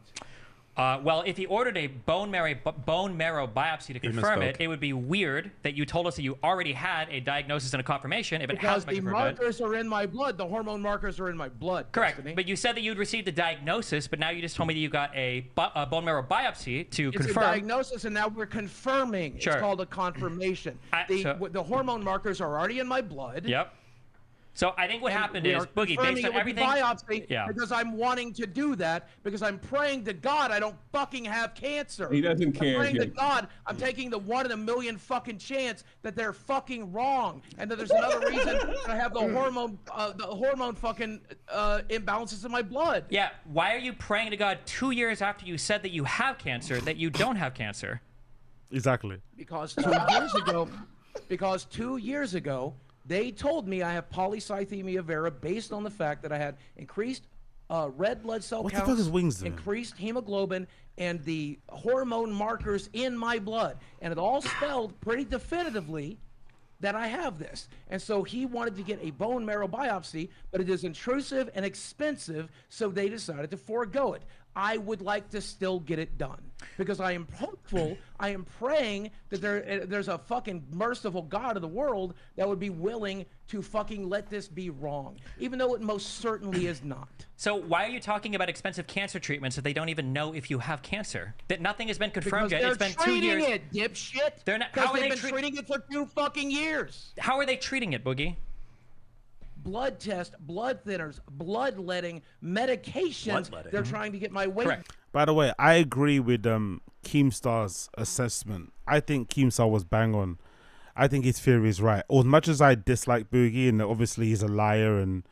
Well, if he ordered a bone marrow biopsy to confirm it, it would be weird that you told us that you already had a diagnosis and a confirmation. If it has because the markers are in my blood, the hormone markers are in my blood. Correct, Destiny. but you said that you'd received a diagnosis, but now you just told me that you got a bone marrow biopsy to confirm. It's a diagnosis, and now we're confirming. Sure. It's called a confirmation. The hormone markers are already in my blood. Yep. So I think what happened is, Boogie, based on everything... biopsy because I'm wanting to do that, because I'm praying to God I don't fucking have cancer. He doesn't care. I'm praying to God I'm taking the 1 in a million fucking chance that they're fucking wrong, and that there's another reason that I have the hormone fucking imbalances in my blood. Yeah, why are you praying to God 2 years after you said that you have cancer, that you don't have cancer? Exactly. Because 2 years ago, they told me I have polycythemia vera based on the fact that I had increased red blood cell counts, what the fuck is Wings doing? increased hemoglobin, and the hormone markers in my blood. And it all spelled pretty definitively that I have this. And so he wanted to get a bone marrow biopsy, but it is intrusive and expensive, so they decided to forego it. I would like to still get it done because I am hopeful, I am praying that there's a fucking merciful God of the world that would be willing to fucking let this be wrong, even though it most certainly is not. So why are you talking about expensive cancer treatments if they don't even know if you have cancer? That nothing has been confirmed yet. It's been 2 years. They're treating it, dipshit. They're not. Because How are they've they been treating it for 2 fucking years. How are they treating it, Boogie? Blood test, blood thinners, bloodletting, medications. They're trying to get my weight. Correct. By the way, I agree with Keemstar's assessment. I think Keemstar was bang on. I think his theory is right. As much as I dislike Boogie, and obviously he's a liar and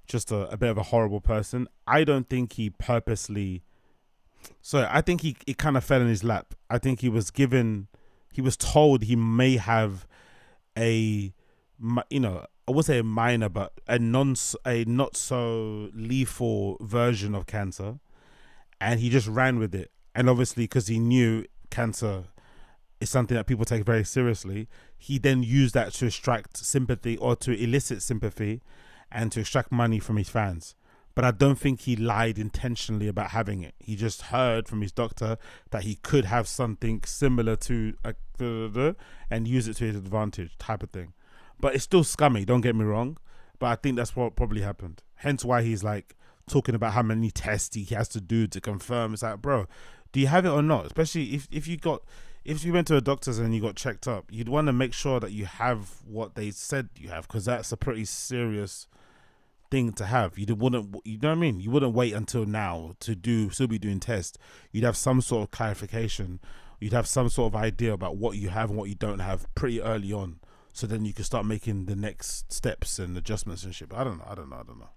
just a bit of a horrible person, I don't think he purposely... So I think he kind of fell in his lap. I think he was told he may have a, I would say a minor, but a not so lethal version of cancer, and he just ran with it. And obviously, because he knew cancer is something that people take very seriously, he then used that to extract sympathy or to elicit sympathy and to extract money from his fans. But I don't think he lied intentionally about having it. He just heard from his doctor that he could have something similar to and use it to his advantage, type of thing. But it's still scummy, don't get me wrong. But I think that's what probably happened. Hence why he's like talking about how many tests he has to do to confirm. It's like, bro, do you have it or not? Especially if you went to a doctor's and you got checked up, you'd want to make sure that you have what they said you have, because that's a pretty serious thing to have. You know what I mean? You wouldn't wait until now to still be doing tests. You'd have some sort of clarification. You'd have some sort of idea about what you have and what you don't have pretty early on. So then you can start making the next steps and adjustments and shit. But I don't know.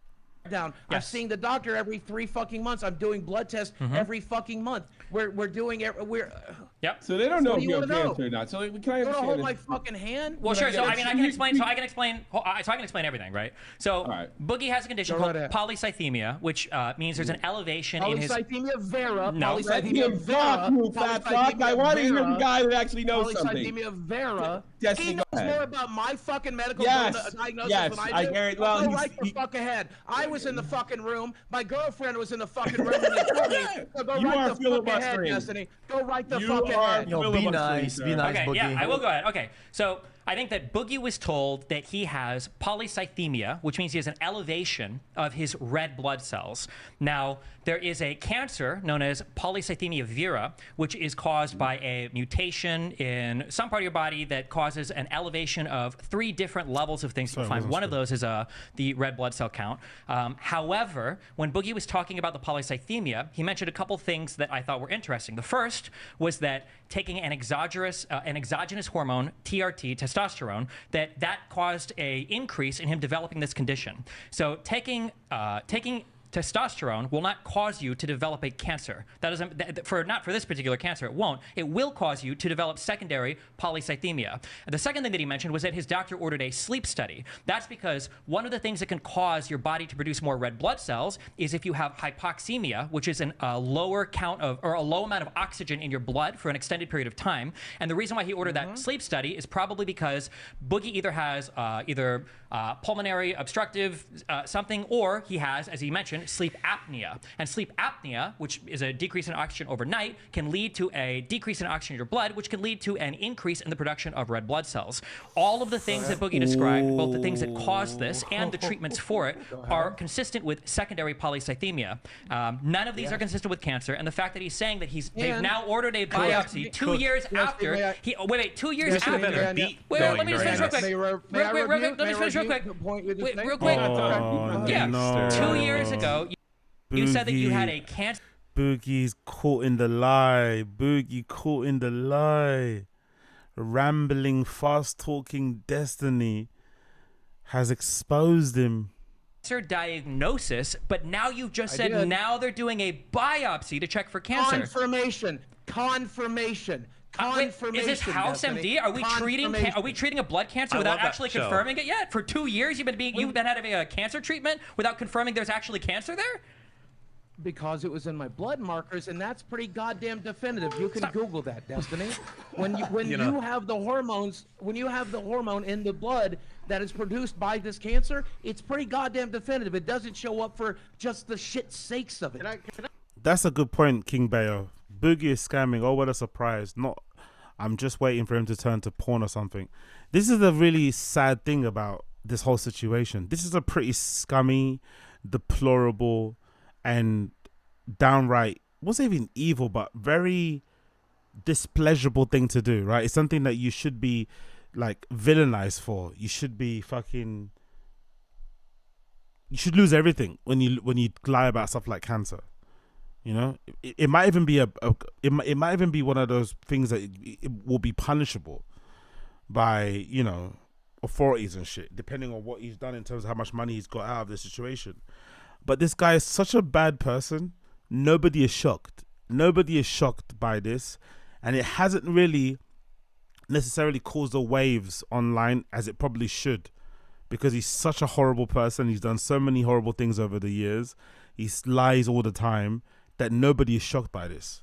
Down. Yes. I'm seeing the doctor every 3 fucking months. I'm doing blood tests every fucking month. We're doing it. Yep. So they don't know if you have cancer or not. So can I understand hold this? my fucking hand? Well, sure. So I mean, I can explain. So I can explain everything, right? So Boogie has a condition called polycythemia, which means there's an elevation in his polycythemia vera. No. Polycythemia vera. You fat fuck. I want to hear the guy that actually knows something. Polycythemia vera. Destiny, He knows go ahead. more about my fucking medical Yes. diagnosis Yes. than I do. guarantee. Well, Go right the fuck ahead. I was in the fucking room. My girlfriend was in the fucking room. And they told me, so go You right are the fuck ahead, filibustering. Destiny. Go right the You fuck are ahead. Yo, be nice, Okay, Boogie. yeah, I will go ahead. Okay, so I think that Boogie was told that he has polycythemia, which means he has an elevation of his red blood cells. Now, there is a cancer known as polycythemia vera, which is caused by a mutation in some part of your body that causes an elevation of 3 different levels of things to find. One of those is the red blood cell count. However, when Boogie was talking about the polycythemia, he mentioned a couple things that I thought were interesting. The first was that taking an exogenous hormone, TRT, testosterone, that caused a increase in him developing this condition. So taking testosterone will not cause you to develop a cancer. That doesn't, not for this particular cancer, it won't. It will cause you to develop secondary polycythemia. And the second thing that he mentioned was that his doctor ordered a sleep study. That's because one of the things that can cause your body to produce more red blood cells is if you have hypoxemia, which is a lower count of, or a low amount of oxygen in your blood for an extended period of time. And the reason why he ordered that sleep study is probably because Boogie either has pulmonary obstructive something, or he has, as he mentioned, sleep apnea. And sleep apnea, which is a decrease in oxygen overnight, can lead to a decrease in oxygen in your blood, which can lead to an increase in the production of red blood cells. All of the things that Boogie described, both the things that cause this and the treatments for it, are consistent with secondary polycythemia. None of these are consistent with cancer, and the fact that he's saying that they've now ordered a biopsy 2 years after. 2 years after. Let me just finish real quick. Let me finish real quick. Real quick. Yeah. 2 years ago, you said that you had a cancer. Boogie's caught in the lie. Boogie caught in the lie. Rambling, fast-talking Destiny has exposed him. Diagnosis, but now you just said now they're doing a biopsy to check for cancer. Confirmation. Is this House MD? Are we treating a blood cancer without actually confirming it yet? For 2 years you've been having a cancer treatment without confirming there's actually cancer there? Because it was in my blood markers, and that's pretty goddamn definitive. You can Google that, Destiny. When you have the hormones, when you have the hormone in the blood that is produced by this cancer, it's pretty goddamn definitive. It doesn't show up for just the shit sakes of it. that's a good point, King Bayo. Boogie is scamming. Oh, what a surprise! Not, I'm just waiting for him to turn to porn or something. This is a really sad thing about this whole situation. This is a pretty scummy, deplorable, and downright, wasn't even evil, but very displeasurable thing to do, right? It's something that you should be like villainized for. You should be fucking, you should lose everything when you lie about stuff like cancer. You know, it might even be it might even be one of those things that it will be punishable by, you know, authorities and shit, depending on what he's done in terms of how much money he's got out of the situation. But this guy is such a bad person. Nobody is shocked. Nobody is shocked by this, and it hasn't really necessarily caused the waves online as it probably should, because he's such a horrible person. He's done so many horrible things over the years. He lies all the time, that nobody is shocked by this.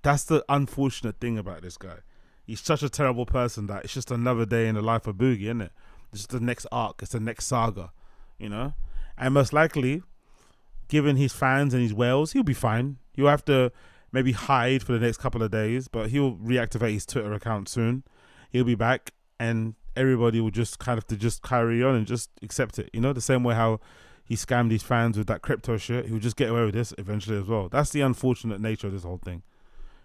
That's the unfortunate thing about this guy. He's such a terrible person that it's just another day in the life of Boogie, isn't it? It's just the next arc. It's the next saga, you know? And most likely, given his fans and his whales, he'll be fine. He'll have to maybe hide for the next couple of days, but he'll reactivate his Twitter account soon. He'll be back, and everybody will just kind of to just carry on and just accept it, you know? The same way how he scammed his fans with that crypto shit. He'll just get away with this eventually as well. That's the unfortunate nature of this whole thing.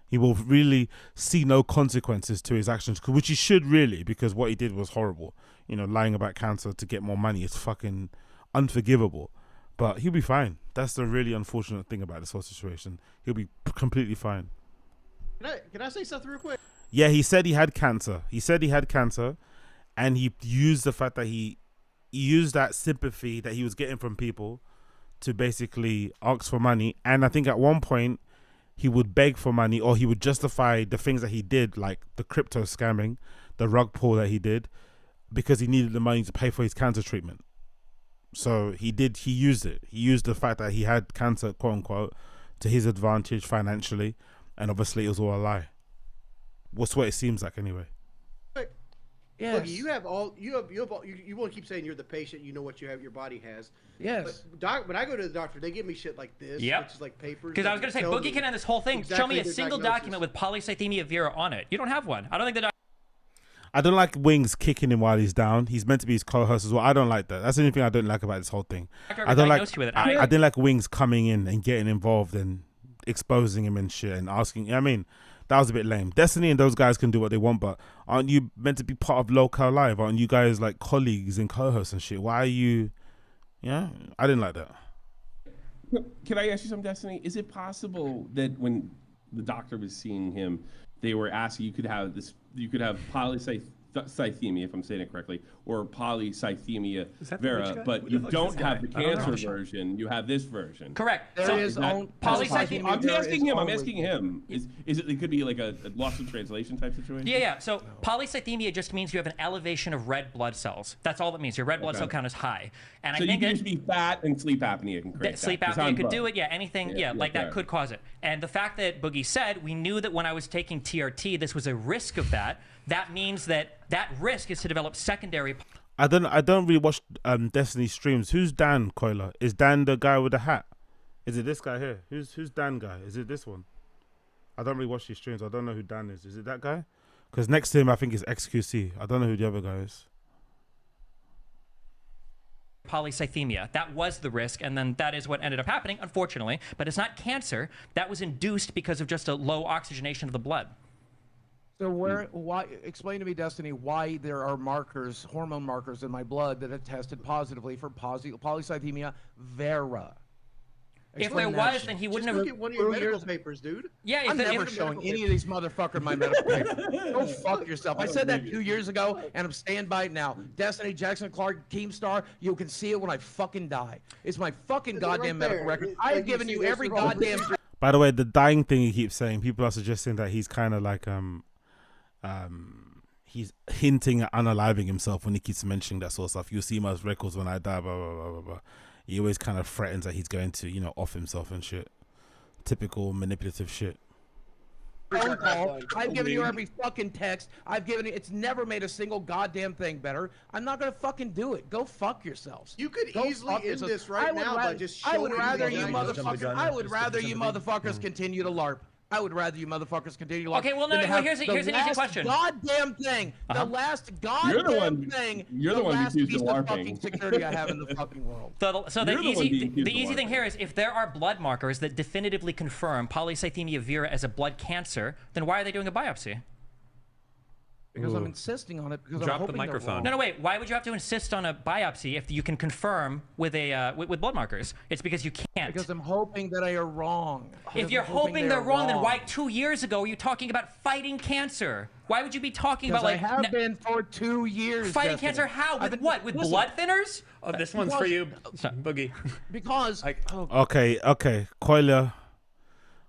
He will really see no consequences to his actions, which he should really, because what he did was horrible. You know, lying about cancer to get more money is fucking unforgivable. But he'll be fine. That's the really unfortunate thing about this whole situation. He'll be completely fine. Can I say something real quick? Yeah, he said he had cancer. He said he had cancer, and he used the fact that he used that sympathy that he was getting from people to basically ask for money. And I think at one point he would beg for money, or he would justify the things that he did, like the crypto scamming, the rug pull that he did, because he needed the money to pay for his cancer treatment. So he used it. He used the fact that he had cancer, quote unquote, to his advantage financially. And obviously it was all a lie. What's what it seems like anyway. Yes. Look, you want to keep saying you're the patient, you know what your body has. Yes. But when I go to the doctor, they give me shit like this, Yep. which is like papers. Because I was going to say, Boogie can end this whole thing. Show me a single document with polycythemia vera on it. You don't have one. I don't think I don't like Wings kicking him while he's down. He's meant to be his co-host as well. I don't like that. That's the only thing I don't like about this whole thing. I don't like. I didn't like Wings coming in and getting involved and exposing him and shit and asking. I mean, that was a bit lame. Destiny and those guys can do what they want, but aren't you meant to be part of Local Live? Aren't you guys like colleagues and co-hosts and shit? Why are you? Yeah, I didn't like that. Can I ask you something, Destiny? Is it possible that when the doctor was seeing him, they were asking you could have polycythemia, if I'm saying it correctly, or polycythemia vera, but you don't have the cancer version. You have this version. Correct. Polycythemia. I'm asking him. Is it? It could be like a loss of translation type situation. Yeah. So polycythemia just means you have an elevation of red blood cells. That's all it means. Your red blood cell count is high. And so I think you can just be fat and sleep apnea can create sleep apnea could do it. Yeah, anything. Yeah, like that could cause it. And the fact that Boogie said we knew that when I was taking TRT, this was a risk of that. That means that risk is to develop secondary. I don't really watch Destiny streams. Who's Dan Coiler? Is Dan the guy with the hat? Is it this guy here? Who's Dan guy? Is it this one? I don't really watch these streams. I don't know who Dan is. Is it that guy? Because next to him I think is XQC. I don't know who the other guy is. Polycythemia. That was the risk, and then that is what ended up happening, unfortunately. But it's not cancer. That was induced because of just a low oxygenation of the blood. So why? Explain to me, Destiny, why there are markers, hormone markers in my blood that have tested positively for polycythemia vera. If there was, then he wouldn't have. Look at one of your medical papers, dude. Yeah, I'm never showing any of these motherfuckers my medical papers. Go fuck yourself. I said that 2 years ago, and I'm staying by it now. Destiny, Jackson Clark, Keemstar, you can see it when I fucking die. It's my fucking goddamn medical record. I have given you every goddamn. By the way, the dying thing he keeps saying, people are suggesting that he's kind of like he's hinting at unaliving himself when he keeps mentioning that sort of stuff. You'll see my records when I die, blah, blah, blah, blah, blah. He always kind of threatens that he's going to, off himself and shit. Typical manipulative shit. phone call. I've given you every fucking text. I've given you. It's never made a single goddamn thing better. I'm not gonna fucking do it. Go fuck yourselves. You could Go easily fuck end yourselves. this right now by just I would showing rather these you guys- motherfuckers. I would rather you motherfuckers continue to LARP. I would rather you motherfuckers continue to LARP. Okay, well, no, than to well, have here's the an easy last question. Goddamn thing. The last You're the goddamn one- thing. you're the one last accused piece of of LARPing. fucking security I have in the fucking world. So the You're the one being easy accused the of easy thing LARPing. here is if there are blood markers that definitively confirm polycythemia vera as a blood cancer, then why are they doing a biopsy? Because I'm insisting on it. Because Drop I'm the hoping they're microphone. wrong. No, wait. Why would you have to insist on a biopsy if you can confirm with a with blood markers? It's because you can't. Because I'm hoping that I are wrong. If Because you're I'm hoping they're wrong, then wrong. why 2 years ago were you talking about fighting cancer? Why would you be talking about Because like I have been for 2 years. fighting Destiny. cancer? How? I've With been- what? With listen, blood thinners? Oh, this one's for you, Boogie. Because Okay, Coiler.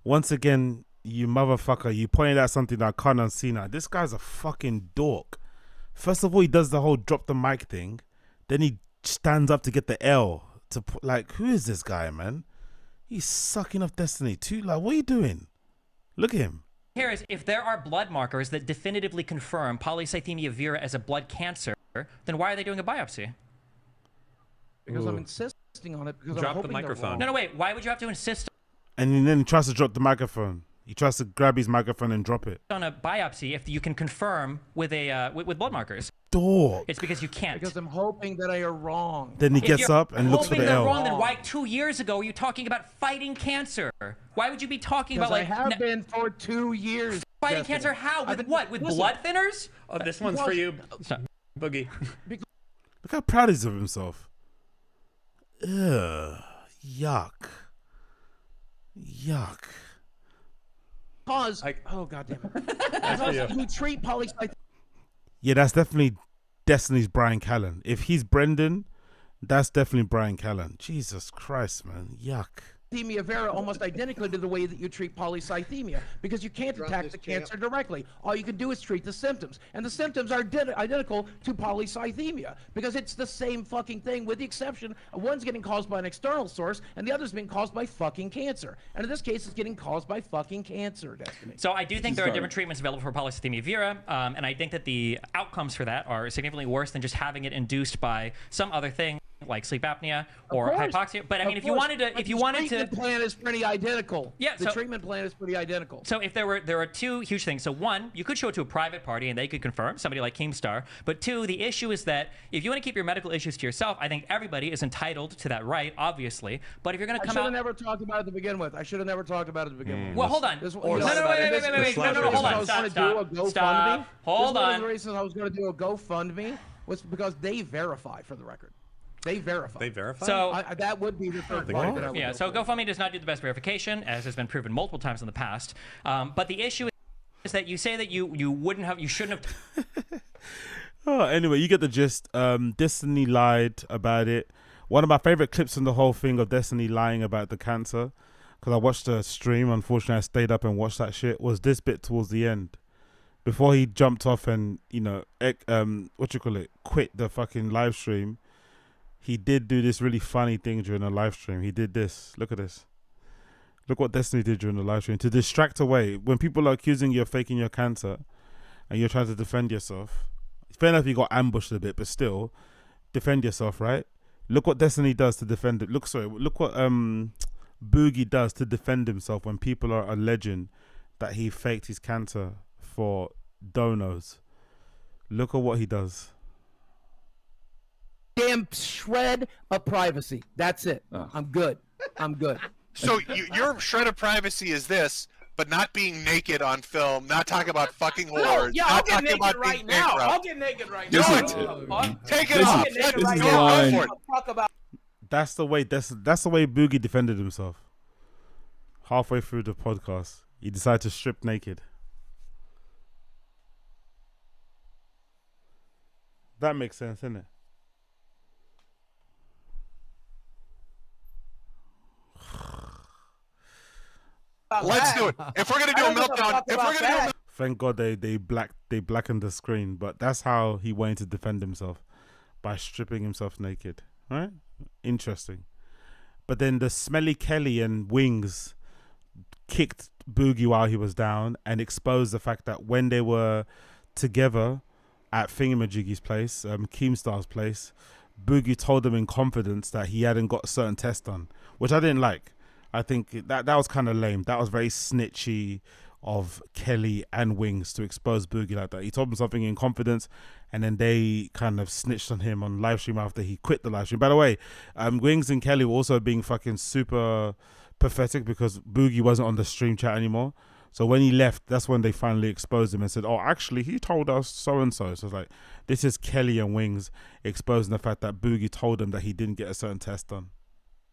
Once again, you motherfucker, you pointed out something that I can't unsee now. This guy's a fucking dork. First of all, he does the whole drop the mic thing. Then he stands up to get the L. To put, like, who is this guy, man? He's sucking off Destiny too. Like, what are you doing? Look at him. Here is if there are blood markers that definitively confirm polycythemia vera as a blood cancer, then why are they doing a biopsy? Because I'm insisting on it. Because Drop I'm the hoping microphone. No, wait. Why would you have to insist And then he tries to drop the microphone. He tries to grab his microphone and drop it. on a biopsy if you can confirm with a with blood markers? Dork. It's because you can't. Because I'm hoping that I are wrong. Then he If gets you're up and looks for hoping the they're L. wrong, then why 2 years ago were you talking about fighting cancer? Why would you be talking Because about I like have been for 2 years. fighting Destiny. cancer? How? I've With been- what? With listen, blood thinners? Oh, this one's for you, Boogie. Look how proud he is of himself. Ugh. Yuck. Yuck. Because oh goddamn it! That's for you. Because you treat polycythemia Yeah, that's definitely Destiny's Brian Callen. If he's Brendan, that's definitely Brian Callen. Jesus Christ, man. Yuck. vera almost identically to the way that you treat polycythemia, because you can't attack the cancer directly. All you can do is treat the symptoms, and the symptoms are identical to polycythemia because it's the same fucking thing, with the exception of one's getting caused by an external source and the other's being caused by fucking cancer. And in this case, it's getting caused by fucking cancer, Destiny. So I do think there are different treatments available for polycythemia vera, and I think that the outcomes for that are significantly worse than just having it induced by some other thing like sleep apnea or course. hypoxia. But I mean, Of if you course. wanted to, But if you the wanted to, treatment plan is pretty identical. Yeah, the so- treatment plan is pretty identical. So if there are two huge things. So one, you could show it to a private party and they could confirm, somebody like Keemstar. But two, the issue is that if you want to keep your medical issues to yourself, I think everybody is entitled to that right, obviously. But if you're going to I come should have out, never talked about it to begin with. I should have never talked about it to begin with. well, hold on. This- No, you know, no, wait, this- wait, wait, this wait, no, was hold the on, reason I was stop, gonna do a stop, GoFundMe. hold One of on. the reasons I was going to do a GoFundMe was because they verify, for the record. They verify. They verify? So- that would be the third party that I would yeah. go So for. GoFundMe does not do the best verification, as has been proven multiple times in the past. But the issue is that you say that you shouldn't have. Oh, anyway, you get the gist. Destiny lied about it. One of my favorite clips in the whole thing of Destiny lying about the cancer, because I watched the stream. Unfortunately, I stayed up and watched that shit. Was this bit towards the end, before he jumped off and quit the fucking live stream. He did do this really funny thing during the live stream. He did this. Look at this. Look what Destiny did during the live stream to distract away when people are accusing you of faking your cancer, and you're trying to defend yourself. Fair enough, you got ambushed a bit, but still, defend yourself, right? Look what Destiny does to defend it. Look what Boogie does to defend himself when people are alleging that he faked his cancer for donos. Look at what he does. Damn shred of privacy. That's it. I'm good. I'm good. So your shred of privacy is this, but not being naked on film, not talking about fucking whores. Yeah, not I'll get talking naked about right being now. bankrupt. I'll get naked right Do now. it. Take it I'll off. get naked Let's right go. now. Go for it. Talk about That's the way Boogie defended himself. Halfway through the podcast, he decided to strip naked. That makes sense, doesn't it? Let's do it. If we're gonna do a meltdown, Thank God they blackened the screen, but that's how he wanted to defend himself, by stripping himself naked. Right? Interesting. But then the Smelly Kelly and Wings kicked Boogie while he was down and exposed the fact that when they were together at Thingamajiggy's place, Keemstar's place, Boogie told him in confidence that he hadn't got a certain test done, which I didn't like. I think that was kind of lame. That was very snitchy of Kelly and Wings to expose Boogie like that. He told him something in confidence, and then they kind of snitched on him on live stream after he quit the live stream. By the way, Wings and Kelly were also being fucking super pathetic because Boogie wasn't on the stream chat anymore. So when he left, that's when they finally exposed him and said, oh, actually, he told us so-and-so. So it's like, this is Kelly and Wings exposing the fact that Boogie told him that he didn't get a certain test done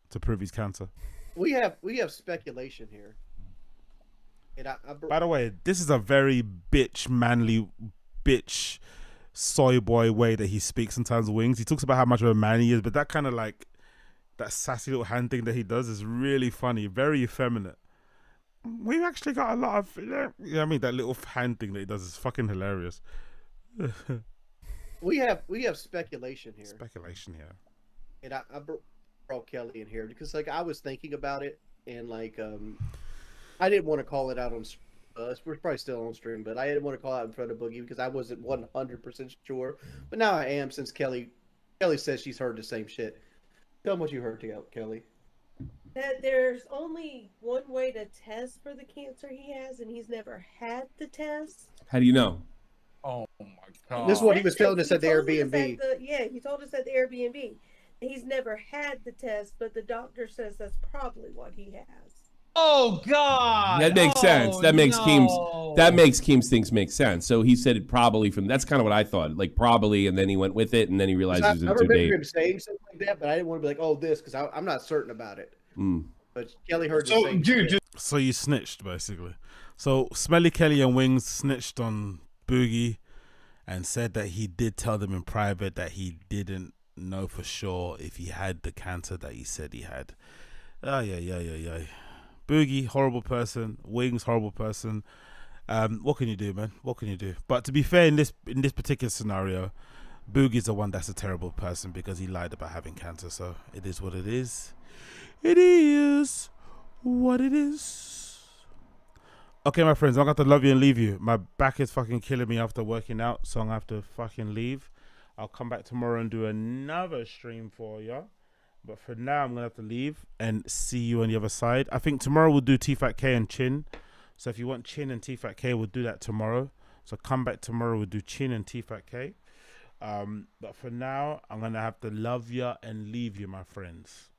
to prove his cancer. We have speculation here. And By the way, this is a very manly soy boy way that he speaks sometimes. Wings. He talks about how much of a man he is, but that kind of like that sassy little hand thing that he does is really funny, very effeminate. We've actually got a lot of, I mean, that little hand thing that he does is fucking hilarious. we have speculation here. And I brought Kelly in here because like I was thinking about it and like I didn't want to call it out on. We're probably still on stream, but I didn't want to call out in front of Boogie because I wasn't 100% sure. But now I am since Kelly says she's heard the same shit. Tell them what you heard, Kelly. That there's only one way to test for the cancer he has, and he's never had the test. How do you know? Oh my God. This is what he was telling us at the Airbnb. He told us at the Airbnb. He's never had the test, but the doctor says that's probably what he has. Oh God! That makes sense. That makes Keem's things make sense. So he said it probably from. That's kind of what I thought. Like probably, and then he went with it, and then he realized it was in I due remember date. him saying something like that, but I didn't want to be like, "Oh, this," because I'm not certain about it. But Kelly heard the same shit. So you snitched basically. So Smelly Kelly and Wings snitched on Boogie and said that he did tell them in private that he didn't know for sure if he had the cancer that he said he had. Yeah. Boogie, horrible person. Wings, horrible person. What can you do, man? What can you do? But to be fair, in this particular scenario, Boogie's the one that's a terrible person because he lied about having cancer. So it is what it is. It is what it is. Okay, my friends, I'm going to have to love you and leave you. My back is fucking killing me after working out, so I'm going to have to fucking leave. I'll come back tomorrow and do another stream for you. But for now, I'm going to have to leave and see you on the other side. I think tomorrow we'll do T-Fat K and Chin. So if you want Chin and T-Fat K, we'll do that tomorrow. So come back tomorrow, we'll do Chin and T-Fat K. But for now, I'm going to have to love you and leave you, my friends.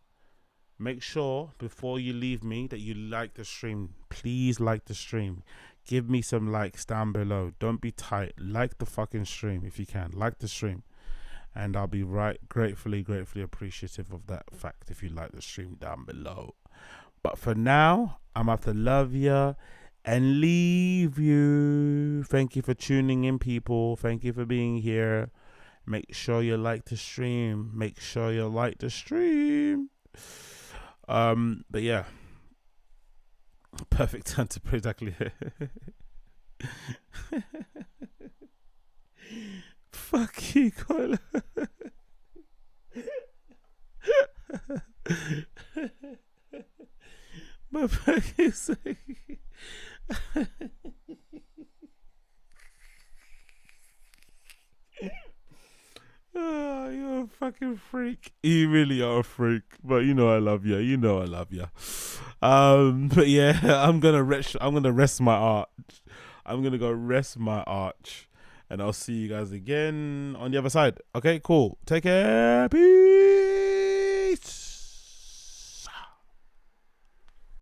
Make sure before you leave me that you like the stream. Please like the stream. Give me some likes down below. Don't be tight. Like the fucking stream if you can. Like the stream. And I'll be gratefully appreciative of that fact if you like the stream down below. But for now, I'm going to have to love you and leave you. Thank you for tuning in, people. Thank you for being here. Make sure you like the stream. Make sure you like the stream. But yeah. Perfect time to put exactly. Fuck you, Colin. My fucking sake. Oh, you're a fucking freak. You really are a freak. But you know I love you. You know I love you. But yeah, I'm gonna rest my arch. I'm gonna go rest my arch. And I'll see you guys again on the other side. Okay, cool. Take care. Peace.